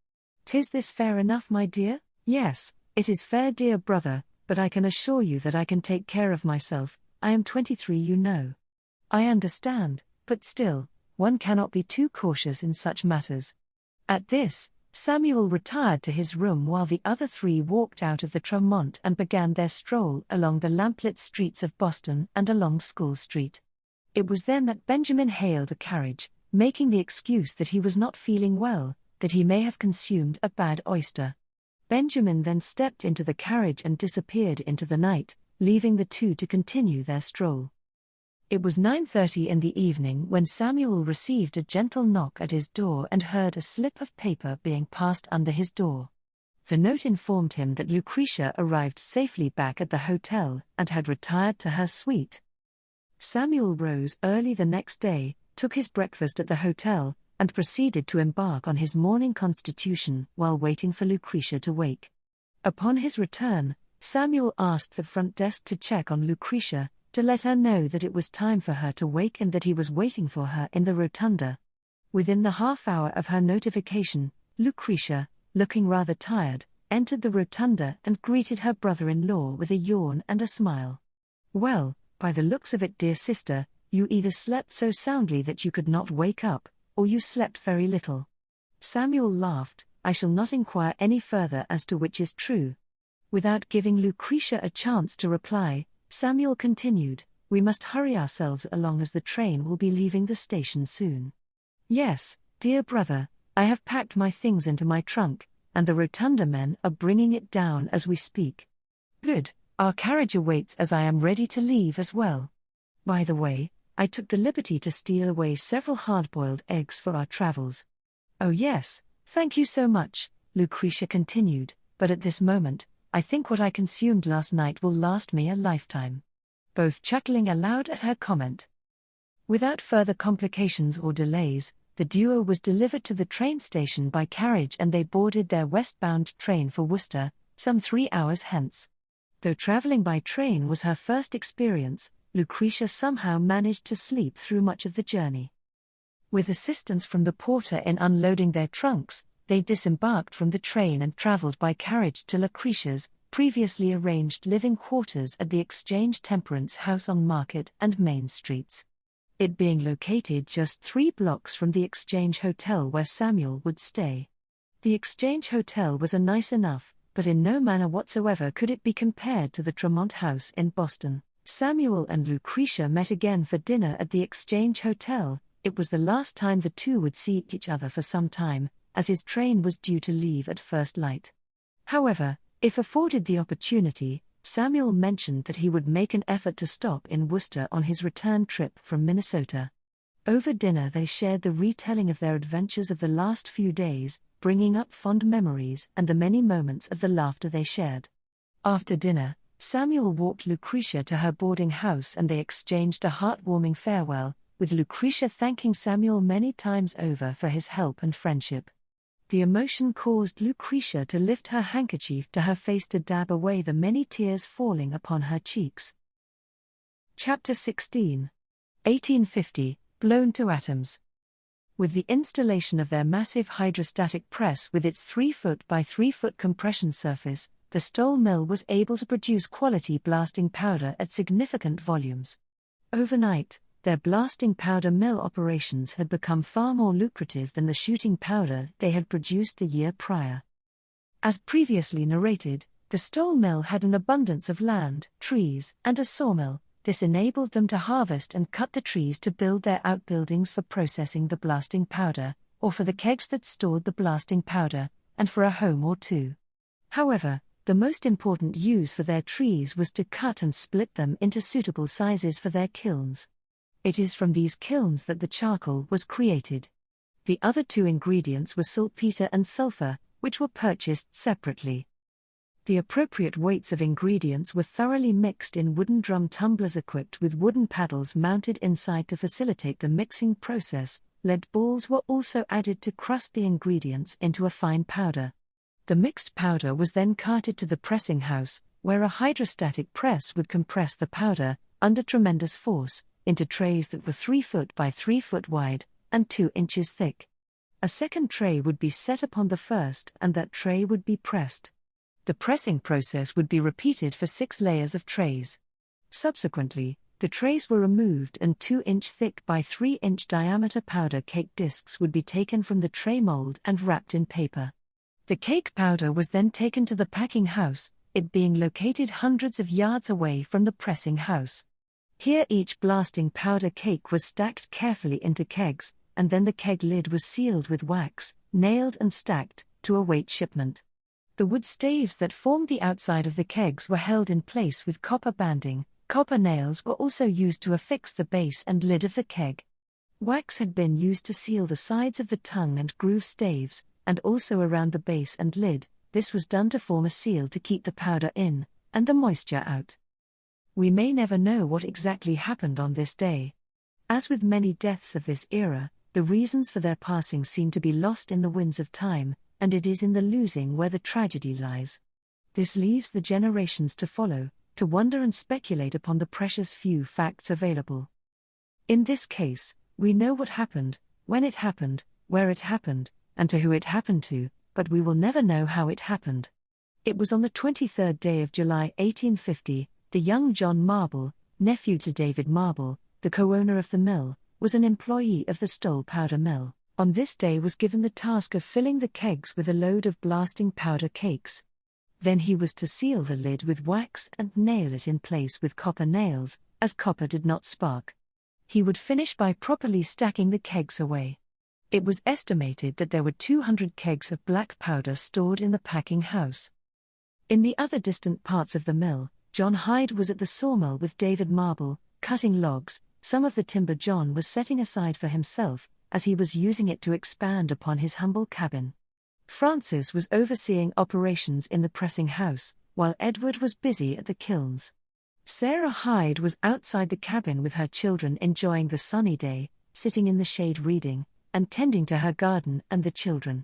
'Tis this fair enough, my dear?" "Yes, it is fair, dear brother, but I can assure you that I can take care of myself. I am 23, you know." "I understand, but still, one cannot be too cautious in such matters." At this, Samuel retired to his room while the other three walked out of the Tremont and began their stroll along the lamplit streets of Boston and along School Street. It was then that Benjamin hailed a carriage, making the excuse that he was not feeling well, that he may have consumed a bad oyster. Benjamin then stepped into the carriage and disappeared into the night, leaving the two to continue their stroll. It was 9:30 in the evening when Samuel received a gentle knock at his door and heard a slip of paper being passed under his door. The note informed him that Lucretia arrived safely back at the hotel and had retired to her suite. Samuel rose early the next day, took his breakfast at the hotel, and proceeded to embark on his morning constitution while waiting for Lucretia to wake. Upon his return, Samuel asked the front desk to check on Lucretia, to let her know that it was time for her to wake and that he was waiting for her in the rotunda. Within the half hour of her notification, Lucretia, looking rather tired, entered the rotunda and greeted her brother-in-law with a yawn and a smile. "Well, by the looks of it, dear sister, you either slept so soundly that you could not wake up, or you slept very little." Samuel laughed. "I shall not inquire any further as to which is true." Without giving Lucretia a chance to reply, Samuel continued, "We must hurry ourselves along as the train will be leaving the station soon." "Yes, dear brother, I have packed my things into my trunk, and the rotunda men are bringing it down as we speak." "Good, our carriage awaits as I am ready to leave as well. By the way, I took the liberty to steal away several hard-boiled eggs for our travels." "Oh yes, thank you so much," Lucretia continued, "but at this moment, I think what I consumed last night will last me a lifetime." Both chuckling aloud at her comment. Without further complications or delays, the duo was delivered to the train station by carriage and they boarded their westbound train for Worcester, some 3 hours hence. Though traveling by train was her first experience, Lucretia somehow managed to sleep through much of the journey. With assistance from the porter in unloading their trunks, they disembarked from the train and traveled by carriage to Lucretia's previously arranged living quarters at the Exchange Temperance House on Market and Main Streets. It being located just 3 blocks from the Exchange Hotel where Samuel would stay. The Exchange Hotel was a nice enough, but in no manner whatsoever could it be compared to the Tremont House in Boston. Samuel and Lucretia met again for dinner at the Exchange Hotel. It was the last time the two would see each other for some time, as his train was due to leave at first light. However, if afforded the opportunity, Samuel mentioned that he would make an effort to stop in Worcester on his return trip from Minnesota. Over dinner they shared the retelling of their adventures of the last few days, bringing up fond memories and the many moments of the laughter they shared. After dinner, Samuel walked Lucretia to her boarding house and they exchanged a heartwarming farewell, with Lucretia thanking Samuel many times over for his help and friendship. The emotion caused Lucretia to lift her handkerchief to her face to dab away the many tears falling upon her cheeks. Chapter 16. 1850, Blown to Atoms. With the installation of their massive hydrostatic press with its 3-foot by 3-foot compression surface, the Stoll mill was able to produce quality blasting powder at significant volumes. Overnight, their blasting powder mill operations had become far more lucrative than the shooting powder they had produced the year prior. As previously narrated, the Stoll mill had an abundance of land, trees, and a sawmill. This enabled them to harvest and cut the trees to build their outbuildings for processing the blasting powder, or for the kegs that stored the blasting powder, and for a home or two. However, the most important use for their trees was to cut and split them into suitable sizes for their kilns. It is from these kilns that the charcoal was created. The other two ingredients were saltpeter and sulfur, which were purchased separately. The appropriate weights of ingredients were thoroughly mixed in wooden drum tumblers equipped with wooden paddles mounted inside to facilitate the mixing process. Lead balls were also added to crust the ingredients into a fine powder. The mixed powder was then carted to the pressing house, where a hydrostatic press would compress the powder, under tremendous force, into trays that were 3 foot by 3 foot wide, and 2 inches thick. A second tray would be set upon the first and that tray would be pressed. The pressing process would be repeated for 6 layers of trays. Subsequently, the trays were removed and 2-inch thick by 3-inch diameter powder cake discs would be taken from the tray mold and wrapped in paper. The cake powder was then taken to the packing house, it being located hundreds of yards away from the pressing house. Here each blasting powder cake was stacked carefully into kegs, and then the keg lid was sealed with wax, nailed and stacked, to await shipment. The wood staves that formed the outside of the kegs were held in place with copper banding. Copper nails were also used to affix the base and lid of the keg. Wax had been used to seal the sides of the tongue and groove staves, and also around the base and lid. This was done to form a seal to keep the powder in, and the moisture out. We may never know what exactly happened on this day. As with many deaths of this era, the reasons for their passing seem to be lost in the winds of time, and it is in the losing where the tragedy lies. This leaves the generations to follow, to wonder and speculate upon the precious few facts available. In this case, we know what happened, when it happened, where it happened, and to who it happened to, but we will never know how it happened. It was on the 23rd day of July 1850, the young John Marble, nephew to David Marble, the co-owner of the mill, was an employee of the Stoll powder mill. On this day was given the task of filling the kegs with a load of blasting powder cakes. Then he was to seal the lid with wax and nail it in place with copper nails, as copper did not spark. He would finish by properly stacking the kegs away. It was estimated that there were 200 kegs of black powder stored in the packing house. In the other distant parts of the mill, John Hyde was at the sawmill with David Marble, cutting logs. Some of the timber John was setting aside for himself, as he was using it to expand upon his humble cabin. Francis was overseeing operations in the pressing house, while Edward was busy at the kilns. Sarah Hyde was outside the cabin with her children enjoying the sunny day, sitting in the shade reading, and tending to her garden and the children.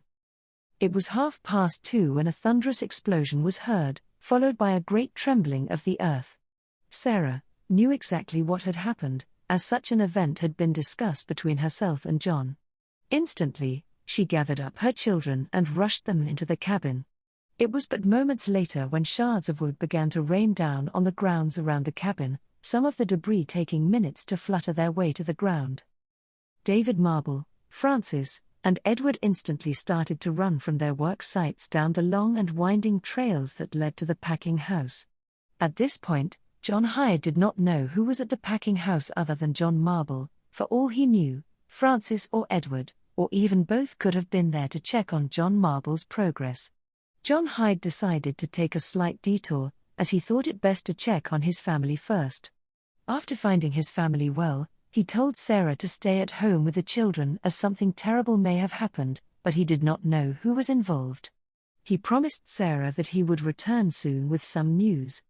It was 2:30 when a thunderous explosion was heard, followed by a great trembling of the earth. Sarah knew exactly what had happened, as such an event had been discussed between herself and John. Instantly, she gathered up her children and rushed them into the cabin. It was but moments later when shards of wood began to rain down on the grounds around the cabin, some of the debris taking minutes to flutter their way to the ground. David Marble, Francis, and Edward instantly started to run from their work sites down the long and winding trails that led to the packing house. At this point, John Hyde did not know who was at the packing house other than John Marble. For all he knew, Francis or Edward, or even both, could have been there to check on John Marble's progress. John Hyde decided to take a slight detour, as he thought it best to check on his family first. After finding his family well, he told Sarah to stay at home with the children as something terrible may have happened, but he did not know who was involved. He promised Sarah that he would return soon with some news.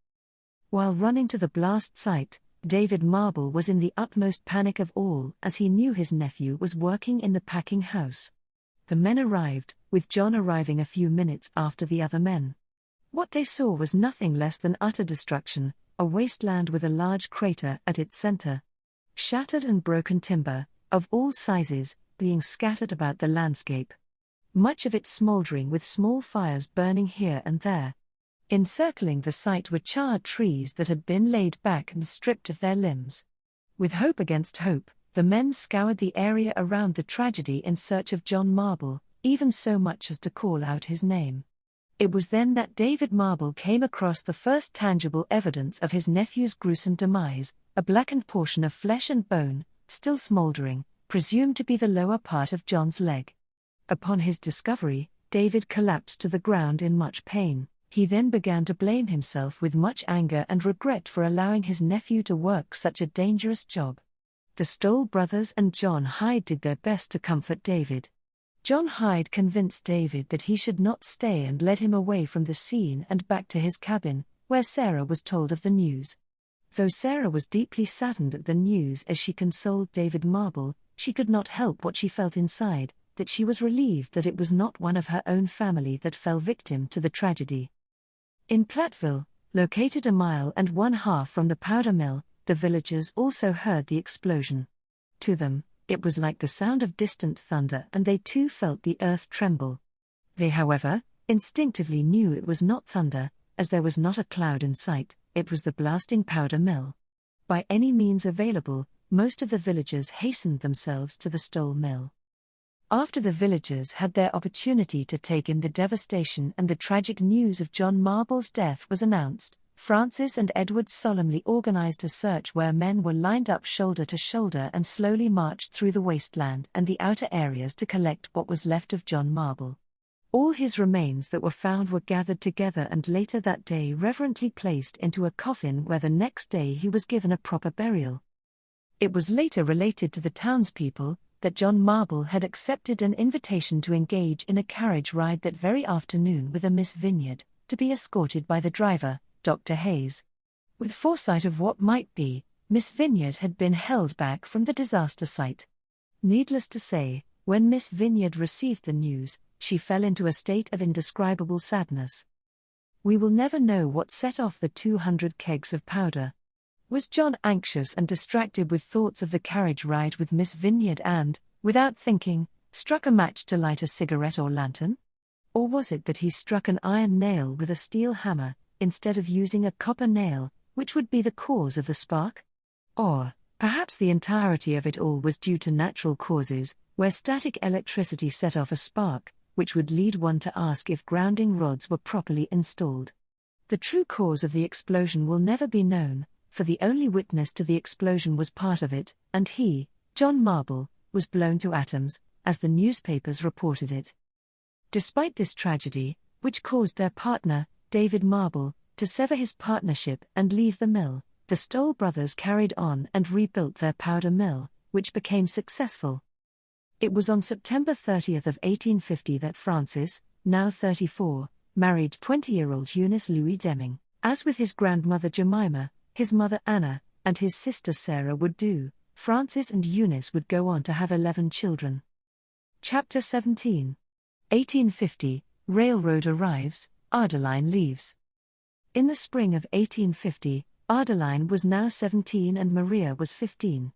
While running to the blast site, David Marble was in the utmost panic of all, as he knew his nephew was working in the packing house. The men arrived, with John arriving a few minutes after the other men. What they saw was nothing less than utter destruction, a wasteland with a large crater at its center. Shattered and broken timber, of all sizes, being scattered about the landscape. Much of it smoldering with small fires burning here and there. Encircling the site were charred trees that had been laid back and stripped of their limbs. With hope against hope, the men scoured the area around the tragedy in search of John Marble, even so much as to call out his name. It was then that David Marble came across the first tangible evidence of his nephew's gruesome demise, a blackened portion of flesh and bone, still smoldering, presumed to be the lower part of John's leg. Upon his discovery, David collapsed to the ground in much pain. He then began to blame himself with much anger and regret for allowing his nephew to work such a dangerous job. The Stoll brothers and John Hyde did their best to comfort David. John Hyde convinced David that he should not stay and led him away from the scene and back to his cabin, where Sarah was told of the news. Though Sarah was deeply saddened at the news as she consoled David Marble, she could not help what she felt inside, that she was relieved that it was not one of her own family that fell victim to the tragedy. In Platteville, located 1.5 miles from the powder mill, the villagers also heard the explosion. To them, it was like the sound of distant thunder, and they too felt the earth tremble. They, however, instinctively knew it was not thunder, as there was not a cloud in sight. It was the blasting powder mill. By any means available, most of the villagers hastened themselves to the Stoll mill. After the villagers had their opportunity to take in the devastation and the tragic news of John Marble's death was announced, Francis and Edward solemnly organized a search where men were lined up shoulder to shoulder and slowly marched through the wasteland and the outer areas to collect what was left of John Marble. All his remains that were found were gathered together and later that day reverently placed into a coffin, where the next day he was given a proper burial. It was later related to the townspeople that John Marble had accepted an invitation to engage in a carriage ride that very afternoon with a Miss Vineyard, to be escorted by the driver, Dr. Hayes. With foresight of what might be, Miss Vineyard had been held back from the disaster site. Needless to say, when Miss Vineyard received the news, she fell into a state of indescribable sadness. We will never know what set off the 200 kegs of powder. Was John anxious and distracted with thoughts of the carriage ride with Miss Vineyard and, without thinking, struck a match to light a cigarette or lantern? Or was it that he struck an iron nail with a steel hammer, instead of using a copper nail, which would be the cause of the spark? Or, perhaps the entirety of it all was due to natural causes, where static electricity set off a spark, which would lead one to ask if grounding rods were properly installed. The true cause of the explosion will never be known, for the only witness to the explosion was part of it, and he, John Marble, was blown to atoms, as the newspapers reported it. Despite this tragedy, which caused their partner, David Marble, to sever his partnership and leave the mill, the Stoll brothers carried on and rebuilt their powder mill, which became successful. It was on September 30 of 1850 that Francis, now 34, married 20-year-old Eunice Louis Deming. As with his grandmother Jemima, his mother Anna, and his sister Sarah would do, Francis and Eunice would go on to have 11 children. Chapter 17. 1850, Railroad arrives, Adeline leaves. In the spring of 1850, Adeline was now 17 and Maria was 15.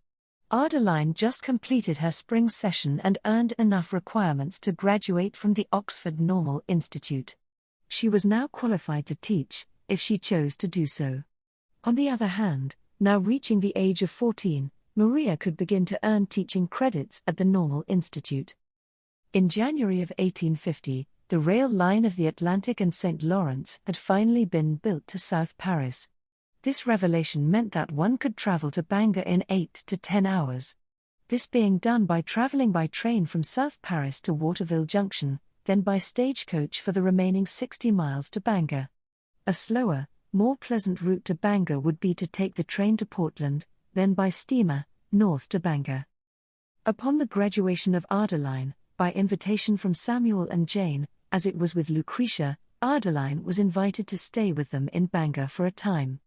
Adeline just completed her spring session and earned enough requirements to graduate from the Oxford Normal Institute. She was now qualified to teach, if she chose to do so. On the other hand, now reaching the age of 14, Maria could begin to earn teaching credits at the Normal Institute. In January of 1850, the rail line of the Atlantic and St. Lawrence had finally been built to South Paris. This revelation meant that one could travel to Bangor in 8 to 10 hours. This being done by travelling by train from South Paris to Waterville Junction, then by stagecoach for the remaining 60 miles to Bangor. A slower, more pleasant route to Bangor would be to take the train to Portland, then by steamer, north to Bangor. Upon the graduation of Adeline, by invitation from Samuel and Jane, as it was with Lucretia, Adeline was invited to stay with them in Bangor for a time.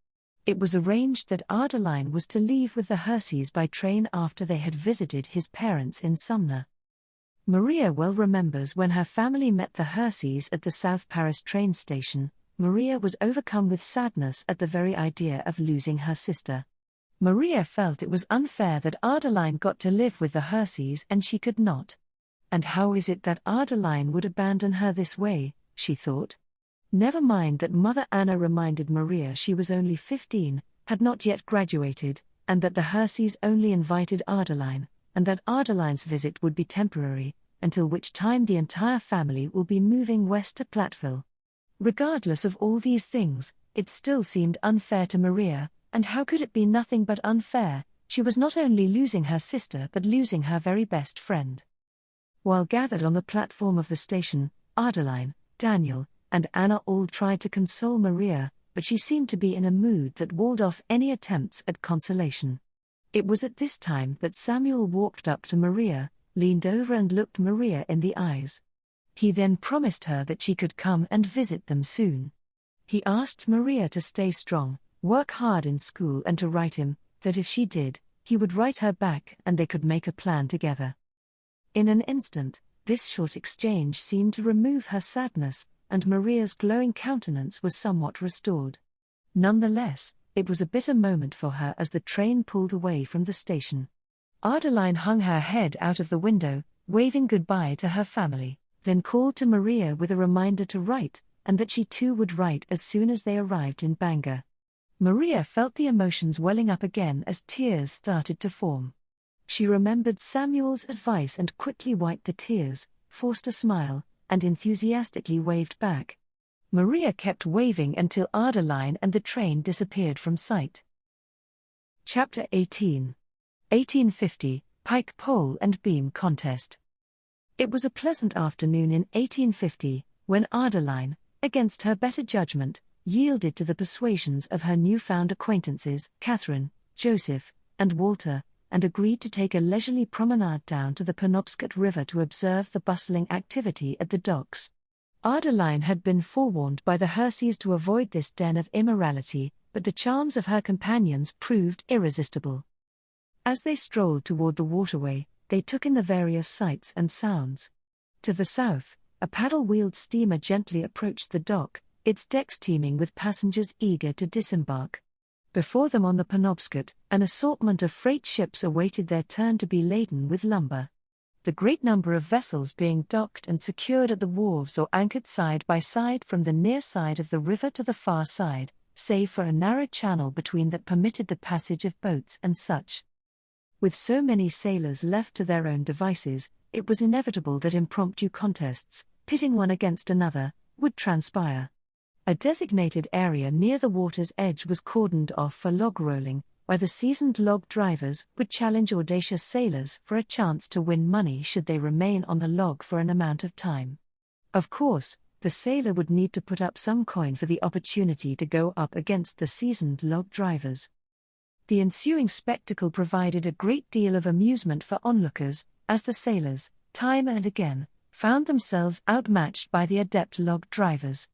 It was arranged that Adeline was to leave with the Herseys by train after they had visited his parents in Sumner. Maria well remembers when her family met the Herseys at the South Paris train station. Maria was overcome with sadness at the very idea of losing her sister. Maria felt it was unfair that Adeline got to live with the Herseys and she could not. And how is it that Adeline would abandon her this way, she thought. Never mind that Mother Anna reminded Maria she was only 15, had not yet graduated, and that the Herseys only invited Adeline, and that Adeline's visit would be temporary, until which time the entire family will be moving west to Platteville. Regardless of all these things, it still seemed unfair to Maria, and how could it be nothing but unfair? She was not only losing her sister but losing her very best friend. While gathered on the platform of the station, Adeline, Daniel, and Anna all tried to console Maria, but she seemed to be in a mood that walled off any attempts at consolation. It was at this time that Samuel walked up to Maria, leaned over and looked Maria in the eyes. He then promised her that she could come and visit them soon. He asked Maria to stay strong, work hard in school and to write him, that if she did, he would write her back and they could make a plan together. In an instant, this short exchange seemed to remove her sadness, and Maria's glowing countenance was somewhat restored. Nonetheless, it was a bitter moment for her as the train pulled away from the station. Adeline hung her head out of the window, waving goodbye to her family, then called to Maria with a reminder to write, and that she too would write as soon as they arrived in Bangor. Maria felt the emotions welling up again as tears started to form. She remembered Samuel's advice and quickly wiped the tears, forced a smile, and enthusiastically waved back. Maria kept waving until Adeline and the train disappeared from sight. Chapter 18. 1850, Pike Pole and Beam Contest. It was a pleasant afternoon in 1850, when Adeline, against her better judgment, yielded to the persuasions of her newfound acquaintances, Catherine, Joseph, and Walter, and agreed to take a leisurely promenade down to the Penobscot River to observe the bustling activity at the docks. Adeline had been forewarned by the Herseys to avoid this den of immorality, but the charms of her companions proved irresistible. As they strolled toward the waterway, they took in the various sights and sounds. To the south, a paddle-wheeled steamer gently approached the dock, its decks teeming with passengers eager to disembark. Before them on the Penobscot, an assortment of freight ships awaited their turn to be laden with lumber. The great number of vessels being docked and secured at the wharves or anchored side by side from the near side of the river to the far side, save for a narrow channel between that permitted the passage of boats and such. With so many sailors left to their own devices, it was inevitable that impromptu contests, pitting one against another, would transpire. A designated area near the water's edge was cordoned off for log rolling, where the seasoned log drivers would challenge audacious sailors for a chance to win money should they remain on the log for an amount of time. Of course, the sailor would need to put up some coin for the opportunity to go up against the seasoned log drivers. The ensuing spectacle provided a great deal of amusement for onlookers, as the sailors, time and again, found themselves outmatched by the adept log drivers.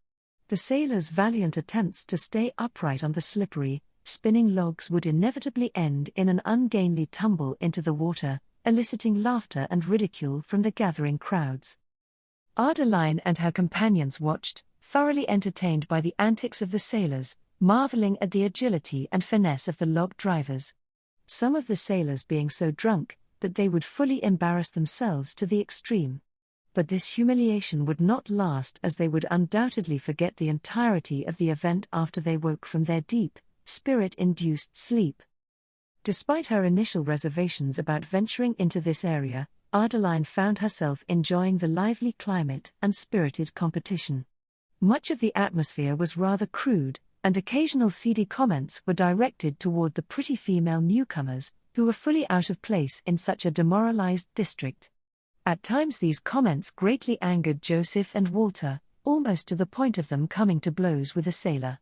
The sailors' valiant attempts to stay upright on the slippery, spinning logs would inevitably end in an ungainly tumble into the water, eliciting laughter and ridicule from the gathering crowds. Adeline and her companions watched, thoroughly entertained by the antics of the sailors, marveling at the agility and finesse of the log drivers. Some of the sailors being so drunk that they would fully embarrass themselves to the extreme. But this humiliation would not last, as they would undoubtedly forget the entirety of the event after they woke from their deep, spirit-induced sleep. Despite her initial reservations about venturing into this area, Adeline found herself enjoying the lively climate and spirited competition. Much of the atmosphere was rather crude, and occasional seedy comments were directed toward the pretty female newcomers, who were fully out of place in such a demoralized district. At times these comments greatly angered Joseph and Walter, almost to the point of them coming to blows with a sailor.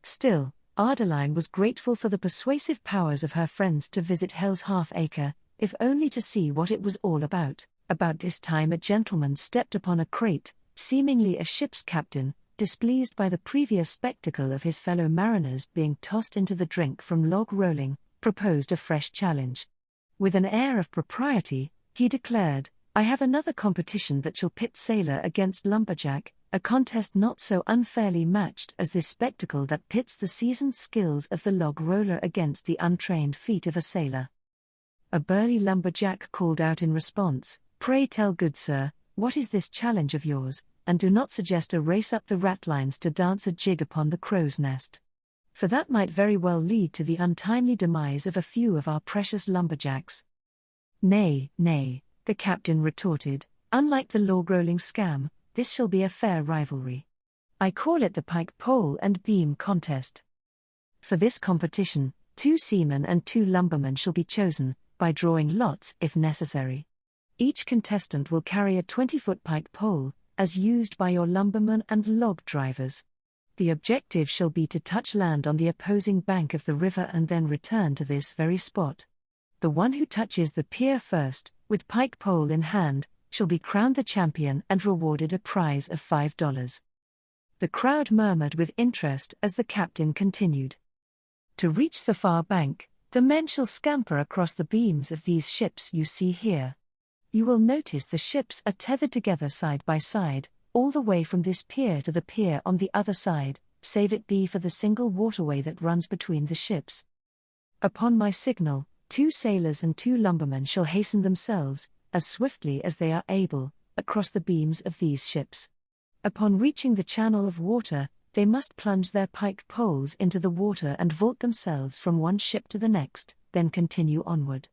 Still, Adeline was grateful for the persuasive powers of her friends to visit Hell's Half-Acre, if only to see what it was all about. About this time a gentleman stepped upon a crate, seemingly a ship's captain, displeased by the previous spectacle of his fellow mariners being tossed into the drink from log rolling, proposed a fresh challenge. With an air of propriety, he declared, "I have another competition that shall pit sailor against lumberjack, a contest not so unfairly matched as this spectacle that pits the seasoned skills of the log roller against the untrained feet of a sailor." A burly lumberjack called out in response, "Pray tell, good sir, what is this challenge of yours, and do not suggest a race up the ratlines to dance a jig upon the crow's nest. For that might very well lead to the untimely demise of a few of our precious lumberjacks." "Nay, nay," the captain retorted, "unlike the log-rolling scam, this shall be a fair rivalry. I call it the pike pole and beam contest. For this competition, 2 seamen and 2 lumbermen shall be chosen, by drawing lots if necessary. Each contestant will carry a 20-foot pike pole, as used by your lumbermen and log drivers. The objective shall be to touch land on the opposing bank of the river and then return to this very spot. The one who touches the pier first, with pike pole in hand, shall be crowned the champion and rewarded a prize of $5. The crowd murmured with interest as the captain continued. To reach the far bank, the men shall scamper across the beams of these ships you see here. You will notice the ships are tethered together side by side, all the way from this pier to the pier on the other side, save it be for the single waterway that runs between the ships. Upon my signal, 2 sailors and 2 lumbermen shall hasten themselves, as swiftly as they are able, across the beams of these ships. Upon reaching the channel of water, they must plunge their pike poles into the water and vault themselves from one ship to the next, then continue onward.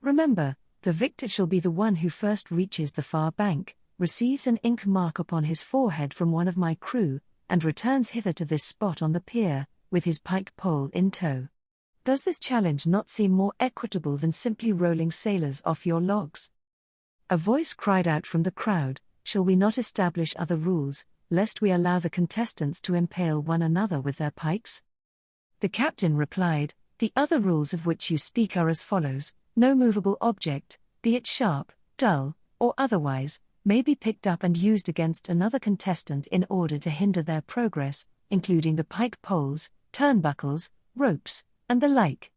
Remember, the victor shall be the one who first reaches the far bank, receives an ink mark upon his forehead from one of my crew, and returns hither to this spot on the pier, with his pike pole in tow. Does this challenge not seem more equitable than simply rolling sailors off your logs?" A voice cried out from the crowd, "Shall we not establish other rules, lest we allow the contestants to impale one another with their pikes?" The captain replied, "The other rules of which you speak are as follows: no movable object, be it sharp, dull, or otherwise, may be picked up and used against another contestant in order to hinder their progress, including the pike poles, turnbuckles, ropes, and the like.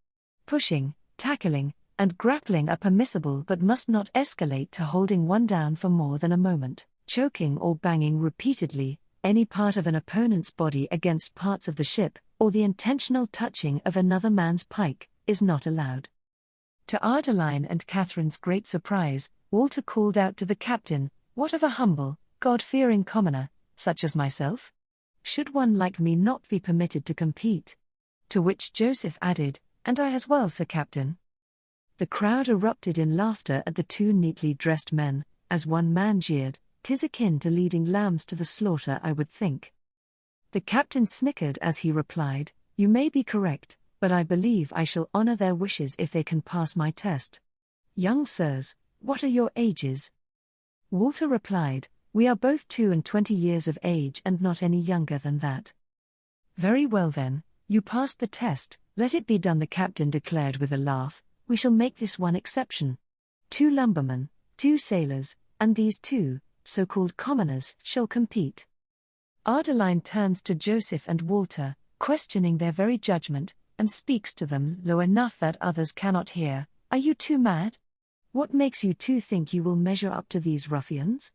Pushing, tackling, and grappling are permissible but must not escalate to holding one down for more than a moment. Choking or banging repeatedly any part of an opponent's body against parts of the ship, or the intentional touching of another man's pike, is not allowed." To Adeline and Catherine's great surprise, Walter called out to the captain, "What of a humble, God-fearing commoner, such as myself? Should one like me not be permitted to compete?" To which Joseph added, "And I as well, Sir Captain." The crowd erupted in laughter at the 2 neatly dressed men, as one man jeered, "'Tis akin to leading lambs to the slaughter, I would think." The captain snickered as he replied, "You may be correct, but I believe I shall honor their wishes if they can pass my test. Young sirs, what are your ages?" Walter replied, "We are both 22 years of age and not any younger than that." "Very well then, you passed the test, let it be done," the captain declared with a laugh. "We shall make this one exception. 2 lumbermen, 2 sailors, and these 2, so-called commoners, shall compete." Adeline turns to Joseph and Walter, questioning their very judgment, and speaks to them low enough that others cannot hear. "Are you 2 mad? What makes you 2 think you will measure up to these ruffians?"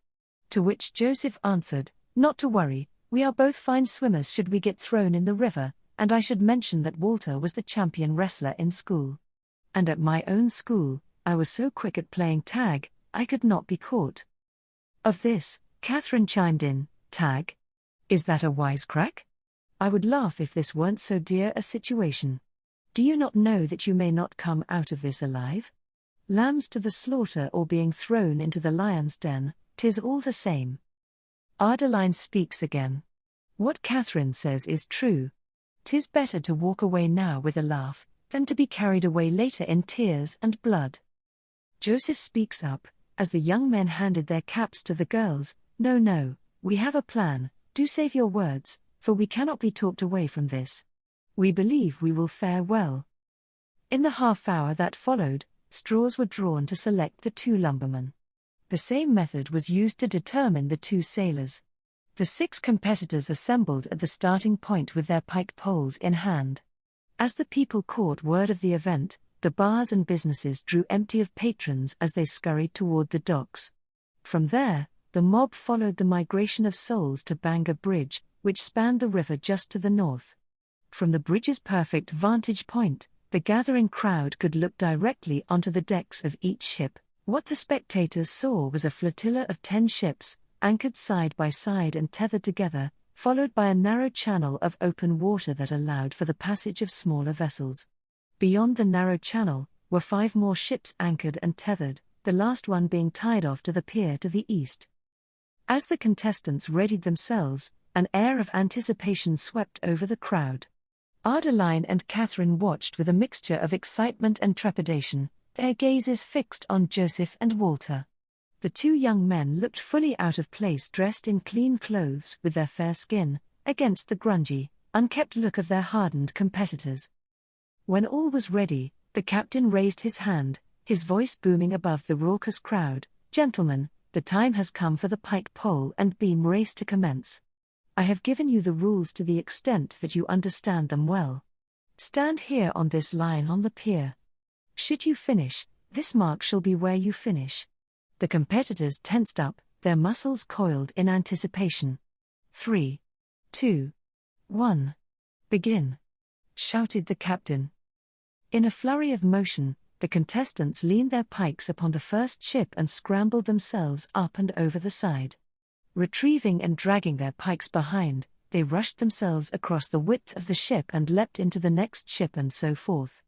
To which Joseph answered, "Not to worry, we are both fine swimmers should we get thrown in the river, and I should mention that Walter was the champion wrestler in school. And at my own school, I was so quick at playing tag, I could not be caught." Of this, Catherine chimed in, "Tag? Is that a wisecrack? I would laugh if this weren't so dear a situation. Do you not know that you may not come out of this alive? Lambs to the slaughter or being thrown into the lion's den, 'tis all the same." Adeline speaks again. "What Catherine says is true. 'Tis better to walk away now with a laugh, than to be carried away later in tears and blood. Joseph speaks up, as the young men handed their caps to the girls. No, no, we have a plan, do save your words, for we cannot be talked away from this. We believe we will fare well. In the half-hour that followed, straws were drawn to select the 2 lumbermen. The same method was used to determine the 2 sailors. The 6 competitors assembled at the starting point with their pike poles in hand. As the people caught word of the event, the bars and businesses drew empty of patrons as they scurried toward the docks. From there, the mob followed the migration of souls to Bangor Bridge, which spanned the river just to the north. From the bridge's perfect vantage point, the gathering crowd could look directly onto the decks of each ship. What the spectators saw was a flotilla of 10 ships, anchored side by side and tethered together, followed by a narrow channel of open water that allowed for the passage of smaller vessels. Beyond the narrow channel were 5 more ships anchored and tethered, the last one being tied off to the pier to the east. As the contestants readied themselves, an air of anticipation swept over the crowd. Adeline and Catherine watched with a mixture of excitement and trepidation, their gazes fixed on Joseph and Walter. The 2 young men looked fully out of place dressed in clean clothes with their fair skin, against the grungy, unkempt look of their hardened competitors. When all was ready, the captain raised his hand, his voice booming above the raucous crowd. Gentlemen, the time has come for the pike pole and beam race to commence. I have given you the rules to the extent that you understand them well. Stand here on this line on the pier. Should you finish, this mark shall be where you finish. The competitors tensed up, their muscles coiled in anticipation. 3, 2, 1. Begin! Shouted the captain. In a flurry of motion, the contestants leaned their pikes upon the first ship and scrambled themselves up and over the side. Retrieving and dragging their pikes behind, they rushed themselves across the width of the ship and leapt into the next ship and so forth.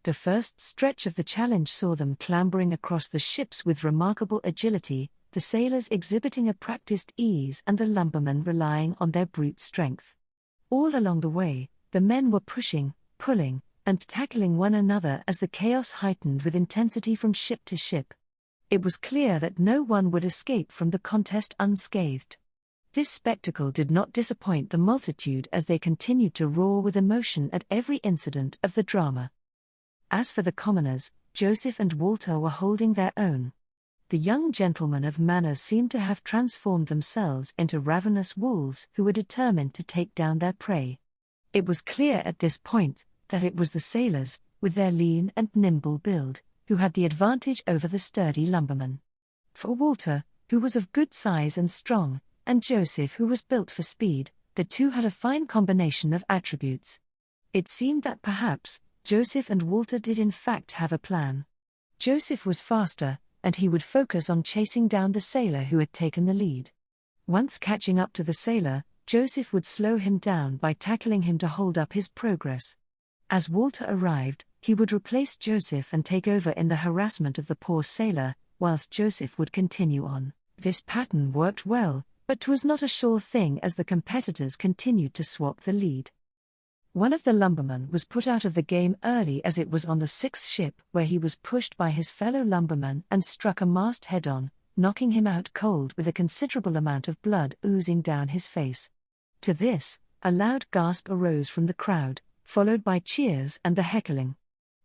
The first stretch of the challenge saw them clambering across the ships with remarkable agility, the sailors exhibiting a practiced ease and the lumbermen relying on their brute strength. All along the way, the men were pushing, pulling, and tackling one another as the chaos heightened with intensity from ship to ship. It was clear that no one would escape from the contest unscathed. This spectacle did not disappoint the multitude as they continued to roar with emotion at every incident of the drama. As for the commoners, Joseph and Walter were holding their own. The young gentlemen of manners seemed to have transformed themselves into ravenous wolves who were determined to take down their prey. It was clear at this point that it was the sailors, with their lean and nimble build, who had the advantage over the sturdy lumbermen. For Walter, who was of good size and strong, and Joseph, who was built for speed, the 2 had a fine combination of attributes. It seemed that perhaps Joseph and Walter did in fact have a plan. Joseph was faster, and he would focus on chasing down the sailor who had taken the lead. Once catching up to the sailor, Joseph would slow him down by tackling him to hold up his progress. As Walter arrived, he would replace Joseph and take over in the harassment of the poor sailor, whilst Joseph would continue on. This pattern worked well, but 'twas not a sure thing as the competitors continued to swap the lead. One of the lumbermen was put out of the game early as it was on the 6th ship where he was pushed by his fellow lumberman and struck a mast head-on, knocking him out cold with a considerable amount of blood oozing down his face. To this, a loud gasp arose from the crowd, followed by cheers and the heckling.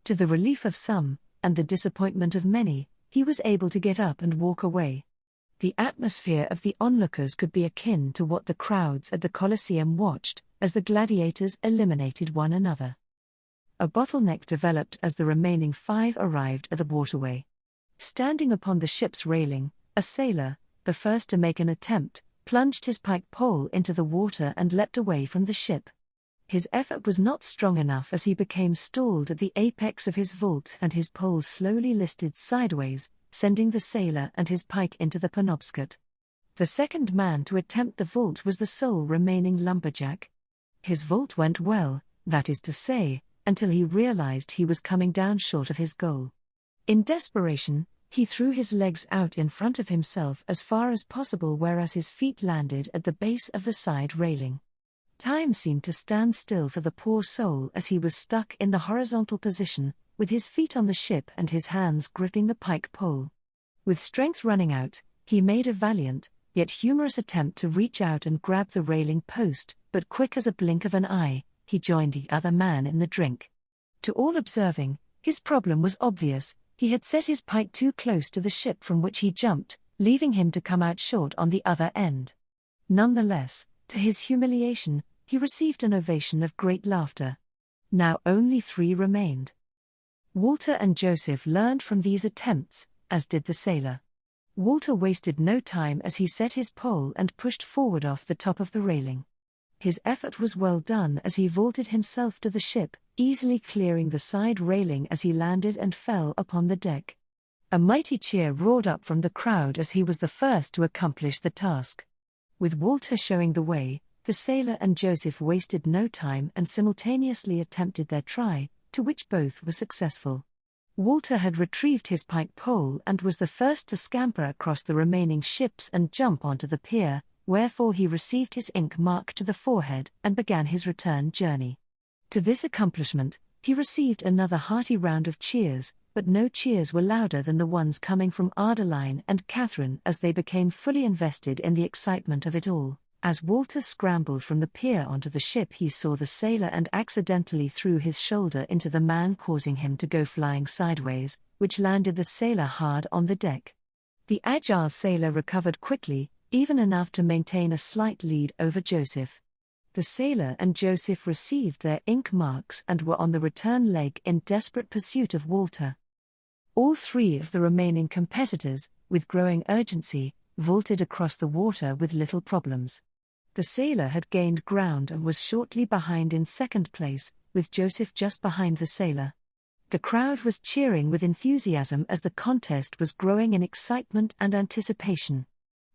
To the relief of some, and the disappointment of many, he was able to get up and walk away. The atmosphere of the onlookers could be akin to what the crowds at the Colosseum watched, as the gladiators eliminated one another. A bottleneck developed as the remaining 5 arrived at the waterway. Standing upon the ship's railing, a sailor, the first to make an attempt, plunged his pike pole into the water and leapt away from the ship. His effort was not strong enough as he became stalled at the apex of his vault and his pole slowly listed sideways, sending the sailor and his pike into the Penobscot. The second man to attempt the vault was the sole remaining lumberjack. His vault went well, that is to say, until he realized he was coming down short of his goal. In desperation, he threw his legs out in front of himself as far as possible whereas his feet landed at the base of the side railing. Time seemed to stand still for the poor soul as he was stuck in the horizontal position, with his feet on the ship and his hands gripping the pike pole. With strength running out, he made a valiant, yet humorous attempt to reach out and grab the railing post, but quick as a blink of an eye, he joined the other man in the drink. To all observing, his problem was obvious: he had set his pike too close to the ship from which he jumped, leaving him to come out short on the other end. Nonetheless, to his humiliation, he received an ovation of great laughter. Now only 3 remained. Walter and Joseph learned from these attempts, as did the sailor. Walter wasted no time as he set his pole and pushed forward off the top of the railing. His effort was well done as he vaulted himself to the ship, easily clearing the side railing as he landed and fell upon the deck. A mighty cheer roared up from the crowd as he was the first to accomplish the task. With Walter showing the way, the sailor and Joseph wasted no time and simultaneously attempted their try, to which both were successful. Walter had retrieved his pike pole and was the first to scamper across the remaining ships and jump onto the pier, wherefore he received his ink mark to the forehead and began his return journey. To this accomplishment, he received another hearty round of cheers, but no cheers were louder than the ones coming from Adeline and Catherine as they became fully invested in the excitement of it all. As Walter scrambled from the pier onto the ship, he saw the sailor and accidentally threw his shoulder into the man, causing him to go flying sideways, which landed the sailor hard on the deck. The agile sailor recovered quickly, even enough to maintain a slight lead over Joseph. The sailor and Joseph received their ink marks and were on the return leg in desperate pursuit of Walter. All 3 of the remaining competitors, with growing urgency, vaulted across the water with little problems. The sailor had gained ground and was shortly behind in second place, with Joseph just behind the sailor. The crowd was cheering with enthusiasm as the contest was growing in excitement and anticipation.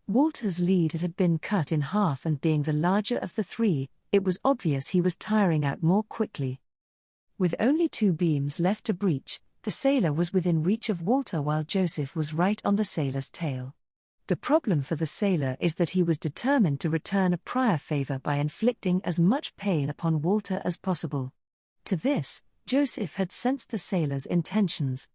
Walter's lead had been cut in half, and being the larger of the 3, it was obvious he was tiring out more quickly. With only 2 beams left to breach, the sailor was within reach of Walter while Joseph was right on the sailor's tail. The problem for the sailor is that he was determined to return a prior favor by inflicting as much pain upon Walter as possible. To this, Joseph had sensed the sailor's intentions.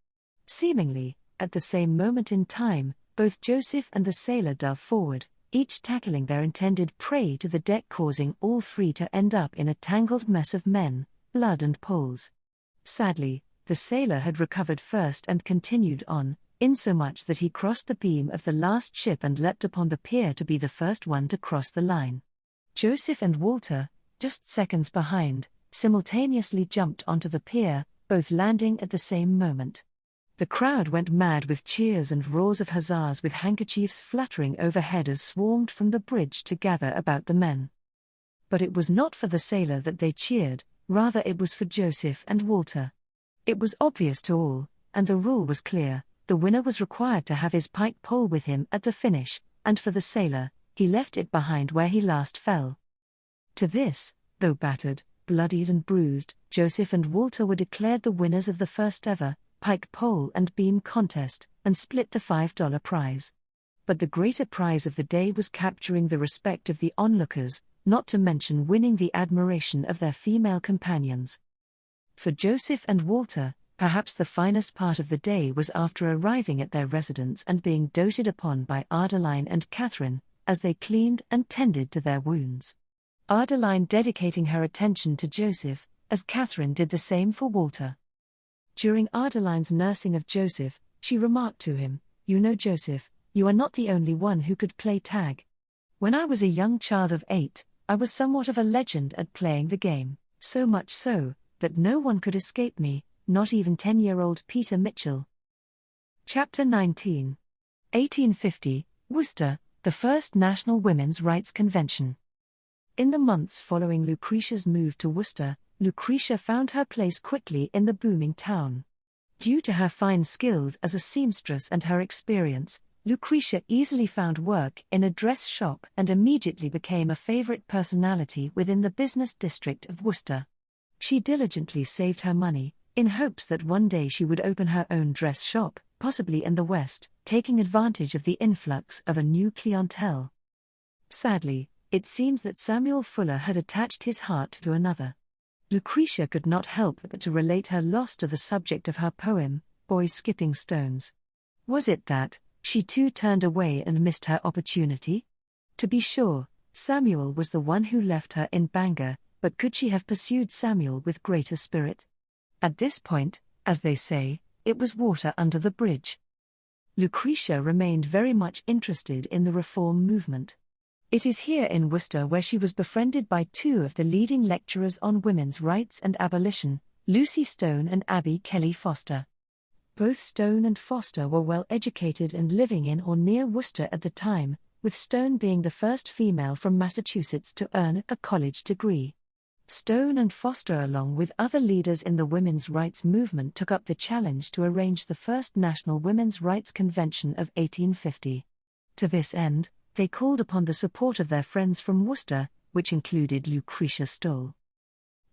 Seemingly, at the same moment in time, both Joseph and the sailor dove forward, each tackling their intended prey to the deck, causing all 3 to end up in a tangled mess of men, blood and poles. Sadly, the sailor had recovered first and continued on, insomuch that he crossed the beam of the last ship and leapt upon the pier to be the first one to cross the line. Joseph and Walter, just seconds behind, simultaneously jumped onto the pier, both landing at the same moment. The crowd went mad with cheers and roars of huzzas, with handkerchiefs fluttering overhead as swarmed from the bridge to gather about the men. But it was not for the sailor that they cheered, rather it was for Joseph and Walter. It was obvious to all, and the rule was clear: the winner was required to have his pike pole with him at the finish, and for the sailor, he left it behind where he last fell. To this, though battered, bloodied and bruised, Joseph and Walter were declared the winners of the first ever pike pole and beam contest, and split the $5 prize. But the greater prize of the day was capturing the respect of the onlookers, not to mention winning the admiration of their female companions. For Joseph and Walter, perhaps the finest part of the day was after arriving at their residence and being doted upon by Adeline and Catherine, as they cleaned and tended to their wounds. Adeline dedicating her attention to Joseph, as Catherine did the same for Walter. During Adeline's nursing of Joseph, she remarked to him, "You know, Joseph, you are not the only one who could play tag. When I was a young child of 8, I was somewhat of a legend at playing the game, so much so, that no one could escape me, not even 10-year-old Peter Mitchell." Chapter 19. 1850, Worcester, the first National Women's Rights Convention. In the months following Lucretia's move to Worcester, Lucretia found her place quickly in the booming town. Due to her fine skills as a seamstress and her experience, Lucretia easily found work in a dress shop and immediately became a favorite personality within the business district of Worcester. She diligently saved her money, in hopes that one day she would open her own dress shop, possibly in the West, taking advantage of the influx of a new clientele. Sadly, it seems that Samuel Fuller had attached his heart to another. Lucretia could not help but to relate her loss to the subject of her poem, Boys Skipping Stones. Was it that she too turned away and missed her opportunity? To be sure, Samuel was the one who left her in Bangor, but could she have pursued Samuel with greater spirit? At this point, as they say, it was water under the bridge. Lucretia remained very much interested in the reform movement. It is here in Worcester where she was befriended by two of the leading lecturers on women's rights and abolition, Lucy Stone and Abby Kelly Foster. Both Stone and Foster were well educated and living in or near Worcester at the time, with Stone being the first female from Massachusetts to earn a college degree. Stone and Foster, along with other leaders in the women's rights movement, took up the challenge to arrange the first National Women's Rights Convention of 1850. To this end, they called upon the support of their friends from Worcester, which included Lucretia Stowell.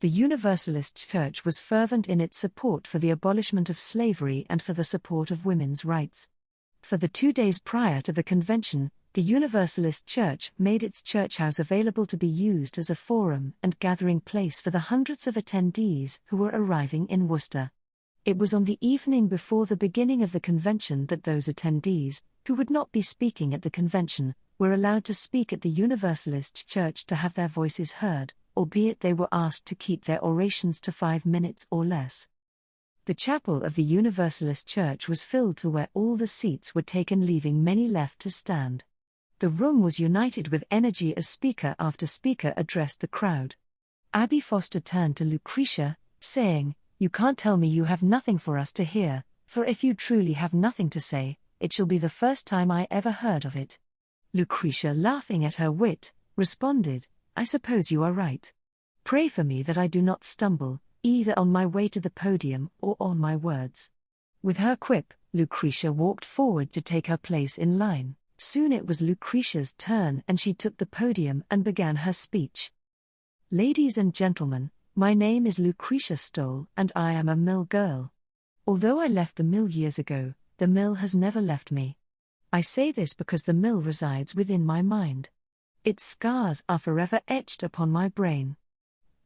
The Universalist Church was fervent in its support for the abolishment of slavery and for the support of women's rights. For the 2 days prior to the convention, the Universalist Church made its church house available to be used as a forum and gathering place for the hundreds of attendees who were arriving in Worcester. It was on the evening before the beginning of the convention that those attendees, who would not be speaking at the convention, were allowed to speak at the Universalist Church to have their voices heard, albeit they were asked to keep their orations to 5 minutes or less. The chapel of the Universalist Church was filled to where all the seats were taken, leaving many left to stand. The room was united with energy as speaker after speaker addressed the crowd. Abby Foster turned to Lucretia, saying, "You can't tell me you have nothing for us to hear, for if you truly have nothing to say, it shall be the first time I ever heard of it." Lucretia, laughing at her wit, responded, "I suppose you are right. Pray for me that I do not stumble, either on my way to the podium or on my words." With her quip, Lucretia walked forward to take her place in line. Soon it was Lucretia's turn and she took the podium and began her speech. "Ladies and gentlemen, my name is Lucretia Stowell and I am a mill girl. Although I left the mill years ago, the mill has never left me. I say this because the mill resides within my mind. Its scars are forever etched upon my brain.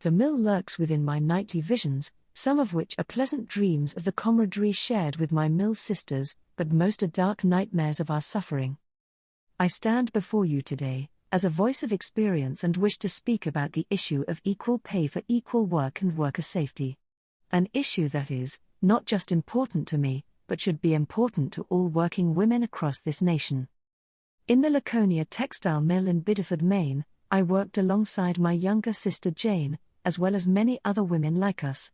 The mill lurks within my nightly visions, some of which are pleasant dreams of the camaraderie shared with my mill sisters, but most are dark nightmares of our suffering. I stand before you today, as a voice of experience and wish to speak about the issue of equal pay for equal work and worker safety. An issue that is, not just important to me, but should be important to all working women across this nation. In the Laconia textile mill in Biddeford, Maine, I worked alongside my younger sister Jane, as well as many other women like us.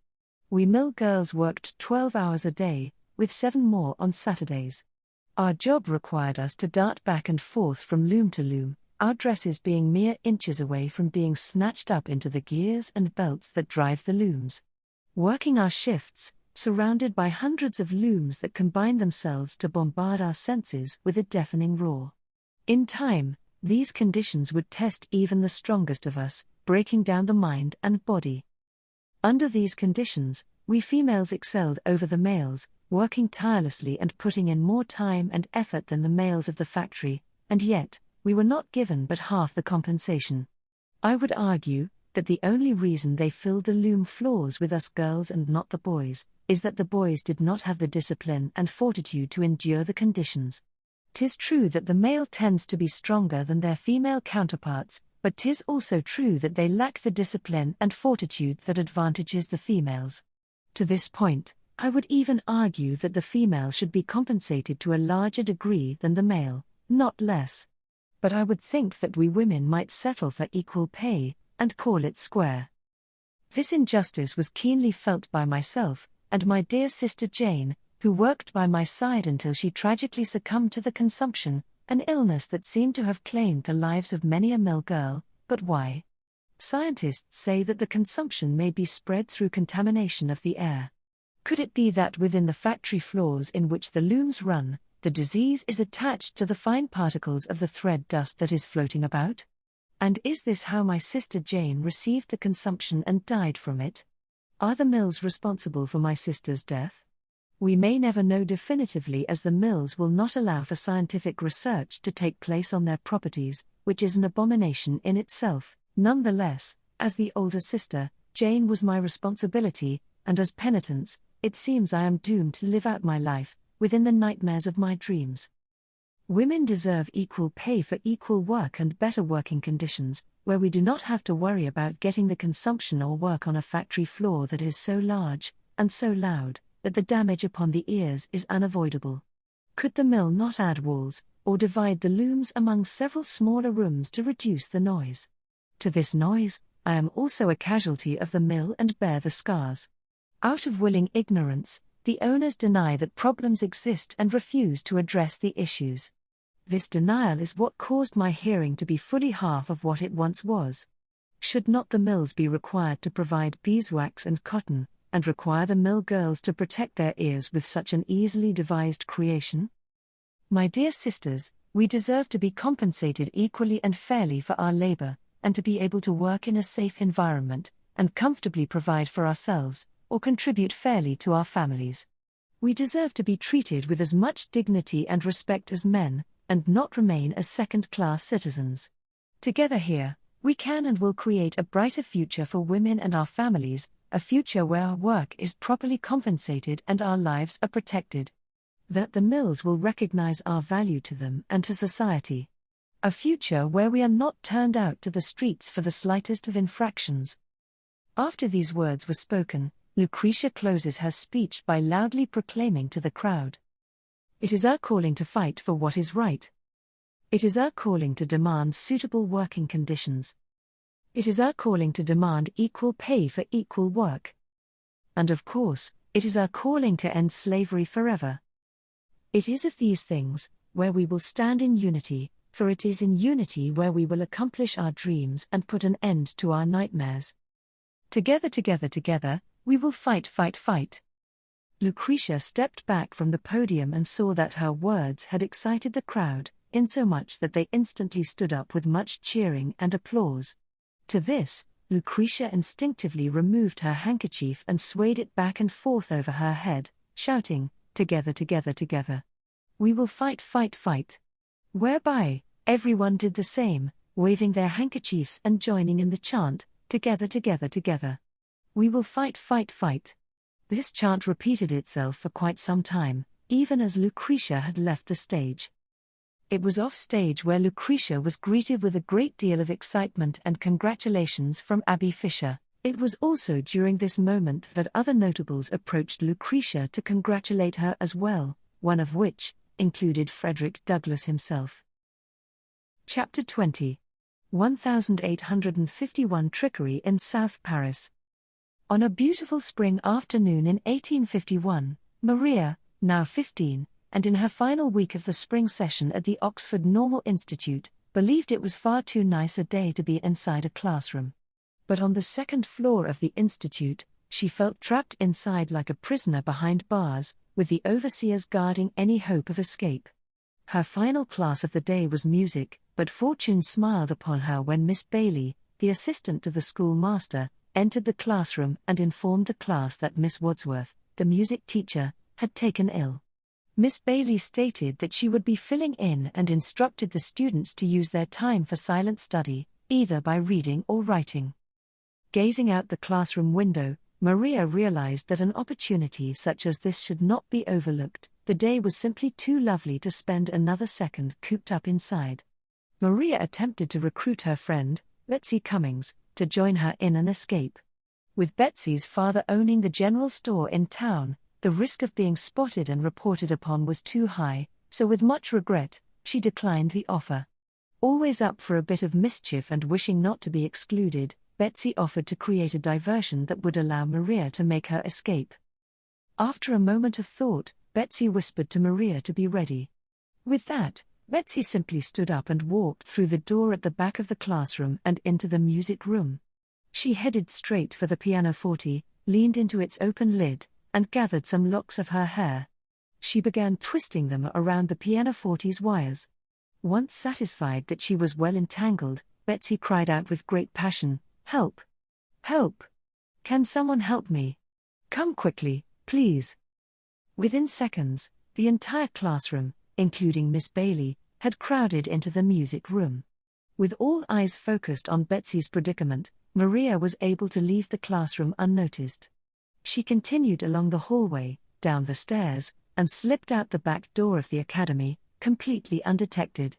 We mill girls worked 12 hours a day, with 7 more on Saturdays. Our job required us to dart back and forth from loom to loom, our dresses being mere inches away from being snatched up into the gears and belts that drive the looms. Working our shifts, surrounded by hundreds of looms that combine themselves to bombard our senses with a deafening roar. In time, these conditions would test even the strongest of us, breaking down the mind and body. Under these conditions, we females excelled over the males, working tirelessly and putting in more time and effort than the males of the factory, and yet, we were not given but half the compensation. I would argue that the only reason they filled the loom floors with us girls and not the boys, is that the boys did not have the discipline and fortitude to endure the conditions. 'Tis true that the male tends to be stronger than their female counterparts, but 'tis also true that they lack the discipline and fortitude that advantages the females. To this point, I would even argue that the female should be compensated to a larger degree than the male, not less. But I would think that we women might settle for equal pay, and call it square. This injustice was keenly felt by myself, and my dear sister Jane, who worked by my side until she tragically succumbed to the consumption, an illness that seemed to have claimed the lives of many a mill girl. But why? Scientists say that the consumption may be spread through contamination of the air. Could it be that within the factory floors in which the looms run, the disease is attached to the fine particles of the thread dust that is floating about? And is this how my sister Jane received the consumption and died from it? Are the mills responsible for my sister's death? We may never know definitively, as the mills will not allow for scientific research to take place on their properties, which is an abomination in itself. Nonetheless, as the older sister, Jane was my responsibility, and as penitence, it seems I am doomed to live out my life within the nightmares of my dreams. Women deserve equal pay for equal work and better working conditions, where we do not have to worry about getting the consumption or work on a factory floor that is so large, and so loud, that the damage upon the ears is unavoidable. Could the mill not add walls, or divide the looms among several smaller rooms to reduce the noise? To this noise, I am also a casualty of the mill and bear the scars. Out of willing ignorance, the owners deny that problems exist and refuse to address the issues. This denial is what caused my hearing to be fully half of what it once was. Should not the mills be required to provide beeswax and cotton, and require the mill girls to protect their ears with such an easily devised creation? My dear sisters, we deserve to be compensated equally and fairly for our labor, and to be able to work in a safe environment, and comfortably provide for ourselves, or contribute fairly to our families. We deserve to be treated with as much dignity and respect as men, and not remain as second-class citizens. Together here, we can and will create a brighter future for women and our families, a future where our work is properly compensated and our lives are protected. That the mills will recognize our value to them and to society. A future where we are not turned out to the streets for the slightest of infractions. After these words were spoken, Lucretia closes her speech by loudly proclaiming to the crowd, "It is our calling to fight for what is right. It is our calling to demand suitable working conditions. It is our calling to demand equal pay for equal work. And of course, it is our calling to end slavery forever. It is of these things where we will stand in unity, for it is in unity where we will accomplish our dreams and put an end to our nightmares. Together, together, together, we will fight, fight, fight." Lucretia stepped back from the podium and saw that her words had excited the crowd, insomuch that they instantly stood up with much cheering and applause. To this, Lucretia instinctively removed her handkerchief and swayed it back and forth over her head, shouting, "Together, together, together. We will fight, fight, fight." Whereby, everyone did the same, waving their handkerchiefs and joining in the chant, "Together, together, together. We will fight, fight, fight." This chant repeated itself for quite some time, even as Lucretia had left the stage. It was off stage where Lucretia was greeted with a great deal of excitement and congratulations from Abby Fisher. It was also during this moment that other notables approached Lucretia to congratulate her as well, one of which included Frederick Douglass himself. Chapter 20. 1851 Trickery in South Paris. On a beautiful spring afternoon in 1851, Maria, now 15, and in her final week of the spring session at the Oxford Normal Institute, believed it was far too nice a day to be inside a classroom. But on the second floor of the institute, she felt trapped inside like a prisoner behind bars, with the overseers guarding any hope of escape. Her final class of the day was music, but fortune smiled upon her when Miss Bailey, the assistant to the schoolmaster, entered the classroom and informed the class that Miss Wadsworth, the music teacher, had taken ill. Miss Bailey stated that she would be filling in and instructed the students to use their time for silent study, either by reading or writing. Gazing out the classroom window, Maria realized that an opportunity such as this should not be overlooked. The day was simply too lovely to spend another second cooped up inside. Maria attempted to recruit her friend, Betsy Cummings, to join her in an escape. With Betsy's father owning the general store in town, the risk of being spotted and reported upon was too high, so with much regret, she declined the offer. Always up for a bit of mischief and wishing not to be excluded, Betsy offered to create a diversion that would allow Maria to make her escape. After a moment of thought, Betsy whispered to Maria to be ready. With that, Betsy simply stood up and walked through the door at the back of the classroom and into the music room. She headed straight for the pianoforte, leaned into its open lid, and gathered some locks of her hair. She began twisting them around the pianoforte's wires. Once satisfied that she was well entangled, Betsy cried out with great passion, "Help! Help! Can someone help me? Come quickly, please!" Within seconds, the entire classroom, including Miss Bailey, had crowded into the music room. With all eyes focused on Betsy's predicament, Maria was able to leave the classroom unnoticed. She continued along the hallway, down the stairs, and slipped out the back door of the academy, completely undetected.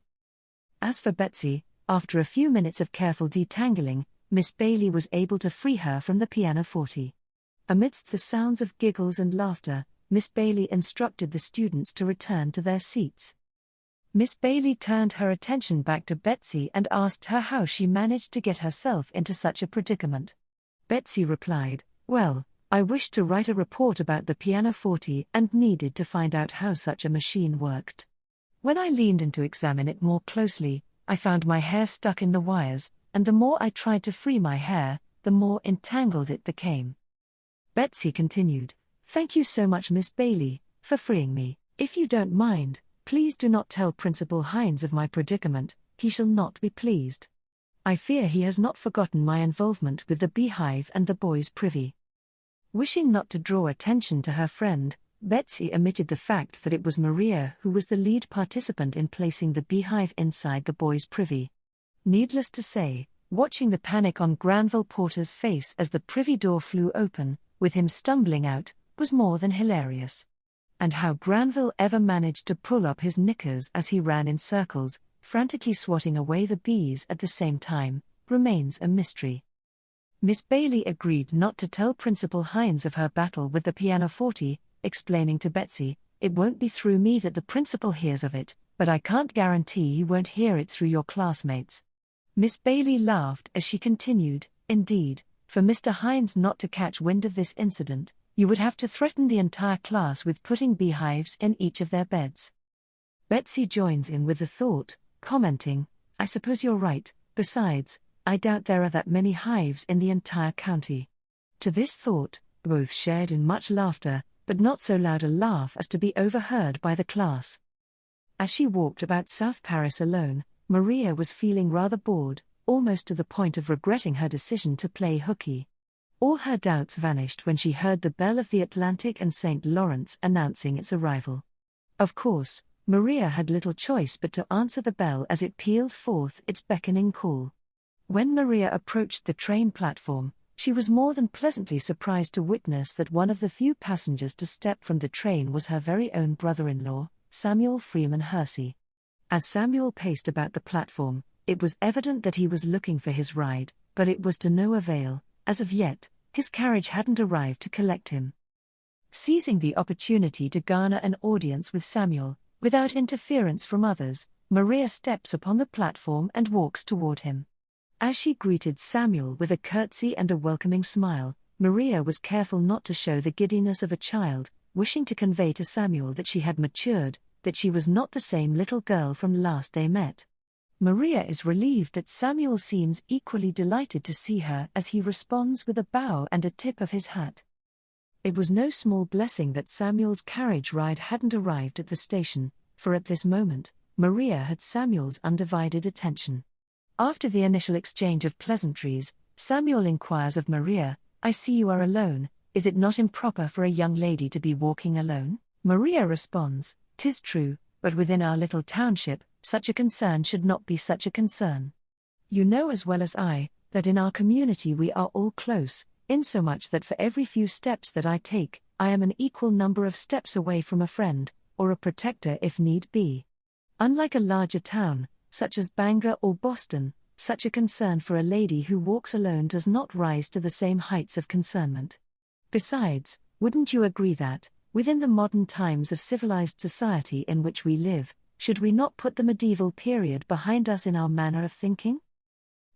As for Betsy, after a few minutes of careful detangling, Miss Bailey was able to free her from the pianoforte. Amidst the sounds of giggles and laughter, Miss Bailey instructed the students to return to their seats. Miss Bailey turned her attention back to Betsy and asked her how she managed to get herself into such a predicament. Betsy replied, "Well, I wished to write a report about the pianoforte and needed to find out how such a machine worked. When I leaned in to examine it more closely, I found my hair stuck in the wires, and the more I tried to free my hair, the more entangled it became." Betsy continued, "Thank you so much, Miss Bailey, for freeing me. If you don't mind, please do not tell Principal Hines of my predicament, he shall not be pleased. I fear he has not forgotten my involvement with the beehive and the boys' privy." Wishing not to draw attention to her friend, Betsy omitted the fact that it was Maria who was the lead participant in placing the beehive inside the boys' privy. Needless to say, watching the panic on Granville Porter's face as the privy door flew open, with him stumbling out, was more than hilarious. And how Granville ever managed to pull up his knickers as he ran in circles, frantically swatting away the bees at the same time, remains a mystery. Miss Bailey agreed not to tell Principal Hines of her battle with the pianoforte, explaining to Betsy, "It won't be through me that the principal hears of it, but I can't guarantee he won't hear it through your classmates." Miss Bailey laughed as she continued, "Indeed, for Mr. Hines not to catch wind of this incident, you would have to threaten the entire class with putting beehives in each of their beds." Betsy joins in with the thought, commenting, "I suppose you're right, besides, I doubt there are that many hives in the entire county." To this thought, both shared in much laughter, but not so loud a laugh as to be overheard by the class. As she walked about South Paris alone, Maria was feeling rather bored, almost to the point of regretting her decision to play hooky. All her doubts vanished when she heard the bell of the Atlantic and St. Lawrence announcing its arrival. Of course, Maria had little choice but to answer the bell as it pealed forth its beckoning call. When Maria approached the train platform, she was more than pleasantly surprised to witness that one of the few passengers to step from the train was her very own brother-in-law, Samuel Freeman Hersey. As Samuel paced about the platform, it was evident that he was looking for his ride, but it was to no avail. As of yet, his carriage hadn't arrived to collect him. Seizing the opportunity to garner an audience with Samuel, without interference from others, Maria steps upon the platform and walks toward him. As she greeted Samuel with a curtsy and a welcoming smile, Maria was careful not to show the giddiness of a child, wishing to convey to Samuel that she had matured, that she was not the same little girl from last they met. Maria is relieved that Samuel seems equally delighted to see her as he responds with a bow and a tip of his hat. It was no small blessing that Samuel's carriage ride hadn't arrived at the station, for at this moment, Maria had Samuel's undivided attention. After the initial exchange of pleasantries, Samuel inquires of Maria, "I see you are alone, is it not improper for a young lady to be walking alone?" Maria responds, "'Tis true, but within our little township, such a concern should not be such a concern. You know as well as I, that in our community we are all close, insomuch that for every few steps that I take, I am an equal number of steps away from a friend, or a protector if need be. Unlike a larger town, such as Bangor or Boston, such a concern for a lady who walks alone does not rise to the same heights of concernment. Besides, wouldn't you agree that, within the modern times of civilized society in which we live, should we not put the medieval period behind us in our manner of thinking?"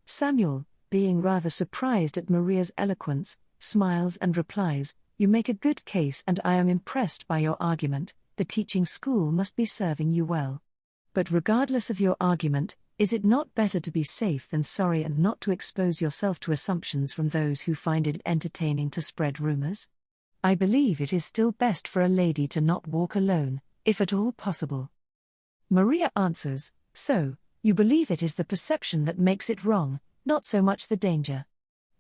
Samuel, being rather surprised at Maria's eloquence, smiles and replies, "You make a good case and I am impressed by your argument. The teaching school must be serving you well. But regardless of your argument, is it not better to be safe than sorry and not to expose yourself to assumptions from those who find it entertaining to spread rumors? I believe it is still best for a lady to not walk alone, if at all possible." Maria answers, "So, you believe it is the perception that makes it wrong, not so much the danger.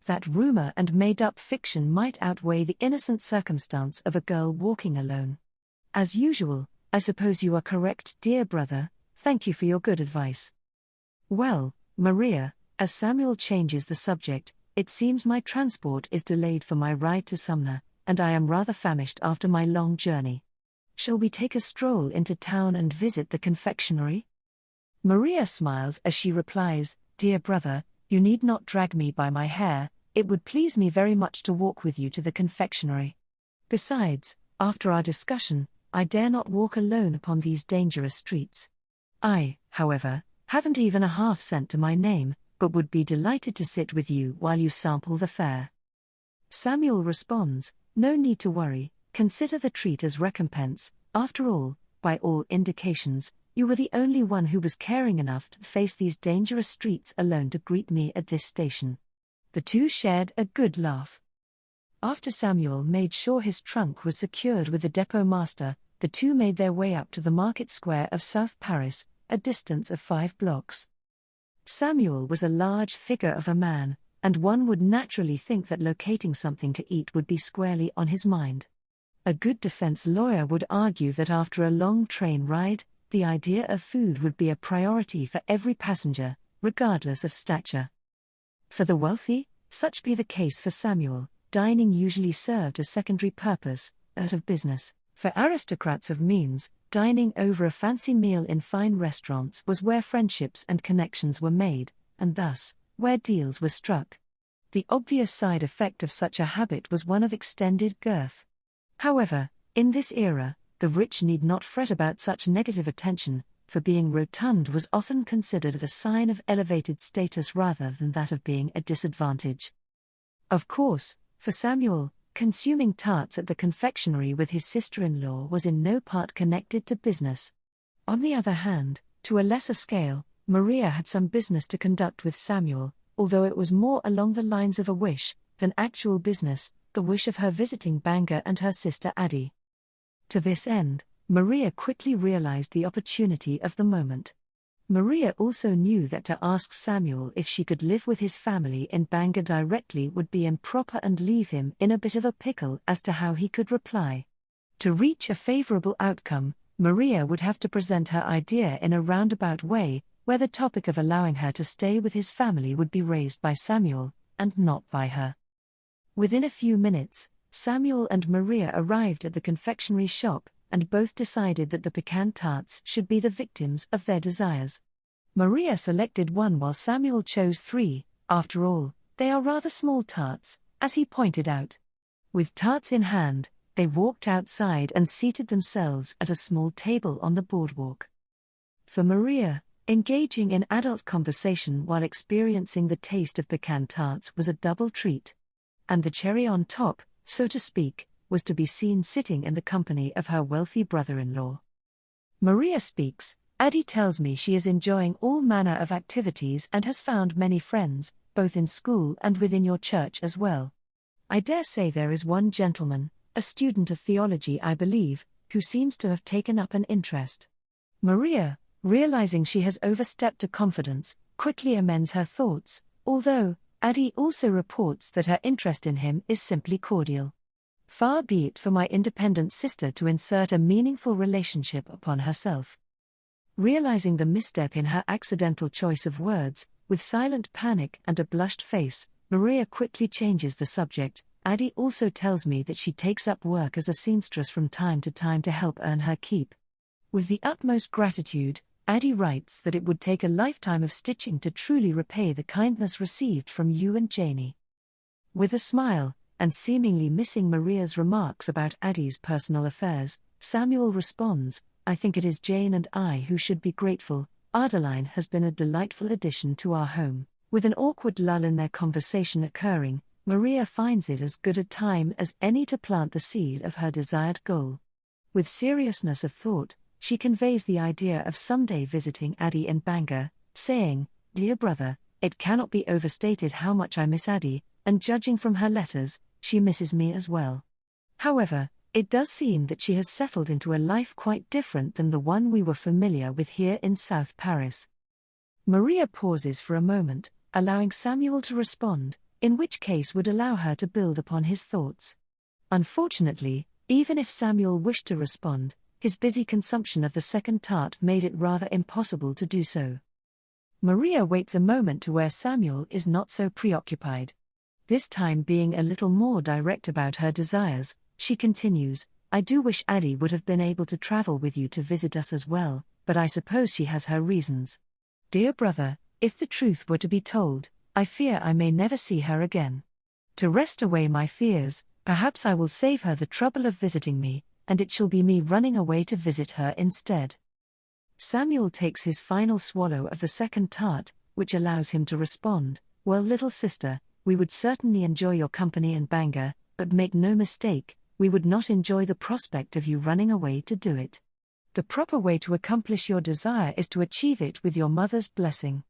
That rumor and made-up fiction might outweigh the innocent circumstance of a girl walking alone. As usual, I suppose you are correct, dear brother. Thank you for your good advice." Well, Maria, as Samuel changes the subject, it seems my transport is delayed for my ride to Sumner, and I am rather famished after my long journey. Shall we take a stroll into town and visit the confectionery? Maria smiles as she replies, Dear brother, you need not drag me by my hair, it would please me very much to walk with you to the confectionery. Besides, after our discussion, I dare not walk alone upon these dangerous streets. I, however, haven't even a half-cent to my name, but would be delighted to sit with you while you sample the fare. Samuel responds, No need to worry, consider the treat as recompense. After all, by all indications, you were the only one who was caring enough to face these dangerous streets alone to greet me at this station. The two shared a good laugh. After Samuel made sure his trunk was secured with the depot master, the two made their way up to the market square of South Paris, a distance of 5 blocks. Samuel was a large figure of a man, and one would naturally think that locating something to eat would be squarely on his mind. A good defense lawyer would argue that after a long train ride, the idea of food would be a priority for every passenger, regardless of stature. For the wealthy, such be the case for Samuel, dining usually served a secondary purpose, that of business. For aristocrats of means, dining over a fancy meal in fine restaurants was where friendships and connections were made, and thus, where deals were struck. The obvious side effect of such a habit was one of extended girth. However, in this era, the rich need not fret about such negative attention, for being rotund was often considered a sign of elevated status rather than that of being a disadvantage. Of course, for Samuel, consuming tarts at the confectionery with his sister-in-law was in no part connected to business. On the other hand, to a lesser scale, Maria had some business to conduct with Samuel, although it was more along the lines of a wish than actual business, the wish of her visiting Bangor and her sister Addie. To this end, Maria quickly realized the opportunity of the moment. Maria also knew that to ask Samuel if she could live with his family in Bangor directly would be improper and leave him in a bit of a pickle as to how he could reply. To reach a favorable outcome, Maria would have to present her idea in a roundabout way, where the topic of allowing her to stay with his family would be raised by Samuel, and not by her. Within a few minutes, Samuel and Maria arrived at the confectionery shop, and both decided that the pecan tarts should be the victims of their desires. Maria selected one while Samuel chose 3, after all, they are rather small tarts, as he pointed out. With tarts in hand, they walked outside and seated themselves at a small table on the boardwalk. For Maria, engaging in adult conversation while experiencing the taste of pecan tarts was a double treat. And the cherry on top, so to speak, was to be seen sitting in the company of her wealthy brother-in-law. Maria speaks, Addie tells me she is enjoying all manner of activities and has found many friends, both in school and within your church as well. I dare say there is one gentleman, a student of theology I believe, who seems to have taken up an interest. Maria, realizing she has overstepped a confidence, quickly amends her thoughts, although, Addie also reports that her interest in him is simply cordial. Far be it for my independent sister to insert a meaningful relationship upon herself. Realizing the misstep in her accidental choice of words, with silent panic and a blushed face, Maria quickly changes the subject. Addie also tells me that she takes up work as a seamstress from time to help earn her keep. With the utmost gratitude, Addie writes that it would take a lifetime of stitching to truly repay the kindness received from you and Janie. With a smile, and seemingly missing Maria's remarks about Addie's personal affairs, Samuel responds, I think it is Jane and I who should be grateful. Adeline has been a delightful addition to our home. With an awkward lull in their conversation occurring, Maria finds it as good a time as any to plant the seed of her desired goal. With seriousness of thought, she conveys the idea of someday visiting Addie in Bangor, saying, Dear brother, it cannot be overstated how much I miss Addie, and judging from her letters, she misses me as well. However, it does seem that she has settled into a life quite different than the one we were familiar with here in South Paris. Maria pauses for a moment, allowing Samuel to respond, in which case would allow her to build upon his thoughts. Unfortunately, even if Samuel wished to respond, his busy consumption of the second tart made it rather impossible to do so. Maria waits a moment to where Samuel is not so preoccupied. This time being a little more direct about her desires, she continues, I do wish Addie would have been able to travel with you to visit us as well, but I suppose she has her reasons. Dear brother, if the truth were to be told, I fear I may never see her again. To rest away my fears, perhaps I will save her the trouble of visiting me, and it shall be me running away to visit her instead. Samuel takes his final swallow of the second tart, which allows him to respond, Well, little sister, we would certainly enjoy your company in Bangor, but make no mistake, we would not enjoy the prospect of you running away to do it. The proper way to accomplish your desire is to achieve it with your mother's blessing.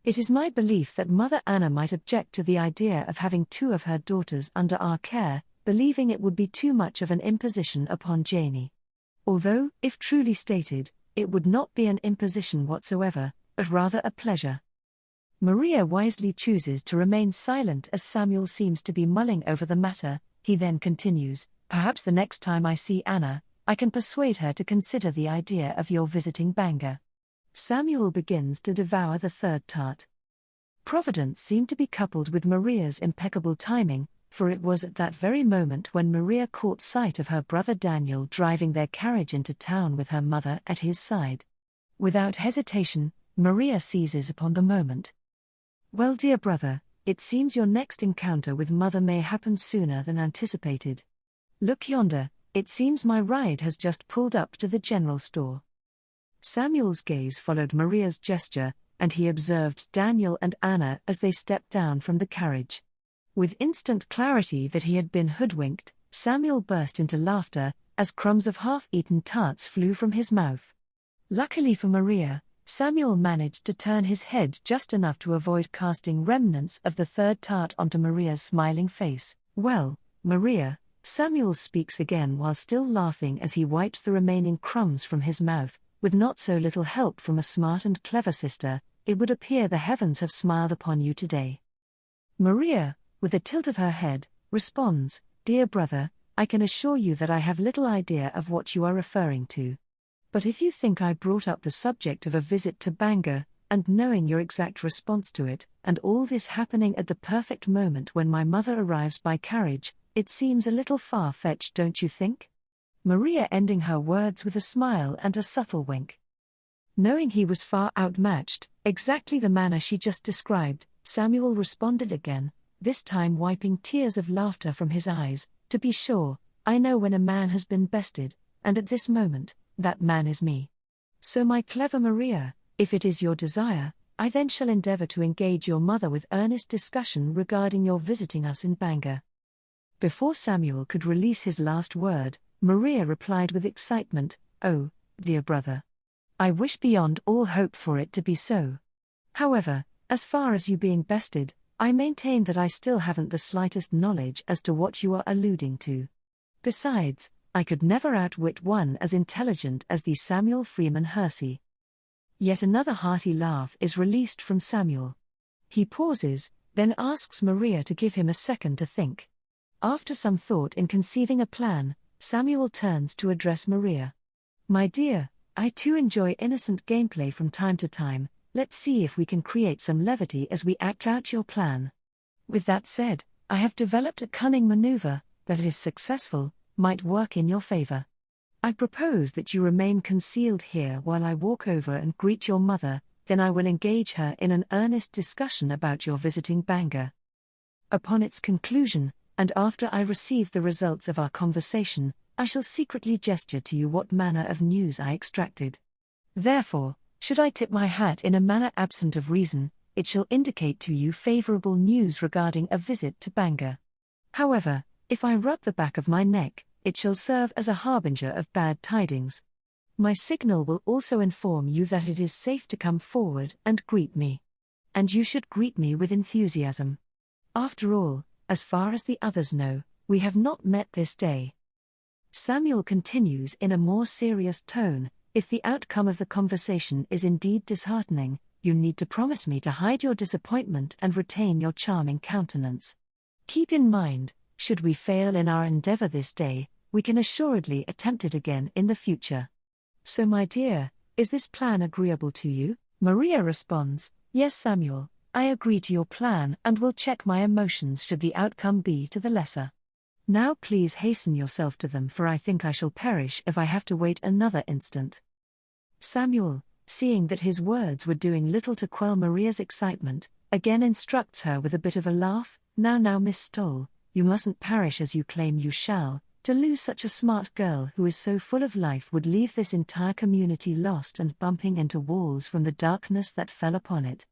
It is my belief that Mother Anna might object to the idea of having 2 of her daughters under our care, believing it would be too much of an imposition upon Janey. Although, if truly stated, it would not be an imposition whatsoever, but rather a pleasure. Maria wisely chooses to remain silent as Samuel seems to be mulling over the matter. He then continues, Perhaps the next time I see Anna, I can persuade her to consider the idea of your visiting Bangor. Samuel begins to devour the third tart. Providence seemed to be coupled with Maria's impeccable timing, for it was at that very moment when Maria caught sight of her brother Daniel driving their carriage into town with her mother at his side. Without hesitation, Maria seizes upon the moment. Well, dear brother, it seems your next encounter with mother may happen sooner than anticipated. Look yonder, it seems my ride has just pulled up to the general store. Samuel's gaze followed Maria's gesture, and he observed Daniel and Anna as they stepped down from the carriage. With instant clarity that he had been hoodwinked, Samuel burst into laughter, as crumbs of half-eaten tarts flew from his mouth. Luckily for Maria, Samuel managed to turn his head just enough to avoid casting remnants of the third tart onto Maria's smiling face. Well, Maria, Samuel speaks again while still laughing as he wipes the remaining crumbs from his mouth, with not so little help from a smart and clever sister, it would appear the heavens have smiled upon you today. Maria, with a tilt of her head, responds, Dear brother, I can assure you that I have little idea of what you are referring to. But if you think I brought up the subject of a visit to Bangor, and knowing your exact response to it, and all this happening at the perfect moment when my mother arrives by carriage, it seems a little far-fetched, don't you think? Maria ending her words with a smile and a subtle wink. Knowing he was far outmatched, exactly the manner she just described, Samuel responded again, this time wiping tears of laughter from his eyes, To be sure, I know when a man has been bested, and at this moment, that man is me. So my clever Maria, if it is your desire, I then shall endeavour to engage your mother with earnest discussion regarding your visiting us in Bangor. Before Samuel could release his last word, Maria replied with excitement, Oh, dear brother. I wish beyond all hope for it to be so. However, as far as you being bested, I maintain that I still haven't the slightest knowledge as to what you are alluding to. Besides, I could never outwit one as intelligent as the Samuel Freeman Hersey. Yet another hearty laugh is released from Samuel. He pauses, then asks Maria to give him a second to think. After some thought in conceiving a plan, Samuel turns to address Maria. My dear, I too enjoy innocent gameplay from time to time, let's see if we can create some levity as we act out your plan. With that said, I have developed a cunning maneuver, that if successful, might work in your favor. I propose that you remain concealed here while I walk over and greet your mother, then I will engage her in an earnest discussion about your visiting Bangor. Upon its conclusion, and after I receive the results of our conversation, I shall secretly gesture to you what manner of news I extracted. Therefore, should I tip my hat in a manner absent of reason, it shall indicate to you favorable news regarding a visit to Bangor. However, if I rub the back of my neck, it shall serve as a harbinger of bad tidings. My signal will also inform you that it is safe to come forward and greet me. And you should greet me with enthusiasm. After all, as far as the others know, we have not met this day. Samuel continues in a more serious tone, if the outcome of the conversation is indeed disheartening, you need to promise me to hide your disappointment and retain your charming countenance. Keep in mind, should we fail in our endeavor this day, we can assuredly attempt it again in the future. So my dear, is this plan agreeable to you? Maria responds, Yes, Samuel, I agree to your plan and will check my emotions should the outcome be to the lesser. Now please hasten yourself to them, for I think I shall perish if I have to wait another instant. Samuel, seeing that his words were doing little to quell Maria's excitement, again instructs her with a bit of a laugh. Now, Miss Stoll, you mustn't perish as you claim you shall. To lose such a smart girl who is so full of life would leave this entire community lost and bumping into walls from the darkness that fell upon it.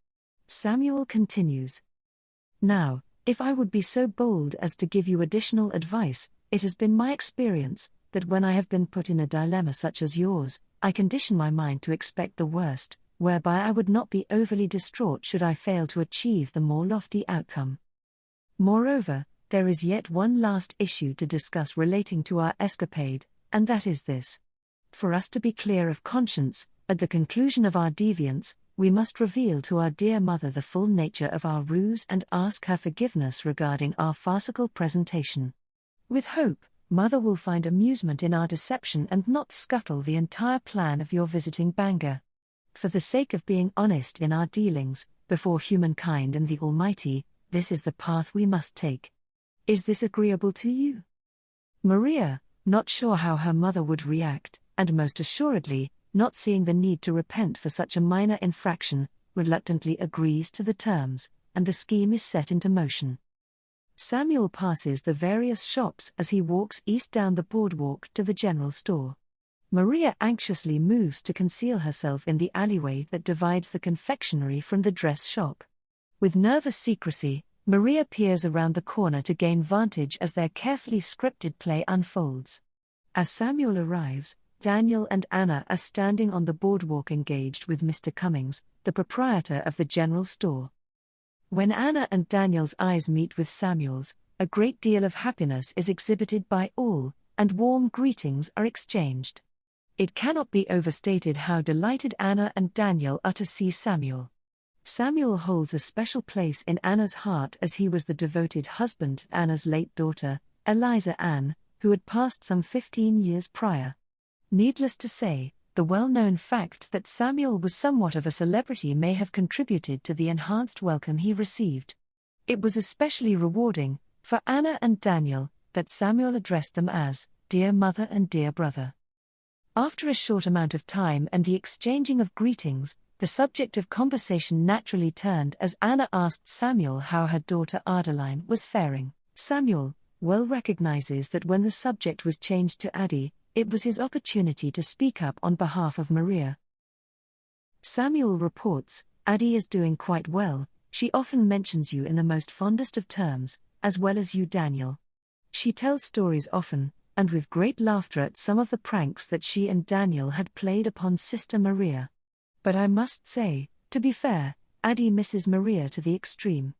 Samuel continues. Now, if I would be so bold as to give you additional advice, it has been my experience that when I have been put in a dilemma such as yours, I condition my mind to expect the worst, whereby I would not be overly distraught should I fail to achieve the more lofty outcome. Moreover, there is yet one last issue to discuss relating to our escapade, and that is this. For us to be clear of conscience, at the conclusion of our deviance, we must reveal to our dear mother the full nature of our ruse and ask her forgiveness regarding our farcical presentation. With hope, Mother will find amusement in our deception and not scuttle the entire plan of your visiting Bangor. For the sake of being honest in our dealings, before humankind and the Almighty, this is the path we must take. Is this agreeable to you? Maria, not sure how her mother would react, and most assuredly, not seeing the need to repent for such a minor infraction, reluctantly agrees to the terms, and the scheme is set into motion. Samuel passes the various shops as he walks east down the boardwalk to the general store. Maria anxiously moves to conceal herself in the alleyway that divides the confectionery from the dress shop. With nervous secrecy, Maria peers around the corner to gain vantage as their carefully scripted play unfolds. As Samuel arrives, Daniel and Anna are standing on the boardwalk engaged with Mr. Cummings, the proprietor of the general store. When Anna and Daniel's eyes meet with Samuel's, a great deal of happiness is exhibited by all, and warm greetings are exchanged. It cannot be overstated how delighted Anna and Daniel are to see Samuel. Samuel holds a special place in Anna's heart as he was the devoted husband to Anna's late daughter, Eliza Ann, who had passed some 15 years prior. Needless to say, the well-known fact that Samuel was somewhat of a celebrity may have contributed to the enhanced welcome he received. It was especially rewarding, for Anna and Daniel, that Samuel addressed them as, "Dear Mother and Dear Brother." After a short amount of time and the exchanging of greetings, the subject of conversation naturally turned as Anna asked Samuel how her daughter Adeline was faring. Samuel well recognizes that when the subject was changed to Addie, it was his opportunity to speak up on behalf of Maria. Samuel reports, "Addie is doing quite well, she often mentions you in the most fondest of terms, as well as you, Daniel. She tells stories often, and with great laughter at some of the pranks that she and Daniel had played upon Sister Maria. But I must say, to be fair, Addie misses Maria to the extreme.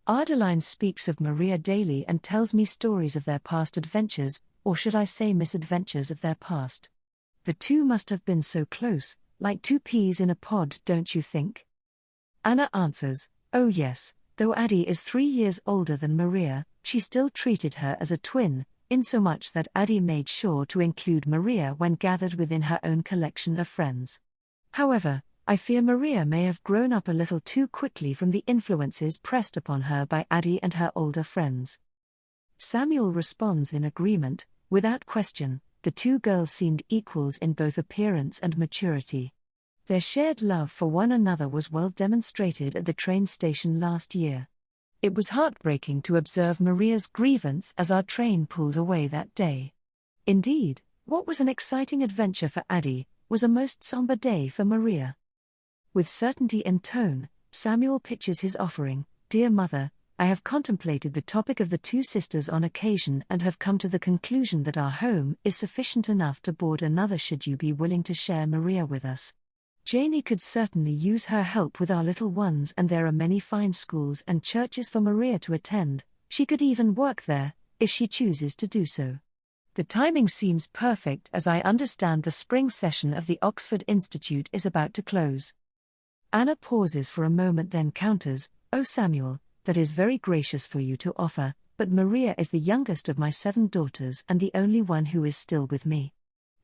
Adeline speaks of Maria daily and tells me stories of their past adventures, or should I say misadventures of their past. The two must have been so close, like two peas in a pod, don't you think?" Anna answers, "Oh yes, though Addie is 3 years older than Maria, she still treated her as a twin, insomuch that Addie made sure to include Maria when gathered within her own collection of friends. However, I fear Maria may have grown up a little too quickly from the influences pressed upon her by Addie and her older friends." Samuel responds in agreement. Without question, the two girls seemed equals in both appearance and maturity. Their shared love for one another was well demonstrated at the train station last year. It was heartbreaking to observe Maria's grievance as our train pulled away that day. Indeed, what was an exciting adventure for Addie, was a most somber day for Maria. With certainty in tone, Samuel pitches his offering, "Dear Mother, I have contemplated the topic of the two sisters on occasion and have come to the conclusion that our home is sufficient enough to board another should you be willing to share Maria with us. Janie could certainly use her help with our little ones, and there are many fine schools and churches for Maria to attend. She could even work there, if she chooses to do so. The timing seems perfect as I understand the spring session of the Oxford Institute is about to close." Anna pauses for a moment, then counters, "Oh Samuel, that is very gracious for you to offer, but Maria is the youngest of my 7 daughters and the only one who is still with me.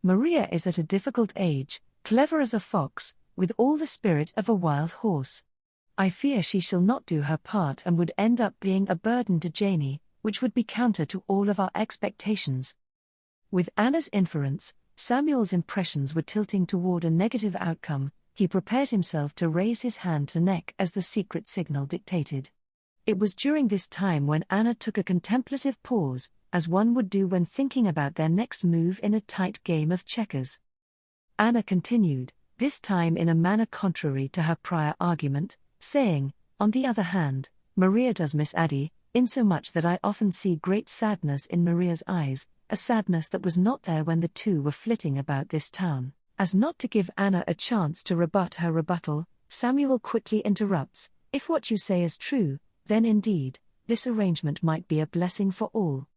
Maria is at a difficult age, clever as a fox, with all the spirit of a wild horse. I fear she shall not do her part and would end up being a burden to Janey, which would be counter to all of our expectations. With Anna's inference, Samuel's impressions were tilting toward a negative outcome. He prepared himself to raise his hand to neck as the secret signal dictated. It was during this time when Anna took a contemplative pause, as one would do when thinking about their next move in a tight game of checkers. Anna continued, this time in a manner contrary to her prior argument, saying, on the other hand, Maria does miss Addie, insomuch that I often see great sadness in Maria's eyes, a sadness that was not there when the two were flitting about this town. As not to give Anna a chance to rebut her rebuttal, Samuel quickly interrupts, if what you say is true, then indeed, this arrangement might be a blessing for all.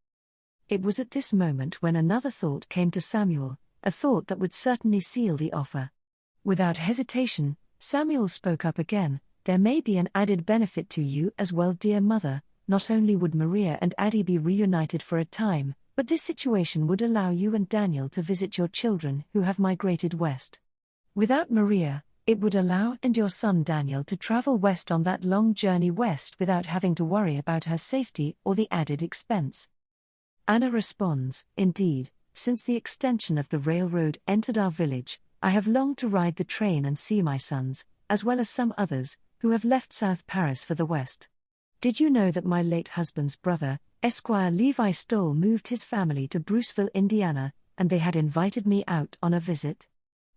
It was at this moment when another thought came to Samuel, a thought that would certainly seal the offer. Without hesitation, Samuel spoke up again, there may be an added benefit to you as well, dear mother. Not only would Maria and Addie be reunited for a time, but this situation would allow you and Daniel to visit your children who have migrated west. Without Maria, it would allow and your son Daniel to travel west on that long journey west without having to worry about her safety or the added expense. Anna responds, indeed, since the extension of the railroad entered our village, I have longed to ride the train and see my sons, as well as some others, who have left South Paris for the west. Did you know that my late husband's brother, Esquire Levi Stoll, moved his family to Bruceville, Indiana, and they had invited me out on a visit?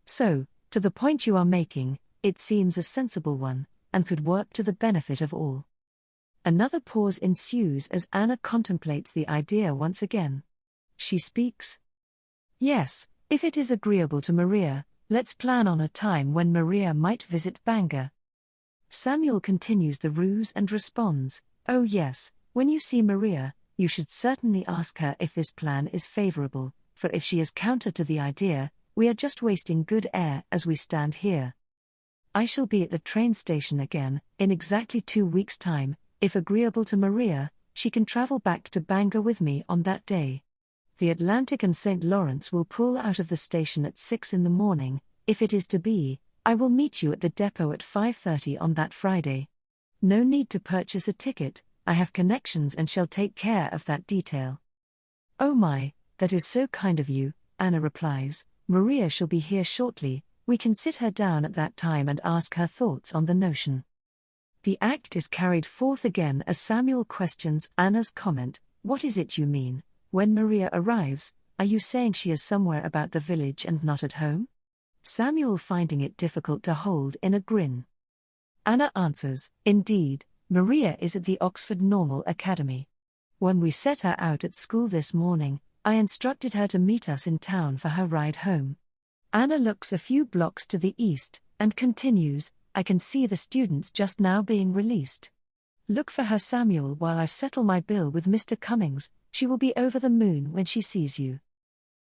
So, to the point you are making, it seems a sensible one, and could work to the benefit of all. Another pause ensues as Anna contemplates the idea once again. She speaks. Yes, if it is agreeable to Maria, let's plan on a time when Maria might visit Bangor. Samuel continues the ruse and responds, oh yes, when you see Maria, you should certainly ask her if this plan is favorable, for if she is counter to the idea, we are just wasting good air as we stand here. I shall be at the train station again, in exactly 2 weeks' time. If agreeable to Maria, she can travel back to Bangor with me on that day. The Atlantic and St. Lawrence will pull out of the station at 6 in the morning. If it is to be, I will meet you at the depot at 5:30 on that Friday. No need to purchase a ticket, I have connections and shall take care of that detail. Oh my, that is so kind of you, Anna replies. Maria shall be here shortly, we can sit her down at that time and ask her thoughts on the notion. The act is carried forth again as Samuel questions Anna's comment, what is it you mean? When Maria arrives, are you saying she is somewhere about the village and not at home? Samuel finding it difficult to hold in a grin. Anna answers, indeed, Maria is at the Oxford Normal Academy. When we set her out at school this morning, I instructed her to meet us in town for her ride home. Anna looks a few blocks to the east, and continues, I can see the students just now being released. Look for her, Samuel, while I settle my bill with Mr. Cummings, she will be over the moon when she sees you.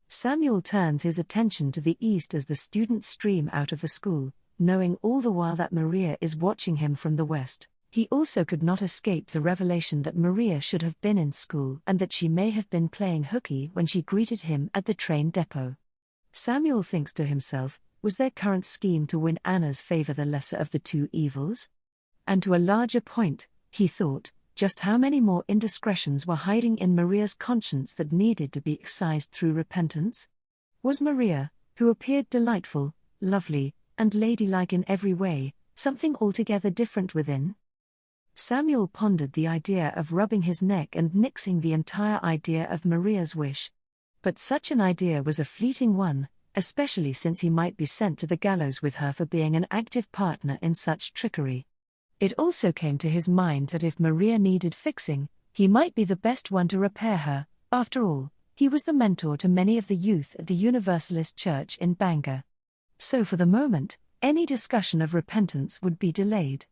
Samuel turns his attention to the east as the students stream out of the school, knowing all the while that Maria is watching him from the west. He also could not escape the revelation that Maria should have been in school and that she may have been playing hooky when she greeted him at the train depot. Samuel thinks to himself, was their current scheme to win Anna's favor the lesser of the two evils? And to a larger point, he thought, just how many more indiscretions were hiding in Maria's conscience that needed to be excised through repentance? Was Maria, who appeared delightful, lovely, and ladylike in every way, something altogether different within? Samuel pondered the idea of rubbing his neck and nixing the entire idea of Maria's wish. But such an idea was a fleeting one, especially since he might be sent to the gallows with her for being an active partner in such trickery. It also came to his mind that if Maria needed fixing, he might be the best one to repair her. After all, he was the mentor to many of the youth at the Universalist Church in Bangor. So for the moment, any discussion of repentance would be delayed.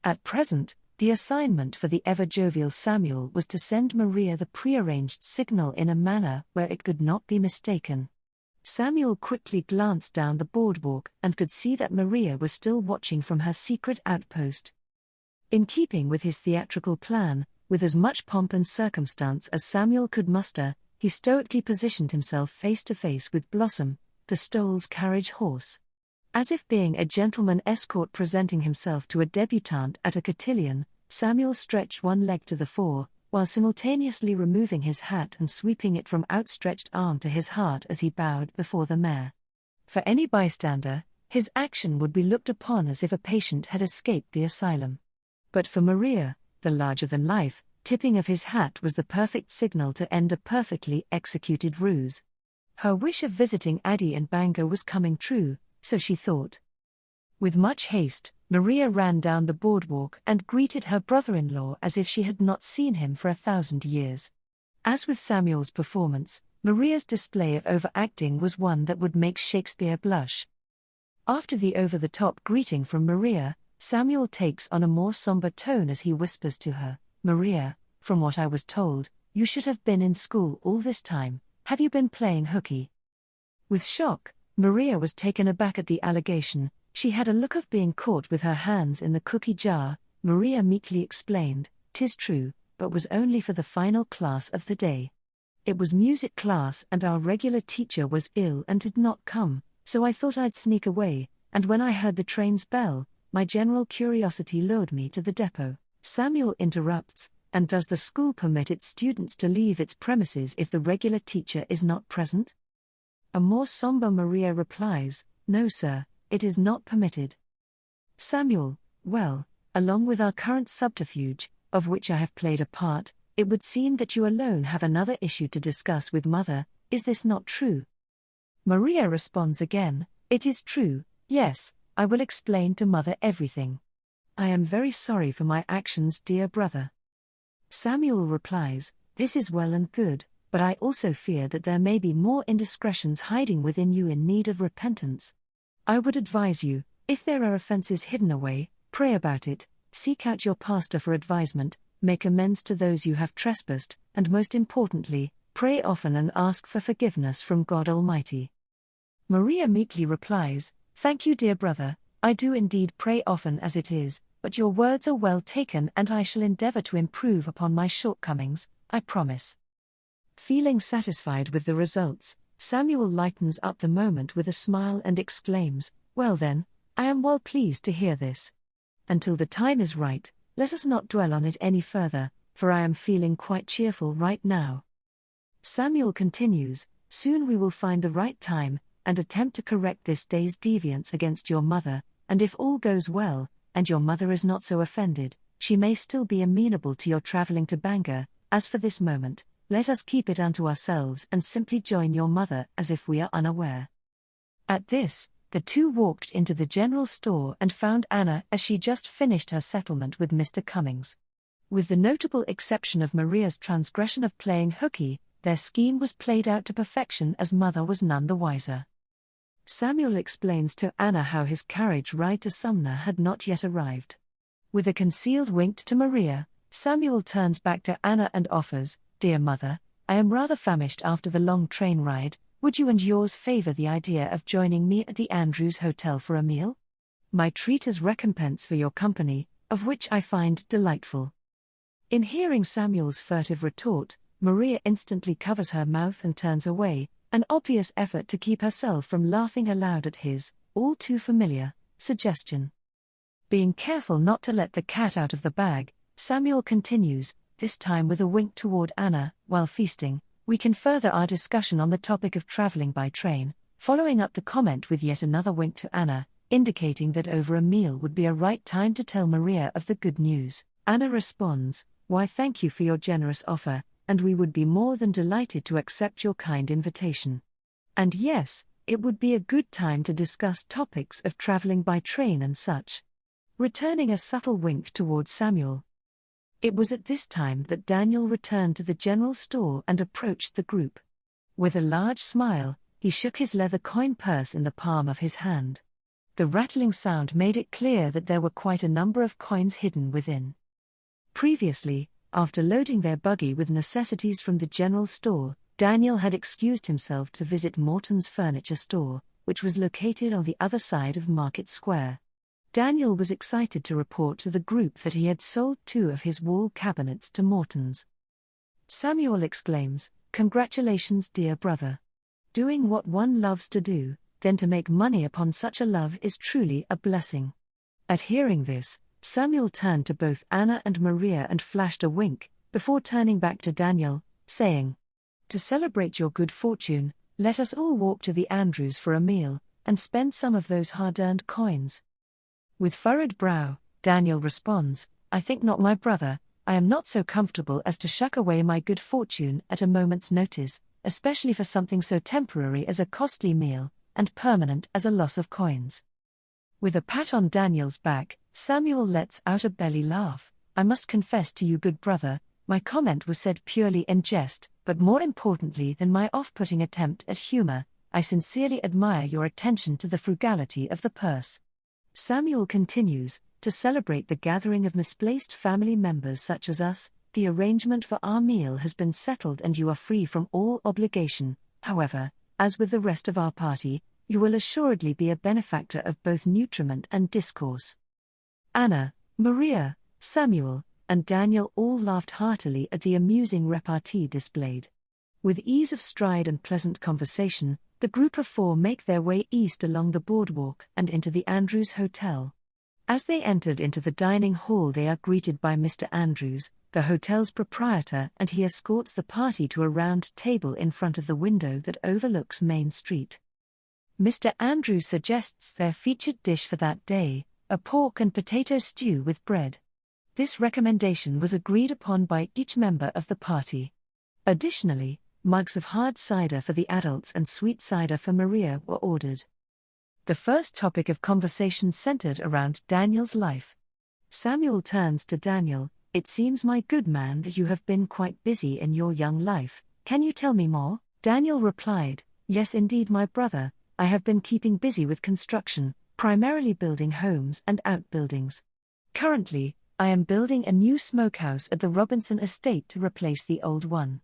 At present, the assignment for the ever-jovial Samuel was to send Maria the prearranged signal in a manner where it could not be mistaken. Samuel quickly glanced down the boardwalk and could see that Maria was still watching from her secret outpost. In keeping with his theatrical plan, with as much pomp and circumstance as Samuel could muster, he stoically positioned himself face to face with Blossom, the Stolls' carriage horse. As if being a gentleman escort presenting himself to a debutante at a cotillion, Samuel stretched one leg to the fore, while simultaneously removing his hat and sweeping it from outstretched arm to his heart as he bowed before the mare. For any bystander, his action would be looked upon as if a patient had escaped the asylum. But for Maria, the larger-than-life tipping of his hat was the perfect signal to end a perfectly executed ruse. Her wish of visiting Addie in Bangor was coming true, so she thought. With much haste, Maria ran down the boardwalk and greeted her brother-in-law as if she had not seen him for 1,000 years. As with Samuel's performance, Maria's display of overacting was one that would make Shakespeare blush. After the over-the-top greeting from Maria, Samuel takes on a more somber tone as he whispers to her, "Maria, from what I was told, you should have been in school all this time. Have you been playing hooky?" With shock, Maria was taken aback at the allegation. She had a look of being caught with her hands in the cookie jar. Maria meekly explained, "'Tis true, but was only for the final class of the day. It was music class and our regular teacher was ill and did not come, so I thought I'd sneak away, and when I heard the train's bell, my general curiosity lured me to the depot." Samuel interrupts, "And does the school permit its students to leave its premises if the regular teacher is not present?" A more somber Maria replies, "No sir, it is not permitted." Samuel, "Well, along with our current subterfuge, of which I have played a part, it would seem that you alone have another issue to discuss with mother, is this not true?" Maria responds again, "It is true, yes, I will explain to mother everything. I am very sorry for my actions, dear brother." Samuel replies, "This is well and good, but I also fear that there may be more indiscretions hiding within you in need of repentance. I would advise you, if there are offenses hidden away, pray about it, seek out your pastor for advisement, make amends to those you have trespassed, and most importantly, pray often and ask for forgiveness from God Almighty." Maria meekly replies, "Thank you, dear brother, I do indeed pray often as it is, but your words are well taken and I shall endeavor to improve upon my shortcomings, I promise." Feeling satisfied with the results, Samuel lightens up the moment with a smile and exclaims, "Well then, I am well pleased to hear this. Until the time is right, let us not dwell on it any further, for I am feeling quite cheerful right now." Samuel continues, "Soon we will find the right time, and attempt to correct this day's deviance against your mother, and if all goes well, and your mother is not so offended, she may still be amenable to your traveling to Bangor. As for this moment, let us keep it unto ourselves and simply join your mother as if we are unaware." At this, the two walked into the general store and found Anna as she just finished her settlement with Mr. Cummings. With the notable exception of Maria's transgression of playing hooky, their scheme was played out to perfection as mother was none the wiser. Samuel explains to Anna how his carriage ride to Sumner had not yet arrived. With a concealed wink to Maria, Samuel turns back to Anna and offers, "Dear mother, I am rather famished after the long train ride. Would you and yours favor the idea of joining me at the Andrews Hotel for a meal? My treat as recompense for your company, of which I find delightful." In hearing Samuel's furtive retort, Maria instantly covers her mouth and turns away, an obvious effort to keep herself from laughing aloud at his, all too familiar, suggestion. Being careful not to let the cat out of the bag, Samuel continues, this time with a wink toward Anna, "While feasting, we can further our discussion on the topic of traveling by train," following up the comment with yet another wink to Anna, indicating that over a meal would be a right time to tell Maria of the good news. Anna responds, "Why, thank you for your generous offer, and we would be more than delighted to accept your kind invitation. And yes, it would be a good time to discuss topics of traveling by train and such." Returning a subtle wink towards Samuel. It was at this time that Daniel returned to the general store and approached the group. With a large smile, he shook his leather coin purse in the palm of his hand. The rattling sound made it clear that there were quite a number of coins hidden within. Previously, after loading their buggy with necessities from the general store, Daniel had excused himself to visit Morton's furniture store, which was located on the other side of Market Square. Daniel was excited to report to the group that he had sold 2 of his wall cabinets to Morton's. Samuel exclaims, "Congratulations, dear brother. Doing what one loves to do, then to make money upon such a love is truly a blessing. At hearing this, Samuel turned to both Anna and Maria and flashed a wink, before turning back to Daniel, saying, "To celebrate your good fortune, let us all walk to the Andrews for a meal, and spend some of those hard-earned coins." With furrowed brow, Daniel responds, "I think not, my brother. I am not so comfortable as to shuck away my good fortune at a moment's notice, especially for something so temporary as a costly meal, and permanent as a loss of coins." With a pat on Daniel's back, Samuel lets out a belly laugh. "I must confess to you, good brother, my comment was said purely in jest, but more importantly than my off-putting attempt at humor, I sincerely admire your attention to the frugality of the purse." Samuel continues, "To celebrate the gathering of misplaced family members such as us, the arrangement for our meal has been settled and you are free from all obligation. However, as with the rest of our party, you will assuredly be a benefactor of both nutriment and discourse." Anna, Maria, Samuel, and Daniel all laughed heartily at the amusing repartee displayed. With ease of stride and pleasant conversation, the group of four make their way east along the boardwalk and into the Andrews Hotel. As they entered into the dining hall, they are greeted by Mr. Andrews, the hotel's proprietor, and he escorts the party to a round table in front of the window that overlooks Main Street. Mr. Andrews suggests their featured dish for that day, a pork and potato stew with bread. This recommendation was agreed upon by each member of the party. Additionally, mugs of hard cider for the adults and sweet cider for Maria were ordered. The first topic of conversation centered around Daniel's life. Samuel turns to Daniel, "It seems, my good man, that you have been quite busy in your young life. Can you tell me more?" Daniel replied, "Yes indeed, my brother, I have been keeping busy with construction, primarily building homes and outbuildings. Currently, I am building a new smokehouse at the Robinson estate to replace the old one.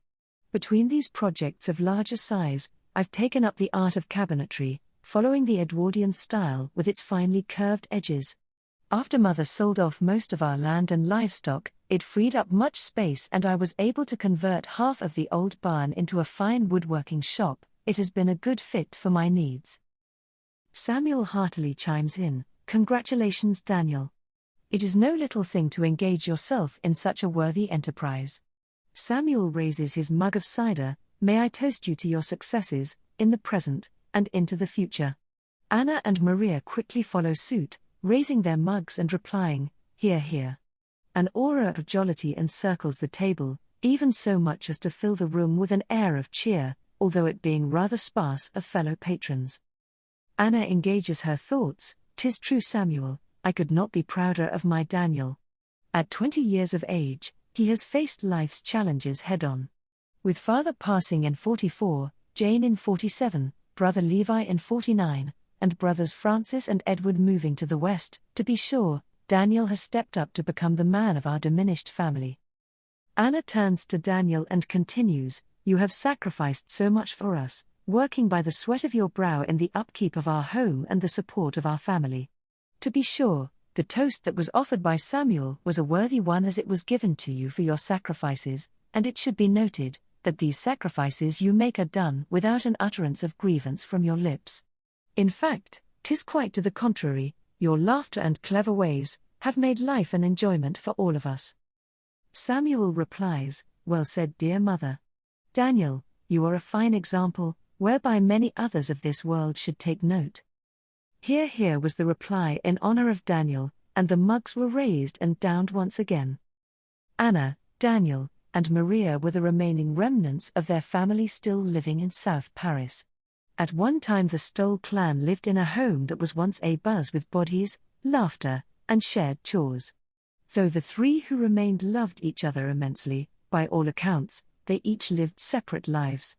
Between these projects of larger size, I've taken up the art of cabinetry, following the Edwardian style with its finely curved edges. After Mother sold off most of our land and livestock, it freed up much space and I was able to convert half of the old barn into a fine woodworking shop. It has been a good fit for my needs." Samuel heartily chimes in, "Congratulations, Daniel. It is no little thing to engage yourself in such a worthy enterprise." Samuel raises his mug of cider, "May I toast you to your successes, in the present, and into the future." Anna and Maria quickly follow suit, raising their mugs and replying, "Hear, hear." An aura of jollity encircles the table, even so much as to fill the room with an air of cheer, although it being rather sparse of fellow patrons. Anna engages her thoughts, "'Tis true, Samuel, I could not be prouder of my Daniel. At 20 years of age, he has faced life's challenges head-on. With father passing in 44, Jane in 47, brother Levi in 49, and brothers Francis and Edward moving to the west, to be sure, Daniel has stepped up to become the man of our diminished family." Anna turns to Daniel and continues, "You have sacrificed so much for us, working by the sweat of your brow in the upkeep of our home and the support of our family. To be sure, the toast that was offered by Samuel was a worthy one as it was given to you for your sacrifices, and it should be noted, that these sacrifices you make are done without an utterance of grievance from your lips. In fact, 'tis quite to the contrary, your laughter and clever ways have made life an enjoyment for all of us." Samuel replies, "Well said, dear mother. Daniel, you are a fine example, whereby many others of this world should take note." Hear, hear was the reply in honor of Daniel, and the mugs were raised and downed once again. Anna, Daniel, and Maria were the remaining remnants of their family still living in South Paris. At one time the Stoll clan lived in a home that was once abuzz with bodies, laughter, and shared chores. Though the three who remained loved each other immensely, by all accounts, they each lived separate lives.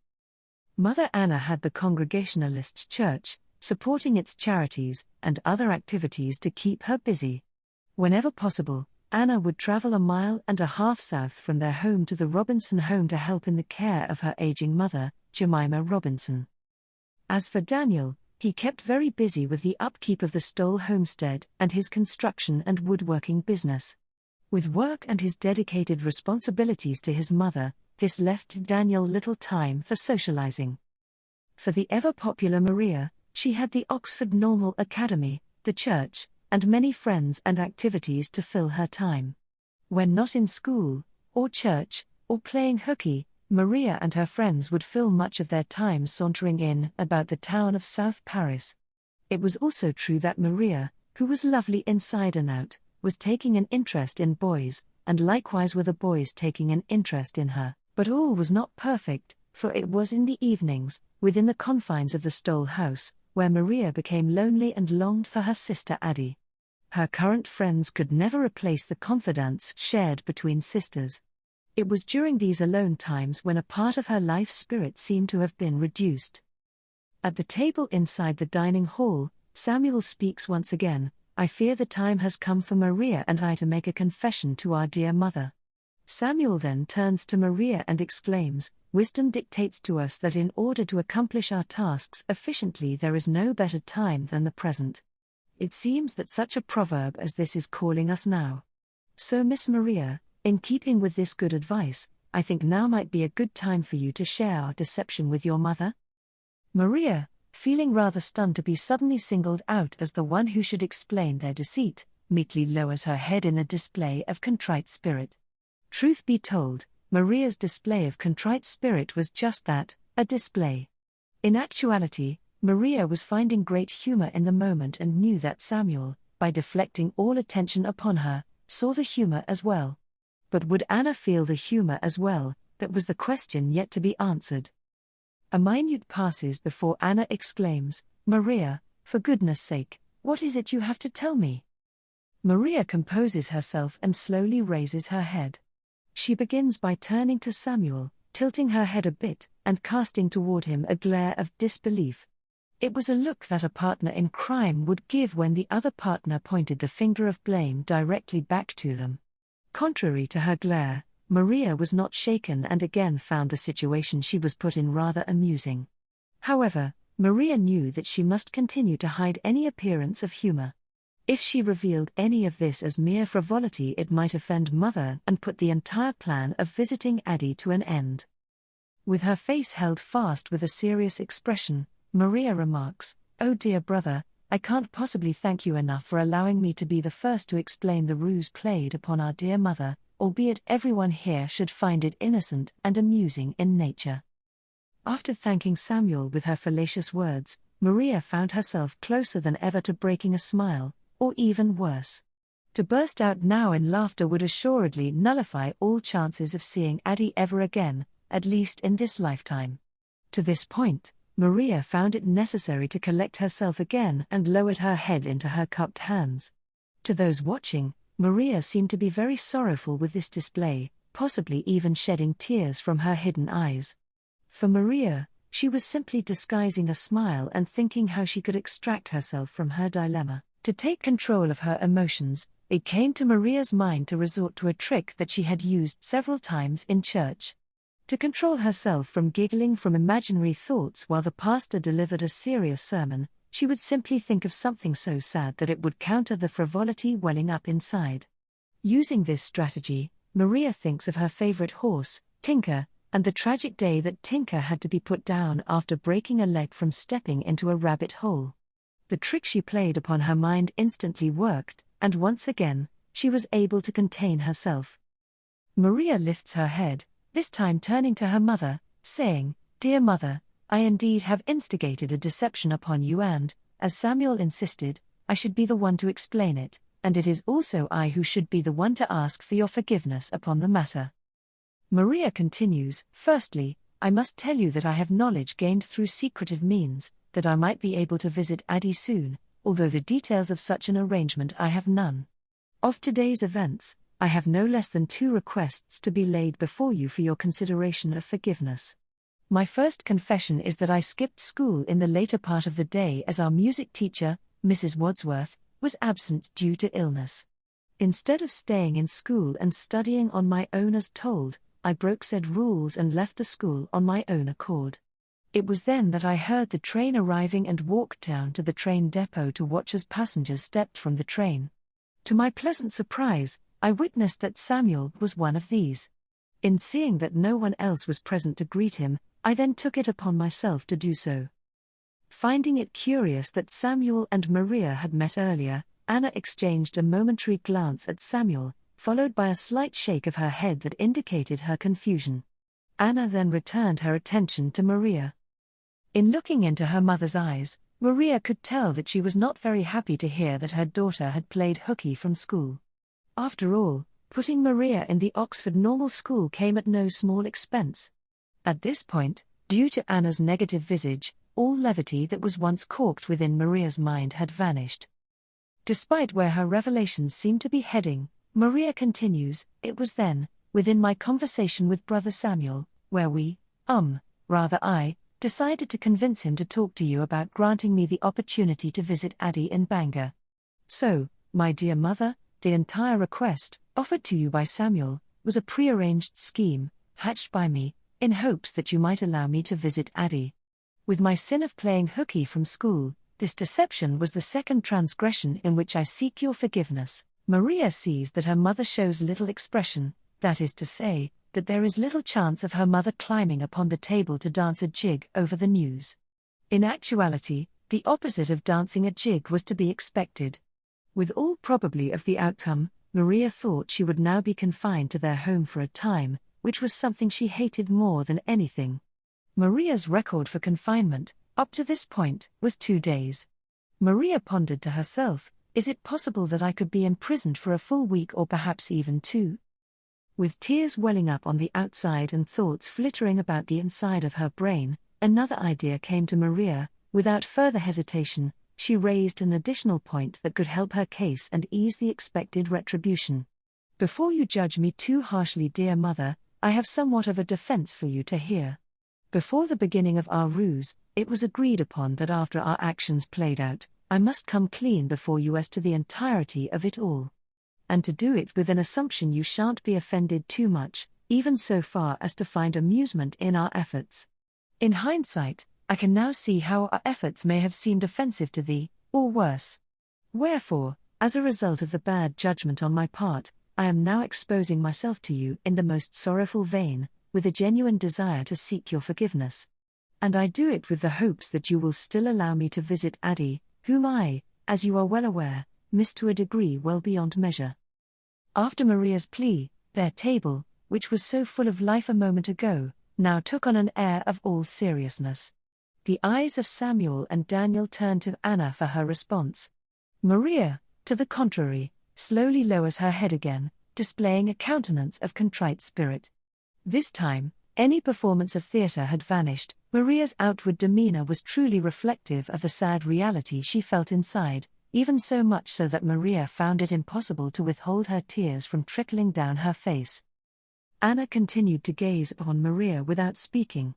Mother Anna had the Congregationalist church, supporting its charities and other activities to keep her busy. Whenever possible, Anna would travel a mile and a half south from their home to the Robinson home to help in the care of her aging mother, Jemima Robinson. As for Daniel, he kept very busy with the upkeep of the Stoll homestead and his construction and woodworking business. With work and his dedicated responsibilities to his mother, this left Daniel little time for socializing. For the ever-popular Maria, She had the Oxford Normal Academy, the church, and many friends and activities to fill her time. When not in school, or church, or playing hooky, Maria and her friends would fill much of their time sauntering in about the town of South Paris. It was also true that Maria, who was lovely inside and out, was taking an interest in boys, and likewise were the boys taking an interest in her. But all was not perfect, for it was in the evenings, within the confines of the Stoll house, where Maria became lonely and longed for her sister Addie. Her current friends could never replace the confidence shared between sisters. It was during these alone times when a part of her life spirit seemed to have been reduced. At the table inside the dining hall, Samuel speaks once again. I fear the time has come for Maria and I to make a confession to our dear mother. Samuel then turns to Maria and exclaims, wisdom dictates to us that in order to accomplish our tasks efficiently there is no better time than the present. It seems that such a proverb as this is calling us now. So Miss Maria, in keeping with this good advice, I think now might be a good time for you to share our deception with your mother. Maria, feeling rather stunned to be suddenly singled out as the one who should explain their deceit, meekly lowers her head in a display of contrite spirit. Truth be told, Maria's display of contrite spirit was just that, a display. In actuality, Maria was finding great humor in the moment and knew that Samuel, by deflecting all attention upon her, saw the humor as well. But would Anna feel the humor as well? That was the question yet to be answered. A minute passes before Anna exclaims, Maria, for goodness sake, what is it you have to tell me? Maria composes herself and slowly raises her head. She begins by turning to Samuel, tilting her head a bit, and casting toward him a glare of disbelief. It was a look that a partner in crime would give when the other partner pointed the finger of blame directly back to them. Contrary to her glare, Maria was not shaken and again found the situation she was put in rather amusing. However, Maria knew that she must continue to hide any appearance of humor. If she revealed any of this as mere frivolity, it might offend Mother and put the entire plan of visiting Addie to an end. With her face held fast with a serious expression, Maria remarks, "Oh dear brother, I can't possibly thank you enough for allowing me to be the first to explain the ruse played upon our dear mother, albeit everyone here should find it innocent and amusing in nature." After thanking Samuel with her fallacious words, Maria found herself closer than ever to breaking a smile, or even worse. To burst out now in laughter would assuredly nullify all chances of seeing Addie ever again, at least in this lifetime. To this point, Maria found it necessary to collect herself again and lowered her head into her cupped hands. To those watching, Maria seemed to be very sorrowful with this display, possibly even shedding tears from her hidden eyes. For Maria, she was simply disguising a smile and thinking how she could extract herself from her dilemma. To take control of her emotions, it came to Maria's mind to resort to a trick that she had used several times in church. To control herself from giggling from imaginary thoughts while the pastor delivered a serious sermon, she would simply think of something so sad that it would counter the frivolity welling up inside. Using this strategy, Maria thinks of her favorite horse, Tinker, and the tragic day that Tinker had to be put down after breaking a leg from stepping into a rabbit hole. The trick she played upon her mind instantly worked, and once again, she was able to contain herself. Maria lifts her head, this time turning to her mother, saying, "Dear mother, I indeed have instigated a deception upon you and, as Samuel insisted, I should be the one to explain it, and it is also I who should be the one to ask for your forgiveness upon the matter." Maria continues, "Firstly, I must tell you that I have knowledge gained through secretive means, that I might be able to visit Addie soon, although the details of such an arrangement I have none. Of today's events, I have no less than 2 requests to be laid before you for your consideration of forgiveness. My first confession is that I skipped school in the later part of the day as our music teacher, Mrs. Wadsworth, was absent due to illness. Instead of staying in school and studying on my own as told, I broke said rules and left the school on my own accord. It was then that I heard the train arriving and walked down to the train depot to watch as passengers stepped from the train. To my pleasant surprise, I witnessed that Samuel was one of these. In seeing that no one else was present to greet him, I then took it upon myself to do so. Finding it curious that Samuel and Maria had met earlier, Anna exchanged a momentary glance at Samuel, followed by a slight shake of her head that indicated her confusion. Anna then returned her attention to Maria. In looking into her mother's eyes, Maria could tell that she was not very happy to hear that her daughter had played hooky from school. After all, putting Maria in the Oxford Normal School came at no small expense. At this point, due to Anna's negative visage, all levity that was once corked within Maria's mind had vanished. Despite where her revelations seemed to be heading, Maria continues, "It was then, within my conversation with Brother Samuel, where I, decided to convince him to talk to you about granting me the opportunity to visit Addie in Bangor. So, my dear mother, the entire request, offered to you by Samuel, was a prearranged scheme, hatched by me, in hopes that you might allow me to visit Addie. With my sin of playing hooky from school, this deception was the second transgression in which I seek your forgiveness." Maria sees that her mother shows little expression, that is to say, that there is little chance of her mother climbing upon the table to dance a jig over the news. In actuality, the opposite of dancing a jig was to be expected. With all probability of the outcome, Maria thought she would now be confined to their home for a time, which was something she hated more than anything. Maria's record for confinement, up to this point, was 2 days. Maria pondered to herself, is it possible that I could be imprisoned for a full week or perhaps even 2? With tears welling up on the outside and thoughts flittering about the inside of her brain, another idea came to Maria. Without further hesitation, she raised an additional point that could help her case and ease the expected retribution. "Before you judge me too harshly, dear mother, I have somewhat of a defense for you to hear. Before the beginning of our ruse, it was agreed upon that after our actions played out, I must come clean before you as to the entirety of it all. And to do it with an assumption you shan't be offended too much, even so far as to find amusement in our efforts. In hindsight, I can now see how our efforts may have seemed offensive to thee, or worse. Wherefore, as a result of the bad judgment on my part, I am now exposing myself to you in the most sorrowful vein, with a genuine desire to seek your forgiveness. And I do it with the hopes that you will still allow me to visit Addie, whom I, as you are well aware, miss to a degree well beyond measure." After Maria's plea, their table, which was so full of life a moment ago, now took on an air of all seriousness. The eyes of Samuel and Daniel turned to Anna for her response. Maria, to the contrary, slowly lowers her head again, displaying a countenance of contrite spirit. This time, any performance of theatre had vanished. Maria's outward demeanor was truly reflective of the sad reality she felt inside, even so much so that Maria found it impossible to withhold her tears from trickling down her face. Anna continued to gaze upon Maria without speaking.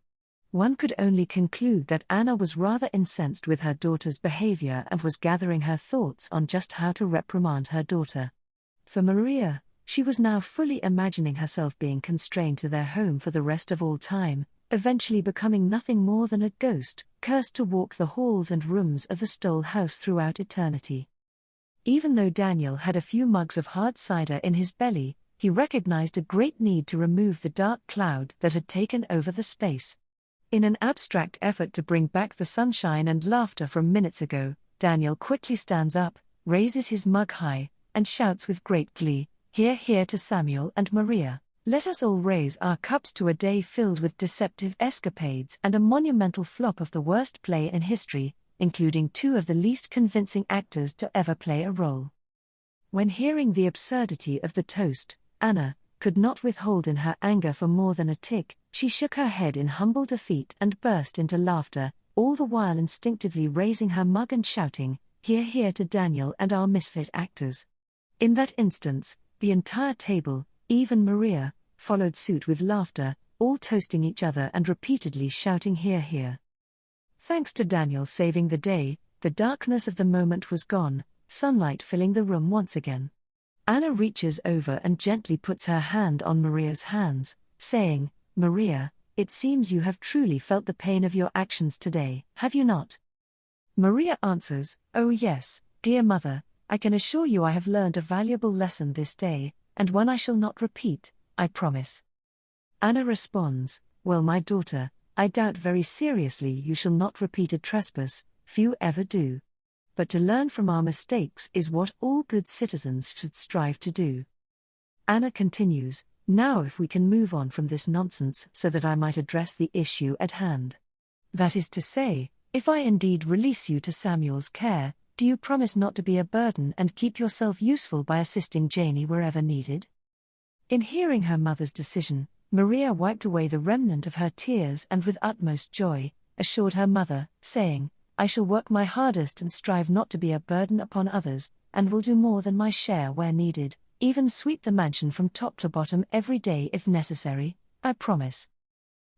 One could only conclude that Anna was rather incensed with her daughter's behavior and was gathering her thoughts on just how to reprimand her daughter. For Maria, she was now fully imagining herself being constrained to their home for the rest of all time, eventually becoming nothing more than a ghost, cursed to walk the halls and rooms of the Stoll house throughout eternity. Even though Daniel had a few mugs of hard cider in his belly, he recognized a great need to remove the dark cloud that had taken over the space. In an abstract effort to bring back the sunshine and laughter from minutes ago, Daniel quickly stands up, raises his mug high, and shouts with great glee, "Hear, hear to Samuel and Maria. Let us all raise our cups to a day filled with deceptive escapades and a monumental flop of the worst play in history, including 2 of the least convincing actors to ever play a role." When hearing the absurdity of the toast, Anna could not withhold in her anger for more than a tick. She shook her head in humble defeat and burst into laughter, all the while instinctively raising her mug and shouting, "Hear, hear to Daniel and our misfit actors." In that instance, the entire table, even Maria, followed suit with laughter, all toasting each other and repeatedly shouting "Hear, hear." Thanks to Daniel saving the day, the darkness of the moment was gone, sunlight filling the room once again. Anna reaches over and gently puts her hand on Maria's hands, saying, "Maria, it seems you have truly felt the pain of your actions today, have you not?" Maria answers, "Oh yes, dear mother, I can assure you I have learned a valuable lesson this day, and one I shall not repeat, I promise." Anna responds, "Well, my daughter, I doubt very seriously you shall not repeat a trespass, few ever do. But to learn from our mistakes is what all good citizens should strive to do. Anna continues, now if we can move on from this nonsense so that I might address the issue at hand. That is to say, if I indeed release you to Samuel's care, do you promise not to be a burden and keep yourself useful by assisting Janey wherever needed? In hearing her mother's decision, Maria wiped away the remnant of her tears and with utmost joy, assured her mother, saying, I shall work my hardest and strive not to be a burden upon others, and will do more than my share where needed, even sweep the mansion from top to bottom every day if necessary, I promise.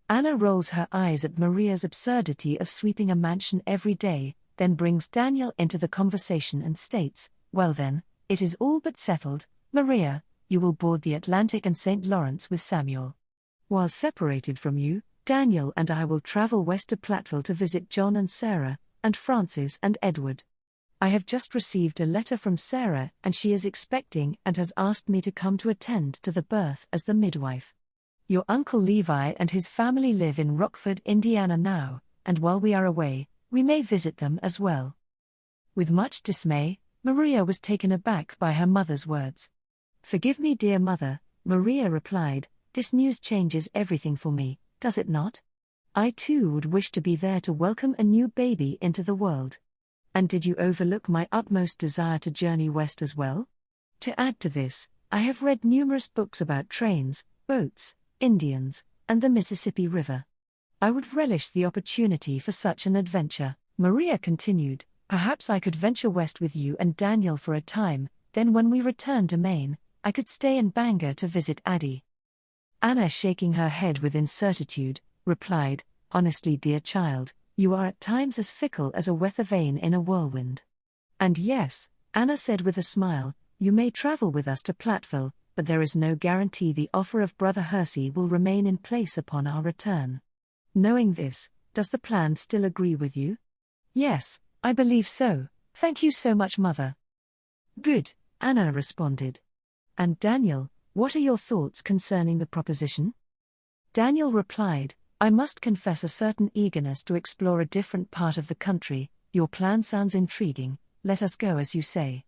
Anna rolls her eyes at Maria's absurdity of sweeping a mansion every day, then brings Daniel into the conversation and states, well then, it is all but settled, Maria, you will board the Atlantic and St. Lawrence with Samuel. While separated from you, Daniel and I will travel west to Platteville to visit John and Sarah, and Francis and Edward. I have just received a letter from Sarah and she is expecting and has asked me to come to attend to the birth as the midwife. Your Uncle Levi and his family live in Rockford, Indiana now, and while we are away, we may visit them as well. With much dismay, Maria was taken aback by her mother's words. Forgive me, dear mother, Maria replied, this news changes everything for me, does it not? I too would wish to be there to welcome a new baby into the world. And did you overlook my utmost desire to journey west as well? To add to this, I have read numerous books about trains, boats, Indians, and the Mississippi River. I would relish the opportunity for such an adventure, Maria continued, perhaps I could venture west with you and Daniel for a time, then when we return to Maine, I could stay in Bangor to visit Addie. Anna, shaking her head with incertitude, replied, honestly, dear child, you are at times as fickle as a weather vane in a whirlwind. And yes, Anna said with a smile, you may travel with us to Platteville, but there is no guarantee the offer of Brother Hersey will remain in place upon our return. Knowing this, does the plan still agree with you? Yes, I believe so, thank you so much, mother. Good, Anna responded. And Daniel, what are your thoughts concerning the proposition? Daniel replied, I must confess a certain eagerness to explore a different part of the country. Your plan sounds intriguing, let us go as you say.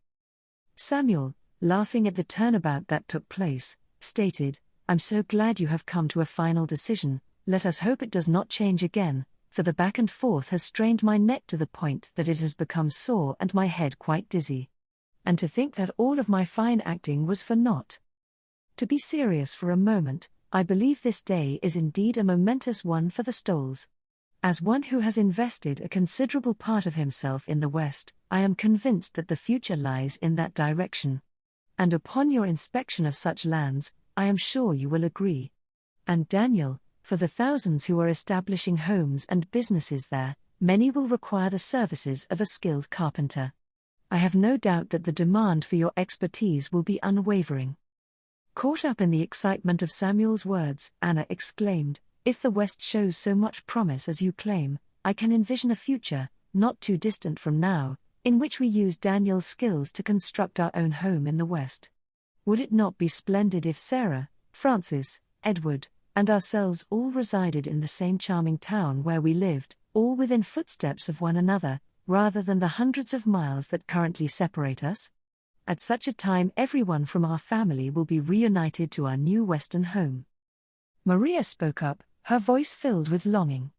Samuel, laughing at the turnabout that took place, stated, I'm so glad you have come to a final decision, let us hope it does not change again, for the back and forth has strained my neck to the point that it has become sore and my head quite dizzy. And to think that all of my fine acting was for naught. To be serious for a moment, I believe this day is indeed a momentous one for the Stolls. As one who has invested a considerable part of himself in the West, I am convinced that the future lies in that direction. And upon your inspection of such lands, I am sure you will agree. And Daniel, for the thousands who are establishing homes and businesses there, many will require the services of a skilled carpenter. I have no doubt that the demand for your expertise will be unwavering. Caught up in the excitement of Samuel's words, Anna exclaimed, if the West shows so much promise as you claim, I can envision a future, not too distant from now, in which we use Daniel's skills to construct our own home in the West. Would it not be splendid if Sarah, Francis, Edward, and ourselves all resided in the same charming town where we lived, all within footsteps of one another, rather than the hundreds of miles that currently separate us? At such a time everyone from our family will be reunited to our new Western home. Maria spoke up, her voice filled with longing.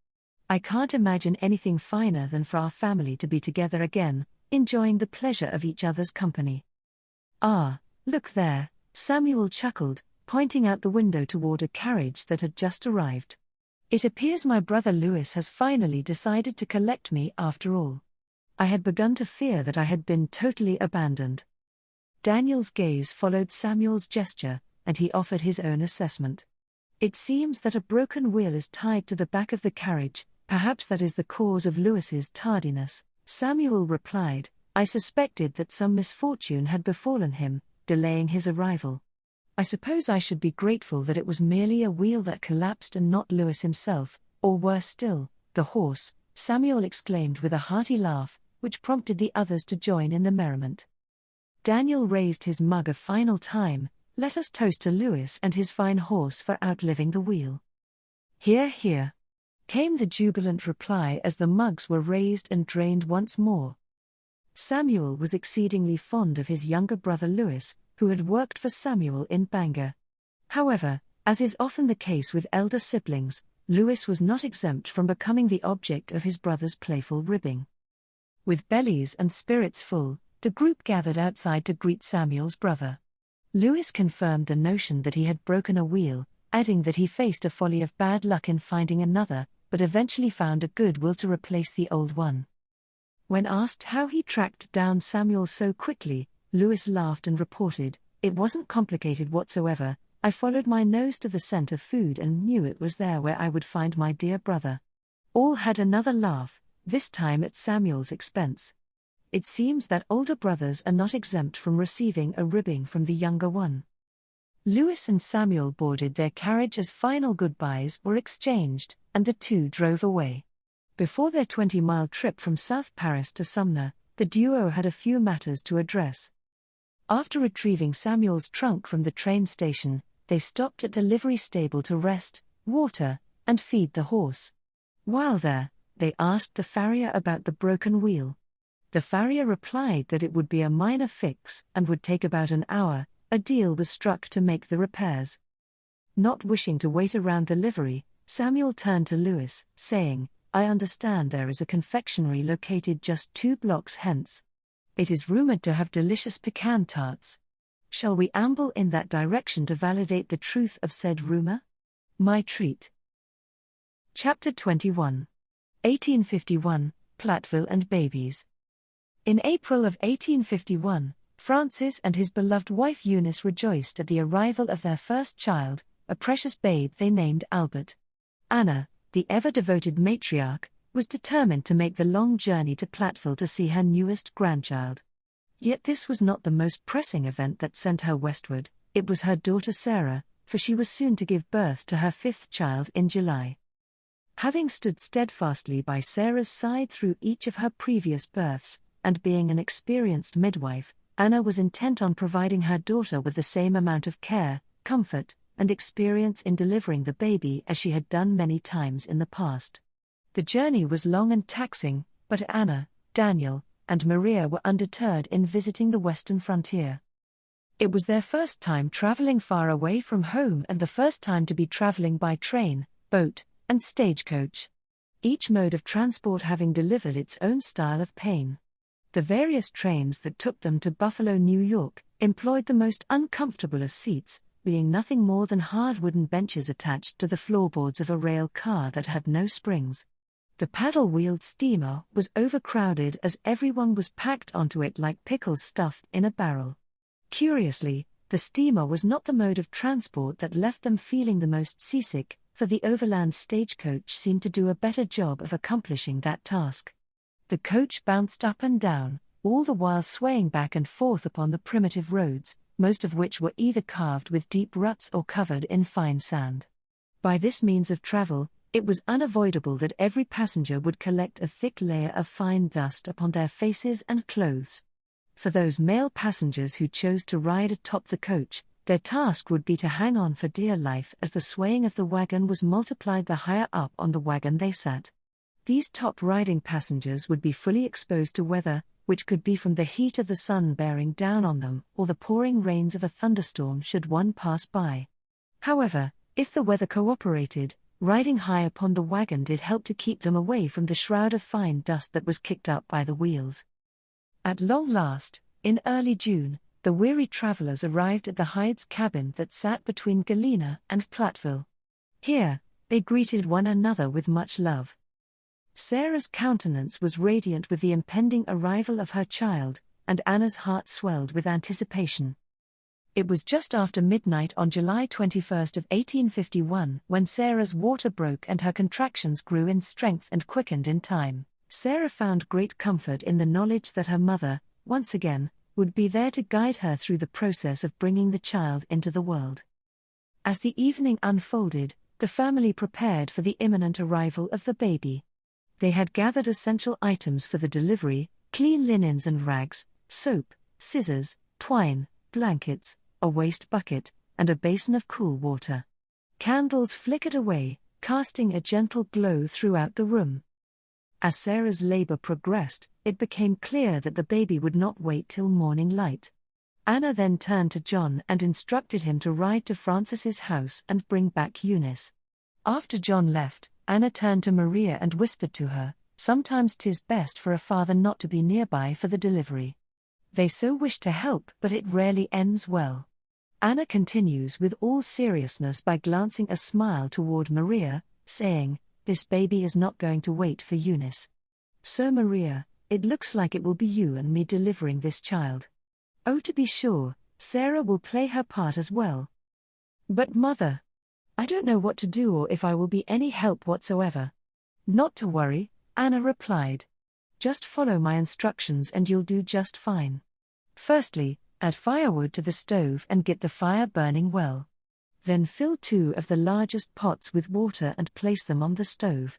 I can't imagine anything finer than for our family to be together again, enjoying the pleasure of each other's company. Ah, look there, Samuel chuckled, pointing out the window toward a carriage that had just arrived. It appears my brother Louis has finally decided to collect me after all. I had begun to fear that I had been totally abandoned. Daniel's gaze followed Samuel's gesture, and he offered his own assessment. It seems that a broken wheel is tied to the back of the carriage, perhaps that is the cause of Louis's tardiness. Samuel replied, I suspected that some misfortune had befallen him, delaying his arrival. I suppose I should be grateful that it was merely a wheel that collapsed and not Louis himself, or worse still, the horse, Samuel exclaimed with a hearty laugh, which prompted the others to join in the merriment. Daniel raised his mug a final time, let us toast to Louis and his fine horse for outliving the wheel. Hear, hear. came the jubilant reply as the mugs were raised and drained once more. Samuel was exceedingly fond of his younger brother Lewis, who had worked for Samuel in Bangor. However, as is often the case with elder siblings, Lewis was not exempt from becoming the object of his brother's playful ribbing. With bellies and spirits full, the group gathered outside to greet Samuel's brother. Lewis confirmed the notion that he had broken a wheel, adding that he faced a folly of bad luck in finding another, but eventually found a good will to replace the old one. When asked how he tracked down Samuel so quickly, Lewis laughed and reported, "It wasn't complicated whatsoever. I followed my nose to the scent of food and knew it was there where I would find my dear brother." All had another laugh, this time at Samuel's expense. It seems that older brothers are not exempt from receiving a ribbing from the younger one. Lewis and Samuel boarded their carriage as final goodbyes were exchanged, and the two drove away. Before their 20-mile trip from South Paris to Sumner, the duo had a few matters to address. After retrieving Samuel's trunk from the train station, they stopped at the livery stable to rest, water, and feed the horse. While there, they asked the farrier about the broken wheel. The farrier replied that it would be a minor fix and would take about an hour. A deal was struck to make the repairs. Not wishing to wait around the livery, Samuel turned to Lewis, saying, "I understand there is a confectionery located just 2 blocks hence. It is rumored to have delicious pecan tarts. Shall we amble in that direction to validate the truth of said rumor? My treat." Chapter 21. 1851, Platteville and Babies. In April of 1851, Francis and his beloved wife Eunice rejoiced at the arrival of their first child, a precious babe they named Albert. Anna, the ever-devoted matriarch, was determined to make the long journey to Platteville to see her newest grandchild. Yet this was not the most pressing event that sent her westward, it was her daughter Sarah, for she was soon to give birth to her 5th child in July. Having stood steadfastly by Sarah's side through each of her previous births, and being an experienced midwife, Anna was intent on providing her daughter with the same amount of care, comfort, and experience in delivering the baby as she had done many times in the past. The journey was long and taxing, but Anna, Daniel, and Maria were undeterred in visiting the western frontier. It was their first time traveling far away from home and the first time to be traveling by train, boat, and stagecoach. Each mode of transport having delivered its own style of pain. The various trains that took them to Buffalo, New York, employed the most uncomfortable of seats, being nothing more than hard wooden benches attached to the floorboards of a rail car that had no springs. The paddle-wheeled steamer was overcrowded as everyone was packed onto it like pickles stuffed in a barrel. Curiously, the steamer was not the mode of transport that left them feeling the most seasick, for the overland stagecoach seemed to do a better job of accomplishing that task. The coach bounced up and down, all the while swaying back and forth upon the primitive roads, most of which were either carved with deep ruts or covered in fine sand. By this means of travel, it was unavoidable that every passenger would collect a thick layer of fine dust upon their faces and clothes. For those male passengers who chose to ride atop the coach, their task would be to hang on for dear life as the swaying of the wagon was multiplied the higher up on the wagon they sat. These top-riding passengers would be fully exposed to weather, which could be from the heat of the sun bearing down on them or the pouring rains of a thunderstorm should one pass by. However, if the weather cooperated, riding high upon the wagon did help to keep them away from the shroud of fine dust that was kicked up by the wheels. At long last, in early June, the weary travelers arrived at the Hyde's cabin that sat between Galena and Platteville. Here, they greeted one another with much love. Sarah's countenance was radiant with the impending arrival of her child, and Anna's heart swelled with anticipation. It was just after midnight on July 21st of 1851 when Sarah's water broke and her contractions grew in strength and quickened in time. Sarah found great comfort in the knowledge that her mother, once again, would be there to guide her through the process of bringing the child into the world. As the evening unfolded, the family prepared for the imminent arrival of the baby. They had gathered essential items for the delivery, clean linens and rags, soap, scissors, twine, blankets, a waste bucket, and a basin of cool water. Candles flickered away, casting a gentle glow throughout the room. As Sarah's labor progressed, it became clear that the baby would not wait till morning light. Anna then turned to John and instructed him to ride to Francis's house and bring back Eunice. After John left, Anna turned to Maria and whispered to her, "Sometimes 'tis best for a father not to be nearby for the delivery. They so wish to help, but it rarely ends well." Anna continues with all seriousness by glancing a smile toward Maria, saying, "This baby is not going to wait for Eunice. So Maria, it looks like it will be you and me delivering this child. Oh, to be sure, Sarah will play her part as well. But mother, I don't know what to do or if I will be any help whatsoever." "Not to worry," Anna replied. "Just follow my instructions and you'll do just fine. Firstly, add firewood to the stove and get the fire burning well. Then fill 2 of the largest pots with water and place them on the stove.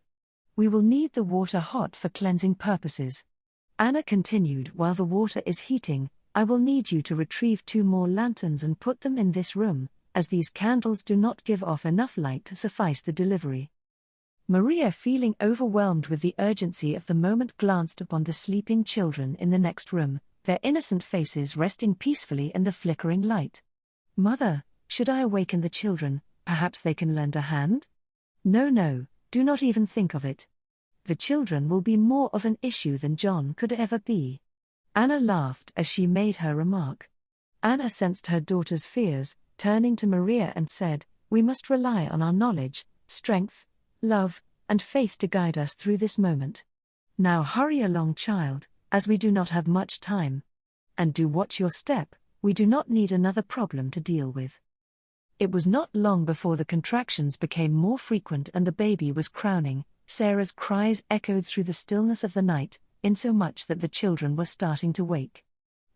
We will need the water hot for cleansing purposes." Anna continued, "While the water is heating, I will need you to retrieve 2 more lanterns and put them in this room, as these candles do not give off enough light to suffice the delivery." Maria, feeling overwhelmed with the urgency of the moment, glanced upon the sleeping children in the next room, their innocent faces resting peacefully in the flickering light. "Mother, should I awaken the children? Perhaps they can lend a hand?" No, do not even think of it. The children will be more of an issue than John could ever be." Anna laughed as she made her remark. Anna sensed her daughter's fears, turning to Maria and said, "We must rely on our knowledge, strength, love, and faith to guide us through this moment. Now hurry along, child, as we do not have much time. And do watch your step, we do not need another problem to deal with." It was not long before the contractions became more frequent and the baby was crowning. Sarah's cries echoed through the stillness of the night, insomuch that the children were starting to wake.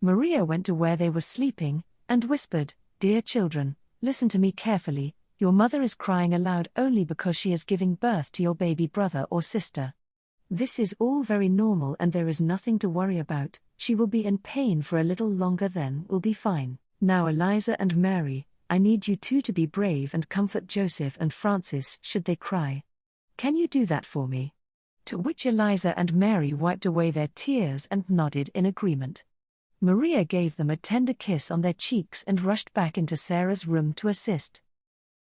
Maria went to where they were sleeping, and whispered, "Dear children, listen to me carefully. Your mother is crying aloud only because she is giving birth to your baby brother or sister. This is all very normal and there is nothing to worry about. She will be in pain for a little longer, then will be fine. Now Eliza and Mary, I need you 2 to be brave and comfort Joseph and Francis should they cry. Can you do that for me?" To which Eliza and Mary wiped away their tears and nodded in agreement. Maria gave them a tender kiss on their cheeks and rushed back into Sarah's room to assist.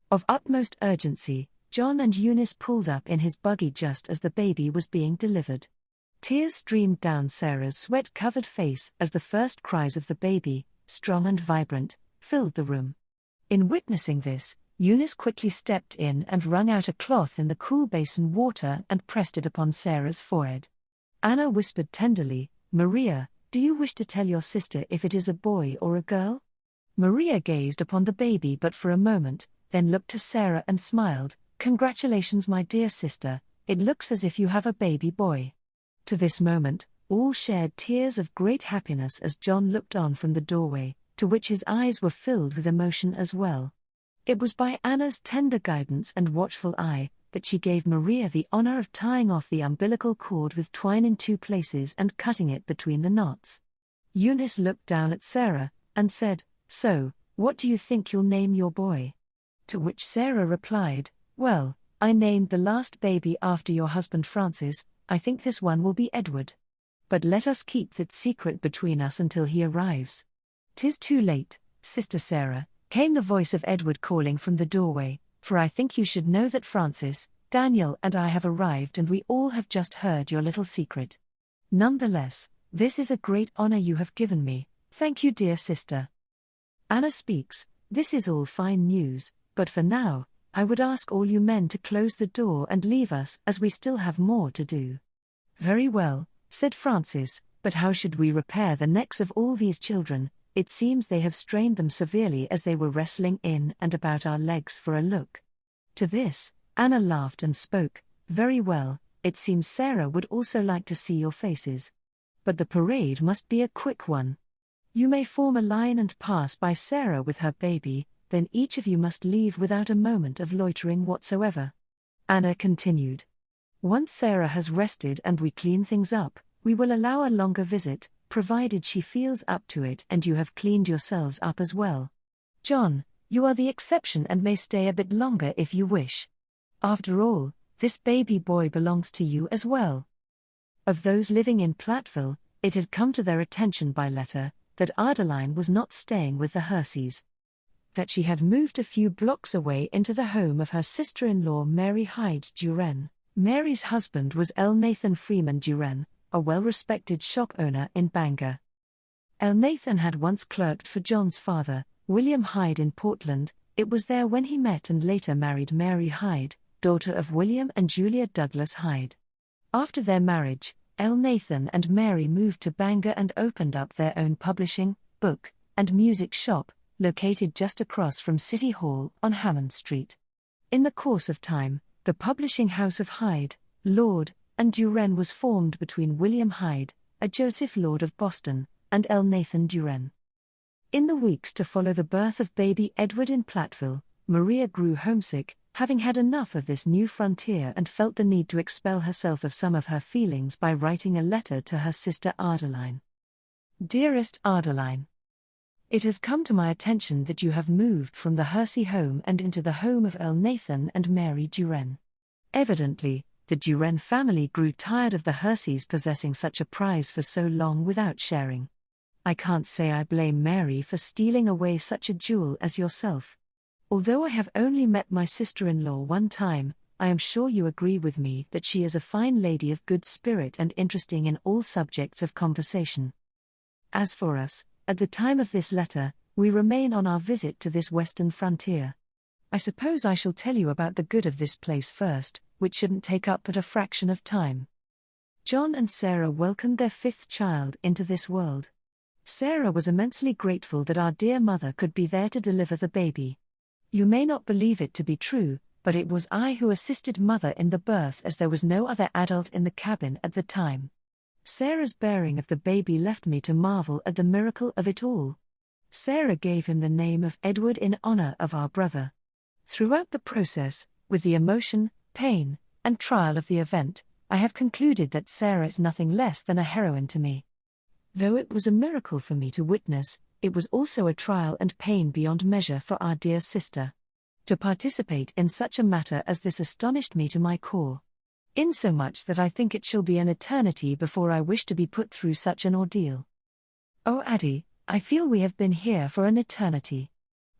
Of utmost urgency, John and Eunice pulled up in his buggy just as the baby was being delivered. Tears streamed down Sarah's sweat-covered face as the first cries of the baby, strong and vibrant, filled the room. In witnessing this, Eunice quickly stepped in and wrung out a cloth in the cool basin water and pressed it upon Sarah's forehead. Anna whispered tenderly, "Maria, do you wish to tell your sister if it is a boy or a girl?" Maria gazed upon the baby but for a moment, then looked to Sarah and smiled, "Congratulations, my dear sister, it looks as if you have a baby boy." To this moment, all shared tears of great happiness as John looked on from the doorway, to which his eyes were filled with emotion as well. It was by Anna's tender guidance and watchful eye that she gave Maria the honor of tying off the umbilical cord with twine in 2 places and cutting it between the knots. Eunice looked down at Sarah and said, "So, what do you think you'll name your boy?" To which Sarah replied, "Well, I named the last baby after your husband Francis. I think this one will be Edward. But let us keep that secret between us until he arrives." "'Tis too late, Sister Sarah," came the voice of Edward calling from the doorway, "for I think you should know that Francis, Daniel and I have arrived and we all have just heard your little secret. Nonetheless, this is a great honor you have given me. Thank you, dear sister." Anna speaks, "This is all fine news, but for now, I would ask all you men to close the door and leave us as we still have more to do." "Very well," said Francis, "but how should we repair the necks of all these children? It seems they have strained them severely as they were wrestling in and about our legs for a look." To this, Anna laughed and spoke, "Very well, it seems Sarah would also like to see your faces. But the parade must be a quick one. You may form a line and pass by Sarah with her baby, then each of you must leave without a moment of loitering whatsoever." Anna continued, "Once Sarah has rested and we clean things up, we will allow a longer visit, provided she feels up to it and you have cleaned yourselves up as well. John, you are the exception and may stay a bit longer if you wish. After all, this baby boy belongs to you as well. Of those living in Platteville, it had come to their attention by letter that Adeline was not staying with the Herseys. That she had moved a few blocks away into the home of her sister-in-law Mary Hyde Duren. Mary's husband was Elnathan Freeman Duren, a well-respected shop owner in Bangor. Elnathan had once clerked for John's father, William Hyde in Portland. It was there when he met and later married Mary Hyde, daughter of William and Julia Douglas Hyde. After their marriage, Elnathan and Mary moved to Bangor and opened up their own publishing, book, and music shop, located just across from City Hall on Hammond Street. In the course of time, the publishing house of Hyde, Lord, and Duren was formed between William Hyde, a Joseph Lord of Boston, and Elnathan Duren. In the weeks to follow the birth of baby Edward in Platteville, Maria grew homesick, having had enough of this new frontier and felt the need to expel herself of some of her feelings by writing a letter to her sister Adeline. Dearest Adeline, it has come to my attention that you have moved from the Hersey home and into the home of Elnathan and Mary Duren. Evidently, the Duren family grew tired of the Herseys possessing such a prize for so long without sharing. I can't say I blame Mary for stealing away such a jewel as yourself. Although I have only met my sister-in-law one time, I am sure you agree with me that she is a fine lady of good spirit and interesting in all subjects of conversation. As for us, at the time of this letter, we remain on our visit to this western frontier. I suppose I shall tell you about the good of this place first, which shouldn't take up but a fraction of time. John and Sarah welcomed their fifth child into this world. Sarah was immensely grateful that our dear mother could be there to deliver the baby. You may not believe it to be true, but it was I who assisted mother in the birth as there was no other adult in the cabin at the time. Sarah's bearing of the baby left me to marvel at the miracle of it all. Sarah gave him the name of Edward in honor of our brother. Throughout the process, with the emotion, pain, and trial of the event, I have concluded that Sarah is nothing less than a heroine to me. Though it was a miracle for me to witness, it was also a trial and pain beyond measure for our dear sister. To participate in such a matter as this astonished me to my core. Insomuch that I think it shall be an eternity before I wish to be put through such an ordeal. Oh Addie, I feel we have been here for an eternity.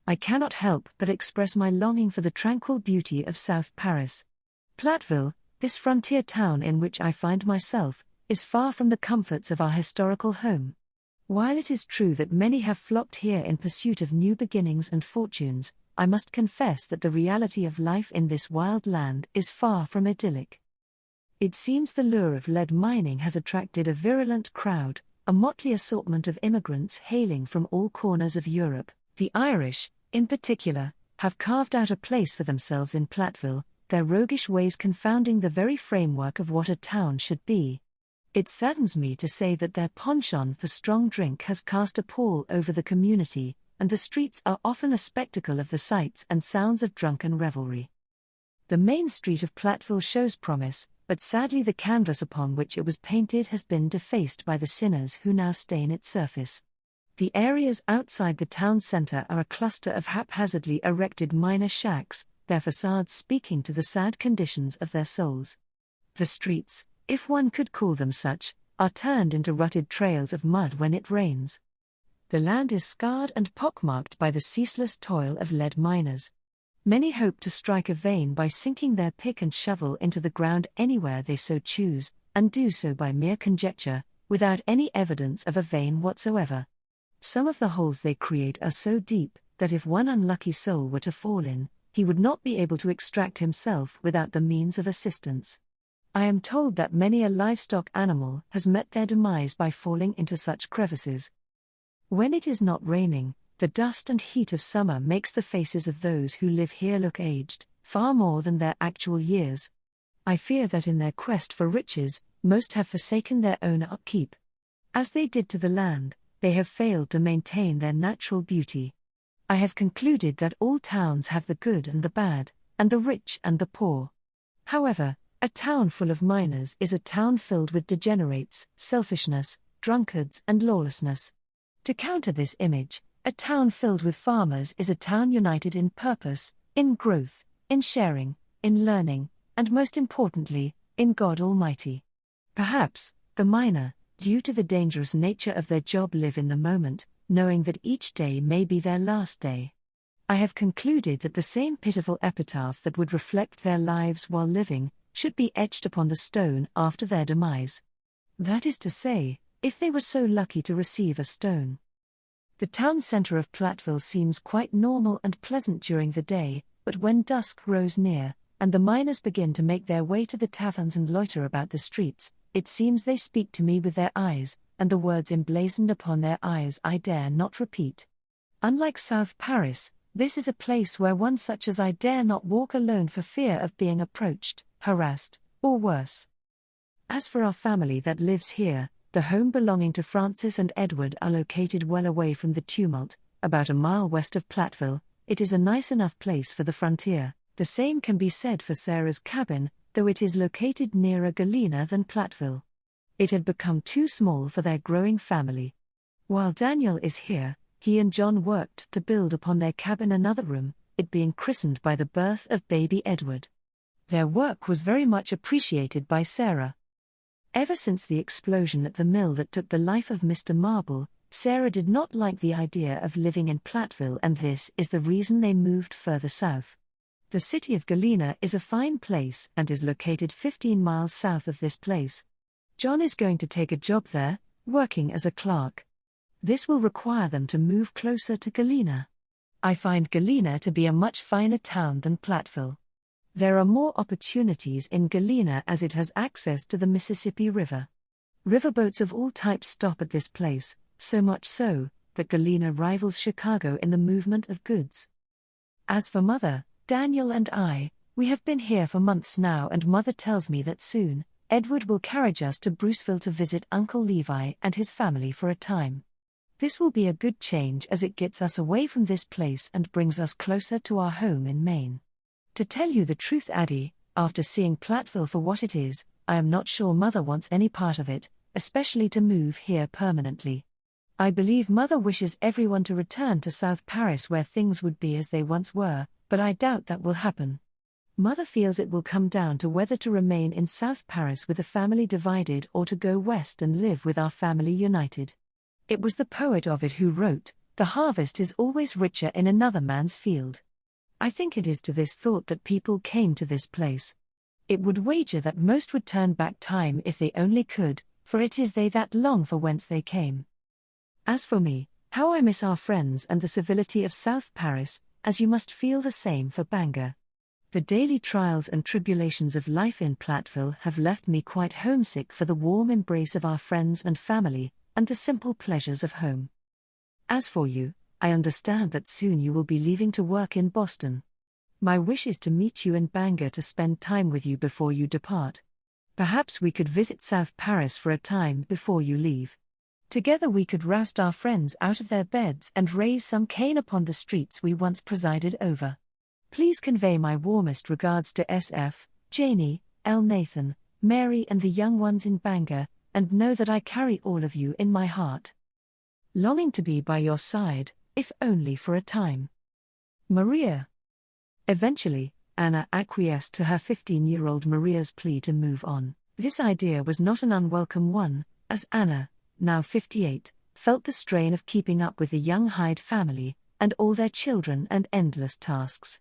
I cannot help but express my longing for the tranquil beauty of South Paris. Platteville, this frontier town in which I find myself, is far from the comforts of our historical home. While it is true that many have flocked here in pursuit of new beginnings and fortunes, I must confess that the reality of life in this wild land is far from idyllic. It seems the lure of lead mining has attracted a virulent crowd, a motley assortment of immigrants hailing from all corners of Europe. The Irish, in particular, have carved out a place for themselves in Platteville, their roguish ways confounding the very framework of what a town should be. It saddens me to say that their penchant for strong drink has cast a pall over the community, and the streets are often a spectacle of the sights and sounds of drunken revelry. The main street of Platteville shows promise, but sadly the canvas upon which it was painted has been defaced by the sinners who now stain its surface. The areas outside the town centre are a cluster of haphazardly erected minor shacks, their facades speaking to the sad conditions of their souls. The streets, if one could call them such, are turned into rutted trails of mud when it rains. The land is scarred and pockmarked by the ceaseless toil of lead miners. Many hope to strike a vein by sinking their pick and shovel into the ground anywhere they so choose, and do so by mere conjecture, without any evidence of a vein whatsoever. Some of the holes they create are so deep, that if one unlucky soul were to fall in, he would not be able to extract himself without the means of assistance. I am told that many a livestock animal has met their demise by falling into such crevices. When it is not raining, the dust and heat of summer makes the faces of those who live here look aged, far more than their actual years. I fear that in their quest for riches, most have forsaken their own upkeep. As they did to the land, they have failed to maintain their natural beauty. I have concluded that all towns have the good and the bad, and the rich and the poor. However, a town full of miners is a town filled with degenerates, selfishness, drunkards, and lawlessness. To counter this image, a town filled with farmers is a town united in purpose, in growth, in sharing, in learning, and most importantly, in God Almighty. Perhaps, the minor, due to the dangerous nature of their job, live in the moment, knowing that each day may be their last day. I have concluded that the same pitiful epitaph that would reflect their lives while living, should be etched upon the stone after their demise. That is to say, if they were so lucky to receive a stone. The town centre of Platteville seems quite normal and pleasant during the day, but when dusk grows near, and the miners begin to make their way to the taverns and loiter about the streets, it seems they speak to me with their eyes, and the words emblazoned upon their eyes I dare not repeat. Unlike South Paris, this is a place where one such as I dare not walk alone for fear of being approached, harassed, or worse. As for our family that lives here, the home belonging to Francis and Edward are located well away from the tumult, about a mile west of Platteville. It is a nice enough place for the frontier. The same can be said for Sarah's cabin, though it is located nearer Galena than Platteville. It had become too small for their growing family. While Daniel is here, he and John worked to build upon their cabin another room, it being christened by the birth of baby Edward. Their work was very much appreciated by Sarah. Ever since the explosion at the mill that took the life of Mr. Marble, Sarah did not like the idea of living in Platteville, and this is the reason they moved further south. The city of Galena is a fine place and is located 15 miles south of this place. John is going to take a job there, working as a clerk. This will require them to move closer to Galena. I find Galena to be a much finer town than Platteville. There are more opportunities in Galena as it has access to the Mississippi River. Riverboats of all types stop at this place, so much so that Galena rivals Chicago in the movement of goods. As for Mother, Daniel and I, we have been here for months now, and Mother tells me that soon, Edward will carriage us to Bruceville to visit Uncle Levi and his family for a time. This will be a good change as it gets us away from this place and brings us closer to our home in Maine. To tell you the truth, Addie, after seeing Platteville for what it is, I am not sure Mother wants any part of it, especially to move here permanently. I believe Mother wishes everyone to return to South Paris where things would be as they once were, but I doubt that will happen. Mother feels it will come down to whether to remain in South Paris with the family divided or to go west and live with our family united. It was the poet of it who wrote, "The harvest is always richer in another man's field." I think it is to this thought that people came to this place. It would wager that most would turn back time if they only could, for it is they that long for whence they came. As for me, how I miss our friends and the civility of South Paris, as you must feel the same for Bangor. The daily trials and tribulations of life in Platteville have left me quite homesick for the warm embrace of our friends and family, and the simple pleasures of home. As for you, I understand that soon you will be leaving to work in Boston. My wish is to meet you in Bangor to spend time with you before you depart. Perhaps we could visit South Paris for a time before you leave. Together we could roust our friends out of their beds and raise some cane upon the streets we once presided over. Please convey my warmest regards to S.F., Janie, L. Nathan, Mary and the young ones in Bangor, and know that I carry all of you in my heart. Longing to be by your side, if only for a time. Maria. Eventually, Anna acquiesced to her 15-year-old Maria's plea to move on. This idea was not an unwelcome one, as Anna, now 58, felt the strain of keeping up with the young Hyde family, and all their children and endless tasks.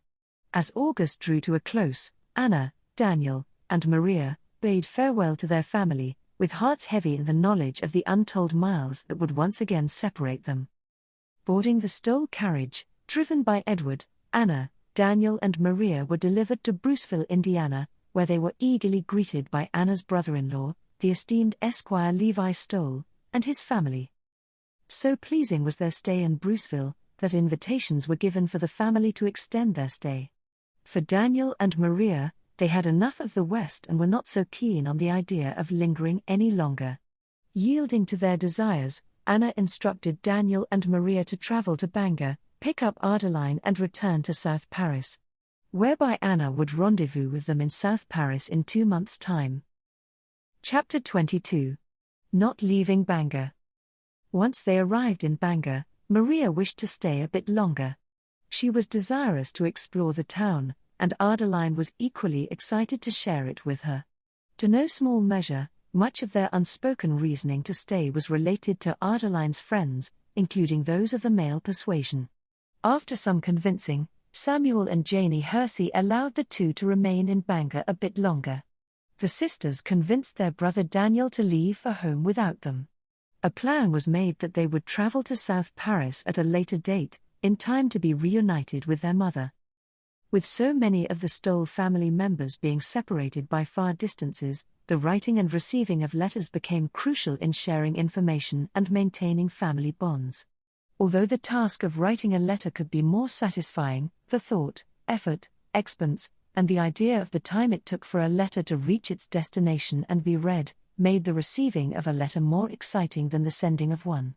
As August drew to a close, Anna, Daniel, and Maria bade farewell to their family, with hearts heavy in the knowledge of the untold miles that would once again separate them. Boarding the stole carriage, driven by Edward, Anna, Daniel and Maria were delivered to Bruceville, Indiana, where they were eagerly greeted by Anna's brother-in-law, the esteemed Esquire Levi Stoll, and his family. So pleasing was their stay in Bruceville, that invitations were given for the family to extend their stay. For Daniel and Maria, they had enough of the West and were not so keen on the idea of lingering any longer. Yielding to their desires, Anna instructed Daniel and Maria to travel to Bangor, pick up Adeline and return to South Paris, whereby Anna would rendezvous with them in South Paris in 2 months' time. Chapter 22. Not leaving Bangor. Once they arrived in Bangor, Maria wished to stay a bit longer. She was desirous to explore the town, and Adeline was equally excited to share it with her. To no small measure, much of their unspoken reasoning to stay was related to Adeline's friends, including those of the male persuasion. After some convincing, Samuel and Janie Hersey allowed the two to remain in Bangor a bit longer. The sisters convinced their brother Daniel to leave for home without them. A plan was made that they would travel to South Paris at a later date, in time to be reunited with their mother. With so many of the Stoll family members being separated by far distances, the writing and receiving of letters became crucial in sharing information and maintaining family bonds. Although the task of writing a letter could be more satisfying, the thought, effort, expense, and the idea of the time it took for a letter to reach its destination and be read, made the receiving of a letter more exciting than the sending of one.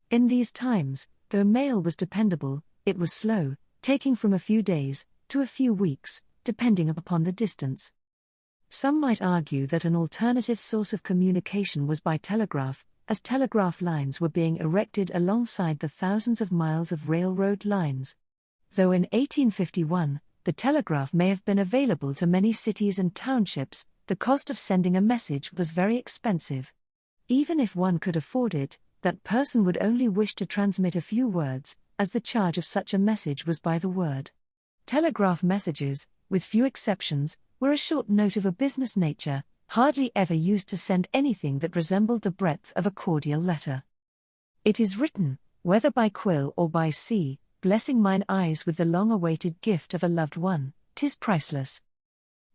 In these times, though mail was dependable, it was slow, taking from a few days to a few weeks, depending upon the distance. Some might argue that an alternative source of communication was by telegraph, as telegraph lines were being erected alongside the thousands of miles of railroad lines. Though in 1851, the telegraph may have been available to many cities and townships, the cost of sending a message was very expensive. Even if one could afford it, that person would only wish to transmit a few words, as the charge of such a message was by the word. Telegraph messages, with few exceptions, were a short note of a business nature, hardly ever used to send anything that resembled the breadth of a cordial letter. It is written, whether by quill or by sea, blessing mine eyes with the long-awaited gift of a loved one, 'tis priceless.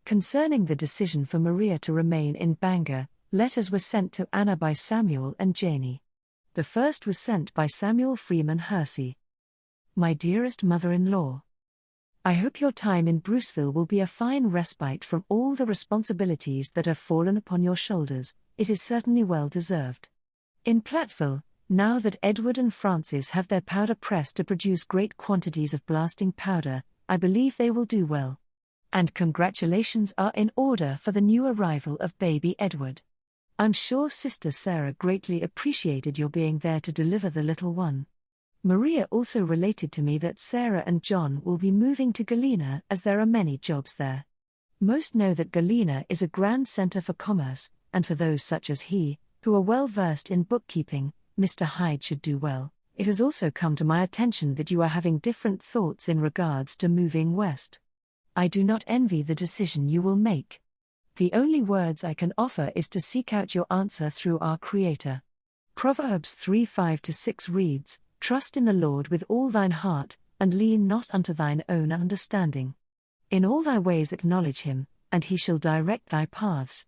Concerning the decision for Maria to remain in Bangor, letters were sent to Anna by Samuel and Janie. The first was sent by Samuel Freeman Hersey. My dearest mother-in-law, I hope your time in Bruceville will be a fine respite from all the responsibilities that have fallen upon your shoulders. It is certainly well deserved. In Platteville, now that Edward and Francis have their powder press to produce great quantities of blasting powder, I believe they will do well. And congratulations are in order for the new arrival of baby Edward. I'm sure Sister Sarah greatly appreciated your being there to deliver the little one. Maria also related to me that Sarah and John will be moving to Galena as there are many jobs there. Most know that Galena is a grand center for commerce, and for those such as he, who are well versed in bookkeeping, Mr. Hyde should do well. It has also come to my attention that you are having different thoughts in regards to moving west. I do not envy the decision you will make. The only words I can offer is to seek out your answer through our Creator. Proverbs 3:5-6 reads, Trust in the Lord with all thine heart, and lean not unto thine own understanding. In all thy ways acknowledge him, and he shall direct thy paths.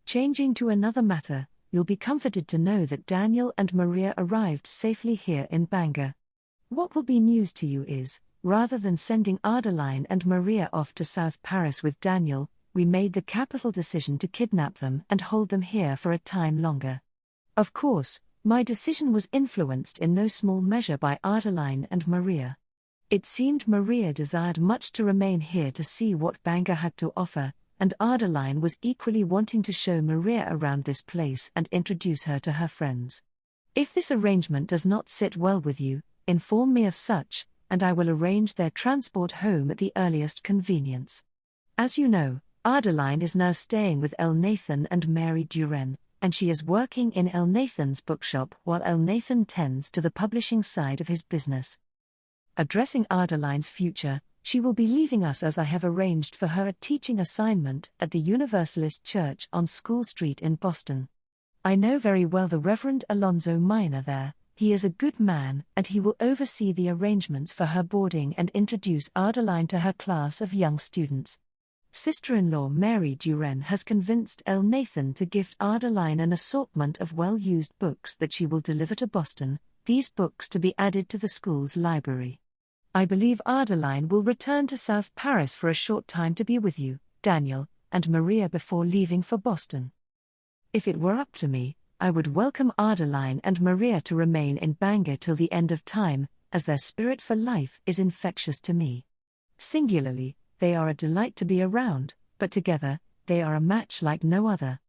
Changing to another matter, you'll be comforted to know that Daniel and Maria arrived safely here in Bangor. What will be news to you is, rather than sending Adeline and Maria off to South Paris with Daniel, we made the capital decision to kidnap them and hold them here for a time longer. Of course, my decision was influenced in no small measure by Adeline and Maria. It seemed Maria desired much to remain here to see what Bangor had to offer, and Adeline was equally wanting to show Maria around this place and introduce her to her friends. If this arrangement does not sit well with you, inform me of such, and I will arrange their transport home at the earliest convenience. As you know, Adeline is now staying with Elnathan and Mary Duren, and she is working in Elnathan's bookshop while Elnathan tends to the publishing side of his business. Addressing Adeline's future, she will be leaving us as I have arranged for her a teaching assignment at the Universalist Church on School Street in Boston. I know very well the Reverend Alonzo Minor there. He is a good man, and he will oversee the arrangements for her boarding and introduce Adeline to her class of young students. Sister-in-law Mary Duren has convinced Elnathan to gift Adeline an assortment of well-used books that she will deliver to Boston, these books to be added to the school's library. I believe Adeline will return to South Paris for a short time to be with you, Daniel, and Maria before leaving for Boston. If it were up to me, I would welcome Adeline and Maria to remain in Bangor till the end of time, as their spirit for life is infectious to me. Singularly, they are a delight to be around, but together, they are a match like no other.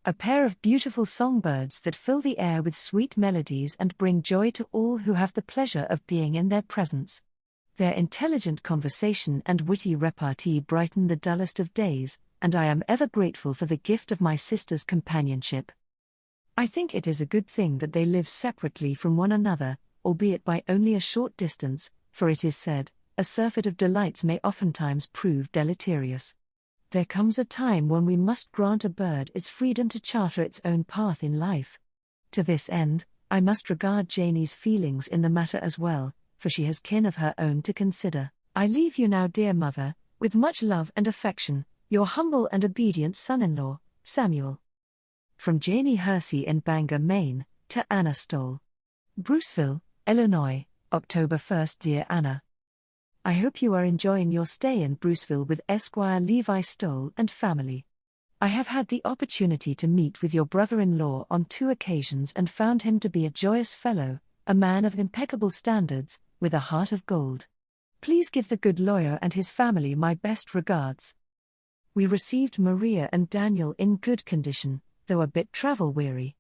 A pair of beautiful songbirds that fill the air with sweet melodies and bring joy to all who have the pleasure of being in their presence. Their intelligent conversation and witty repartee brighten the dullest of days, and I am ever grateful for the gift of my sister's companionship. I think it is a good thing that they live separately from one another, albeit by only a short distance, for it is said, a surfeit of delights may oftentimes prove deleterious. There comes a time when we must grant a bird its freedom to charter its own path in life. To this end, I must regard Janie's feelings in the matter as well, for she has kin of her own to consider. I leave you now, dear mother, with much love and affection, your humble and obedient son-in-law, Samuel. From Janie Hersey in Bangor, Maine, to Anna Stoll. Bruceville, Illinois, October 1st. Dear Anna, I hope you are enjoying your stay in Bruceville with Esquire Levi Stoll and family. I have had the opportunity to meet with your brother-in-law on 2 occasions and found him to be a joyous fellow, a man of impeccable standards, with a heart of gold. Please give the good lawyer and his family my best regards. We received Maria and Daniel in good condition, though a bit travel-weary.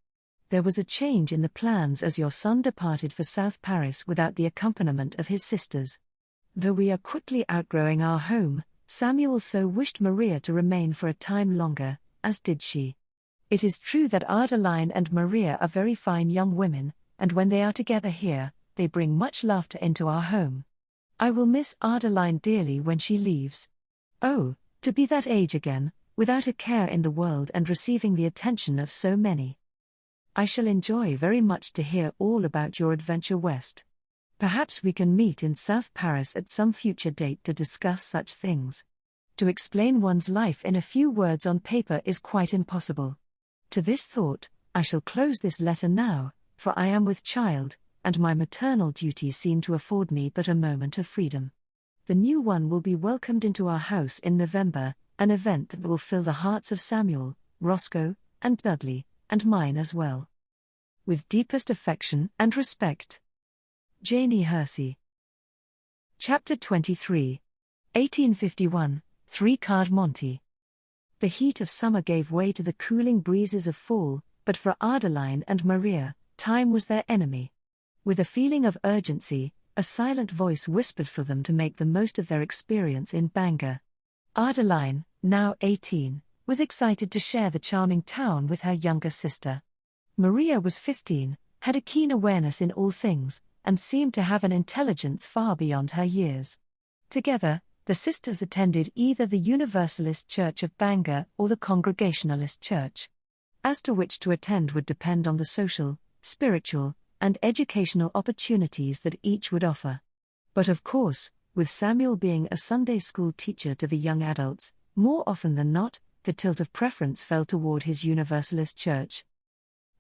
There was a change in the plans as your son departed for South Paris without the accompaniment of his sisters. Though we are quickly outgrowing our home, Samuel so wished Maria to remain for a time longer, as did she. It is true that Adeline and Maria are very fine young women, and when they are together here, they bring much laughter into our home. I will miss Adeline dearly when she leaves. Oh, to be that age again, without a care in the world and receiving the attention of so many. I shall enjoy very much to hear all about your adventure west. Perhaps we can meet in South Paris at some future date to discuss such things. To explain one's life in a few words on paper is quite impossible. To this thought, I shall close this letter now, for I am with child, and my maternal duties seem to afford me but a moment of freedom. The new one will be welcomed into our house in November, an event that will fill the hearts of Samuel, Roscoe, and Dudley, and mine as well. With deepest affection and respect. Janie Hersey. Chapter 23. 1851, 3-card Monty. The heat of summer gave way to the cooling breezes of fall, but for Adeline and Maria, time was their enemy. With a feeling of urgency, a silent voice whispered for them to make the most of their experience in Bangor. Adeline, now 18, was excited to share the charming town with her younger sister. Maria was 15, had a keen awareness in all things, and seemed to have an intelligence far beyond her years. Together, the sisters attended either the Universalist Church of Bangor or the Congregationalist Church. As to which to attend would depend on the social, spiritual, and educational opportunities that each would offer. But of course, with Samuel being a Sunday school teacher to the young adults, more often than not, the tilt of preference fell toward his Universalist church.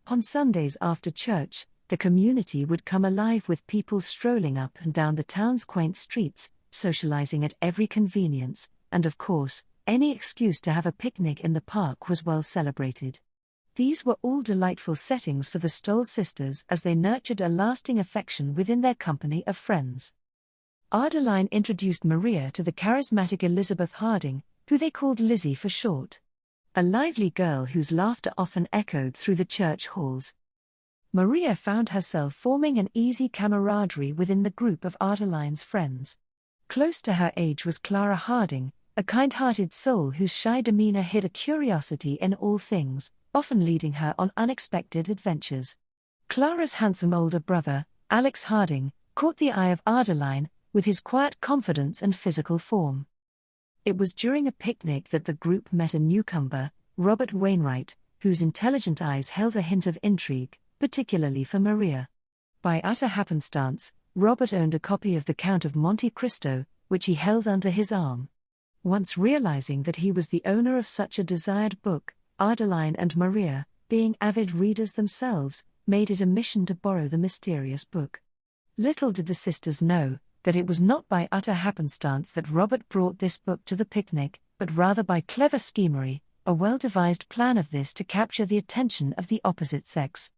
On Sundays after church, the community would come alive with people strolling up and down the town's quaint streets, socializing at every convenience, and of course, any excuse to have a picnic in the park was well celebrated. These were all delightful settings for the Stoll sisters as they nurtured a lasting affection within their company of friends. Adeline introduced Maria to the charismatic Elizabeth Harding, who they called Lizzie for short. A lively girl whose laughter often echoed through the church halls. Maria found herself forming an easy camaraderie within the group of Adeline's friends. Close to her age was Clara Harding, a kind-hearted soul whose shy demeanor hid a curiosity in all things, often leading her on unexpected adventures. Clara's handsome older brother, Alex Harding, caught the eye of Adeline, with his quiet confidence and physical form. It was during a picnic that the group met a newcomer, Robert Wainwright, whose intelligent eyes held a hint of intrigue, particularly for Maria. By utter happenstance, Robert owned a copy of the Count of Monte Cristo, which he held under his arm. Once realizing that he was the owner of such a desired book, Adeline and Maria, being avid readers themselves, made it a mission to borrow the mysterious book. Little did the sisters know that it was not by utter happenstance that Robert brought this book to the picnic, but rather by clever schemery, a well-devised plan of this to capture the attention of the opposite sex.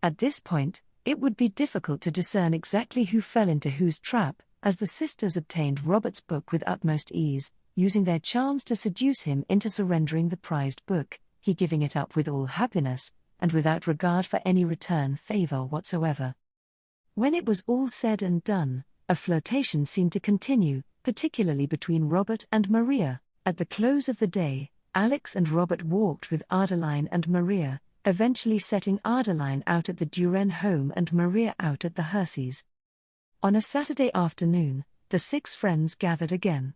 At this point, it would be difficult to discern exactly who fell into whose trap, as the sisters obtained Robert's book with utmost ease, using their charms to seduce him into surrendering the prized book, he giving it up with all happiness, and without regard for any return favor whatsoever. When it was all said and done, A flirtation seemed to continue, particularly between Robert and Maria. At the close of the day, Alex and Robert walked with Adeline and Maria, eventually setting Adeline out at the Duren home and Maria out at the Herseys. On a Saturday afternoon, the 6 friends gathered again.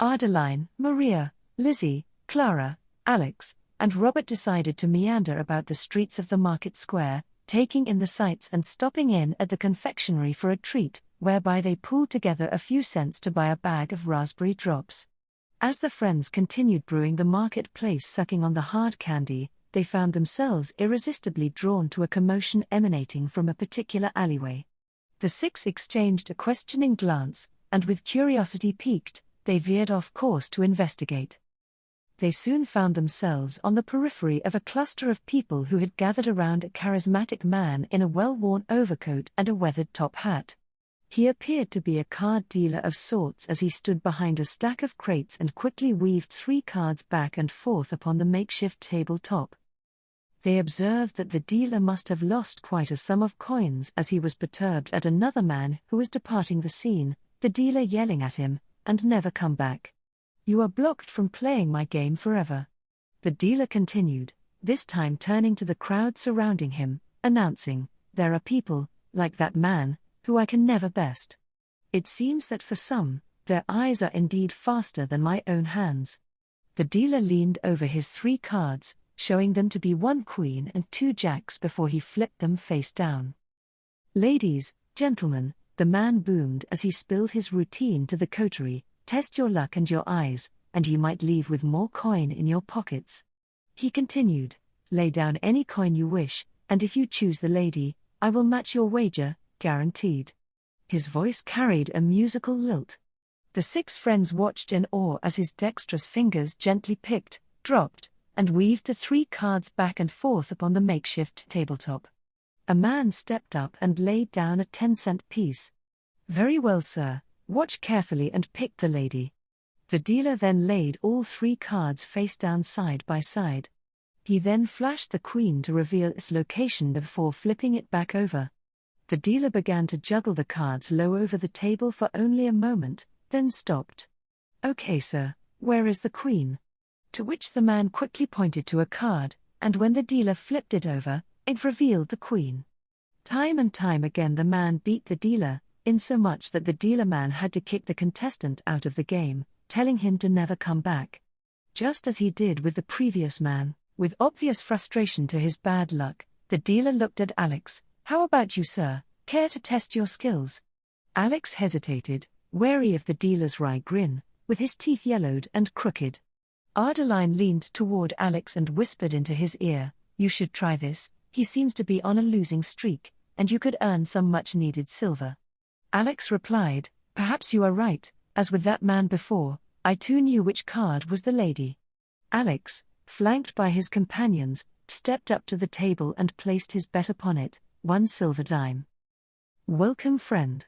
Adeline, Maria, Lizzie, Clara, Alex, and Robert decided to meander about the streets of the market square, taking in the sights and stopping in at the confectionery for a treat, whereby they pooled together a few cents to buy a bag of raspberry drops. As the friends continued brewing the marketplace sucking on the hard candy, they found themselves irresistibly drawn to a commotion emanating from a particular alleyway. The 6 exchanged a questioning glance, and with curiosity piqued, they veered off course to investigate. They soon found themselves on the periphery of a cluster of people who had gathered around a charismatic man in a well-worn overcoat and a weathered top hat. He appeared to be a card dealer of sorts as he stood behind a stack of crates and quickly weaved 3 cards back and forth upon the makeshift tabletop. They observed that the dealer must have lost quite a sum of coins as he was perturbed at another man who was departing the scene, the dealer yelling at him, "And never come back. You are blocked from playing my game forever." The dealer continued, this time turning to the crowd surrounding him, announcing, "There are people, like that man, who I can never best. It seems that for some, their eyes are indeed faster than my own hands." The dealer leaned over his 3 cards, showing them to be 1 queen and 2 jacks before he flipped them face down. "Ladies, gentlemen," the man boomed as he spilled his routine to the coterie, "test your luck and your eyes, and ye might leave with more coin in your pockets." He continued, "Lay down any coin you wish, and if you choose the lady, I will match your wager, guaranteed." His voice carried a musical lilt. The 6 friends watched in awe as his dexterous fingers gently picked, dropped, and weaved the 3 cards back and forth upon the makeshift tabletop. A man stepped up and laid down a 10-cent piece. "Very well, sir, watch carefully and pick the lady." The dealer then laid all 3 cards face down side by side. He then flashed the queen to reveal its location before flipping it back over. The dealer began to juggle the cards low over the table for only a moment, then stopped. "Okay, sir, where is the queen?" To which the man quickly pointed to a card, and when the dealer flipped it over, it revealed the queen. Time and time again the man beat the dealer, insomuch that the dealer man had to kick the contestant out of the game, telling him to never come back. Just as he did with the previous man, with obvious frustration to his bad luck, the dealer looked at Alex. "How about you, sir? Care to test your skills?" Alex hesitated, wary of the dealer's wry grin, with his teeth yellowed and crooked. Adeline leaned toward Alex and whispered into his ear, "You should try this, he seems to be on a losing streak, and you could earn some much-needed silver." Alex replied, "Perhaps you are right, as with that man before, I too knew which card was the lady." Alex, flanked by his companions, stepped up to the table and placed his bet upon it, 1 silver dime. "Welcome, friend.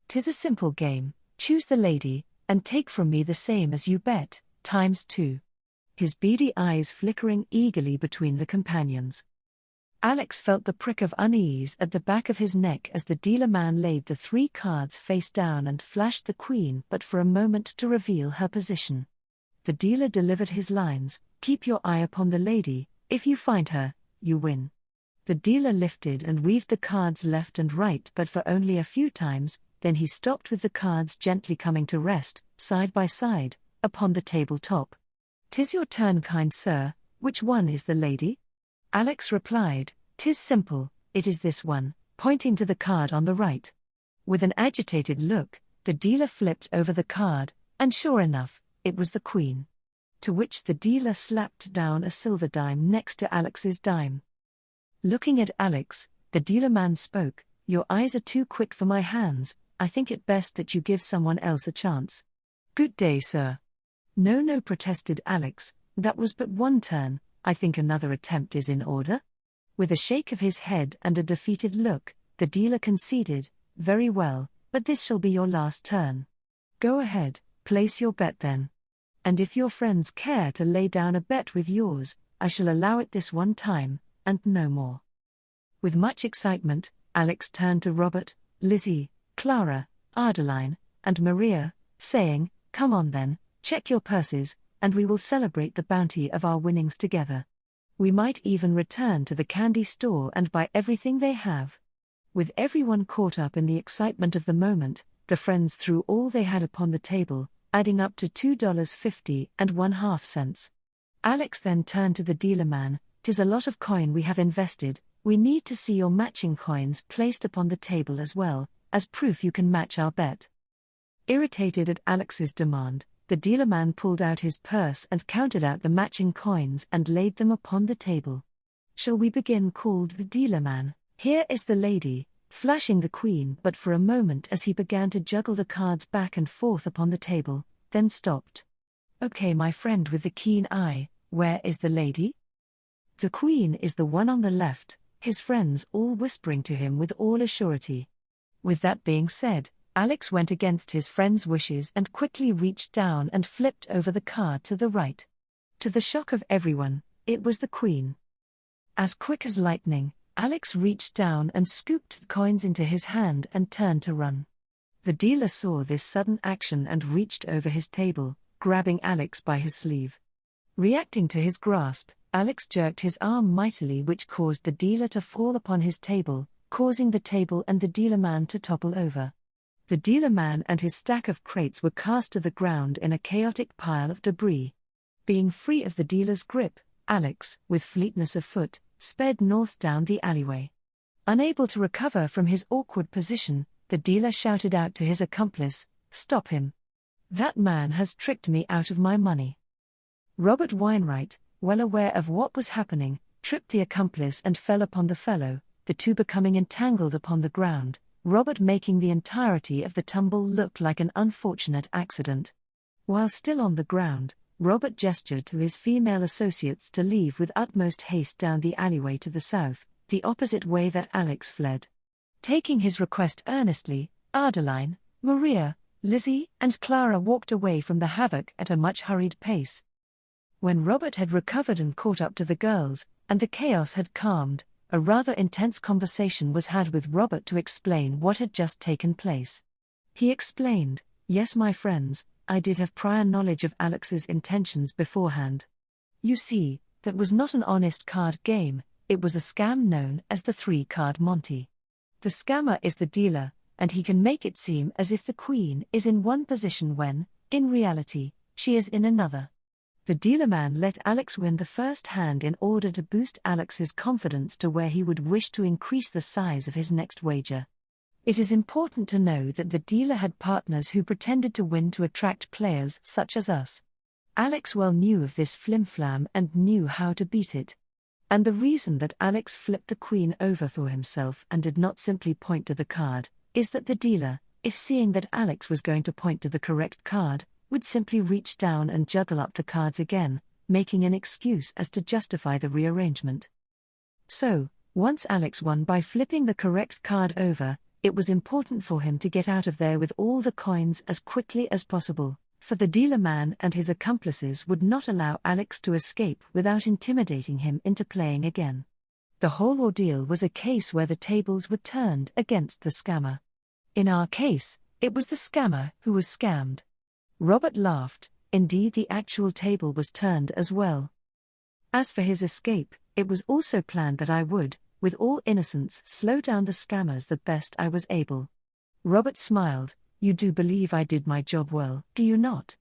'Tis a simple game, choose the lady, and take from me the same as you bet, ×2. His beady eyes flickering eagerly between the companions. Alex felt the prick of unease at the back of his neck as the dealer man laid the 3 cards face down and flashed the queen but for a moment to reveal her position. The dealer delivered his lines, "Keep your eye upon the lady, if you find her, you win." The dealer lifted and weaved the cards left and right but for only a few times, then he stopped with the cards gently coming to rest, side by side, upon the tabletop. "'Tis your turn, kind sir, which one is the lady?" Alex replied, "'Tis simple, it is this one," pointing to the card on the right. With an agitated look, the dealer flipped over the card, and sure enough, it was the queen. To which the dealer slapped down a silver dime next to Alex's dime. Looking at Alex, the dealer man spoke, "Your eyes are too quick for my hands, I think it best that you give someone else a chance." "Good day, sir." No, protested Alex, "that was but 1 turn, I think another attempt is in order." With a shake of his head and a defeated look, the dealer conceded, "Very well, but this shall be your last turn. Go ahead, place your bet then. And if your friends care to lay down a bet with yours, I shall allow it this 1 time, and no more." With much excitement, Alex turned to Robert, Lizzie, Clara, Adeline, and Maria, saying, "Come on then, check your purses, and we will celebrate the bounty of our winnings together. We might even return to the candy store and buy everything they have." With everyone caught up in the excitement of the moment, the friends threw all they had upon the table, adding up to $2.50 and 1/2 cents. Alex then turned to the dealer man. "'Tis a lot of coin we have invested, we need to see your matching coins placed upon the table as well, as proof you can match our bet." Irritated at Alex's demand, the dealer man pulled out his purse and counted out the matching coins and laid them upon the table. "Shall we begin?" called the dealer man. "Here is the lady," flashing the queen, but for a moment as he began to juggle the cards back and forth upon the table, then stopped. "Okay, my friend with the keen eye, where is the lady?" "The queen is the one on the left," his friends all whispering to him with all assurity. With that being said, Alex went against his friends' wishes and quickly reached down and flipped over the card to the right. To the shock of everyone, it was the queen. As quick as lightning, Alex reached down and scooped the coins into his hand and turned to run. The dealer saw this sudden action and reached over his table, grabbing Alex by his sleeve. Reacting to his grasp, Alex jerked his arm mightily, which caused the dealer to fall upon his table, causing the table and the dealer man to topple over. The dealer man and his stack of crates were cast to the ground in a chaotic pile of debris. Being free of the dealer's grip, Alex, with fleetness of foot, sped north down the alleyway. Unable to recover from his awkward position, the dealer shouted out to his accomplice, "Stop him. That man has tricked me out of my money." Robert Wainwright, well aware of what was happening, tripped the accomplice and fell upon the fellow, the two becoming entangled upon the ground, Robert making the entirety of the tumble look like an unfortunate accident. While still on the ground, Robert gestured to his female associates to leave with utmost haste down the alleyway to the south, the opposite way that Alex fled. Taking his request earnestly, Adeline, Maria, Lizzie, and Clara walked away from the havoc at a much hurried pace. When Robert had recovered and caught up to the girls, and the chaos had calmed, a rather intense conversation was had with Robert to explain what had just taken place. He explained, "Yes, my friends, I did have prior knowledge of Alex's intentions beforehand. You see, that was not an honest card game, it was a scam known as the 3-card Monty. The scammer is the dealer, and he can make it seem as if the queen is in one position when, in reality, she is in another. The dealer man let Alex win the first hand in order to boost Alex's confidence to where he would wish to increase the size of his next wager. It is important to know that the dealer had partners who pretended to win to attract players such as us. Alex well knew of this flim-flam and knew how to beat it. And the reason that Alex flipped the queen over for himself and did not simply point to the card, is that the dealer, if seeing that Alex was going to point to the correct card, would simply reach down and juggle up the cards again, making an excuse as to justify the rearrangement. So, once Alex won by flipping the correct card over, it was important for him to get out of there with all the coins as quickly as possible, for the dealer man and his accomplices would not allow Alex to escape without intimidating him into playing again. The whole ordeal was a case where the tables were turned against the scammer. In our case, it was the scammer who was scammed. Robert laughed. Indeed, the actual table was turned as well. As for his escape, it was also planned that I would, with all innocence, slow down the scammers the best I was able. Robert smiled. "You do believe I did my job well, do you not?"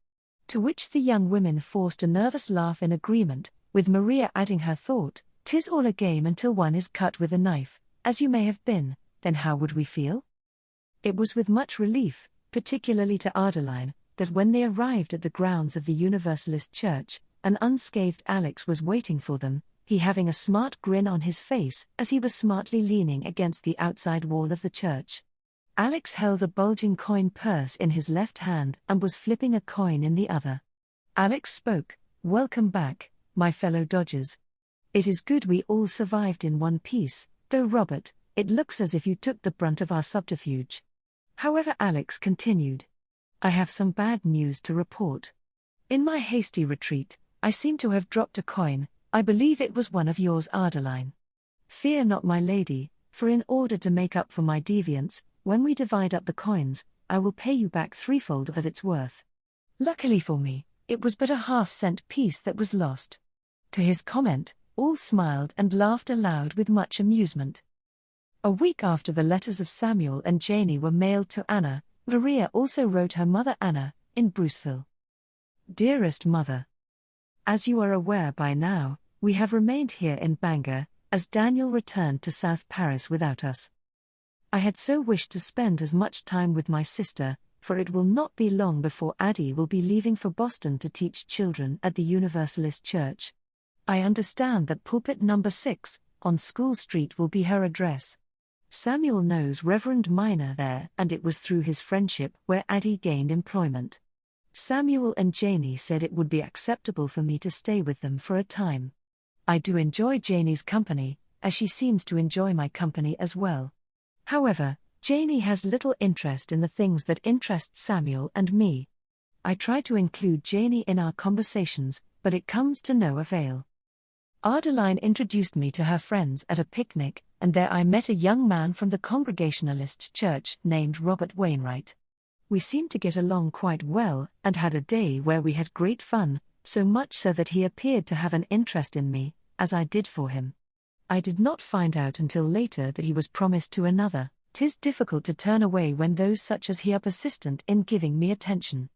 To which the young women forced a nervous laugh in agreement, with Maria adding her thought, "'Tis all a game until one is cut with a knife, as you may have been, then how would we feel?" It was with much relief, particularly to Adeline, that when they arrived at the grounds of the Universalist Church, an unscathed Alex was waiting for them, he having a smart grin on his face as he was smartly leaning against the outside wall of the church. Alex held a bulging coin purse in his left hand and was flipping a coin in the other. Alex spoke, "Welcome back, my fellow Dodgers. It is good we all survived in one piece, though Robert, it looks as if you took the brunt of our subterfuge." However, Alex continued, "I have some bad news to report. In my hasty retreat, I seem to have dropped a coin. I believe it was one of yours, Adeline. Fear not, my lady, for in order to make up for my deviance, when we divide up the coins, I will pay you back threefold of its worth. Luckily for me, it was but a half-cent piece that was lost. To his comment, all smiled and laughed aloud with much amusement. A week after the letters of Samuel and Janie were mailed to Anna, Maria also wrote her mother Anna, in Bruceville. Dearest Mother, as you are aware by now, we have remained here in Bangor, as Daniel returned to South Paris without us. I had so wished to spend as much time with my sister, for it will not be long before Addie will be leaving for Boston to teach children at the Universalist Church. I understand that pulpit number 6, on School Street will be her address. Samuel knows Reverend Minor there, and it was through his friendship where Addie gained employment. Samuel and Janie said it would be acceptable for me to stay with them for a time. I do enjoy Janie's company, as she seems to enjoy my company as well. However, Janie has little interest in the things that interest Samuel and me. I try to include Janie in our conversations, but it comes to no avail. Adeline introduced me to her friends at a picnic, and there I met a young man from the Congregationalist Church named Robert Wainwright. We seemed to get along quite well, and had a day where we had great fun, so much so that he appeared to have an interest in me, as I did for him. I did not find out until later that he was promised to another. 'Tis difficult to turn away when those such as he are persistent in giving me attention.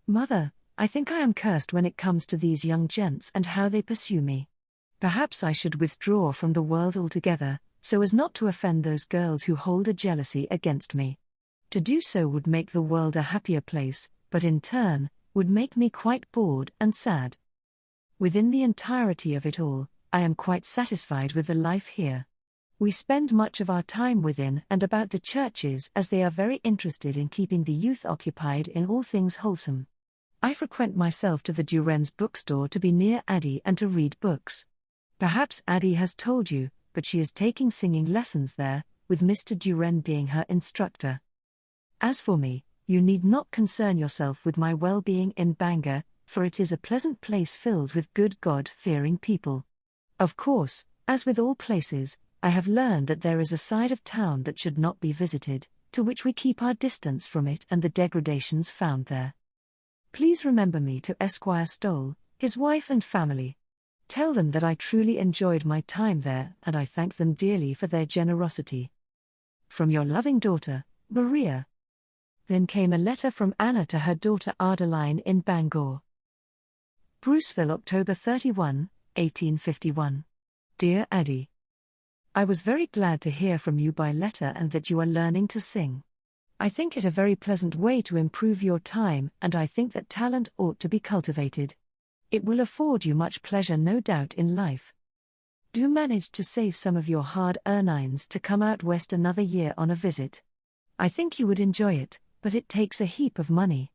Mother, I think I am cursed when it comes to these young gents and how they pursue me. Perhaps I should withdraw from the world altogether, so as not to offend those girls who hold a jealousy against me. To do so would make the world a happier place, but in turn, would make me quite bored and sad. Within the entirety of it all, I am quite satisfied with the life here. We spend much of our time within and about the churches as they are very interested in keeping the youth occupied in all things wholesome. I frequent myself to the Duren's bookstore to be near Addie and to read books. Perhaps Addie has told you, but she is taking singing lessons there, with Mr. Duren being her instructor. As for me, you need not concern yourself with my well-being in Bangor, for it is a pleasant place filled with good God-fearing people. Of course, as with all places, I have learned that there is a side of town that should not be visited, to which we keep our distance from it and the degradations found there. Please remember me to Esquire Stoll, his wife and family. Tell them that I truly enjoyed my time there, and I thank them dearly for their generosity. From your loving daughter, Maria. Then came a letter from Anna to her daughter Adeline in Bangor. Bruceville, October 31, 1851. Dear Addie, I was very glad to hear from you by letter and that you are learning to sing. I think it a very pleasant way to improve your time, and I think that talent ought to be cultivated. It will afford you much pleasure, no doubt, in life. Do manage to save some of your hard earnings to come out west another year on a visit. I think you would enjoy it, but it takes a heap of money.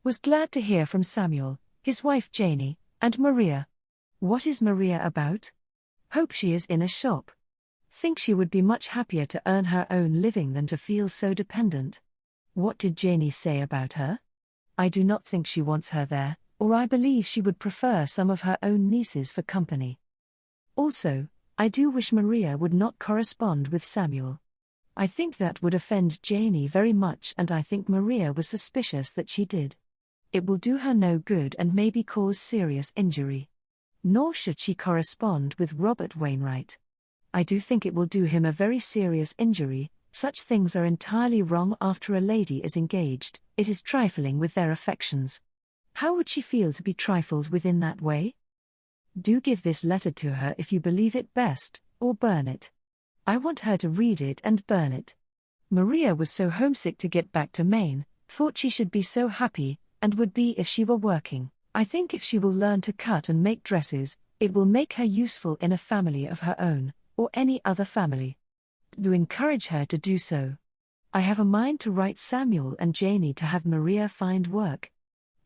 Was glad to hear from Samuel, his wife Janie, and Maria. What is Maria about? Hope she is in a shop. Think she would be much happier to earn her own living than to feel so dependent. What did Janie say about her? I do not think she wants her there, or I believe she would prefer some of her own nieces for company. Also, I do wish Maria would not correspond with Samuel. I think that would offend Janie very much, and I think Maria was suspicious that she did. It will do her no good and maybe cause serious injury. Nor should she correspond with Robert Wainwright. I do think it will do him a very serious injury. Such things are entirely wrong after a lady is engaged. It is trifling with their affections. How would she feel to be trifled with in that way? Do give this letter to her if you believe it best, or burn it. I want her to read it and burn it. Maria was so homesick to get back to Maine, thought she should be so happy, and would be if she were working. I think if she will learn to cut and make dresses, it will make her useful in a family of her own, or any other family. Do encourage her to do so. I have a mind to write Samuel and Janie to have Maria find work.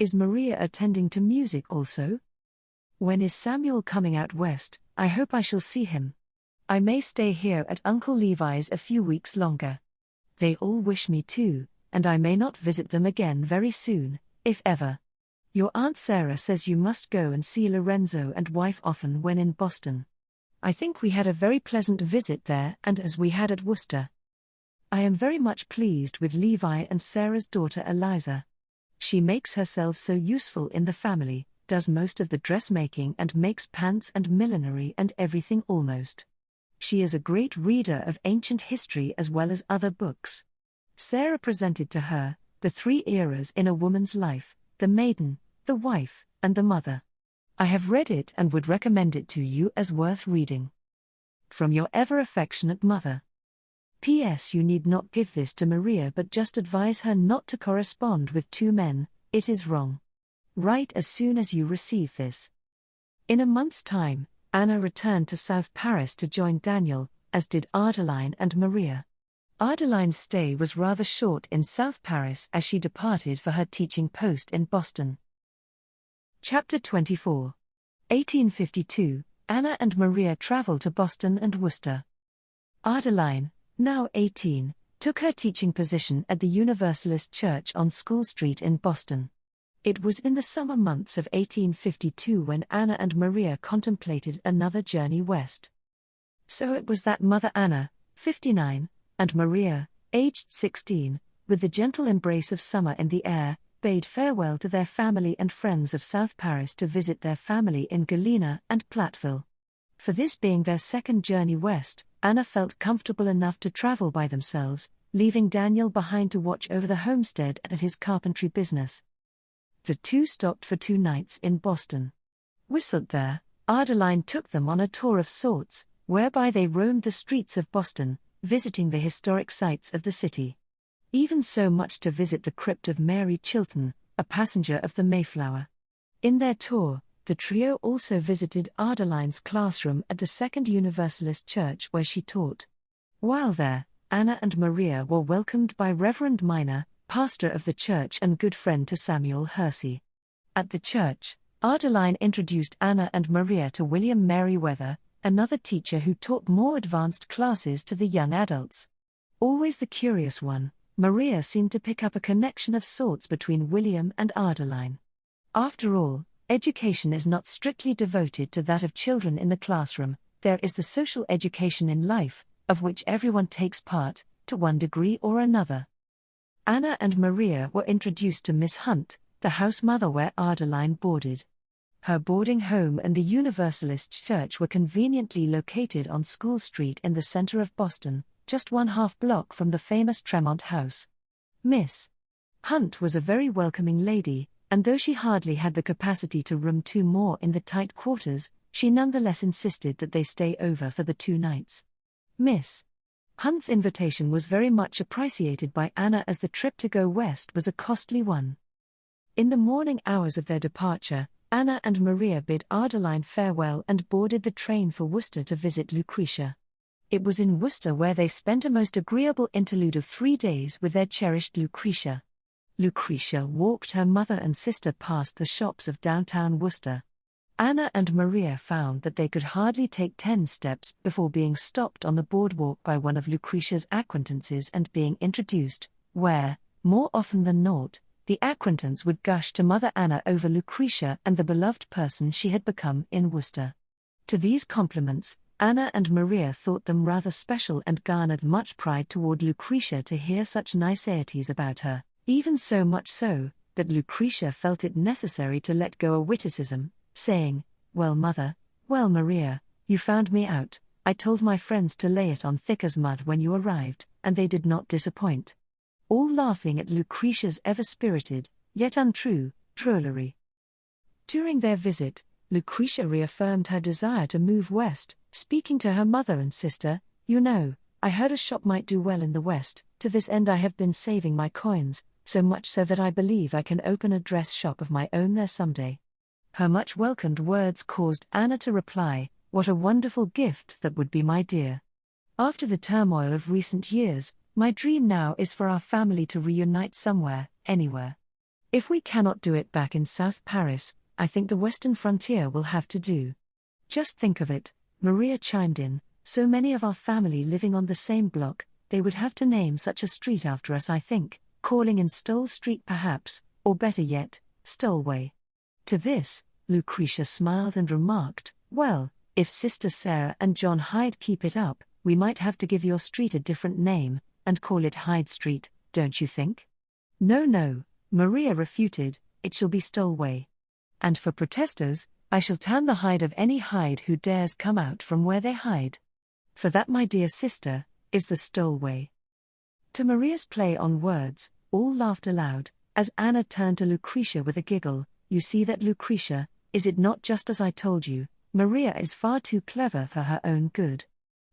Is Maria attending to music also? When is Samuel coming out west? I hope I shall see him. I may stay here at Uncle Levi's a few weeks longer. They all wish me to, and I may not visit them again very soon, if ever. Your Aunt Sarah says you must go and see Lorenzo and wife often when in Boston. I think we had a very pleasant visit there and as we had at Worcester. I am very much pleased with Levi and Sarah's daughter Eliza. She makes herself so useful in the family, does most of the dressmaking and makes pants and millinery and everything almost. She is a great reader of ancient history as well as other books. Sarah presented to her the 3 eras in a woman's life: the maiden, the wife, and the mother. I have read it and would recommend it to you as worth reading. From your ever affectionate mother. P.S. You need not give this to Maria but just advise her not to correspond with 2 men, it is wrong. Write as soon as you receive this. In a month's time, Anna returned to South Paris to join Daniel, as did Adeline and Maria. Adeline's stay was rather short in South Paris as she departed for her teaching post in Boston. Chapter 24. 1852, Anna and Maria travel to Boston and Worcester. Adeline, now 18, took her teaching position at the Universalist Church on School Street in Boston. It was in the summer months of 1852 when Anna and Maria contemplated another journey west. So it was that Mother Anna, 59, and Maria, aged 16, with the gentle embrace of summer in the air, bade farewell to their family and friends of South Paris to visit their family in Galena and Platteville. For this being their second journey west, Anna felt comfortable enough to travel by themselves, leaving Daniel behind to watch over the homestead and his carpentry business. The 2 stopped for 2 nights in Boston. Whistled there, Adeline took them on a tour of sorts, whereby they roamed the streets of Boston, visiting the historic sites of the city. Even so much to visit the crypt of Mary Chilton, a passenger of the Mayflower. In their tour, the trio also visited Adeline's classroom at the Second Universalist Church where she taught. While there, Anna and Maria were welcomed by Reverend Minor, pastor of the church and good friend to Samuel Hersey. At the church, Adeline introduced Anna and Maria to William Merriweather, another teacher who taught more advanced classes to the young adults. Always the curious one, Maria seemed to pick up a connection of sorts between William and Adeline. After all, education is not strictly devoted to that of children in the classroom, there is the social education in life, of which everyone takes part, to one degree or another. Anna and Maria were introduced to Miss Hunt, the house mother where Adeline boarded. Her boarding home and the Universalist Church were conveniently located on School Street in the center of Boston, just 1/2 block from the famous Tremont House. Miss Hunt was a very welcoming lady, and though she hardly had the capacity to room 2 more in the tight quarters, she nonetheless insisted that they stay over for the 2 nights. Miss Hunt's invitation was very much appreciated by Anna as the trip to go west was a costly one. In the morning hours of their departure, Anna and Maria bid Adeline farewell and boarded the train for Worcester to visit Lucretia. It was in Worcester where they spent a most agreeable interlude of 3 days with their cherished Lucretia. Lucretia walked her mother and sister past the shops of downtown Worcester. Anna and Maria found that they could hardly take 10 steps before being stopped on the boardwalk by one of Lucretia's acquaintances and being introduced, where, more often than not, the acquaintance would gush to Mother Anna over Lucretia and the beloved person she had become in Worcester. To these compliments, Anna and Maria thought them rather special and garnered much pride toward Lucretia to hear such niceties about her, even so much so, that Lucretia felt it necessary to let go a witticism, saying, "Well mother, well Maria, you found me out, I told my friends to lay it on thick as mud when you arrived, and they did not disappoint." All laughing at Lucretia's ever-spirited, yet untrue, drollery. During their visit, Lucretia reaffirmed her desire to move west, speaking to her mother and sister, "You know, I heard a shop might do well in the west, to this end I have been saving my coins, so much so that I believe I can open a dress shop of my own there someday." Her much welcomed words caused Anna to reply, "What a wonderful gift that would be, my dear. After the turmoil of recent years, my dream now is for our family to reunite somewhere, anywhere. If we cannot do it back in South Paris, I think the western frontier will have to do." "Just think of it," Maria chimed in, "so many of our family living on the same block, they would have to name such a street after us, I think, calling in Stole Street perhaps, or better yet, Stoleway." To this, Lucretia smiled and remarked, "Well, if Sister Sarah and John Hyde keep it up, we might have to give your street a different name, and call it Hyde Street, don't you think? No, no, Maria refuted, it shall be Stolway. And for protesters, I shall tan the hide of any Hyde who dares come out from where they hide. For that, my dear sister, is the Stolway. To Maria's play on words, all laughed aloud, as Anna turned to Lucretia with a giggle. You see that, Lucretia, is it not just as I told you, Maria is far too clever for her own good.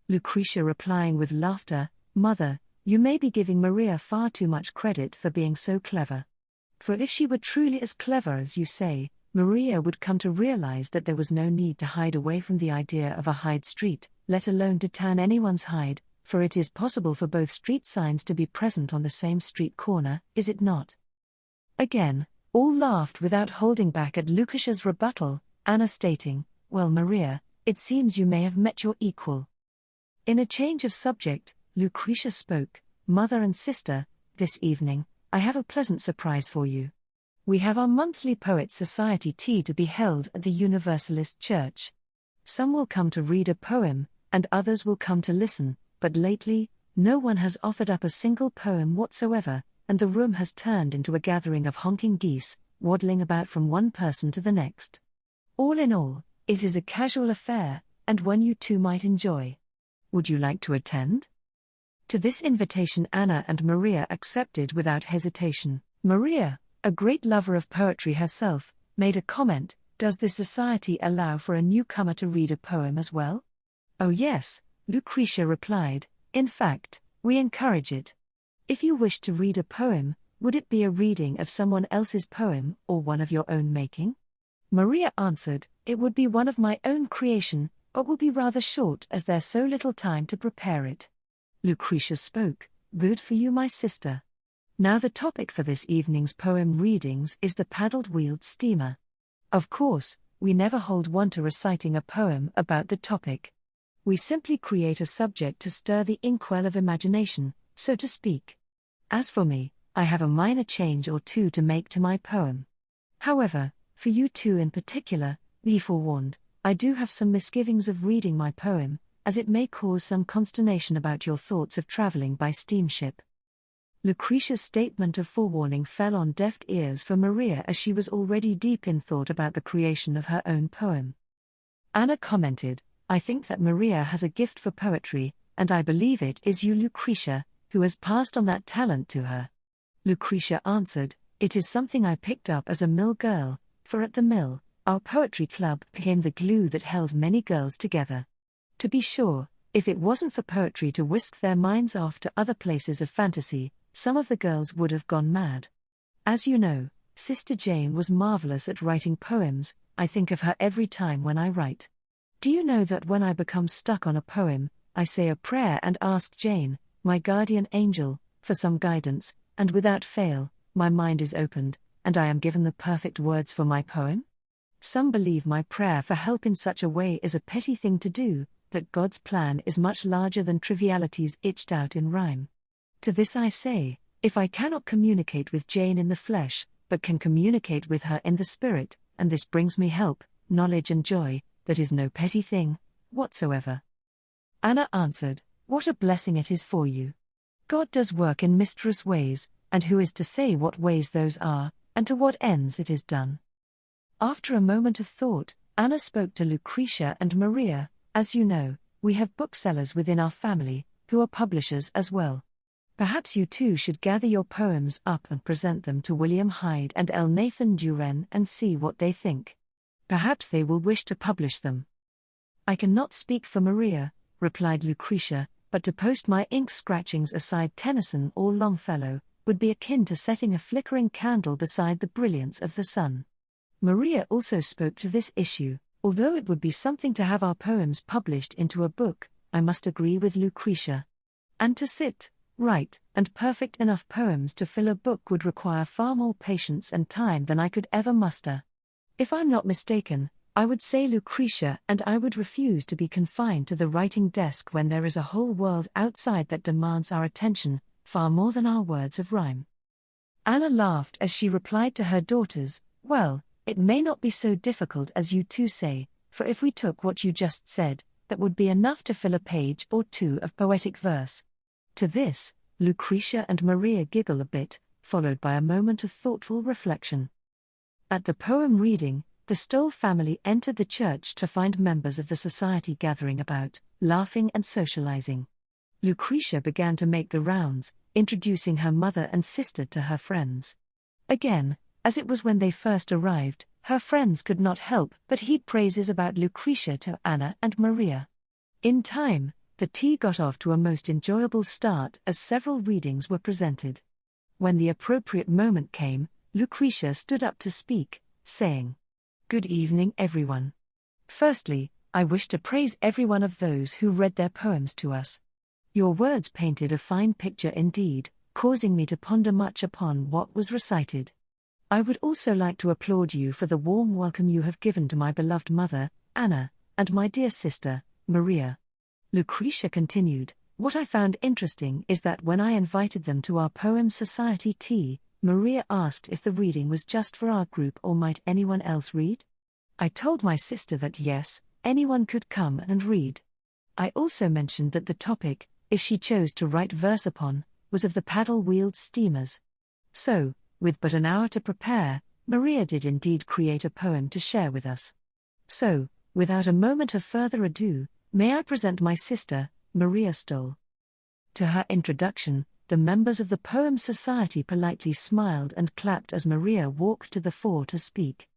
Lucretia replying with laughter, Mother, you may be giving Maria far too much credit for being so clever. For if she were truly as clever as you say, Maria would come to realize that there was no need to hide away from the idea of a Hyde Street, let alone to tan anyone's hide, for it is possible for both street signs to be present on the same street corner, is it not? Again, all laughed without holding back at Lucretia's rebuttal, Anna stating, Well, Maria, it seems you may have met your equal. In a change of subject, Lucretia spoke, Mother and sister, this evening, I have a pleasant surprise for you. We have our monthly Poets' Society tea to be held at the Universalist Church. Some will come to read a poem, and others will come to listen, but lately, no one has offered up a single poem whatsoever, and the room has turned into a gathering of honking geese, waddling about from one person to the next. All in all, it is a casual affair, and one you two might enjoy. Would you like to attend? To this invitation Anna and Maria accepted without hesitation. Maria, a great lover of poetry herself, made a comment, Does this society allow for a newcomer to read a poem as well? Oh yes, Lucretia replied, in fact, we encourage it. If you wish to read a poem, would it be a reading of someone else's poem or one of your own making? Maria answered, It would be one of my own creation, but will be rather short as there's so little time to prepare it. Lucretia spoke, Good for you, my sister. Now the topic for this evening's poem readings is the paddled-wheeled steamer. Of course, we never hold one to reciting a poem about the topic. We simply create a subject to stir the inkwell of imagination, so to speak. As for me, I have a minor change or two to make to my poem. However, for you two in particular, be forewarned, I do have some misgivings of reading my poem, as it may cause some consternation about your thoughts of traveling by steamship. Lucretia's statement of forewarning fell on deaf ears for Maria as she was already deep in thought about the creation of her own poem. Anna commented, I think that Maria has a gift for poetry, and I believe it is you, Lucretia, who has passed on that talent to her. Lucretia answered, It is something I picked up as a mill girl, for at the mill, our poetry club became the glue that held many girls together. To be sure, if it wasn't for poetry to whisk their minds off to other places of fantasy, some of the girls would have gone mad. As you know, Sister Jane was marvelous at writing poems. I think of her every time when I write. Do you know that when I become stuck on a poem, I say a prayer and ask Jane, my guardian angel, for some guidance, and without fail, my mind is opened, and I am given the perfect words for my poem? Some believe my prayer for help in such a way is a petty thing to do, that God's plan is much larger than trivialities itched out in rhyme. To this I say, if I cannot communicate with Jane in the flesh, but can communicate with her in the spirit, and this brings me help, knowledge and joy, that is no petty thing, whatsoever. Anna answered, What a blessing it is for you. God does work in mysterious ways, and who is to say what ways those are, and to what ends it is done? After a moment of thought, Anna spoke to Lucretia and Maria. As you know, we have booksellers within our family, who are publishers as well. Perhaps you too should gather your poems up and present them to William Hyde and Elnathan Duren and see what they think. Perhaps they will wish to publish them. I cannot speak for Maria, replied Lucretia, but to post my ink scratchings aside Tennyson or Longfellow, would be akin to setting a flickering candle beside the brilliance of the sun. Maria also spoke to this issue. Although it would be something to have our poems published into a book, I must agree with Lucretia. And to sit, write, and perfect enough poems to fill a book would require far more patience and time than I could ever muster. If I'm not mistaken, I would say Lucretia and I would refuse to be confined to the writing desk when there is a whole world outside that demands our attention, far more than our words of rhyme. Anna laughed as she replied to her daughters, Well, it may not be so difficult as you two say, for if we took what you just said, that would be enough to fill a page or two of poetic verse. To this, Lucretia and Maria giggle a bit, followed by a moment of thoughtful reflection. At the poem reading, the Stoll family entered the church to find members of the society gathering about, laughing and socializing. Lucretia began to make the rounds, introducing her mother and sister to her friends. Again, as it was when they first arrived, her friends could not help but heap praises about Lucretia to Anna and Maria. In time, the tea got off to a most enjoyable start as several readings were presented. When the appropriate moment came, Lucretia stood up to speak, saying, "Good evening, everyone. Firstly, I wish to praise every one of those who read their poems to us. Your words painted a fine picture indeed, causing me to ponder much upon what was recited. I would also like to applaud you for the warm welcome you have given to my beloved mother, Anna, and my dear sister, Maria." Lucretia continued, "What I found interesting is that when I invited them to our Poem Society tea, Maria asked if the reading was just for our group or might anyone else read? I told my sister that yes, anyone could come and read. I also mentioned that the topic, if she chose to write verse upon, was of the paddle-wheeled steamers. So, with but an hour to prepare, Maria did indeed create a poem to share with us. So, without a moment of further ado, may I present my sister, Maria Stoll." To her introduction, the members of the Poem Society politely smiled and clapped as Maria walked to the fore to speak.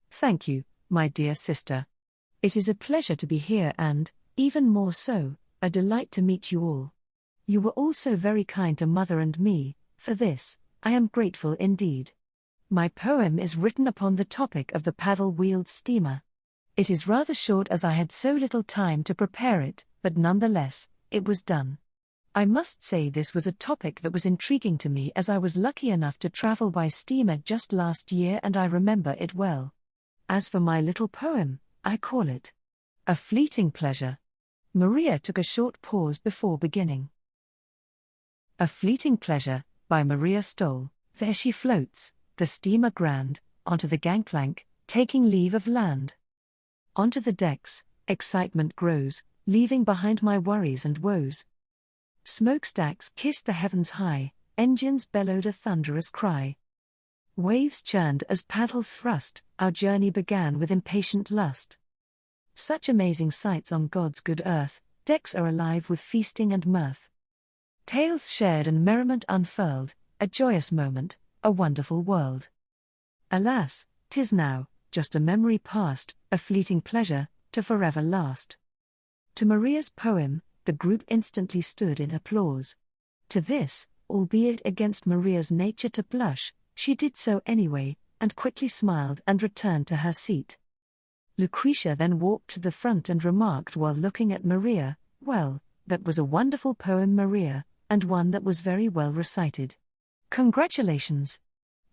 "Thank you, my dear sister. It is a pleasure to be here and, even more so, a delight to meet you all. You were all so very kind to Mother and me. For this, I am grateful indeed. My poem is written upon the topic of the paddle-wheeled steamer. It is rather short as I had so little time to prepare it, but nonetheless, it was done. I must say this was a topic that was intriguing to me as I was lucky enough to travel by steamer just last year and I remember it well. As for my little poem, I call it A Fleeting Pleasure." Maria took a short pause before beginning. A Fleeting Pleasure, by Maria Stoll. There she floats, the steamer grand, onto the gangplank, taking leave of land. Onto the decks, excitement grows, leaving behind my worries and woes. Smokestacks kissed the heavens high, engines bellowed a thunderous cry. Waves churned as paddles thrust, our journey began with impatient lust. Such amazing sights on God's good earth, decks are alive with feasting and mirth. Tales shared and merriment unfurled, a joyous moment, a wonderful world. Alas, 'tis now, just a memory past, a fleeting pleasure, to forever last. To Maria's poem, the group instantly stood in applause. To this, albeit against Maria's nature to blush, she did so anyway, and quickly smiled and returned to her seat. Lucretia then walked to the front and remarked while looking at Maria, "Well, that was a wonderful poem, Maria, and one that was very well recited. Congratulations."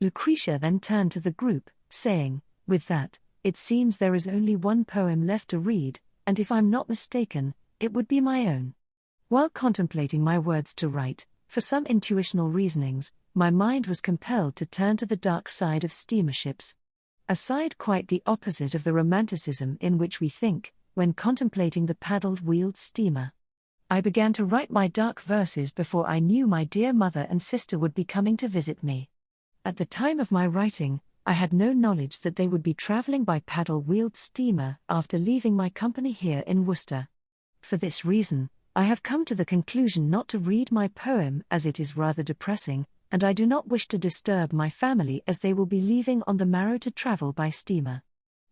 Lucretia then turned to the group, saying, "With that, it seems there is only one poem left to read, and if I'm not mistaken, it would be my own." While contemplating my words to write, for some intuitional reasonings, my mind was compelled to turn to the dark side of steamerships. A side quite the opposite of the romanticism in which we think, when contemplating the paddle-wheeled steamer. I began to write my dark verses before I knew my dear mother and sister would be coming to visit me. At the time of my writing, I had no knowledge that they would be traveling by paddle-wheeled steamer after leaving my company here in Worcester. For this reason, I have come to the conclusion not to read my poem as it is rather depressing, and I do not wish to disturb my family as they will be leaving on the morrow to travel by steamer.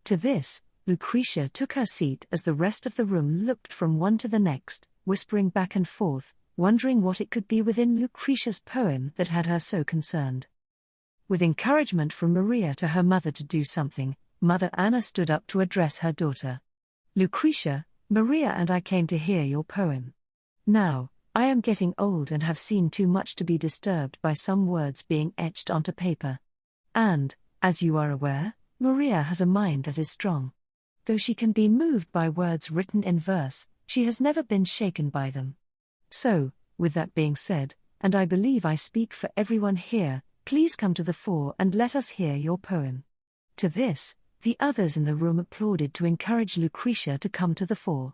To this, Lucretia took her seat as the rest of the room looked from one to the next, whispering back and forth, wondering what it could be within Lucretia's poem that had her so concerned. With encouragement from Maria to her mother to do something, Mother Anna stood up to address her daughter. "Lucretia, Maria and I came to hear your poem. Now, I am getting old and have seen too much to be disturbed by some words being etched onto paper. And, as you are aware, Maria has a mind that is strong. Though she can be moved by words written in verse, she has never been shaken by them. So, with that being said, and I believe I speak for everyone here, please come to the fore and let us hear your poem." To this, the others in the room applauded to encourage Lucretia to come to the fore.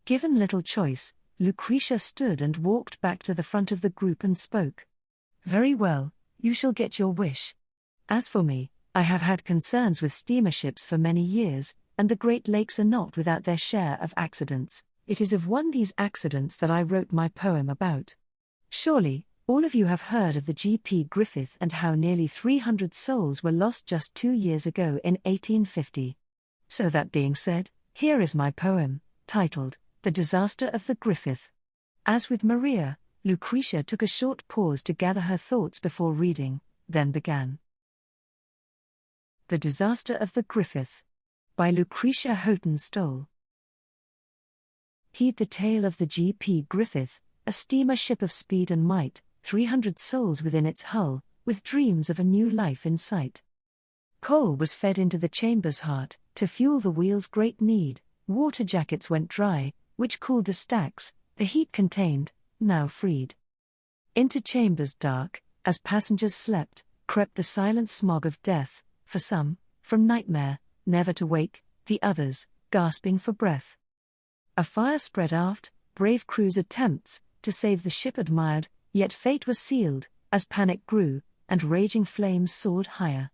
Given little choice, Lucretia stood and walked back to the front of the group and spoke. "Very well, you shall get your wish. As for me, I have had concerns with steamer ships for many years, and the Great Lakes are not without their share of accidents. It is of one these accidents that I wrote my poem about. Surely, all of you have heard of the G.P. Griffith and how nearly 300 souls were lost just 2 years ago in 1850. So that being said, here is my poem, titled, The Disaster of the Griffith. As with Maria, Lucretia took a short pause to gather her thoughts before reading, then began. The Disaster of the Griffith. By Lucretia Houghton Stowell. Heed the tale of the G.P. Griffith, a steamer ship of speed and might, 300 souls within its hull, with dreams of a new life in sight. Coal was fed into the chamber's heart, to fuel the wheel's great need. Water jackets went dry, which cooled the stacks, the heat contained, now freed. Into chambers dark, as passengers slept, crept the silent smog of death, for some, from nightmare, never to wake, the others, gasping for breath. A fire spread aft, brave crews' attempts, to save the ship admired, yet fate was sealed, as panic grew, and raging flames soared higher.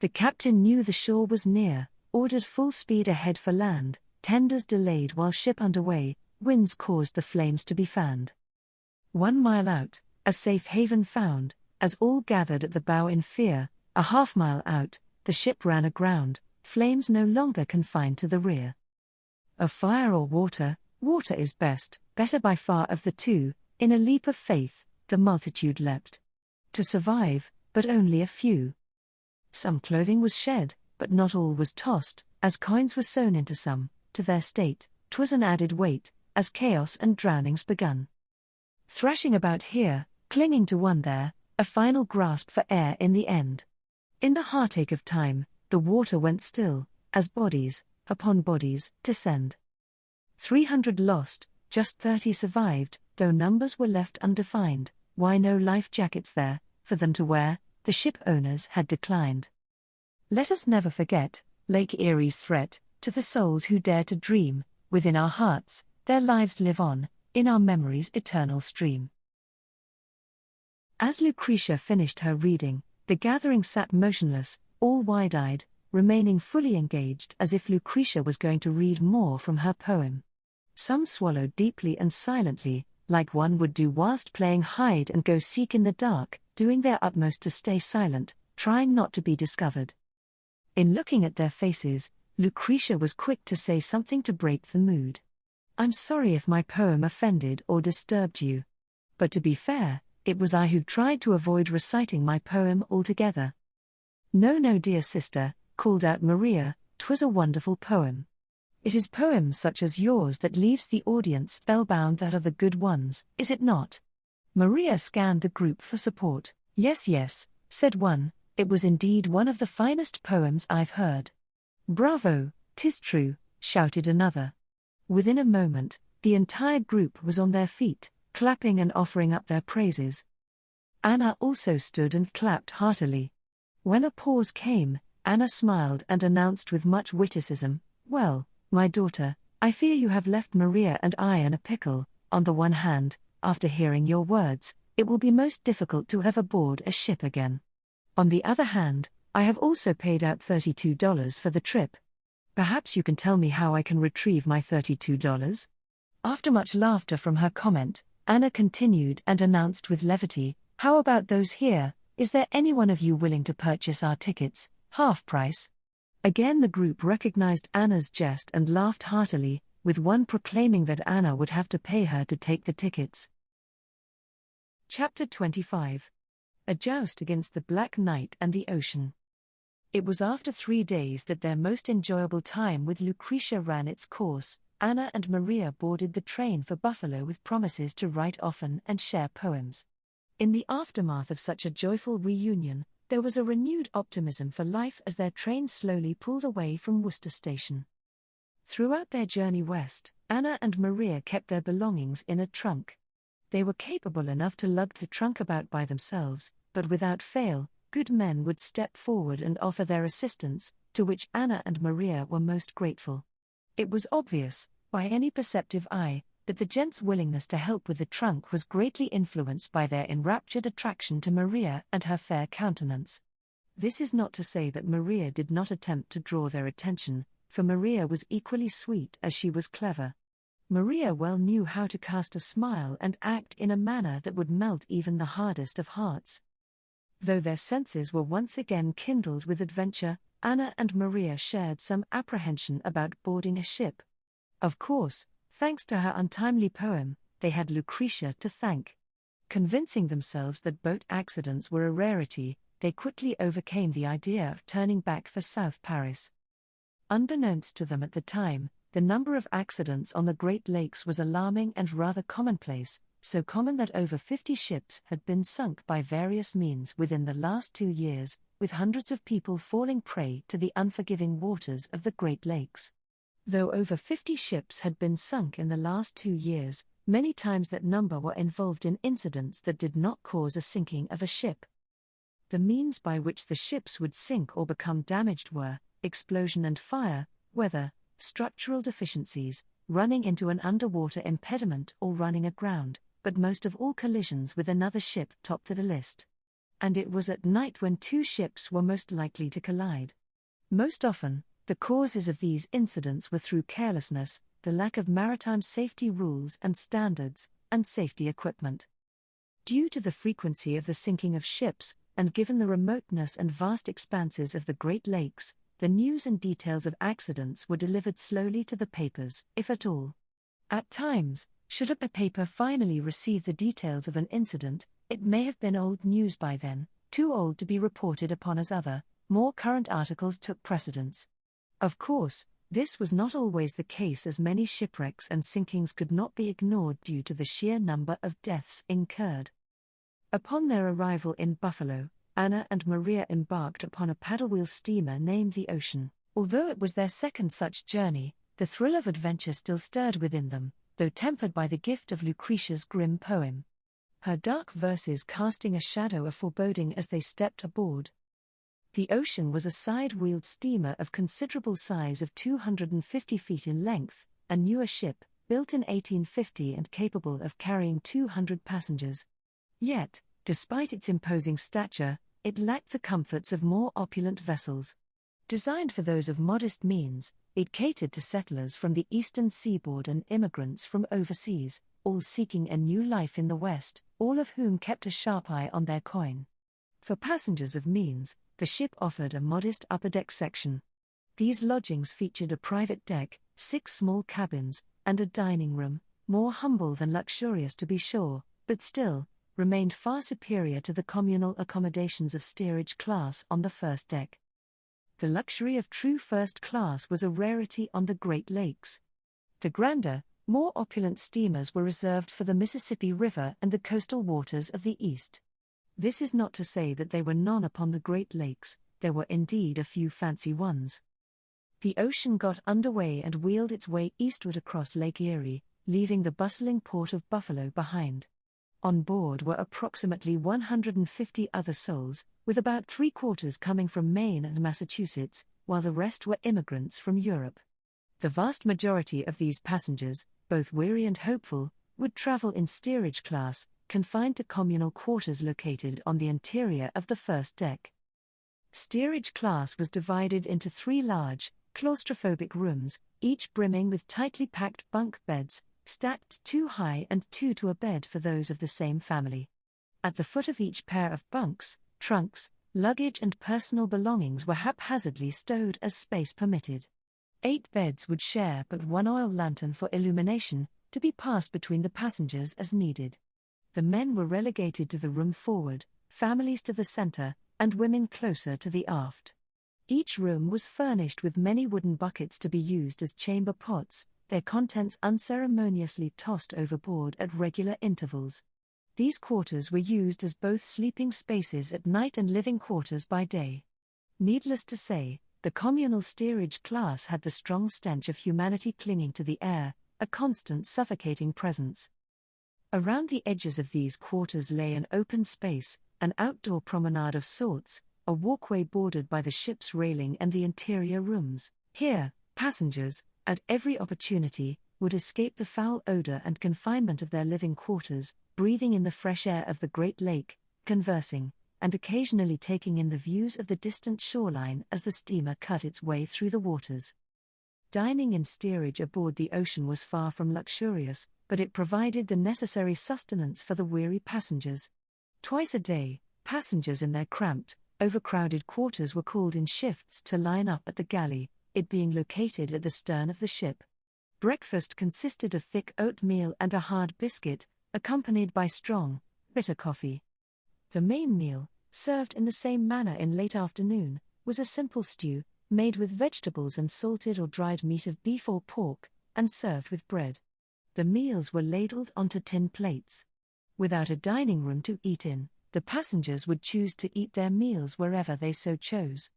The captain knew the shore was near, ordered full speed ahead for land, tenders delayed while ship underway, winds caused the flames to be fanned. 1 mile out, a safe haven found, as all gathered at the bow in fear, a half-mile out, the ship ran aground, flames no longer confined to the rear. Of fire or water, water is best, better by far of the two, in a leap of faith, the multitude leapt. To survive, but only a few. Some clothing was shed, but not all was tossed, as coins were sewn into some, to their state, 'twas an added weight, as chaos and drownings begun. Thrashing about here, clinging to one there, a final grasp for air in the end. In the heartache of time, the water went still, as bodies, upon bodies, descend. 300 lost, just 30 survived, though numbers were left undefined. Why no life jackets there, for them to wear, the ship owners had declined. Let us never forget, Lake Erie's threat, to the souls who dare to dream, within our hearts, their lives live on, in our memories' eternal stream. As Lucretia finished her reading, the gathering sat motionless, all wide-eyed, remaining fully engaged as if Lucretia was going to read more from her poem. Some swallowed deeply and silently, like one would do whilst playing hide and go seek in the dark, doing their utmost to stay silent, trying not to be discovered. In looking at their faces, Lucretia was quick to say something to break the mood. "I'm sorry if my poem offended or disturbed you. But to be fair, it was I who tried to avoid reciting my poem altogether." "No, dear sister," called out Maria, "'twas a wonderful poem. It is poems such as yours that leaves the audience spellbound, that are the good ones, is it not?" Maria scanned the group for support. Yes, said one, "it was indeed one of the finest poems I've heard." "Bravo, 'tis true," shouted another. Within a moment, the entire group was on their feet, clapping and offering up their praises. Anna also stood and clapped heartily. When a pause came, Anna smiled and announced with much witticism, "Well, my daughter, I fear you have left Maria and I in a pickle. On the one hand, after hearing your words, it will be most difficult to ever board a ship again. On the other hand, I have also paid out $32 for the trip. Perhaps you can tell me how I can retrieve my $32? After much laughter from her comment, Anna continued and announced with levity, "How about those here? Is there any one of you willing to purchase our tickets, half price?" Again the group recognized Anna's jest and laughed heartily, with one proclaiming that Anna would have to pay her to take the tickets. Chapter 25. A Joust Against the Black Night and the Ocean. It was after 3 days that their most enjoyable time with Lucretia ran its course. Anna and Maria boarded the train for Buffalo with promises to write often and share poems. In the aftermath of such a joyful reunion, there was a renewed optimism for life as their train slowly pulled away from Worcester station. Throughout their journey west, Anna and Maria kept their belongings in a trunk. They were capable enough to lug the trunk about by themselves, but without fail, good men would step forward and offer their assistance, to which Anna and Maria were most grateful. It was obvious, by any perceptive eye, but the gents' willingness to help with the trunk was greatly influenced by their enraptured attraction to Maria and her fair countenance. This is not to say that Maria did not attempt to draw their attention, for Maria was equally sweet as she was clever. Maria well knew how to cast a smile and act in a manner that would melt even the hardest of hearts. Though their senses were once again kindled with adventure, Anna and Maria shared some apprehension about boarding a ship. Of course, thanks to her untimely poem, they had Lucretia to thank. Convincing themselves that boat accidents were a rarity, they quickly overcame the idea of turning back for South Paris. Unbeknownst to them at the time, the number of accidents on the Great Lakes was alarming and rather commonplace, so common that over 50 ships had been sunk by various means within the last 2 years, with hundreds of people falling prey to the unforgiving waters of the Great Lakes. Though over 50 ships had been sunk in the last 2 years, many times that number were involved in incidents that did not cause a sinking of a ship. The means by which the ships would sink or become damaged were explosion and fire, weather, structural deficiencies, running into an underwater impediment or running aground, but most of all collisions with another ship topped the list. And it was at night when 2 ships were most likely to collide. Most often, the causes of these incidents were through carelessness, the lack of maritime safety rules and standards, and safety equipment. Due to the frequency of the sinking of ships, and given the remoteness and vast expanses of the Great Lakes, the news and details of accidents were delivered slowly to the papers, if at all. At times, should a paper finally receive the details of an incident, it may have been old news by then, too old to be reported upon as other, more current articles took precedence. Of course, this was not always the case, as many shipwrecks and sinkings could not be ignored due to the sheer number of deaths incurred. Upon their arrival in Buffalo, Anna and Maria embarked upon a paddle-wheel steamer named the Ocean. Although it was their second such journey, the thrill of adventure still stirred within them, though tempered by the gift of Lucretia's grim poem. Her dark verses casting a shadow of foreboding as they stepped aboard. The Ocean was a side-wheeled steamer of considerable size of 250 feet in length, a newer ship, built in 1850 and capable of carrying 200 passengers. Yet, despite its imposing stature, it lacked the comforts of more opulent vessels. Designed for those of modest means, it catered to settlers from the eastern seaboard and immigrants from overseas, all seeking a new life in the West, all of whom kept a sharp eye on their coin. For passengers of means, the ship offered a modest upper-deck section. These lodgings featured a private deck, 6 small cabins, and a dining room, more humble than luxurious to be sure, but still, remained far superior to the communal accommodations of steerage class on the first deck. The luxury of true first class was a rarity on the Great Lakes. The grander, more opulent steamers were reserved for the Mississippi River and the coastal waters of the East. This is not to say that they were none upon the Great Lakes, there were indeed a few fancy ones. The Ocean got underway and wheeled its way eastward across Lake Erie, leaving the bustling port of Buffalo behind. On board were approximately 150 other souls, with about 3/4 coming from Maine and Massachusetts, while the rest were immigrants from Europe. The vast majority of these passengers, both weary and hopeful, would travel in steerage class, confined to communal quarters located on the interior of the first deck. Steerage class was divided into 3 large, claustrophobic rooms, each brimming with tightly packed bunk beds, stacked 2 high and 2 to a bed for those of the same family. At the foot of each pair of bunks, trunks, luggage and personal belongings were haphazardly stowed as space permitted. 8 beds would share but 1 oil lantern for illumination, to be passed between the passengers as needed. The men were relegated to the room forward, families to the center, and women closer to the aft. Each room was furnished with many wooden buckets to be used as chamber pots, their contents unceremoniously tossed overboard at regular intervals. These quarters were used as both sleeping spaces at night and living quarters by day. Needless to say, the communal steerage class had the strong stench of humanity clinging to the air, a constant suffocating presence. Around the edges of these quarters lay an open space, an outdoor promenade of sorts, a walkway bordered by the ship's railing and the interior rooms. Here, passengers, at every opportunity, would escape the foul odor and confinement of their living quarters, breathing in the fresh air of the great lake, conversing, and occasionally taking in the views of the distant shoreline as the steamer cut its way through the waters. Dining in steerage aboard the ocean was far from luxurious, but it provided the necessary sustenance for the weary passengers. Twice a day, passengers in their cramped, overcrowded quarters were called in shifts to line up at the galley, it being located at the stern of the ship. Breakfast consisted of thick oatmeal and a hard biscuit, accompanied by strong, bitter coffee. The main meal, served in the same manner in late afternoon, was a simple stew, made with vegetables and salted or dried meat of beef or pork, and served with bread. The meals were ladled onto tin plates. Without a dining room to eat in, the passengers would choose to eat their meals wherever they so chose.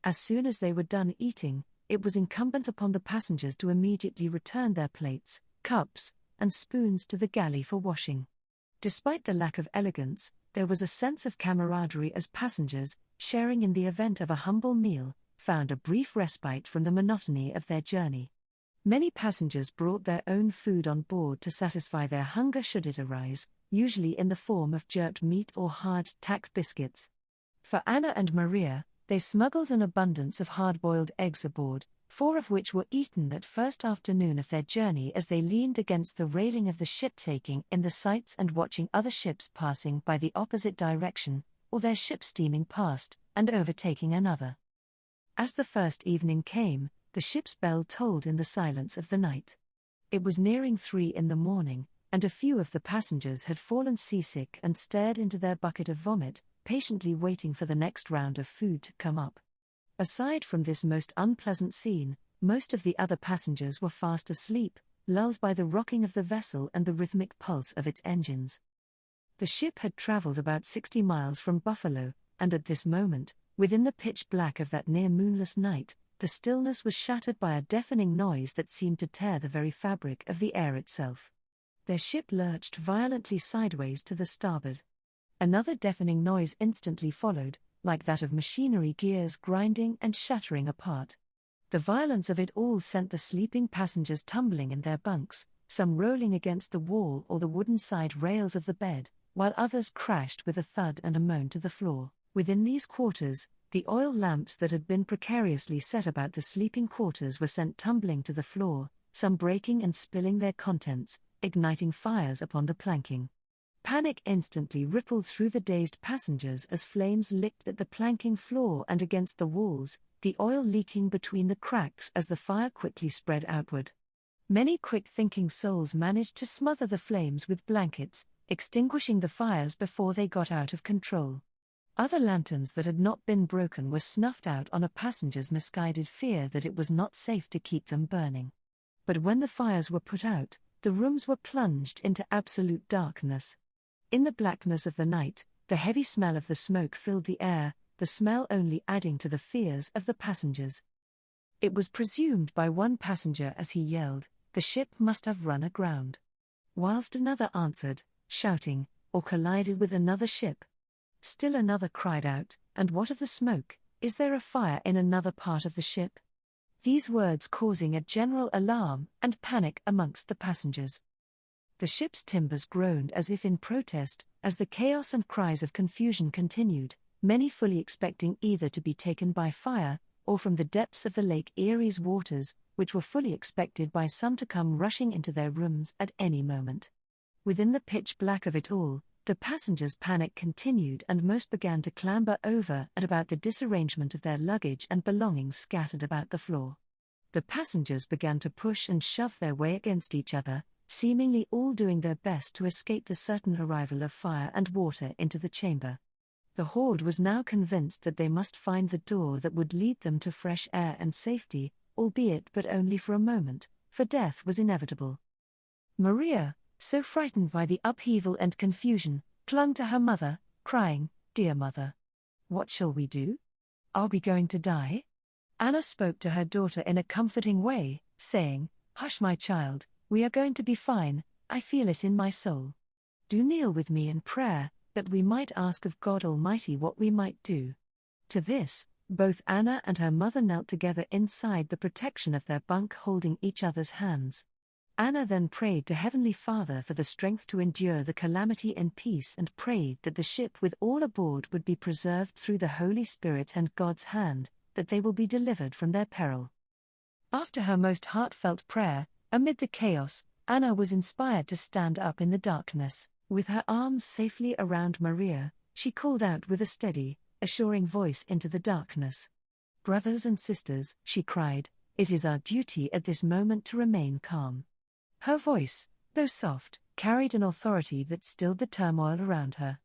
As soon as they were done eating, it was incumbent upon the passengers to immediately return their plates, cups, and spoons to the galley for washing. Despite the lack of elegance, there was a sense of camaraderie as passengers, sharing in the event of a humble meal, found a brief respite from the monotony of their journey. Many passengers brought their own food on board to satisfy their hunger should it arise, usually in the form of jerked meat or hard tack biscuits. For Anna and Maria, they smuggled an abundance of hard-boiled eggs aboard, 4 of which were eaten that first afternoon of their journey as they leaned against the railing of the ship taking in the sights and watching other ships passing by the opposite direction, or their ship steaming past, and overtaking another. As the first evening came, the ship's bell tolled in the silence of the night. It was nearing 3 in the morning, and a few of the passengers had fallen seasick and stared into their bucket of vomit, patiently waiting for the next round of food to come up. Aside from this most unpleasant scene, most of the other passengers were fast asleep, lulled by the rocking of the vessel and the rhythmic pulse of its engines. The ship had travelled about 60 miles from Buffalo, and at this moment, within the pitch black of that near moonless night, the stillness was shattered by a deafening noise that seemed to tear the very fabric of the air itself. Their ship lurched violently sideways to the starboard. Another deafening noise instantly followed, like that of machinery gears grinding and shattering apart. The violence of it all sent the sleeping passengers tumbling in their bunks, some rolling against the wall or the wooden side rails of the bed, while others crashed with a thud and a moan to the floor. Within these quarters, the oil lamps that had been precariously set about the sleeping quarters were sent tumbling to the floor, some breaking and spilling their contents, igniting fires upon the planking. Panic instantly rippled through the dazed passengers as flames licked at the planking floor and against the walls, the oil leaking between the cracks as the fire quickly spread outward. Many quick-thinking souls managed to smother the flames with blankets, extinguishing the fires before they got out of control. Other lanterns that had not been broken were snuffed out on a passenger's misguided fear that it was not safe to keep them burning. But when the fires were put out, the rooms were plunged into absolute darkness. In the blackness of the night, the heavy smell of the smoke filled the air, the smell only adding to the fears of the passengers. It was presumed by one passenger as he yelled, "The ship must have run aground," whilst another answered, shouting, "or collided with another ship." Still another cried out, "And what of the smoke? Is there a fire in another part of the ship?" These words causing a general alarm and panic amongst the passengers. The ship's timbers groaned as if in protest, as the chaos and cries of confusion continued, many fully expecting either to be taken by fire, or from the depths of the Lake Erie's waters, which were fully expected by some to come rushing into their rooms at any moment. Within the pitch black of it all, the passengers' panic continued and most began to clamber over and about the disarrangement of their luggage and belongings scattered about the floor. The passengers began to push and shove their way against each other, seemingly all doing their best to escape the certain arrival of fire and water into the chamber. The horde was now convinced that they must find the door that would lead them to fresh air and safety, albeit but only for a moment, for death was inevitable. Maria, so frightened by the upheaval and confusion, clung to her mother, crying, "Dear mother, what shall we do? Are we going to die?" Anna spoke to her daughter in a comforting way, saying, "Hush, my child, we are going to be fine, I feel it in my soul. Do kneel with me in prayer, that we might ask of God Almighty what we might do." To this, both Anna and her mother knelt together inside the protection of their bunk holding each other's hands. Anna then prayed to Heavenly Father for the strength to endure the calamity in peace and prayed that the ship with all aboard would be preserved through the Holy Spirit and God's hand, that they will be delivered from their peril. After her most heartfelt prayer, amid the chaos, Anna was inspired to stand up in the darkness. With her arms safely around Maria, she called out with a steady, assuring voice into the darkness. "Brothers and sisters," she cried, "it is our duty at this moment to remain calm." Her voice, though soft, carried an authority that stilled the turmoil around her.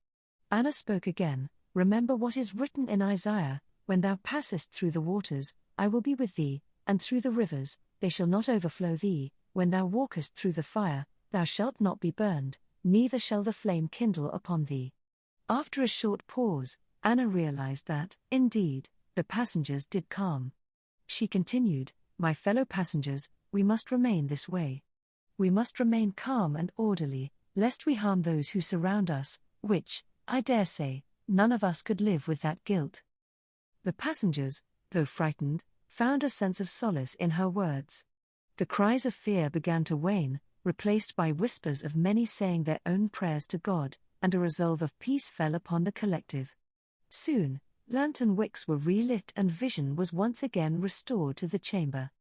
Anna spoke again, "Remember what is written in Isaiah, when thou passest through the waters, I will be with thee, and through the rivers, they shall not overflow thee, when thou walkest through the fire, thou shalt not be burned, neither shall the flame kindle upon thee." After a short pause, Anna realized that, indeed, the passengers did calm. She continued, "My fellow passengers, we must remain this way. We must remain calm and orderly, lest we harm those who surround us, which, I dare say, none of us could live with that guilt." The passengers, though frightened, found a sense of solace in her words. The cries of fear began to wane, replaced by whispers of many saying their own prayers to God, and a resolve of peace fell upon the collective. Soon, lantern wicks were relit and vision was once again restored to the chamber.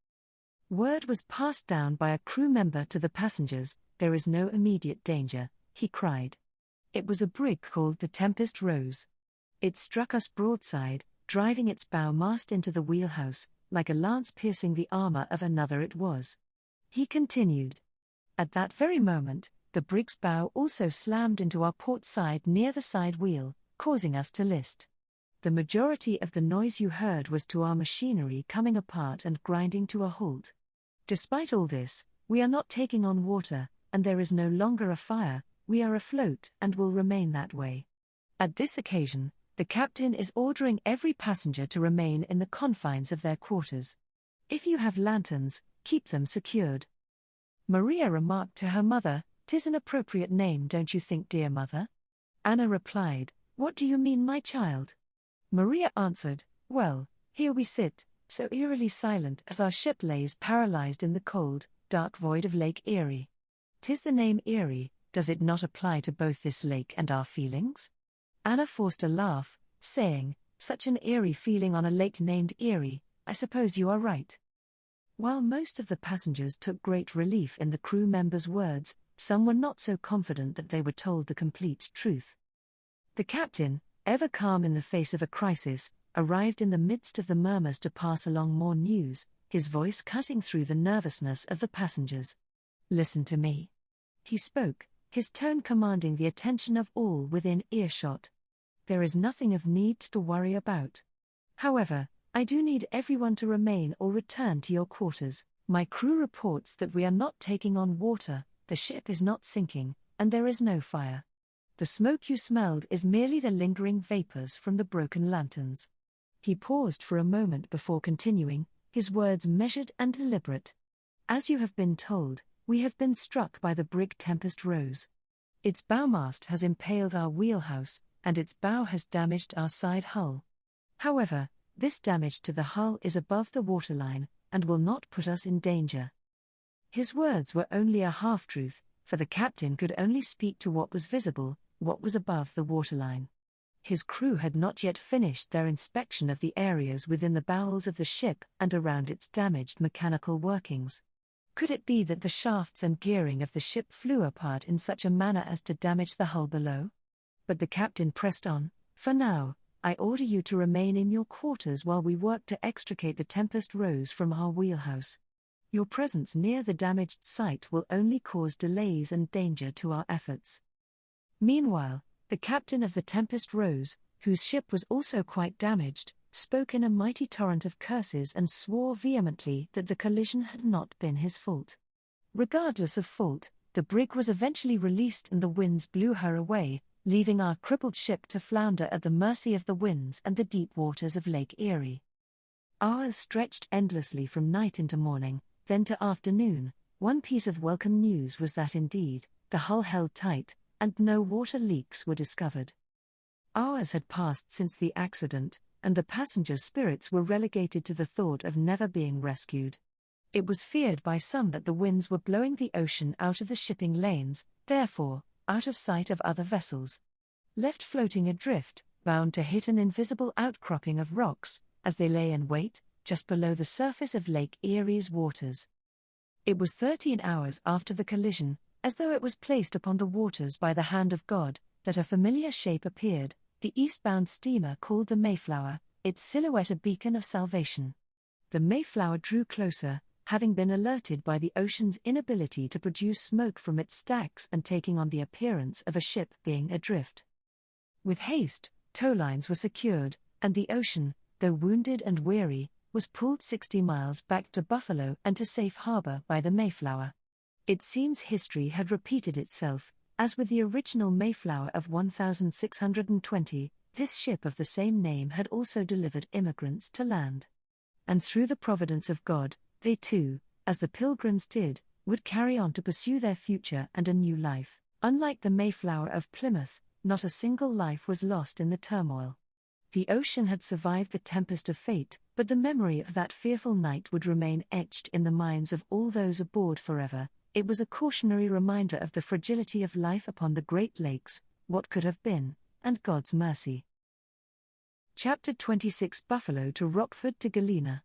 Word was passed down by a crew member to the passengers, "There is no immediate danger," he cried. It was a brig called the Tempest Rose. It struck us broadside, driving its bow mast into the wheelhouse, like a lance piercing the armor of another it was. He continued. At that very moment, the brig's bow also slammed into our port side near the side wheel, causing us to list. The majority of the noise you heard was to our machinery coming apart and grinding to a halt. Despite all this, we are not taking on water, and there is no longer a fire, we are afloat and will remain that way. At this occasion, the captain is ordering every passenger to remain in the confines of their quarters. If you have lanterns, keep them secured. Maria remarked to her mother, "'Tis an appropriate name, don't you think, dear mother?" Anna replied, "What do you mean, my child?" Maria answered, "Well, here we sit, so eerily silent as our ship lays paralyzed in the cold, dark void of Lake Erie. 'Tis the name Erie, does it not apply to both this lake and our feelings?" Anna forced a laugh, saying, "Such an eerie feeling on a lake named Erie, I suppose you are right." While most of the passengers took great relief in the crew members' words, some were not so confident that they were told the complete truth. The captain, ever calm in the face of a crisis, arrived in the midst of the murmurs to pass along more news, his voice cutting through the nervousness of the passengers. "Listen to me." He spoke, his tone commanding the attention of all within earshot. "There is nothing of need to worry about. However, I do need everyone to remain or return to your quarters. My crew reports that we are not taking on water, the ship is not sinking, and there is no fire. The smoke you smelled is merely the lingering vapors from the broken lanterns." He paused for a moment before continuing, his words measured and deliberate. "As you have been told, we have been struck by the brig Tempest Rose. Its bowmast has impaled our wheelhouse, and its bow has damaged our side hull. However, this damage to the hull is above the waterline, and will not put us in danger." His words were only a half-truth, for the captain could only speak to what was visible, what was above the waterline. His crew had not yet finished their inspection of the areas within the bowels of the ship and around its damaged mechanical workings. Could it be that the shafts and gearing of the ship flew apart in such a manner as to damage the hull below? But the captain pressed on, "For now, I order you to remain in your quarters while we work to extricate the Tempest Rose from our wheelhouse. Your presence near the damaged site will only cause delays and danger to our efforts." Meanwhile, the captain of the Tempest Rose, whose ship was also quite damaged, spoke in a mighty torrent of curses and swore vehemently that the collision had not been his fault. Regardless of fault, the brig was eventually released and the winds blew her away, leaving our crippled ship to flounder at the mercy of the winds and the deep waters of Lake Erie. Hours stretched endlessly from night into morning, then to afternoon. One piece of welcome news was that indeed, the hull held tight, and no water leaks were discovered. Hours had passed since the accident, and the passengers' spirits were relegated to the thought of never being rescued. It was feared by some that the winds were blowing the ocean out of the shipping lanes, therefore, out of sight of other vessels. Left floating adrift, bound to hit an invisible outcropping of rocks, as they lay in wait, just below the surface of Lake Erie's waters. It was 13 hours after the collision, as though it was placed upon the waters by the hand of God, that a familiar shape appeared, the eastbound steamer called the Mayflower, its silhouette a beacon of salvation. The Mayflower drew closer, having been alerted by the ocean's inability to produce smoke from its stacks and taking on the appearance of a ship being adrift. With haste, towlines were secured, and the ocean, though wounded and weary, was pulled 60 miles back to Buffalo and to safe harbor by the Mayflower. It seems history had repeated itself, as with the original Mayflower of 1620, this ship of the same name had also delivered immigrants to land. And through the providence of God, they too, as the Pilgrims did, would carry on to pursue their future and a new life. Unlike the Mayflower of Plymouth, not a single life was lost in the turmoil. The ocean had survived the tempest of fate, but the memory of that fearful night would remain etched in the minds of all those aboard forever. It was a cautionary reminder of the fragility of life upon the Great Lakes, what could have been, and God's mercy. Chapter 26 Buffalo to Rockford to Galena.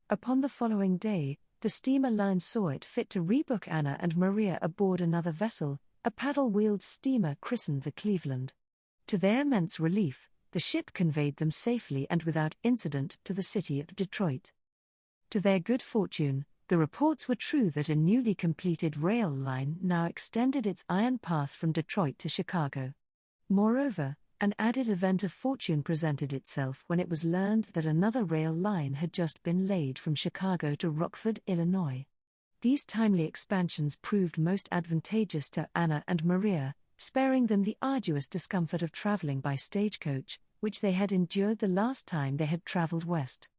Upon the following day, the steamer line saw it fit to rebook Anna and Maria aboard another vessel, a paddle-wheeled steamer christened the Cleveland. To their immense relief, the ship conveyed them safely and without incident to the city of Detroit. To their good fortune, the reports were true that a newly completed rail line now extended its iron path from Detroit to Chicago. Moreover, an added event of fortune presented itself when it was learned that another rail line had just been laid from Chicago to Rockford, Illinois. These timely expansions proved most advantageous to Anna and Maria, sparing them the arduous discomfort of traveling by stagecoach, which they had endured the last time they had traveled west.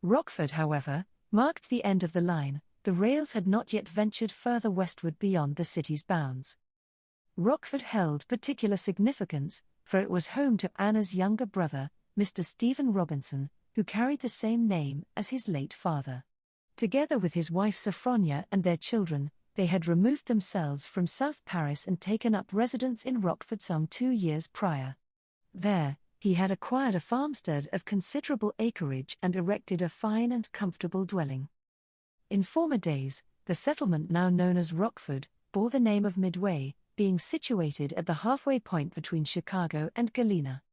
Rockford, however, marked the end of the line. The rails had not yet ventured further westward beyond the city's bounds. Rockford held particular significance, for it was home to Anna's younger brother, Mr. Stephen Robinson, who carried the same name as his late father. Together with his wife Sophronia and their children, they had removed themselves from South Paris and taken up residence in Rockford some 2 years prior. There, he had acquired a farmstead of considerable acreage and erected a fine and comfortable dwelling. In former days, the settlement now known as Rockford bore the name of Midway, being situated at the halfway point between Chicago and Galena.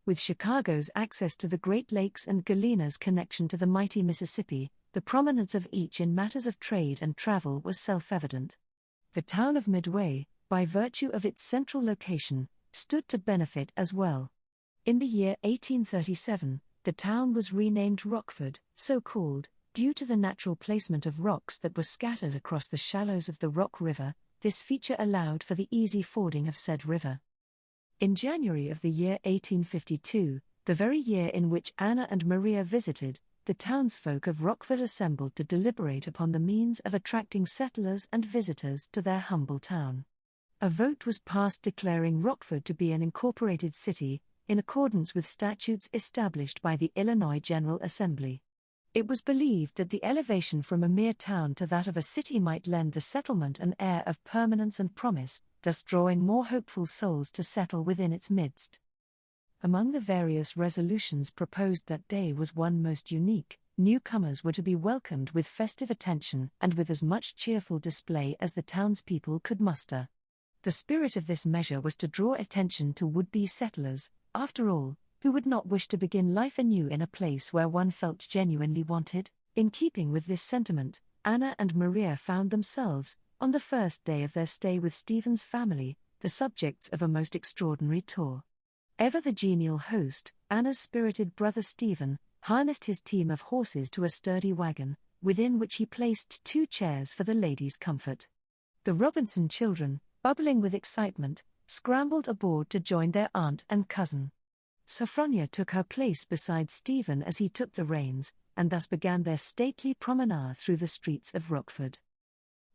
With Chicago's access to the Great Lakes and Galena's connection to the mighty Mississippi, the prominence of each in matters of trade and travel was self-evident. The town of Midway, by virtue of its central location, stood to benefit as well. In the year 1837, the town was renamed Rockford, so called, due to the natural placement of rocks that were scattered across the shallows of the Rock River. This feature allowed for the easy fording of said river. In January of the year 1852, the very year in which Anna and Maria visited, the townsfolk of Rockford assembled to deliberate upon the means of attracting settlers and visitors to their humble town. A vote was passed declaring Rockford to be an incorporated city, in accordance with statutes established by the Illinois General Assembly. It was believed that the elevation from a mere town to that of a city might lend the settlement an air of permanence and promise, thus drawing more hopeful souls to settle within its midst. Among the various resolutions proposed that day was one most unique. Newcomers were to be welcomed with festive attention and with as much cheerful display as the townspeople could muster. The spirit of this measure was to draw attention to would-be settlers, after all, who would not wish to begin life anew in a place where one felt genuinely wanted. In keeping with this sentiment, Anna and Maria found themselves, on the first day of their stay with Stephen's family, the subjects of a most extraordinary tour. Ever the genial host, Anna's spirited brother Stephen, harnessed his team of horses to a sturdy wagon, within which he placed 2 chairs for the ladies' comfort. The Robinson children, bubbling with excitement, scrambled aboard to join their aunt and cousin. Sophronia took her place beside Stephen as he took the reins, and thus began their stately promenade through the streets of Rockford.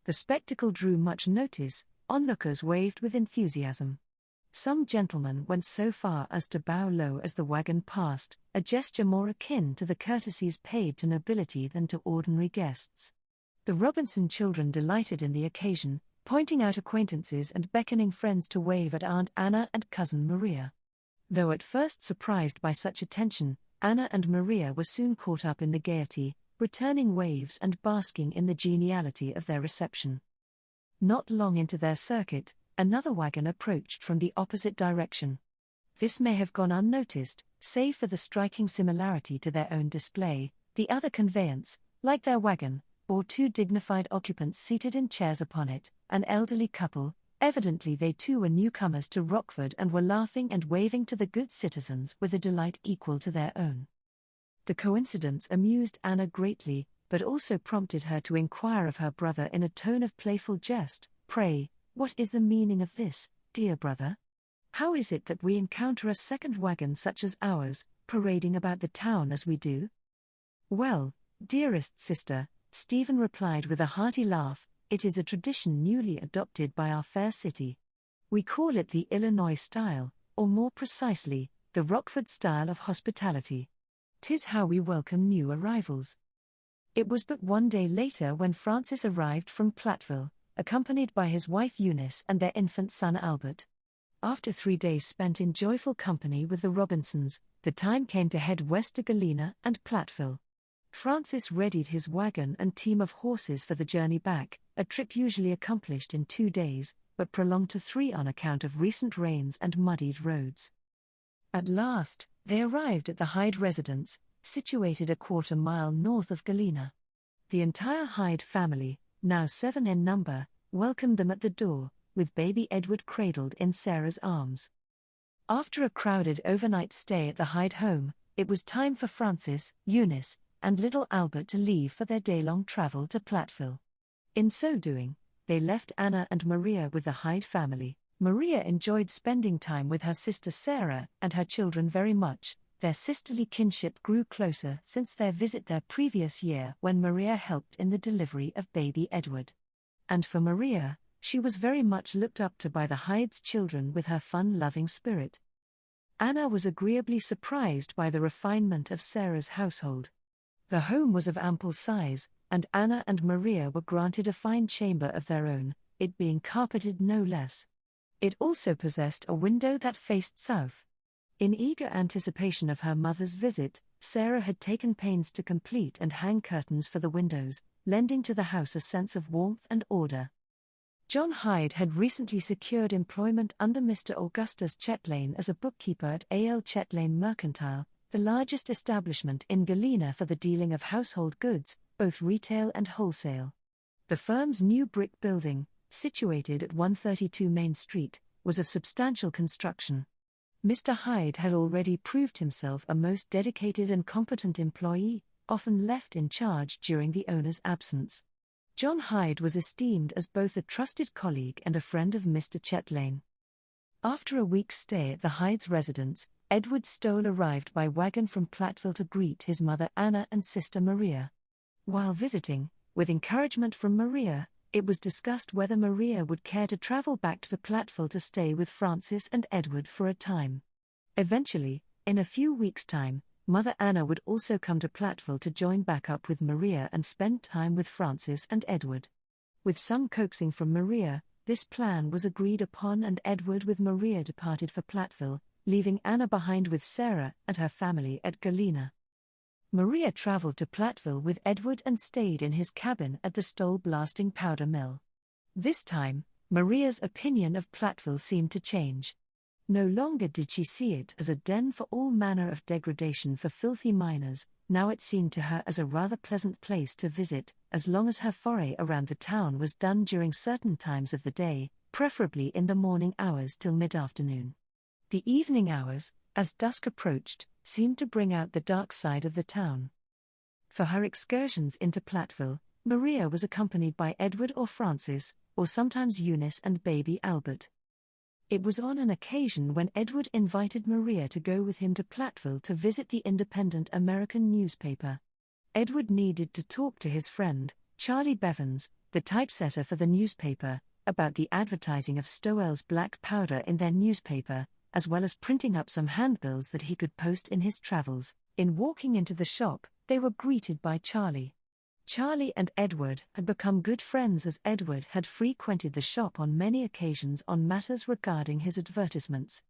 The spectacle drew much notice, onlookers waved with enthusiasm. Some gentlemen went so far as to bow low as the wagon passed, a gesture more akin to the courtesies paid to nobility than to ordinary guests. The Robinson children delighted in the occasion, pointing out acquaintances and beckoning friends to wave at Aunt Anna and Cousin Maria. Though at first surprised by such attention, Anna and Maria were soon caught up in the gaiety, returning waves and basking in the geniality of their reception. Not long into their circuit, another wagon approached from the opposite direction. This may have gone unnoticed, save for the striking similarity to their own display. The other conveyance, like their wagon, bore two dignified occupants seated in chairs upon it, an elderly couple. Evidently they too were newcomers to Rockford and were laughing and waving to the good citizens with a delight equal to their own. The coincidence amused Anna greatly, but also prompted her to inquire of her brother in a tone of playful jest, "Pray, what is the meaning of this, dear brother? How is it that we encounter a second wagon such as ours, parading about the town as we do?" "Well, dearest sister," Stephen replied with a hearty laugh, "it is a tradition newly adopted by our fair city. We call it the Illinois style, or more precisely, the Rockford style of hospitality. 'Tis how we welcome new arrivals." It was but one day later when Francis arrived from Platteville, accompanied by his wife Eunice and their infant son Albert. After 3 days spent in joyful company with the Robinsons, the time came to head west to Galena and Platteville. Francis readied his wagon and team of horses for the journey back, a trip usually accomplished in 2 days, but prolonged to 3 on account of recent rains and muddied roads. At last, they arrived at the Hyde residence, situated a quarter-mile north of Galena. The entire Hyde family, now 7 in number, welcomed them at the door, with baby Edward cradled in Sarah's arms. After a crowded overnight stay at the Hyde home, it was time for Francis, Eunice, and little Albert to leave for their day-long travel to Platteville. In so doing, they left Anna and Maria with the Hyde family. Maria enjoyed spending time with her sister Sarah and her children very much. Their sisterly kinship grew closer since their visit there previous year when Maria helped in the delivery of baby Edward. And for Maria, she was very much looked up to by the Hyde's children with her fun-loving spirit. Anna was agreeably surprised by the refinement of Sarah's household. The home was of ample size, and Anna and Maria were granted a fine chamber of their own, it being carpeted no less. It also possessed a window that faced south. In eager anticipation of her mother's visit, Sarah had taken pains to complete and hang curtains for the windows, lending to the house a sense of warmth and order. John Hyde had recently secured employment under Mr. Augustus Chetlain as a bookkeeper at A.L. Chetlain Mercantile, the largest establishment in Galena for the dealing of household goods, both retail and wholesale. The firm's new brick building, situated at 132 Main Street, was of substantial construction. Mr. Hyde had already proved himself a most dedicated and competent employee, often left in charge during the owner's absence. John Hyde was esteemed as both a trusted colleague and a friend of Mr. Chetlain. After a week's stay at the Hyde's residence, Edward Stoll arrived by wagon from Platteville to greet his mother Anna and sister Maria. While visiting, with encouragement from Maria, it was discussed whether Maria would care to travel back to Platteville to stay with Francis and Edward for a time. Eventually, in a few weeks' time, Mother Anna would also come to Platteville to join back up with Maria and spend time with Francis and Edward. With some coaxing from Maria, this plan was agreed upon and Edward with Maria departed for Platteville, leaving Anna behind with Sarah and her family at Galena. Maria traveled to Platteville with Edward and stayed in his cabin at the Stoll blasting powder mill. This time, Maria's opinion of Platteville seemed to change. No longer did she see it as a den for all manner of degradation for filthy miners, now it seemed to her as a rather pleasant place to visit, as long as her foray around the town was done during certain times of the day, preferably in the morning hours till mid-afternoon. The evening hours, as dusk approached, seemed to bring out the dark side of the town. For her excursions into Platteville, Maria was accompanied by Edward or Francis, or sometimes Eunice and baby Albert. It was on an occasion when Edward invited Maria to go with him to Platteville to visit the independent American newspaper. Edward needed to talk to his friend, Charlie Bevans, the typesetter for the newspaper, about the advertising of Stowell's black powder in their newspaper, as well as printing up some handbills that he could post in his travels. In walking into the shop, they were greeted by Charlie. Charlie and Edward had become good friends as Edward had frequented the shop on many occasions on matters regarding his advertisements.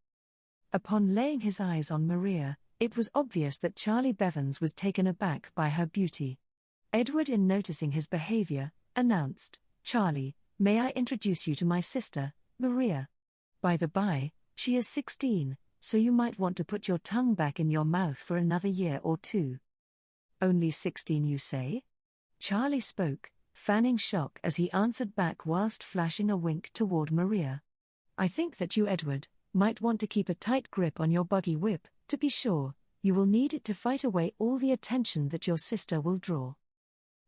Upon laying his eyes on Maria, it was obvious that Charlie Bevans was taken aback by her beauty. Edward, in noticing his behavior, announced, "Charlie, may I introduce you to my sister, Maria? By the by, she is 16, so you might want to put your tongue back in your mouth for another year or two." "Only 16, you say?" Charlie spoke, fanning shock as he answered back whilst flashing a wink toward Maria. "I think that you, Edward, might want to keep a tight grip on your buggy whip. To be sure, you will need it to fight away all the attention that your sister will draw."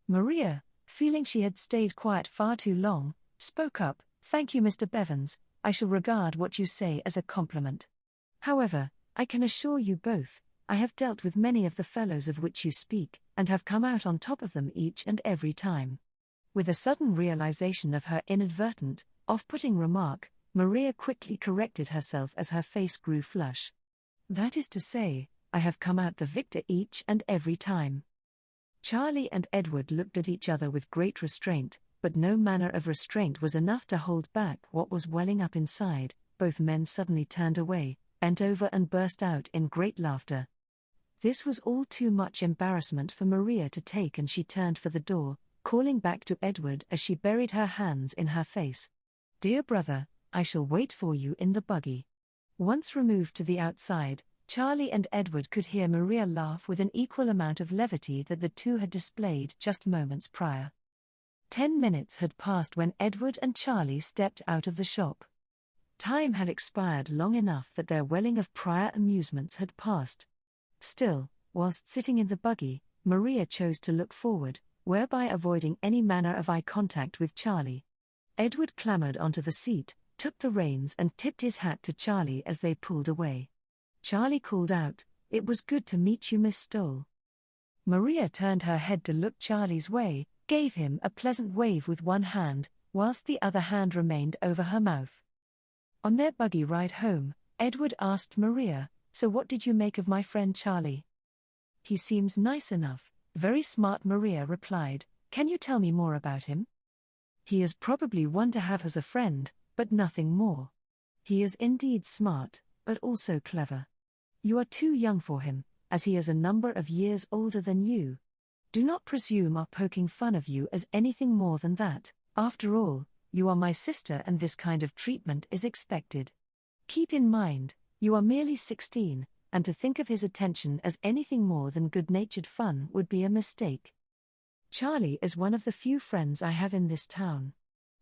Maria, feeling she had stayed quiet far too long, spoke up, "Thank you, Mr. Bevans, I shall regard what you say as a compliment. However, I can assure you both, I have dealt with many of the fellows of which you speak, and have come out on top of them each and every time." With a sudden realization of her inadvertent, off-putting remark, Maria quickly corrected herself as her face grew flush. "That is to say, I have come out the victor each and every time." Charlie and Edward looked at each other with great restraint, but no manner of restraint was enough to hold back what was welling up inside. Both men suddenly turned away, bent over and burst out in great laughter. This was all too much embarrassment for Maria to take, and she turned for the door, calling back to Edward as she buried her hands in her face, "Dear brother, I shall wait for you in the buggy." Once removed to the outside, Charlie and Edward could hear Maria laugh with an equal amount of levity that the two had displayed just moments prior. 10 minutes had passed when Edward and Charlie stepped out of the shop. Time had expired long enough that their welling of prior amusements had passed. Still, whilst sitting in the buggy, Maria chose to look forward, whereby avoiding any manner of eye contact with Charlie. Edward clambered onto the seat, took the reins and tipped his hat to Charlie as they pulled away. Charlie called out, "It was good to meet you, Miss Stoll." Maria turned her head to look Charlie's way, gave him a pleasant wave with one hand, whilst the other hand remained over her mouth. On their buggy ride home, Edward asked Maria, "So what did you make of my friend Charlie?" "He seems nice enough, very smart," Maria replied. "Can you tell me more about him?" "He is probably one to have as a friend, but nothing more. He is indeed smart, but also clever. You are too young for him, as he is a number of years older than you. Do not presume our poking fun of you as anything more than that. After all, you are my sister and this kind of treatment is expected. Keep in mind, you are merely 16, and to think of his attention as anything more than good-natured fun would be a mistake. Charlie is one of the few friends I have in this town.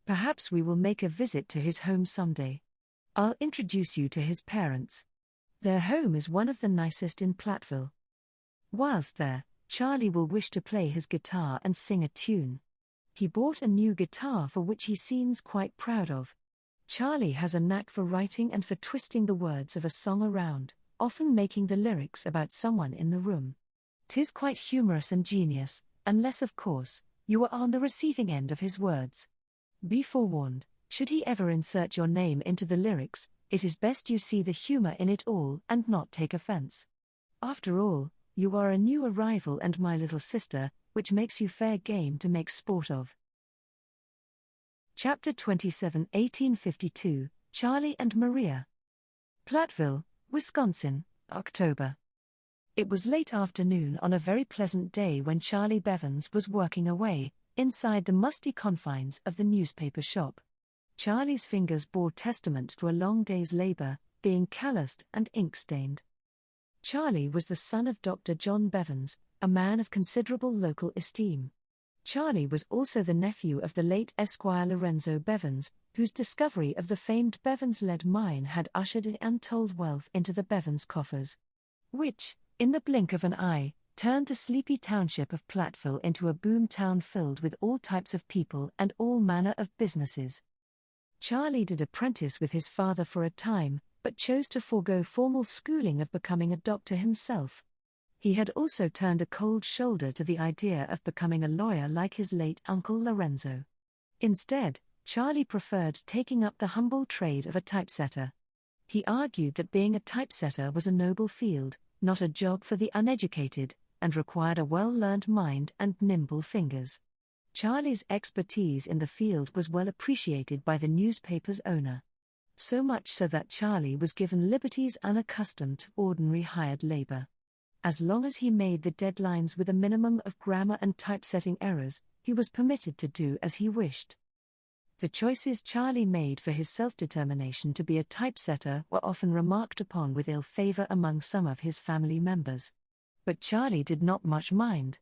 Perhaps we will make a visit to his home someday. I'll introduce you to his parents. Their home is one of the nicest in Platteville. Whilst there, Charlie will wish to play his guitar and sing a tune. He bought a new guitar for which he seems quite proud of. Charlie has a knack for writing and for twisting the words of a song around, often making the lyrics about someone in the room. 'Tis quite humorous and genius, unless of course, you are on the receiving end of his words. Be forewarned, should he ever insert your name into the lyrics, it is best you see the humor in it all and not take offense. After all, you are a new arrival and my little sister, which makes you fair game to make sport of. Chapter 27, 1852, Charlie and Maria. Platteville, Wisconsin, October. It was late afternoon on a very pleasant day when Charlie Bevans was working away, inside the musty confines of the newspaper shop. Charlie's fingers bore testament to a long day's labor, being calloused and ink-stained. Charlie was the son of Dr. John Bevans, a man of considerable local esteem. Charlie was also the nephew of the late Esquire Lorenzo Bevans, whose discovery of the famed Bevans lead mine had ushered an untold wealth into the Bevans coffers, which, in the blink of an eye, turned the sleepy township of Platteville into a boom town filled with all types of people and all manner of businesses. Charlie did apprentice with his father for a time, but chose to forego formal schooling of becoming a doctor himself. He had also turned a cold shoulder to the idea of becoming a lawyer like his late uncle Lorenzo. Instead, Charlie preferred taking up the humble trade of a typesetter. He argued that being a typesetter was a noble field, not a job for the uneducated, and required a well-learned mind and nimble fingers. Charlie's expertise in the field was well appreciated by the newspaper's owner. So much so that Charlie was given liberties unaccustomed to ordinary hired labor. As long as he made the deadlines with a minimum of grammar and typesetting errors, he was permitted to do as he wished. The choices Charlie made for his self-determination to be a typesetter were often remarked upon with ill favor among some of his family members. But Charlie did not much mind.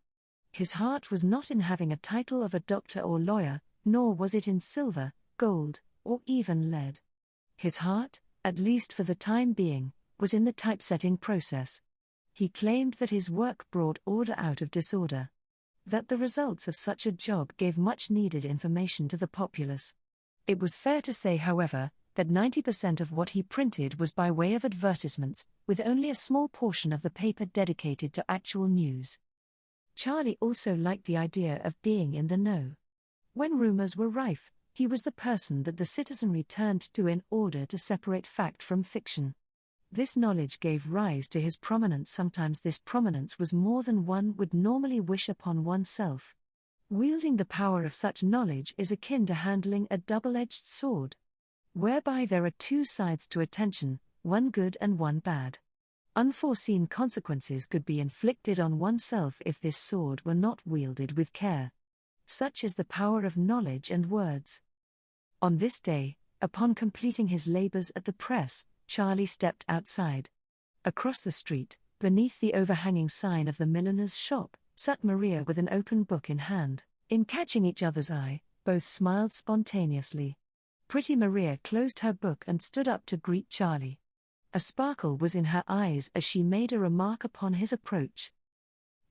His heart was not in having a title of a doctor or lawyer, nor was it in silver, gold, or even lead. His heart, at least for the time being, was in the typesetting process. He claimed that his work brought order out of disorder. That the results of such a job gave much needed information to the populace. It was fair to say, however, that 90% of what he printed was by way of advertisements, with only a small portion of the paper dedicated to actual news. Charlie also liked the idea of being in the know. When rumors were rife, he was the person that the citizenry turned to in order to separate fact from fiction. This knowledge gave rise to his prominence. Sometimes this prominence was more than one would normally wish upon oneself. Wielding the power of such knowledge is akin to handling a double-edged sword, whereby there are two sides to attention, one good and one bad. Unforeseen consequences could be inflicted on oneself if this sword were not wielded with care. Such is the power of knowledge and words. On this day, upon completing his labors at the press, Charlie stepped outside. Across the street, beneath the overhanging sign of the milliner's shop, sat Maria with an open book in hand. In catching each other's eye, both smiled spontaneously. Pretty Maria closed her book and stood up to greet Charlie. A sparkle was in her eyes as she made a remark upon his approach.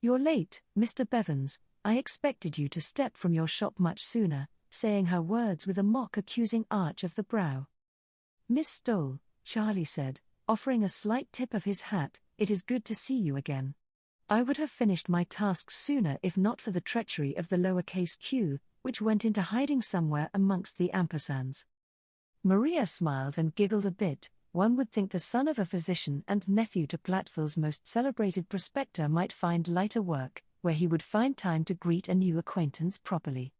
"You're late, Mr. Bevans. I expected you to step from your shop much sooner," saying her words with a mock-accusing arch of the brow. "Miss Stoll," Charlie said, offering a slight tip of his hat, "it is good to see you again. I would have finished my tasks sooner if not for the treachery of the lowercase q, which went into hiding somewhere amongst the ampersands." Maria smiled and giggled a bit. One would think the son of a physician and nephew to Platteville's most celebrated prospector might find lighter work, where he would find time to greet a new acquaintance properly.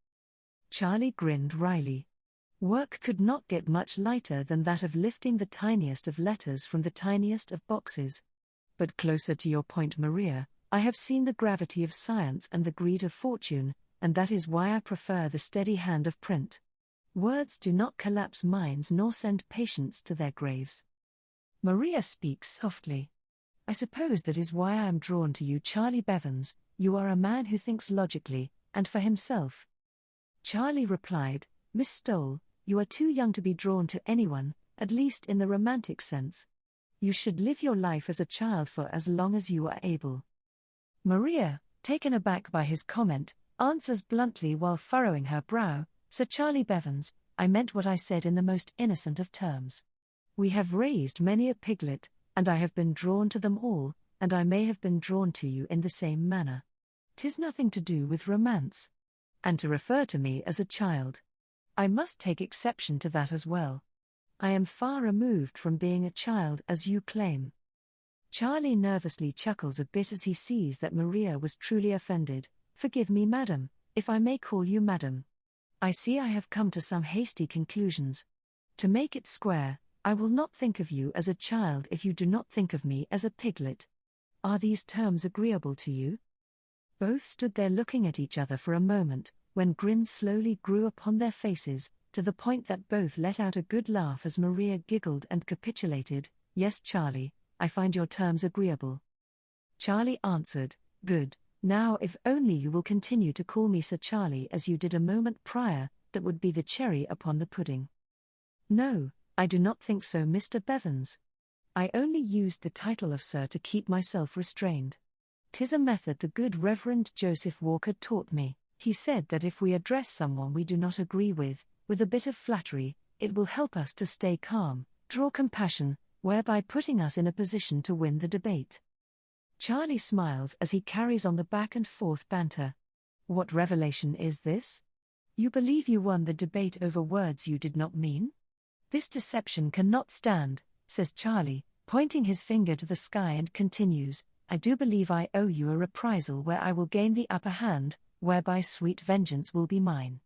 Charlie grinned wryly. Work could not get much lighter than that of lifting the tiniest of letters from the tiniest of boxes. "But closer to your point, Maria, I have seen the gravity of science and the greed of fortune, and that is why I prefer the steady hand of print. Words do not collapse minds nor send patients to their graves." Maria speaks softly. "I suppose that is why I am drawn to you, Charlie Bevans. You are a man who thinks logically, and for himself." Charlie replied, "Miss Stoll, you are too young to be drawn to anyone, at least in the romantic sense. You should live your life as a child for as long as you are able." Maria, taken aback by his comment, answers bluntly while furrowing her brow, "Sir Charlie Bevans, I meant what I said in the most innocent of terms. We have raised many a piglet, and I have been drawn to them all, and I may have been drawn to you in the same manner. 'Tis nothing to do with romance. And to refer to me as a child, I must take exception to that as well. I am far removed from being a child as you claim." Charlie nervously chuckles a bit as he sees that Maria was truly offended. "Forgive me, madam, if I may call you madam. I see I have come to some hasty conclusions. To make it square, I will not think of you as a child if you do not think of me as a piglet. Are these terms agreeable to you?" Both stood there looking at each other for a moment, when grins slowly grew upon their faces, to the point that both let out a good laugh as Maria giggled and capitulated, "Yes, Charlie, I find your terms agreeable." Charlie answered, "Good. Now if only you will continue to call me Sir Charlie as you did a moment prior, that would be the cherry upon the pudding." "No, I do not think so, Mr. Bevans. I only used the title of Sir to keep myself restrained. 'Tis a method the good Reverend Joseph Walker taught me. He said that if we address someone we do not agree with a bit of flattery, it will help us to stay calm, draw compassion, whereby putting us in a position to win the debate." Charlie smiles as he carries on the back and forth banter. "What revelation is this? You believe you won the debate over words you did not mean? This deception cannot stand," says Charlie, pointing his finger to the sky, and continues, I do believe I owe you a reprisal where I will gain the upper hand, whereby sweet vengeance will be mine.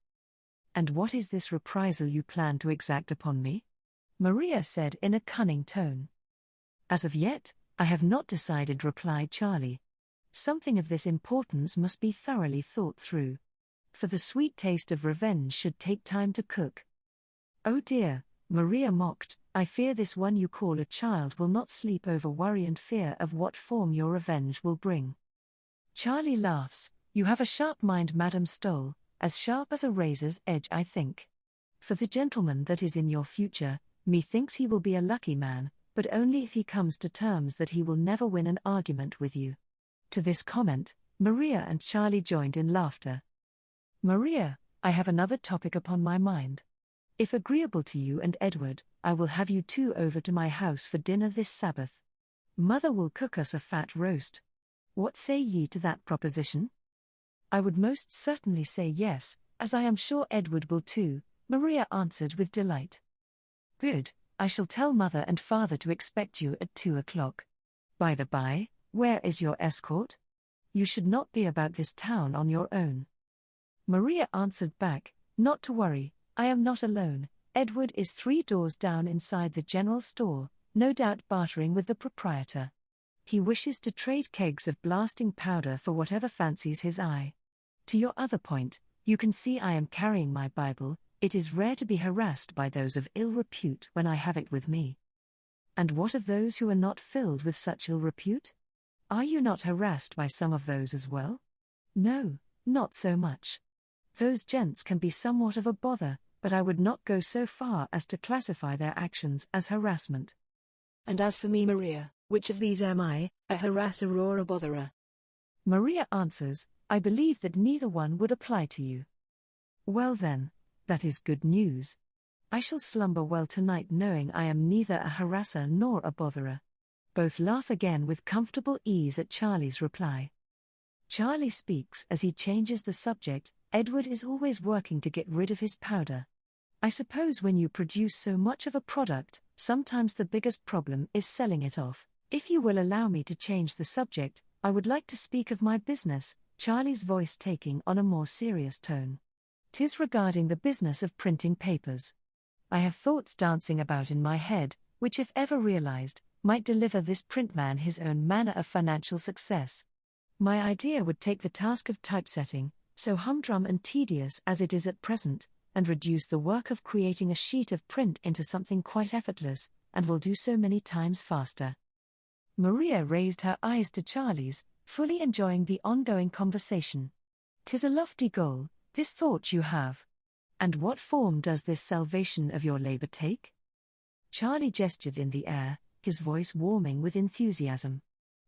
And what is this reprisal you plan to exact upon me? Maria said in a cunning tone. As of yet, I have not decided, replied Charlie. Something of this importance must be thoroughly thought through. For the sweet taste of revenge should take time to cook. Oh dear, Maria mocked, I fear this one you call a child will not sleep over worry and fear of what form your revenge will bring. Charlie laughs, you have a sharp mind, Madame Stole, as sharp as a razor's edge, I think. For the gentleman that is in your future, methinks he will be a lucky man, but only if he comes to terms that he will never win an argument with you. To this comment, Maria and Charlie joined in laughter. Maria, I have another topic upon my mind. If agreeable to you and Edward, I will have you two over to my house for dinner this Sabbath. Mother will cook us a fat roast. What say ye to that proposition? I would most certainly say yes, as I am sure Edward will too, Maria answered with delight. Good, I shall tell mother and father to expect you at 2 o'clock. By the by, where is your escort? You should not be about this town on your own. Maria answered back, not to worry, I am not alone. Edward is 3 doors down inside the general store, no doubt bartering with the proprietor. He wishes to trade kegs of blasting powder for whatever fancies his eye. To your other point, you can see I am carrying my Bible. It is rare to be harassed by those of ill repute when I have it with me. And what of those who are not filled with such ill repute? Are you not harassed by some of those as well? No, not so much. Those gents can be somewhat of a bother, but I would not go so far as to classify their actions as harassment. And as for me, Maria, which of these am I, a harasser or a botherer? Maria answers, I believe that neither one would apply to you. Well then, that is good news. I shall slumber well tonight knowing I am neither a harasser nor a botherer. Both laugh again with comfortable ease at Charlie's reply. Charlie speaks as he changes the subject. Edward is always working to get rid of his powder. I suppose when you produce so much of a product, sometimes the biggest problem is selling it off. If you will allow me to change the subject, I would like to speak of my business, Charlie's voice taking on a more serious tone. 'Tis regarding the business of printing papers. I have thoughts dancing about in my head, which if ever realized, might deliver this printman his own manner of financial success. My idea would take the task of typesetting, so humdrum and tedious as it is at present, and reduce the work of creating a sheet of print into something quite effortless, and will do so many times faster. Maria raised her eyes to Charlie's, fully enjoying the ongoing conversation. 'Tis a lofty goal, this thought you have. And what form does this salvation of your labor take? Charlie gestured in the air, his voice warming with enthusiasm.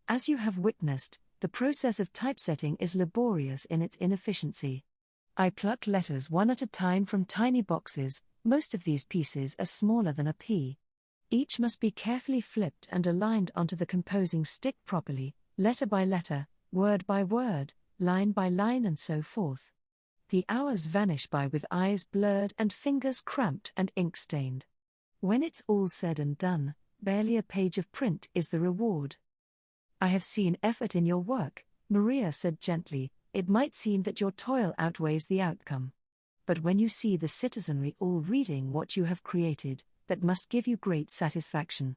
As you have witnessed, the process of typesetting is laborious in its inefficiency. I pluck letters one at a time from tiny boxes, most of these pieces are smaller than a pea. Each must be carefully flipped and aligned onto the composing stick properly, letter by letter, word by word, line by line and so forth. The hours vanish by with eyes blurred and fingers cramped and ink-stained. When it's all said and done, barely a page of print is the reward. I have seen effort in your work, Maria said gently. It might seem that your toil outweighs the outcome. But when you see the citizenry all reading what you have created, that must give you great satisfaction.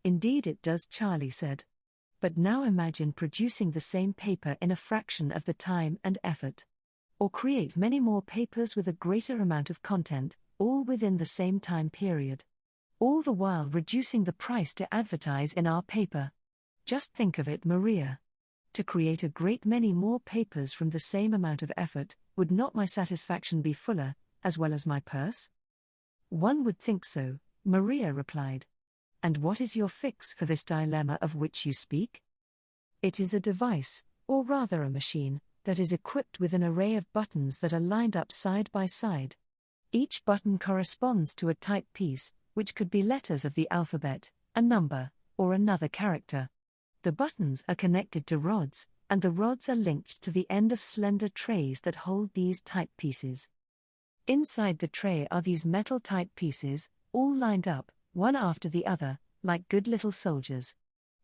Indeed it does, Charlie said. But now imagine producing the same paper in a fraction of the time and effort. Or create many more papers with a greater amount of content, all within the same time period. All the while reducing the price to advertise in our paper. Just think of it, Maria. To create a great many more papers from the same amount of effort, would not my satisfaction be fuller, as well as my purse? One would think so, Maria replied. And what is your fix for this dilemma of which you speak? It is a device, or rather a machine, that is equipped with an array of buttons that are lined up side by side. Each button corresponds to a type piece, which could be letters of the alphabet, a number, or another character. The buttons are connected to rods, and the rods are linked to the end of slender trays that hold these type pieces. Inside the tray are these metal type pieces, all lined up, one after the other, like good little soldiers.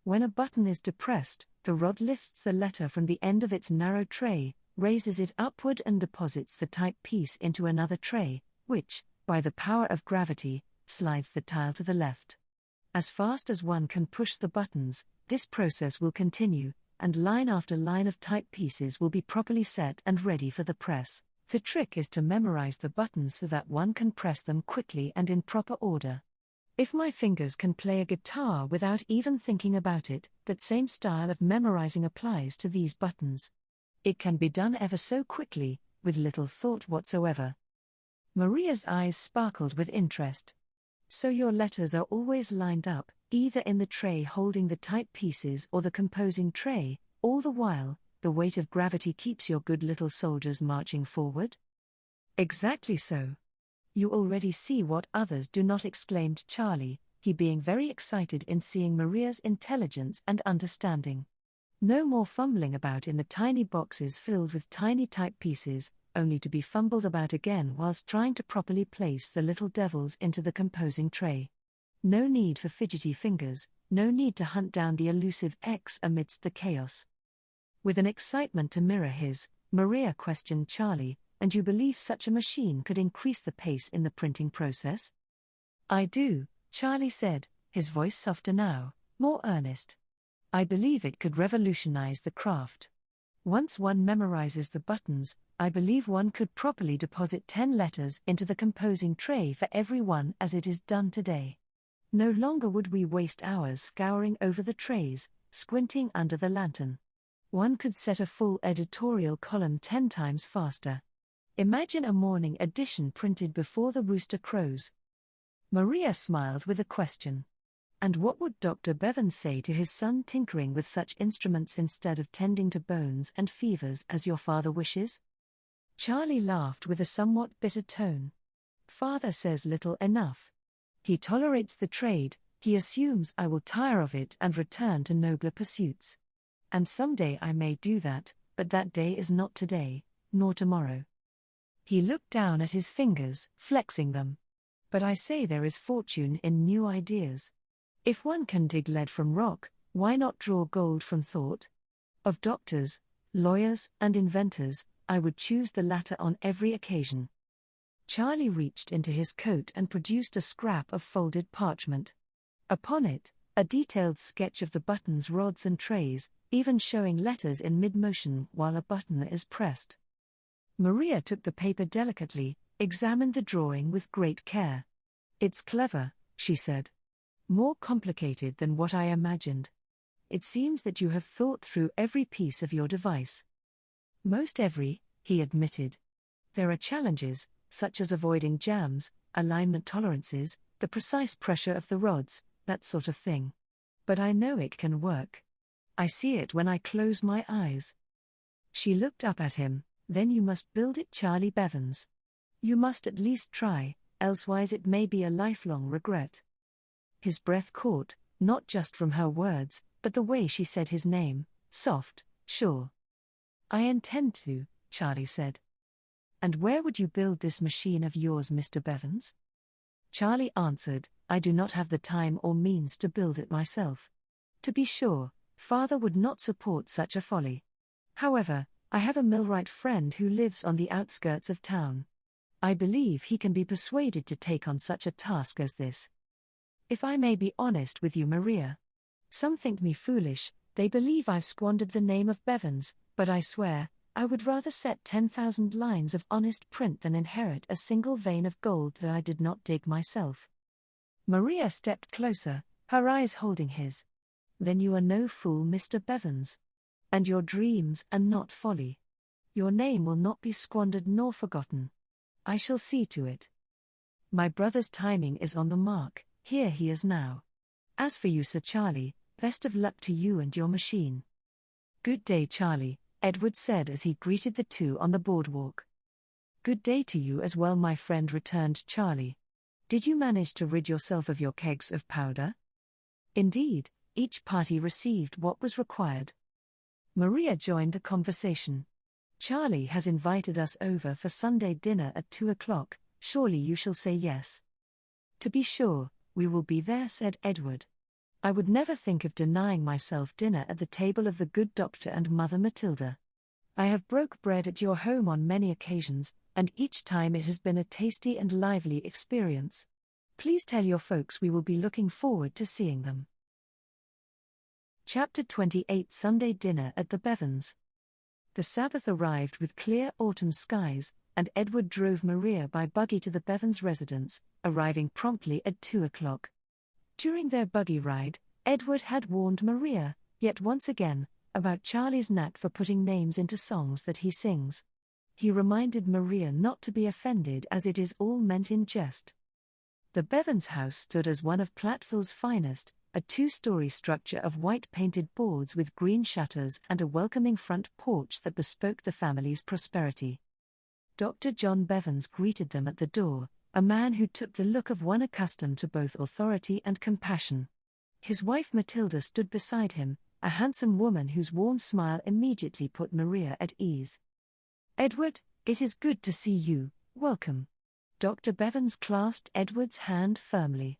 When a button is depressed, The rod lifts the letter from the end of its narrow tray, raises it upward and deposits the type piece into another tray, which, by the power of gravity, slides the tile to the left. As fast as one can push the buttons, this process will continue, and line after line of type pieces will be properly set and ready for the press. The trick is to memorize the buttons so that one can press them quickly and in proper order. If my fingers can play a guitar without even thinking about it, that same style of memorizing applies to these buttons. It can be done ever so quickly, with little thought whatsoever. Maria's eyes sparkled with interest. So your letters are always lined up, either in the tray holding the type pieces or the composing tray, all the while, the weight of gravity keeps your good little soldiers marching forward? Exactly so. You already see what others do not, exclaimed Charlie, he being very excited in seeing Maria's intelligence and understanding. No more fumbling about in the tiny boxes filled with tiny type pieces, only to be fumbled about again whilst trying to properly place the little devils into the composing tray. No need for fidgety fingers, no need to hunt down the elusive X amidst the chaos. With an excitement to mirror his, Maria questioned Charlie, "And you believe such a machine could increase the pace in the printing process?" "I do," Charlie said, his voice softer now, more earnest. "I believe it could revolutionize the craft. Once one memorizes the buttons, I believe one could properly deposit 10 letters into the composing tray for every one as it is done today. No longer would we waste hours scouring over the trays, squinting under the lantern. One could set a full editorial column 10 times faster. Imagine a morning edition printed before the rooster crows." Maria smiled with a question. "And what would Dr. Bevans say to his son tinkering with such instruments instead of tending to bones and fevers as your father wishes?" Charlie laughed with a somewhat bitter tone. "Father says little enough. He tolerates the trade, he assumes I will tire of it and return to nobler pursuits. And someday I may do that, but that day is not today, nor tomorrow." He looked down at his fingers, flexing them. "But I say there is fortune in new ideas. If one can dig lead from rock, why not draw gold from thought? Of doctors, lawyers, and inventors, I would choose the latter on every occasion." Charlie reached into his coat and produced a scrap of folded parchment. Upon it, a detailed sketch of the buttons, rods and trays, even showing letters in mid-motion while a button is pressed. Maria took the paper delicately, examined the drawing with great care. "It's clever," she said. "More complicated than what I imagined. It seems that you have thought through every piece of your device." "Most every," he admitted. "There are challenges, such as avoiding jams, alignment tolerances, the precise pressure of the rods, that sort of thing. But I know it can work. I see it when I close my eyes." She looked up at him. "Then you must build it, Charlie Bevans. You must at least try, elsewise it may be a lifelong regret." His breath caught, not just from her words, but the way she said his name, soft, sure. "I intend to," Charlie said. "And where would you build this machine of yours, Mr. Bevans?" Charlie answered, "I do not have the time or means to build it myself. To be sure, Father would not support such a folly. However, I have a millwright friend who lives on the outskirts of town. I believe he can be persuaded to take on such a task as this. If I may be honest with you, Maria. Some think me foolish, they believe I've squandered the name of Bevans, but I swear, I would rather set 10,000 lines of honest print than inherit a single vein of gold that I did not dig myself." Maria stepped closer, her eyes holding his. "Then you are no fool, Mr. Bevans. And your dreams are not folly. Your name will not be squandered nor forgotten. I shall see to it. My brother's timing is on the mark, here he is now. As for you, Sir Charlie, best of luck to you and your machine." "Good day, Charlie," Edward said as he greeted the two on the boardwalk. "Good day to you as well, my friend," returned Charlie. "Did you manage to rid yourself of your kegs of powder?" Indeed, each party received what was required. Maria joined the conversation. "Charlie has invited us over for Sunday dinner at 2 o'clock, surely you shall say yes." "To be sure, we will be there," said Edward. I would never think of denying myself dinner at the table of the good doctor and Mother Matilda. I have broke bread at your home on many occasions, and each time it has been a tasty and lively experience. Please tell your folks we will be looking forward to seeing them. Chapter 28 Sunday Dinner at the Bevans. The Sabbath arrived with clear autumn skies, and Edward drove Maria by buggy to the Bevans' residence, arriving promptly at 2 o'clock. During their buggy ride, Edward had warned Maria, yet once again, about Charlie's knack for putting names into songs that he sings. He reminded Maria not to be offended as it is all meant in jest. The Bevans house stood as one of Platteville's finest, a 2-story structure of white-painted boards with green shutters and a welcoming front porch that bespoke the family's prosperity. Dr. John Bevans greeted them at the door, a man who took the look of one accustomed to both authority and compassion. His wife Matilda stood beside him, a handsome woman whose warm smile immediately put Maria at ease. "Edward, it is good to see you, welcome." Dr. Bevans clasped Edward's hand firmly.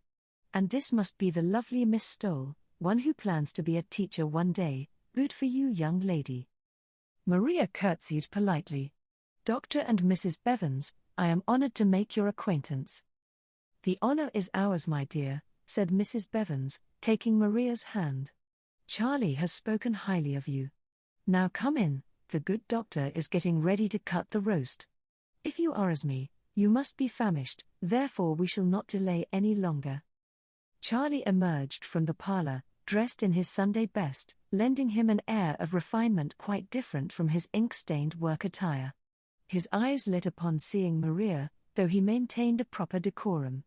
"And this must be the lovely Miss Stoll, one who plans to be a teacher one day. Good for you, young lady." Maria curtsied politely. "Dr. and Mrs. Bevans, I am honored to make your acquaintance." "The honor is ours, my dear," said Mrs. Bevans, taking Maria's hand. "Charlie has spoken highly of you. Now come in, the good doctor is getting ready to cut the roast. If you are as me, you must be famished, therefore we shall not delay any longer." Charlie emerged from the parlor, dressed in his Sunday best, lending him an air of refinement quite different from his ink-stained work attire. His eyes lit upon seeing Maria, though he maintained a proper decorum.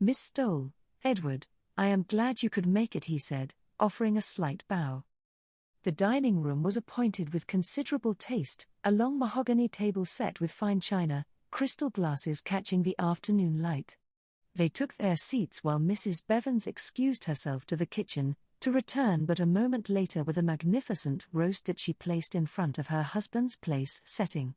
"Miss Stoll, Edward, I am glad you could make it," he said, offering a slight bow. The dining room was appointed with considerable taste, a long mahogany table set with fine china, crystal glasses catching the afternoon light. They took their seats while Mrs. Bevans excused herself to the kitchen, to return but a moment later with a magnificent roast that she placed in front of her husband's place setting.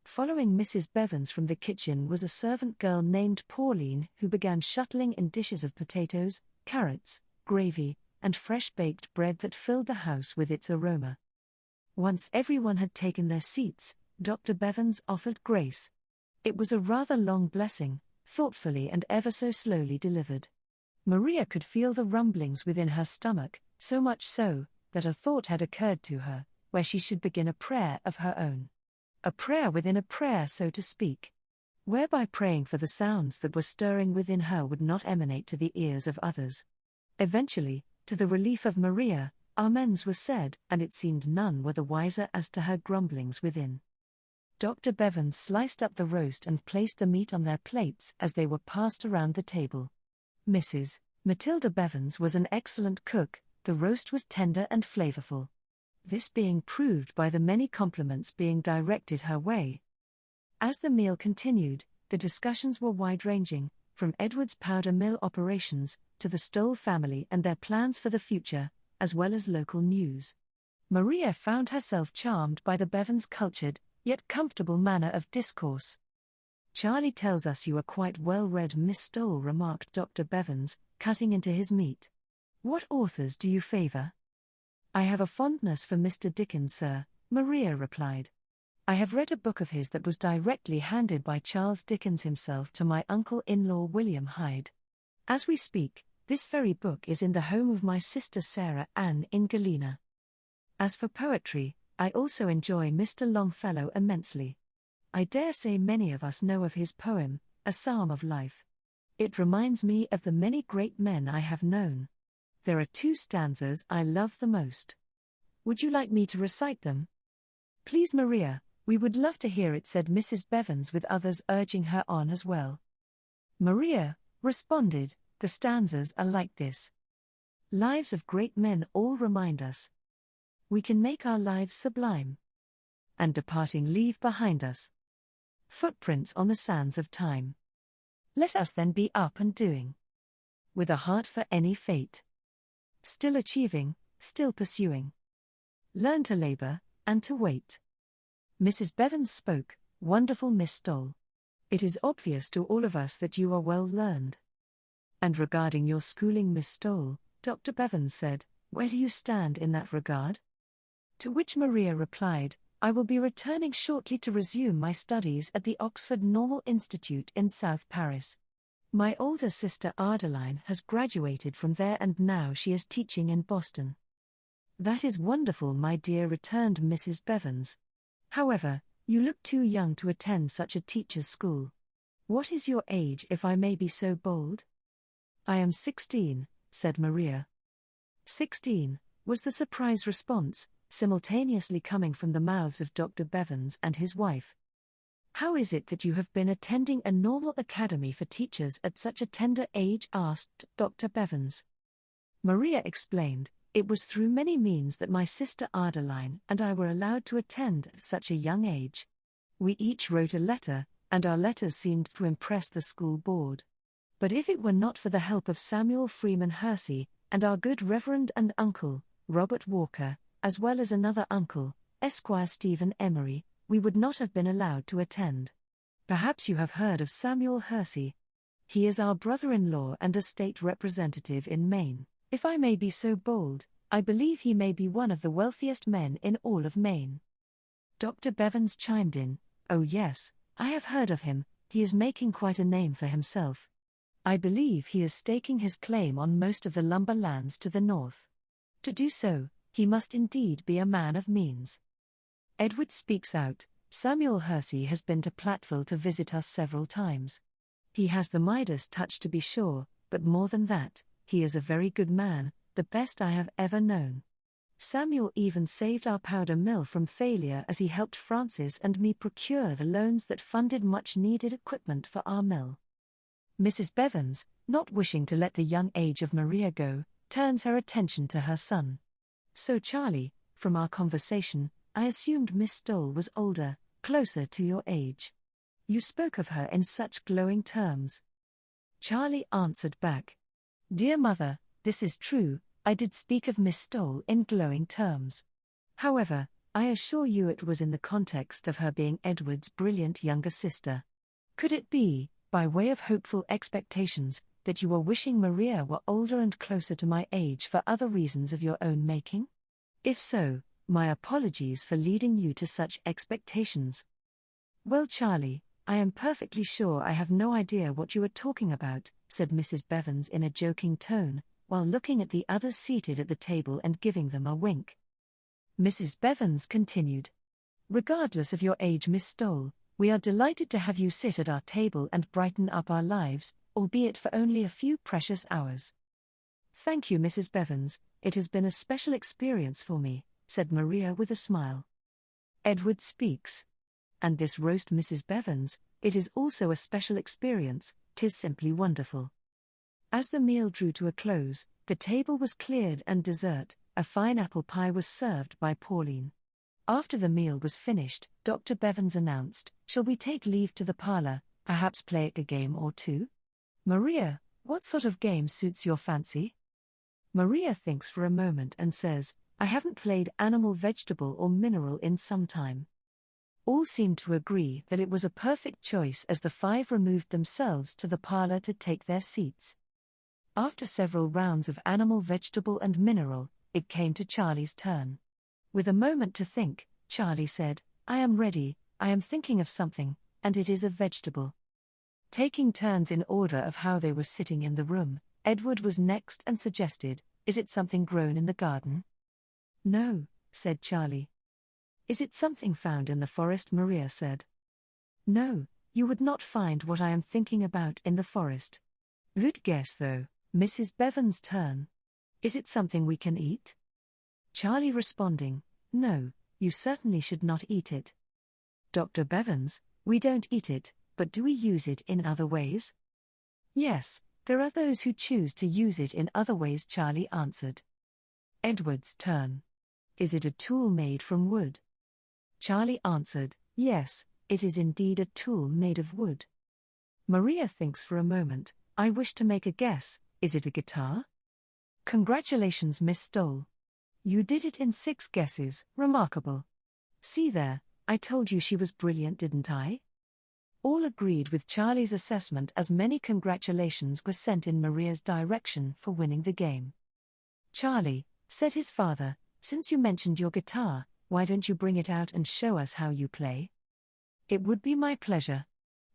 Following Mrs. Bevans from the kitchen was a servant girl named Pauline who began shuttling in dishes of potatoes, carrots, gravy, and fresh-baked bread that filled the house with its aroma. Once everyone had taken their seats, Dr. Bevans offered grace. It was a rather long blessing, thoughtfully and ever so slowly delivered. Maria could feel the rumblings within her stomach, so much so, that a thought had occurred to her, where she should begin a prayer of her own. A prayer within a prayer, so to speak. Whereby praying for the sounds that were stirring within her would not emanate to the ears of others. Eventually, to the relief of Maria, amens was said, and it seemed none were the wiser as to her grumblings within. Dr. Bevans sliced up the roast and placed the meat on their plates as they were passed around the table. Mrs. Matilda Bevans was an excellent cook, the roast was tender and flavorful. This being proved by the many compliments being directed her way. As the meal continued, the discussions were wide-ranging, from Edward's powder mill operations, to the Stoll family and their plans for the future, as well as local news. Maria found herself charmed by the Bevans' cultured, yet comfortable manner of discourse. "Charlie tells us you are quite well-read, Miss Stoll," remarked Dr. Bevans, cutting into his meat. "What authors do you favor?" "I have a fondness for Mr. Dickens, sir," Maria replied. "I have read a book of his that was directly handed by Charles Dickens himself to my uncle-in-law William Hyde. As we speak, this very book is in the home of my sister Sarah Ann in Galena. As for poetry, I also enjoy Mr. Longfellow immensely. I dare say many of us know of his poem, A Psalm of Life. It reminds me of the many great men I have known. There are 2 stanzas I love the most. Would you like me to recite them?" "Please, Maria, we would love to hear it," said Mrs. Bevans, with others urging her on as well. Maria responded, "The stanzas are like this. Lives of great men all remind us we can make our lives sublime, and departing leave behind us footprints on the sands of time. Let us then be up and doing, with a heart for any fate, still achieving, still pursuing. Learn to labor, and to wait." Mrs. Bevans spoke, "Wonderful Miss Stoll. It is obvious to all of us that you are well learned. And regarding your schooling, Miss Stoll, Dr. Bevans said, "Where do you stand in that regard?" To which Maria replied, "I will be returning shortly to resume my studies at the Oxford Normal Institute in South Paris. My older sister Adeline has graduated from there and now she is teaching in Boston." "That is wonderful, my dear," returned Mrs. Bevans. "However, you look too young to attend such a teacher's school. What is your age, if I may be so bold?" "I am 16, said Maria. 16, was the surprise response, simultaneously coming from the mouths of Dr. Bevans and his wife. "How is it that you have been attending a normal academy for teachers at such a tender age?" asked Dr. Bevans. Maria explained, "It was through many means that my sister Adeline and I were allowed to attend at such a young age. We each wrote a letter, and our letters seemed to impress the school board. But if it were not for the help of Samuel Freeman Hersey, and our good Reverend and uncle, Robert Walker, as well as another uncle, Esquire Stephen Emery, we would not have been allowed to attend. Perhaps you have heard of Samuel Hersey. He is our brother-in-law and a state representative in Maine. If I may be so bold, I believe he may be one of the wealthiest men in all of Maine." Dr. Bevans chimed in, "Oh yes, I have heard of him. He is making quite a name for himself. I believe he is staking his claim on most of the lumber lands to the north. To do so, he must indeed be a man of means." Edward speaks out, "Samuel Hersey has been to Platteville to visit us several times. He has the Midas touch to be sure, but more than that, he is a very good man, the best I have ever known. Samuel even saved our powder mill from failure as he helped Francis and me procure the loans that funded much-needed equipment for our mill." Mrs. Bevans, not wishing to let the young age of Maria go, turns her attention to her son. "So Charlie, from our conversation, I assumed Miss Stoll was older, closer to your age. You spoke of her in such glowing terms." Charlie answered back, "Dear mother, this is true, I did speak of Miss Stoll in glowing terms. However, I assure you it was in the context of her being Edward's brilliant younger sister. Could it be, by way of hopeful expectations, that you were wishing Maria were older and closer to my age for other reasons of your own making? If so, my apologies for leading you to such expectations." "Well, Charlie, I am perfectly sure I have no idea what you are talking about," said Mrs. Bevans in a joking tone, while looking at the others seated at the table and giving them a wink. Mrs. Bevans continued, "Regardless of your age, Miss Stoll, we are delighted to have you sit at our table and brighten up our lives, albeit for only a few precious hours." "Thank you, Mrs. Bevans, it has been a special experience for me," said Maria with a smile. Edward speaks. "And this roast, Mrs. Bevans, it is also a special experience, 'tis simply wonderful." As the meal drew to a close, the table was cleared and dessert, a fine apple pie was served by Pauline. After the meal was finished, Dr. Bevans announced, "Shall we take leave to the parlour, perhaps play a game or two? Maria, what sort of game suits your fancy?" Maria thinks for a moment and says, "I haven't played animal, vegetable or mineral in some time." All seemed to agree that it was a perfect choice as the five removed themselves to the parlour to take their seats. After several rounds of animal, vegetable and mineral, it came to Charlie's turn. With a moment to think, Charlie said, "I am ready, I am thinking of something, and it is a vegetable." Taking turns in order of how they were sitting in the room, Edward was next and suggested, "Is it something grown in the garden?" "No," said Charlie. "Is it something found in the forest?" Maria said. "No, you would not find what I am thinking about in the forest." "Good guess though." Mrs. Bevans' turn. "Is it something we can eat?" Charlie responding, "No, you certainly should not eat it." Dr. Bevans, "We don't eat it, but do we use it in other ways?" "Yes, there are those who choose to use it in other ways," Charlie answered. Edward's turn. "Is it a tool made from wood?" Charlie answered, "Yes, it is indeed a tool made of wood." Maria thinks for a moment, "I wish to make a guess, is it a guitar?" "Congratulations, Miss Stoll. You did it in 6 guesses, remarkable. See there, I told you she was brilliant, didn't I?" All agreed with Charlie's assessment as many congratulations were sent in Maria's direction for winning the game. Charlie, said his father, since you mentioned your guitar, why don't you bring it out and show us how you play? It would be my pleasure.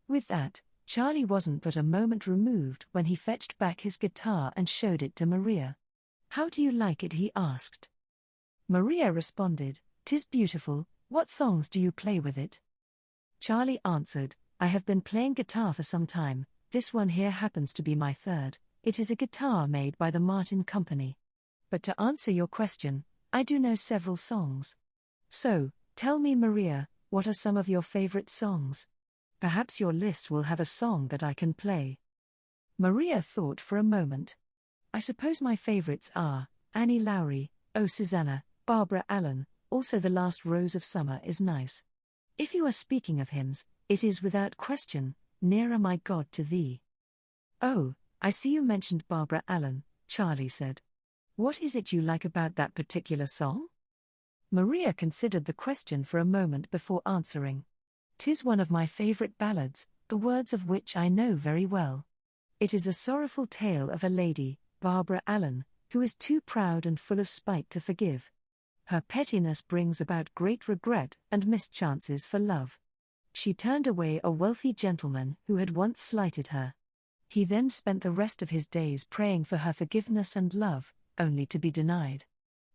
With that, Charlie wasn't but a moment removed when he fetched back his guitar and showed it to Maria. How do you like it? He asked. Maria responded, 'Tis beautiful. What songs do you play with it? Charlie answered, I have been playing guitar for some time. This one here happens to be my third. It is a guitar made by the Martin Company. But to answer your question, I do know several songs. So, tell me, Maria, what are some of your favorite songs? Perhaps your list will have a song that I can play. Maria thought for a moment. I suppose my favorites are Annie Lowry, Oh Susanna, Barbara Allen, also The Last Rose of Summer is nice. If you are speaking of hymns, it is without question, Nearer My God to Thee. Oh, I see you mentioned Barbara Allen, Charlie said. What is it you like about that particular song? Maria considered the question for a moment before answering. 'Tis one of my favorite ballads, the words of which I know very well. It is a sorrowful tale of a lady, Barbara Allen, who is too proud and full of spite to forgive. Her pettiness brings about great regret and missed chances for love. She turned away a wealthy gentleman who had once slighted her. He then spent the rest of his days praying for her forgiveness and love, only to be denied.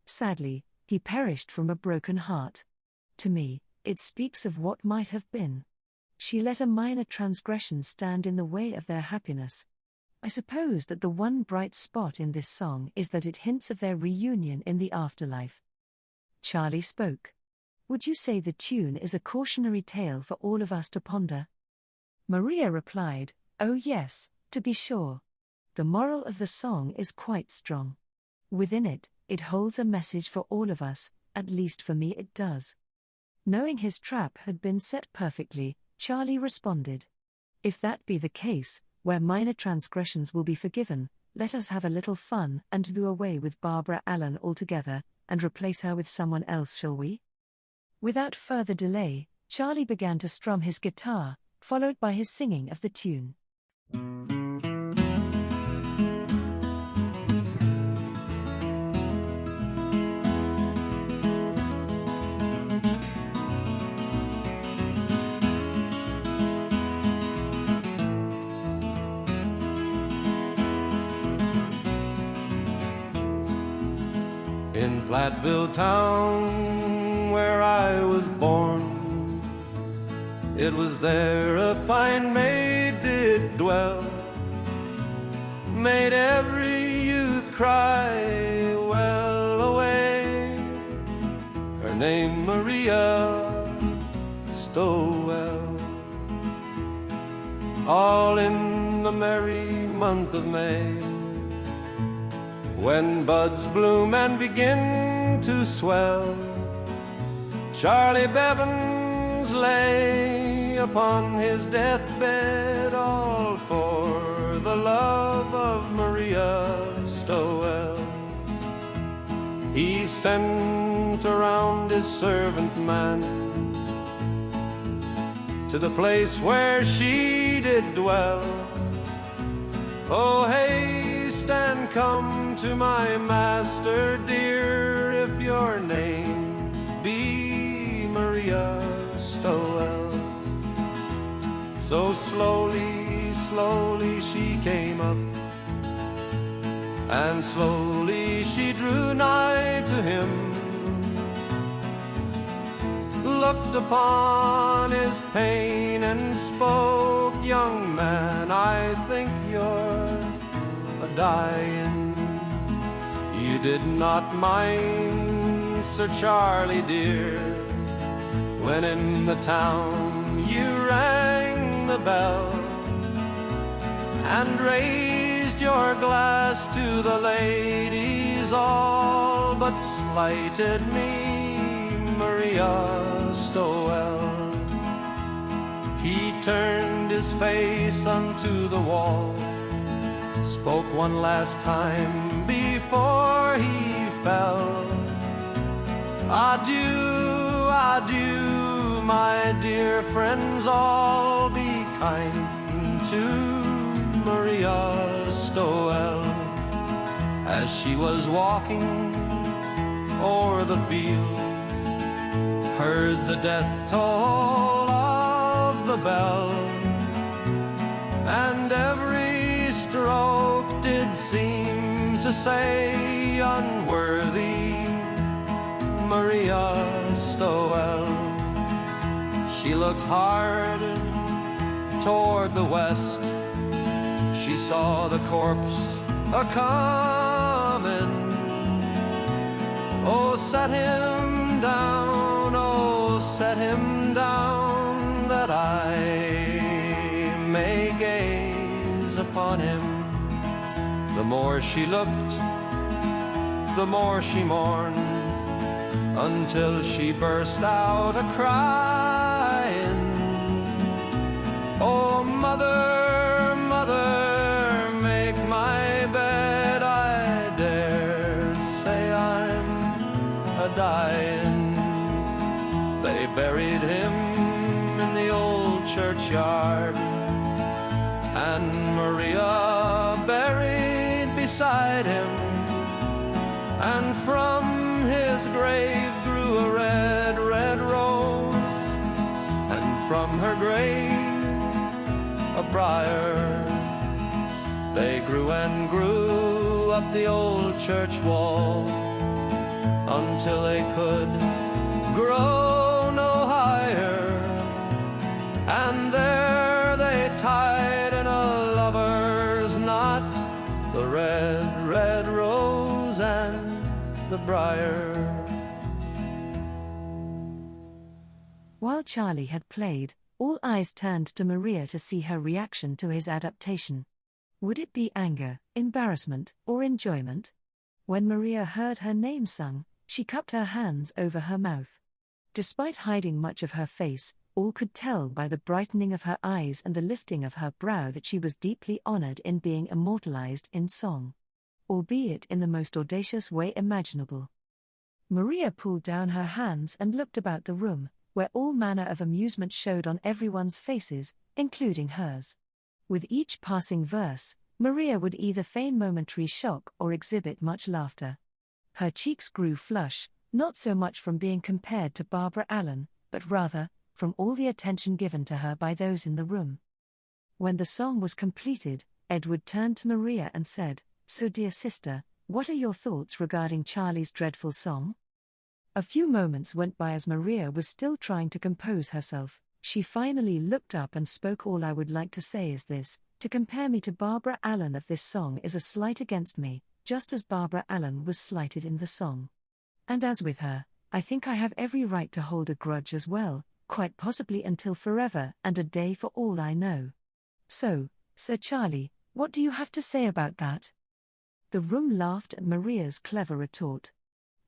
Sadly, he perished from a broken heart. To me, it speaks of what might have been. She let a minor transgression stand in the way of their happiness. I suppose that the one bright spot in this song is that it hints of their reunion in the afterlife. Charlie spoke. Would you say the tune is a cautionary tale for all of us to ponder? Maria replied, Oh yes, to be sure. The moral of the song is quite strong. Within it, it holds a message for all of us, at least for me it does. Knowing his trap had been set perfectly, Charlie responded. If that be the case, where minor transgressions will be forgiven, let us have a little fun and do away with Barbara Allen altogether, and replace her with someone else, shall we? Without further delay, Charlie began to strum his guitar, followed by his singing of the tune. In Platteville town, where I was born, it was there a fine maid did dwell, made every youth cry, well away. Her name Maria Stowell. All in the merry month of May, when buds bloom and begin to swell, Charlie Bevans lay upon his deathbed, all for the love of Maria Stowell. He sent around his servant man to the place where she did dwell. Oh, haste and come to my master dear, if your name be Maria Stowell. So slowly, slowly she came up, and slowly she drew nigh to him, looked upon his pain and spoke, young man, I think you're a-dying. You did not mind, Sir Charlie dear, when in the town you rang the bell and raised your glass to the ladies all, but slighted me, Maria Stowell. He turned his face unto the wall, spoke one last time before he fell. Adieu, adieu, my dear friends all, be kind to Maria Stowell. as she was walking o'er the fields, heard the death toll of the bell, and every stroke did seem to say, unworthy Maria Stowell. She looked hard toward the west, she saw the corpse a-comin'. Oh, set him down, oh, set him down, that I may gaze upon him. The more she looked, the more she mourned, until she burst out a-crying. Oh, mother, mother, make my bed, I dare say I'm a-dying. They buried him in the old churchyard, and Maria buried beside him, and from his grave grew a red, red rose, and from her grave a briar. They grew and grew up the old church wall, until they could grow no higher, and there they tied in a lover's knot the red, red rose and the briar. While Charlie had played, all eyes turned to Maria to see her reaction to his adaptation. Would it be anger, embarrassment, or enjoyment? When Maria heard her name sung, she cupped her hands over her mouth. Despite hiding much of her face, all could tell by the brightening of her eyes and the lifting of her brow that she was deeply honored in being immortalized in song, albeit in the most audacious way imaginable. Maria pulled down her hands and looked about the room, where all manner of amusement showed on everyone's faces, including hers. With each passing verse, Maria would either feign momentary shock or exhibit much laughter. Her cheeks grew flush, not so much from being compared to Barbara Allen, but rather, from all the attention given to her by those in the room. When the song was completed, Edward turned to Maria and said, "So dear sister, what are your thoughts regarding Charlie's dreadful song?" A few moments went by as Maria was still trying to compose herself. She finally looked up and spoke. "All I would like to say is this, to compare me to Barbara Allen of this song is a slight against me, just as Barbara Allen was slighted in the song. And as with her, I think I have every right to hold a grudge as well, quite possibly until forever and a day for all I know. So, Sir Charlie, what do you have to say about that?" The room laughed at Maria's clever retort,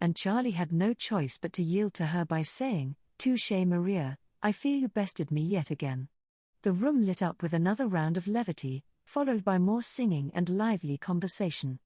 and Charlie had no choice but to yield to her by saying, "Touché, Maria, I fear you bested me yet again." The room lit up with another round of levity, followed by more singing and lively conversation.